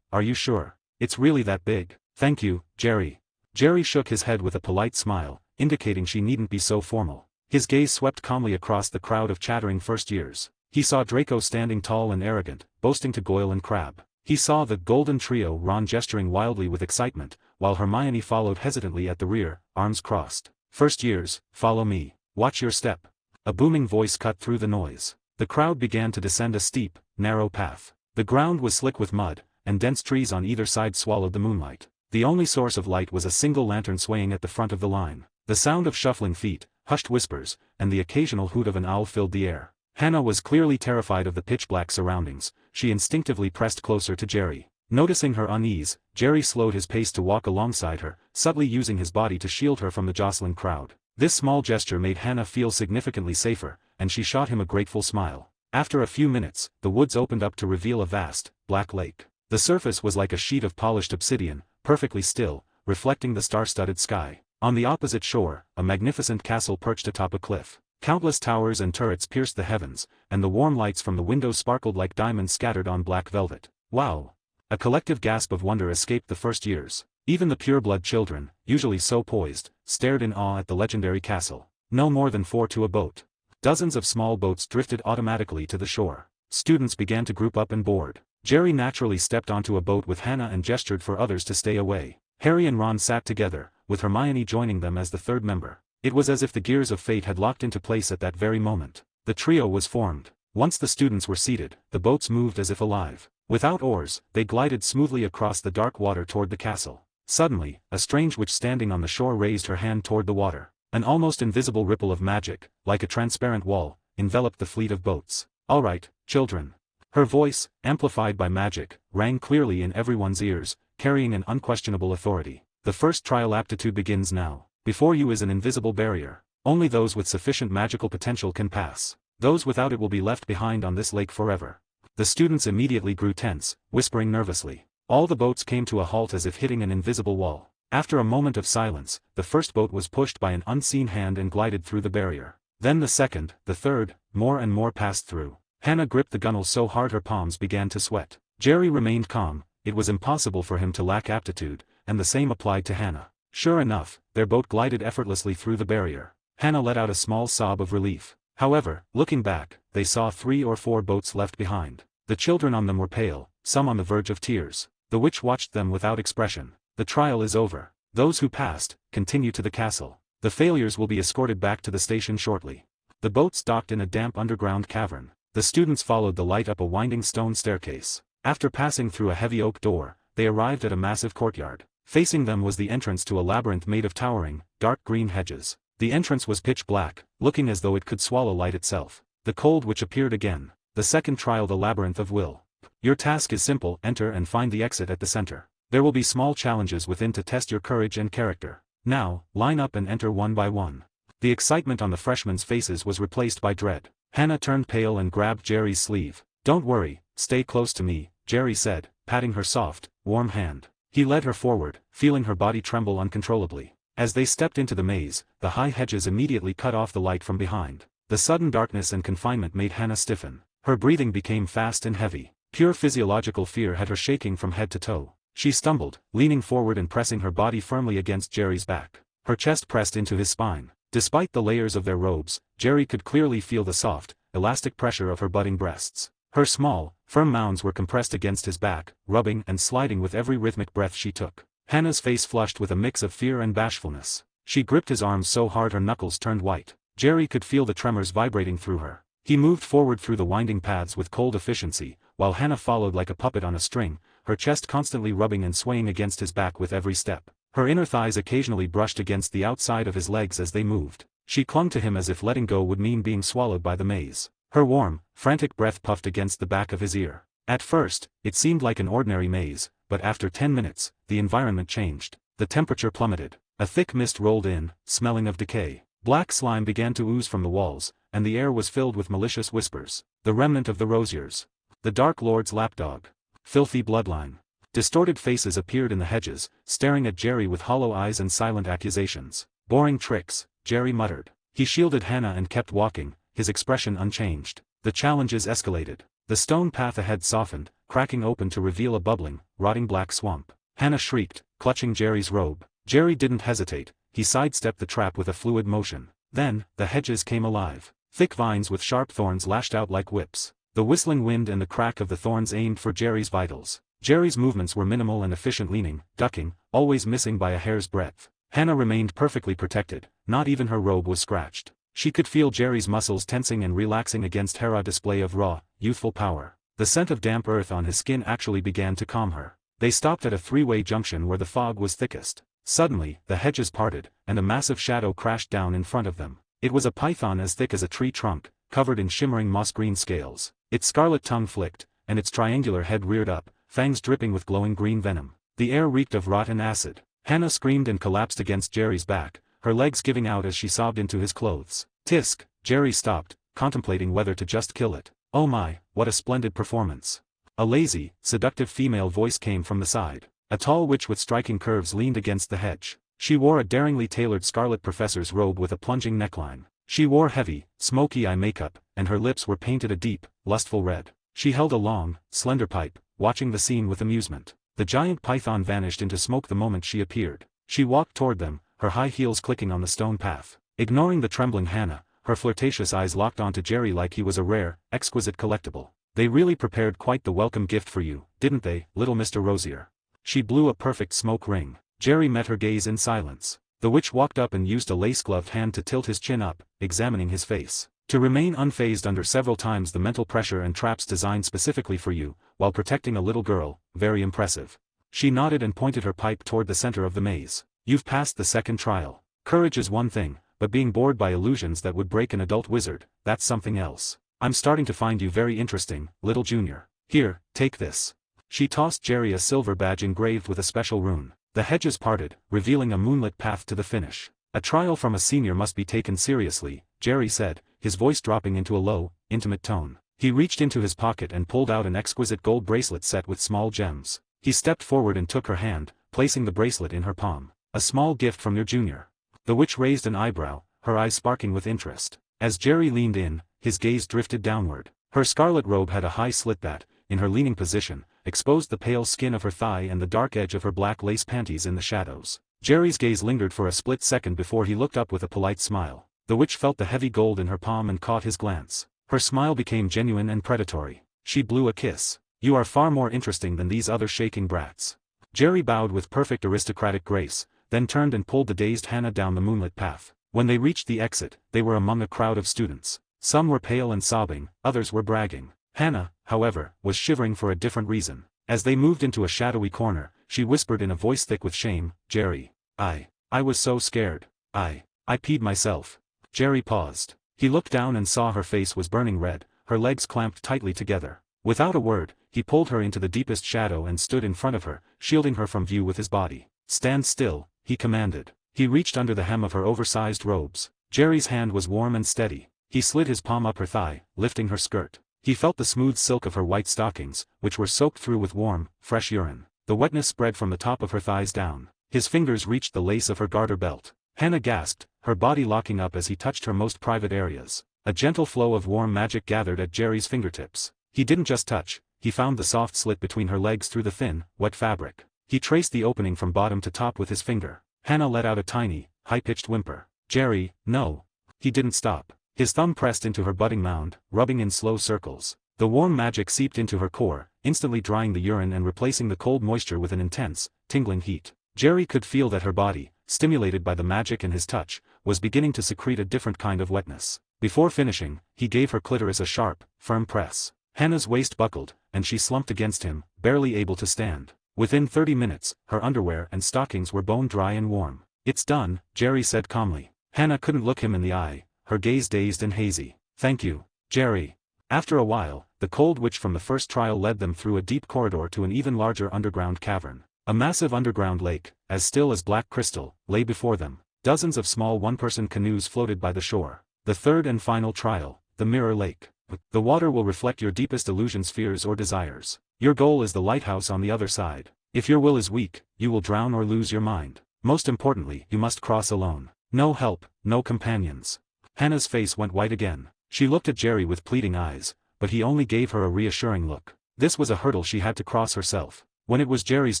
Are you sure? It's really that big? Thank you, Jerry. Jerry shook his head with a polite smile, indicating she needn't be so formal. His gaze swept calmly across the crowd of chattering first years. He saw Draco standing tall and arrogant, boasting to Goyle and Crabbe. He saw the golden trio Ron gesturing wildly with excitement, while Hermione followed hesitantly at the rear, arms crossed. "First years, follow me. Watch your step." A booming voice cut through the noise. The crowd began to descend a steep, narrow path. The ground was slick with mud, and dense trees on either side swallowed the moonlight. The only source of light was a single lantern swaying at the front of the line. The sound of shuffling feet, hushed whispers, and the occasional hoot of an owl filled the air. Hannah was clearly terrified of the pitch-black surroundings. She instinctively pressed closer to Jerry. Noticing her unease, Jerry slowed his pace to walk alongside her, subtly using his body to shield her from the jostling crowd. This small gesture made Hannah feel significantly safer, and she shot him a grateful smile. After a few minutes, the woods opened up to reveal a vast, black lake. The surface was like a sheet of polished obsidian, perfectly still, reflecting the star-studded sky. On the opposite shore, a magnificent castle perched atop a cliff. Countless towers and turrets pierced the heavens, and the warm lights from the windows sparkled like diamonds scattered on black velvet. "Wow!" A collective gasp of wonder escaped the first years. Even the pure-blood children, usually so poised, stared in awe at the legendary castle. No more than 4 to a boat. Dozens of small boats drifted automatically to the shore. Students began to group up and board. Jerry naturally stepped onto a boat with Hannah and gestured for others to stay away. Harry and Ron sat together, with Hermione joining them as the third member. It was as if the gears of fate had locked into place at that very moment. The trio was formed. Once the students were seated, the boats moved as if alive. Without oars, they glided smoothly across the dark water toward the castle. Suddenly, a strange witch standing on the shore raised her hand toward the water. An almost invisible ripple of magic, like a transparent wall, enveloped the fleet of boats. "All right, children." Her voice, amplified by magic, rang clearly in everyone's ears, carrying an unquestionable authority. "The first trial aptitude begins now. Before you is an invisible barrier. Only those with sufficient magical potential can pass. Those without it will be left behind on this lake forever." The students immediately grew tense, whispering nervously. All the boats came to a halt as if hitting an invisible wall. After a moment of silence, the first boat was pushed by an unseen hand and glided through the barrier. Then the second, the third, more and more passed through. Hannah gripped the gunwale so hard her palms began to sweat. Jerry remained calm. It was impossible for him to lack aptitude, and the same applied to Hannah. Sure enough, their boat glided effortlessly through the barrier. Hannah let out a small sob of relief. However, looking back, they saw 3 or 4 boats left behind. The children on them were pale, some on the verge of tears. The witch watched them without expression. "The trial is over. Those who passed, continue to the castle. The failures will be escorted back to the station shortly." The boats docked in a damp underground cavern. The students followed the light up a winding stone staircase. After passing through a heavy oak door, they arrived at a massive courtyard. Facing them was the entrance to a labyrinth made of towering, dark green hedges. The entrance was pitch black, looking as though it could swallow light itself. The cold witch appeared again. "The second trial, the labyrinth of will. Your task is simple: enter and find the exit at the center. There will be small challenges within to test your courage and character. Now, line up and enter one by one." The excitement on the freshmen' faces was replaced by dread. Hannah turned pale and grabbed Jerry's sleeve. "Don't worry, stay close to me," Jerry said, patting her soft, warm hand. He led her forward, feeling her body tremble uncontrollably. As they stepped into the maze, the high hedges immediately cut off the light from behind. The sudden darkness and confinement made Hannah stiffen. Her breathing became fast and heavy. Pure physiological fear had her shaking from head to toe. She stumbled, leaning forward and pressing her body firmly against Jerry's back. her chest pressed into his spine. Despite the layers of their robes, Jerry could clearly feel the soft, elastic pressure of her budding breasts. Her small, firm mounds were compressed against his back, rubbing and sliding with every rhythmic breath she took. Hannah's face flushed with a mix of fear and bashfulness. She gripped his arms so hard her knuckles turned white. Jerry could feel the tremors vibrating through her. He moved forward through the winding paths with cold efficiency, while Hannah followed like a puppet on a string, her chest constantly rubbing and swaying against his back with every step. Her inner thighs occasionally brushed against the outside of his legs as they moved. She clung to him as if letting go would mean being swallowed by the maze. Her warm, frantic breath puffed against the back of his ear. At first, it seemed like an ordinary maze, but after 10 minutes, the environment changed. The temperature plummeted. A thick mist rolled in, smelling of decay. Black slime began to ooze from the walls, and the air was filled with malicious whispers. The remnant of the Rosiers. The Dark Lord's lapdog. Filthy bloodline. Distorted faces appeared in the hedges, staring at Jerry with hollow eyes and silent accusations. Boring tricks, Jerry muttered. He shielded Hannah and kept walking, his expression unchanged. The challenges escalated. The stone path ahead softened, cracking open to reveal a bubbling, rotting black swamp. Hannah shrieked, clutching Jerry's robe. Jerry didn't hesitate, he sidestepped the trap with a fluid motion. Then, the hedges came alive. Thick vines with sharp thorns lashed out like whips. The whistling wind and the crack of the thorns aimed for Jerry's vitals. Jerry's movements were minimal and efficient, leaning, ducking, always missing by a hair's breadth. Hannah remained perfectly protected, not even her robe was scratched. She could feel Jerry's muscles tensing and relaxing against her display of raw, youthful power. The scent of damp earth on his skin actually began to calm her. They stopped at a three-way junction where the fog was thickest. Suddenly, the hedges parted, and a massive shadow crashed down in front of them. It was a python as thick as a tree trunk, covered in shimmering moss-green scales. Its scarlet tongue flicked, and its triangular head reared up, fangs dripping with glowing green venom. The air reeked of rot and acid. Hannah screamed and collapsed against Jerry's back, her legs giving out as she sobbed into his clothes. Tisk! Jerry stopped, contemplating whether to just kill it. Oh my, what a splendid performance. A lazy, seductive female voice came from the side. A tall witch with striking curves leaned against the hedge. She wore a daringly tailored scarlet professor's robe with a plunging neckline. She wore heavy, smoky eye makeup, and her lips were painted a deep, lustful red. She held a long, slender pipe, watching the scene with amusement. The giant python vanished into smoke the moment she appeared. She walked toward them, her high heels clicking on the stone path. Ignoring the trembling Hannah, her flirtatious eyes locked onto Jerry like he was a rare, exquisite collectible. They really prepared quite the welcome gift for you, didn't they, little Mr. Rosier? She blew a perfect smoke ring. Jerry met her gaze in silence. The witch walked up and used a lace-gloved hand to tilt his chin up, examining his face. To remain unfazed under several times the mental pressure and traps designed specifically for you, while protecting a little girl, very impressive. She nodded and pointed her pipe toward the center of the maze. You've passed the second trial. Courage is one thing, but being bored by illusions that would break an adult wizard, that's something else. I'm starting to find you very interesting, little junior. Here, take this. She tossed Jerry a silver badge engraved with a special rune. The hedges parted, revealing a moonlit path to the finish. A trial from a senior must be taken seriously, Jerry said, his voice dropping into a low, intimate tone. He reached into his pocket and pulled out an exquisite gold bracelet set with small gems. He stepped forward and took her hand, placing the bracelet in her palm. A small gift from your junior. The witch raised an eyebrow, her eyes sparking with interest. As Jerry leaned in, his gaze drifted downward. Her scarlet robe had a high slit that, in her leaning position, exposed the pale skin of her thigh and the dark edge of her black lace panties in the shadows. Jerry's gaze lingered for a split second before he looked up with a polite smile. The witch felt the heavy gold in her palm and caught his glance. Her smile became genuine and predatory. She blew a kiss. You are far more interesting than these other shaking brats. Jerry bowed with perfect aristocratic grace, then turned and pulled the dazed Hannah down the moonlit path. When they reached the exit, they were among a crowd of students. Some were pale and sobbing, others were bragging. Hannah, however, was shivering for a different reason. As they moved into a shadowy corner, she whispered in a voice thick with shame, Jerry. I was so scared. I peed myself. Jerry paused. He looked down and saw her face was burning red, her legs clamped tightly together. Without a word, he pulled her into the deepest shadow and stood in front of her, shielding her from view with his body. Stand still, he commanded. He reached under the hem of her oversized robes. Jerry's hand was warm and steady. He slid his palm up her thigh, lifting her skirt. He felt the smooth silk of her white stockings, which were soaked through with warm, fresh urine. The wetness spread from the top of her thighs down. His fingers reached the lace of her garter belt. Hannah gasped, her body locking up as he touched her most private areas. A gentle flow of warm magic gathered at Jerry's fingertips. He didn't just touch, he found the soft slit between her legs through the thin, wet fabric. He traced the opening from bottom to top with his finger. Hannah let out a tiny, high-pitched whimper. Jerry, no. He didn't stop. His thumb pressed into her budding mound, rubbing in slow circles. The warm magic seeped into her core, instantly drying the urine and replacing the cold moisture with an intense, tingling heat. Jerry could feel that her body, stimulated by the magic and his touch, was beginning to secrete a different kind of wetness. Before finishing, he gave her clitoris a sharp, firm press. Hannah's waist buckled, and she slumped against him, barely able to stand. Within 30 minutes, her underwear and stockings were bone-dry and warm. "It's done," Jerry said calmly. Hannah couldn't look him in the eye, her gaze dazed and hazy. "Thank you, Jerry." After a while, the cold witch from the first trial led them through a deep corridor to an even larger underground cavern. A massive underground lake, as still as black crystal, lay before them. Dozens of small one-person canoes floated by the shore. The third and final trial, the Mirror Lake. The water will reflect your deepest illusions, fears or desires. Your goal is the lighthouse on the other side. If your will is weak, you will drown or lose your mind. Most importantly, you must cross alone. No help, no companions. Hannah's face went white again. She looked at Jerry with pleading eyes, but he only gave her a reassuring look. This was a hurdle she had to cross herself. When it was Jerry's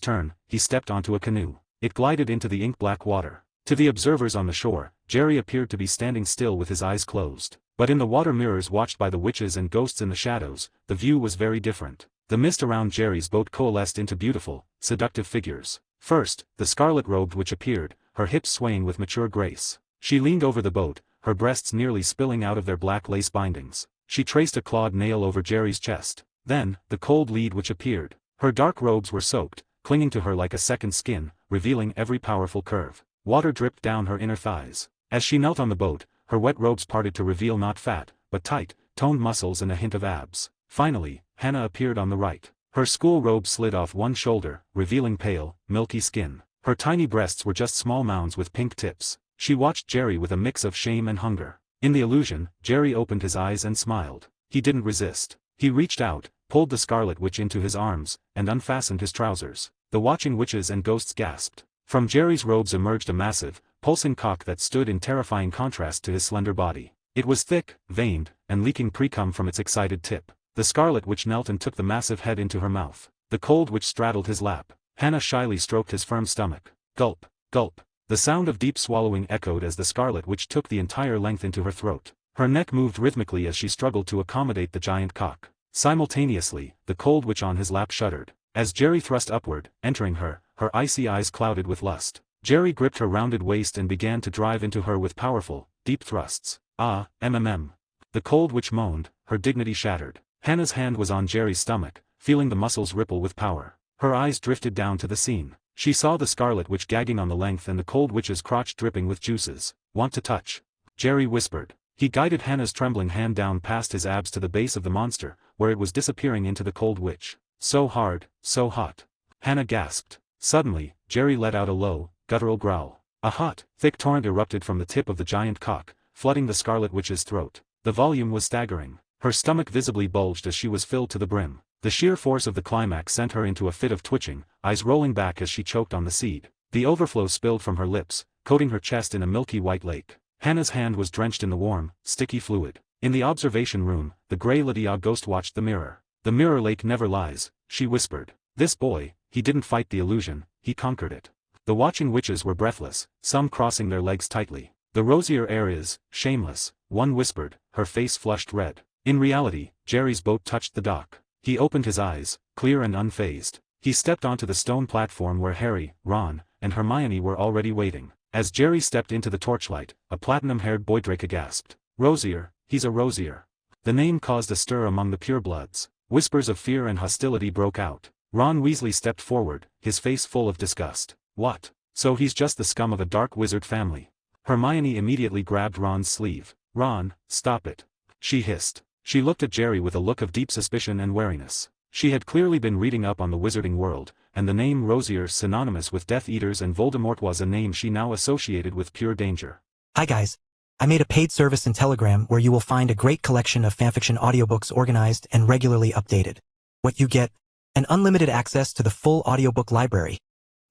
turn, he stepped onto a canoe. It glided into the ink-black water. To the observers on the shore, Jerry appeared to be standing still with his eyes closed. But in the water mirrors watched by the witches and ghosts in the shadows, the view was very different. The mist around Jerry's boat coalesced into beautiful, seductive figures. First, the scarlet-robed witch appeared, her hips swaying with mature grace. She leaned over the boat, her breasts nearly spilling out of their black lace bindings. She traced a clawed nail over Jerry's chest. Then, the cold lead witch appeared. Her dark robes were soaked, clinging to her like a second skin, revealing every powerful curve. Water dripped down her inner thighs. As she knelt on the boat, her wet robes parted to reveal not fat, but tight, toned muscles and a hint of abs. Finally, Hannah appeared on the right. Her school robe slid off one shoulder, revealing pale, milky skin. Her tiny breasts were just small mounds with pink tips. She watched Jerry with a mix of shame and hunger. In the illusion, Jerry opened his eyes and smiled. He didn't resist. He reached out, pulled the Scarlet Witch into his arms, and unfastened his trousers. The watching witches and ghosts gasped. From Jerry's robes emerged a massive, pulsing cock that stood in terrifying contrast to his slender body. It was thick, veined, and leaking precum from its excited tip. The Scarlet Witch knelt and took the massive head into her mouth. The Cold Witch straddled his lap. Hannah shyly stroked his firm stomach. Gulp, gulp. The sound of deep swallowing echoed as the Scarlet Witch took the entire length into her throat. Her neck moved rhythmically as she struggled to accommodate the giant cock. Simultaneously, the Cold Witch on his lap shuddered. As Jerry thrust upward, entering her, her icy eyes clouded with lust. Jerry gripped her rounded waist and began to drive into her with powerful, deep thrusts. Ah, mmm. The Cold Witch moaned, her dignity shattered. Hannah's hand was on Jerry's stomach, feeling the muscles ripple with power. Her eyes drifted down to the scene. She saw the Scarlet Witch gagging on the length and the Cold Witch's crotch dripping with juices. Want to touch? Jerry whispered. He guided Hannah's trembling hand down past his abs to the base of the monster, where it was disappearing into the Cold Witch. So hard, so hot. Hannah gasped. Suddenly, Jerry let out a low, guttural growl. A hot, thick torrent erupted from the tip of the giant cock, flooding the Scarlet Witch's throat. The volume was staggering. Her stomach visibly bulged as she was filled to the brim. The sheer force of the climax sent her into a fit of twitching, eyes rolling back as she choked on the seed. The overflow spilled from her lips, coating her chest in a milky white lake. Hannah's hand was drenched in the warm, sticky fluid. In the observation room, the grey Lydia ghost watched the mirror. The mirror lake never lies, she whispered. This boy, he didn't fight the illusion, he conquered it. The watching witches were breathless, some crossing their legs tightly. The rosier heir is shameless, one whispered, her face flushed red. In reality, Jerry's boat touched the dock. He opened his eyes, clear and unfazed. He stepped onto the stone platform where Harry, Ron, and Hermione were already waiting. As Jerry stepped into the torchlight, a platinum-haired boydrake gasped. Rosier, he's a Rosier. The name caused a stir among the purebloods. Whispers of fear and hostility broke out. Ron Weasley stepped forward, his face full of disgust. What? So he's just the scum of a dark wizard family. Hermione immediately grabbed Ron's sleeve. Ron, stop it. She hissed. She looked at Jerry with a look of deep suspicion and wariness. She had clearly been reading up on the wizarding world, and the name Rosier, synonymous with Death Eaters and Voldemort, was a name she now associated with pure danger. Hi guys. I made a paid service in Telegram where you will find a great collection of fanfiction audiobooks organized and regularly updated. What you get? An unlimited access to the full audiobook library.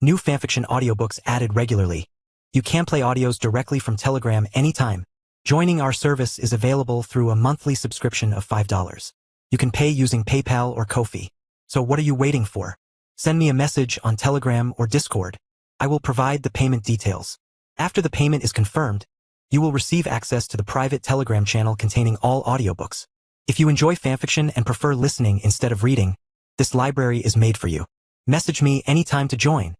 New fanfiction audiobooks added regularly. You can play audios directly from Telegram anytime. Joining our service is available through a monthly subscription of $5. You can pay using PayPal or Ko-fi. So what are you waiting for? Send me a message on Telegram or Discord. I will provide the payment details. After the payment is confirmed, you will receive access to the private Telegram channel containing all audiobooks. If you enjoy fanfiction and prefer listening instead of reading, this library is made for you. Message me anytime to join.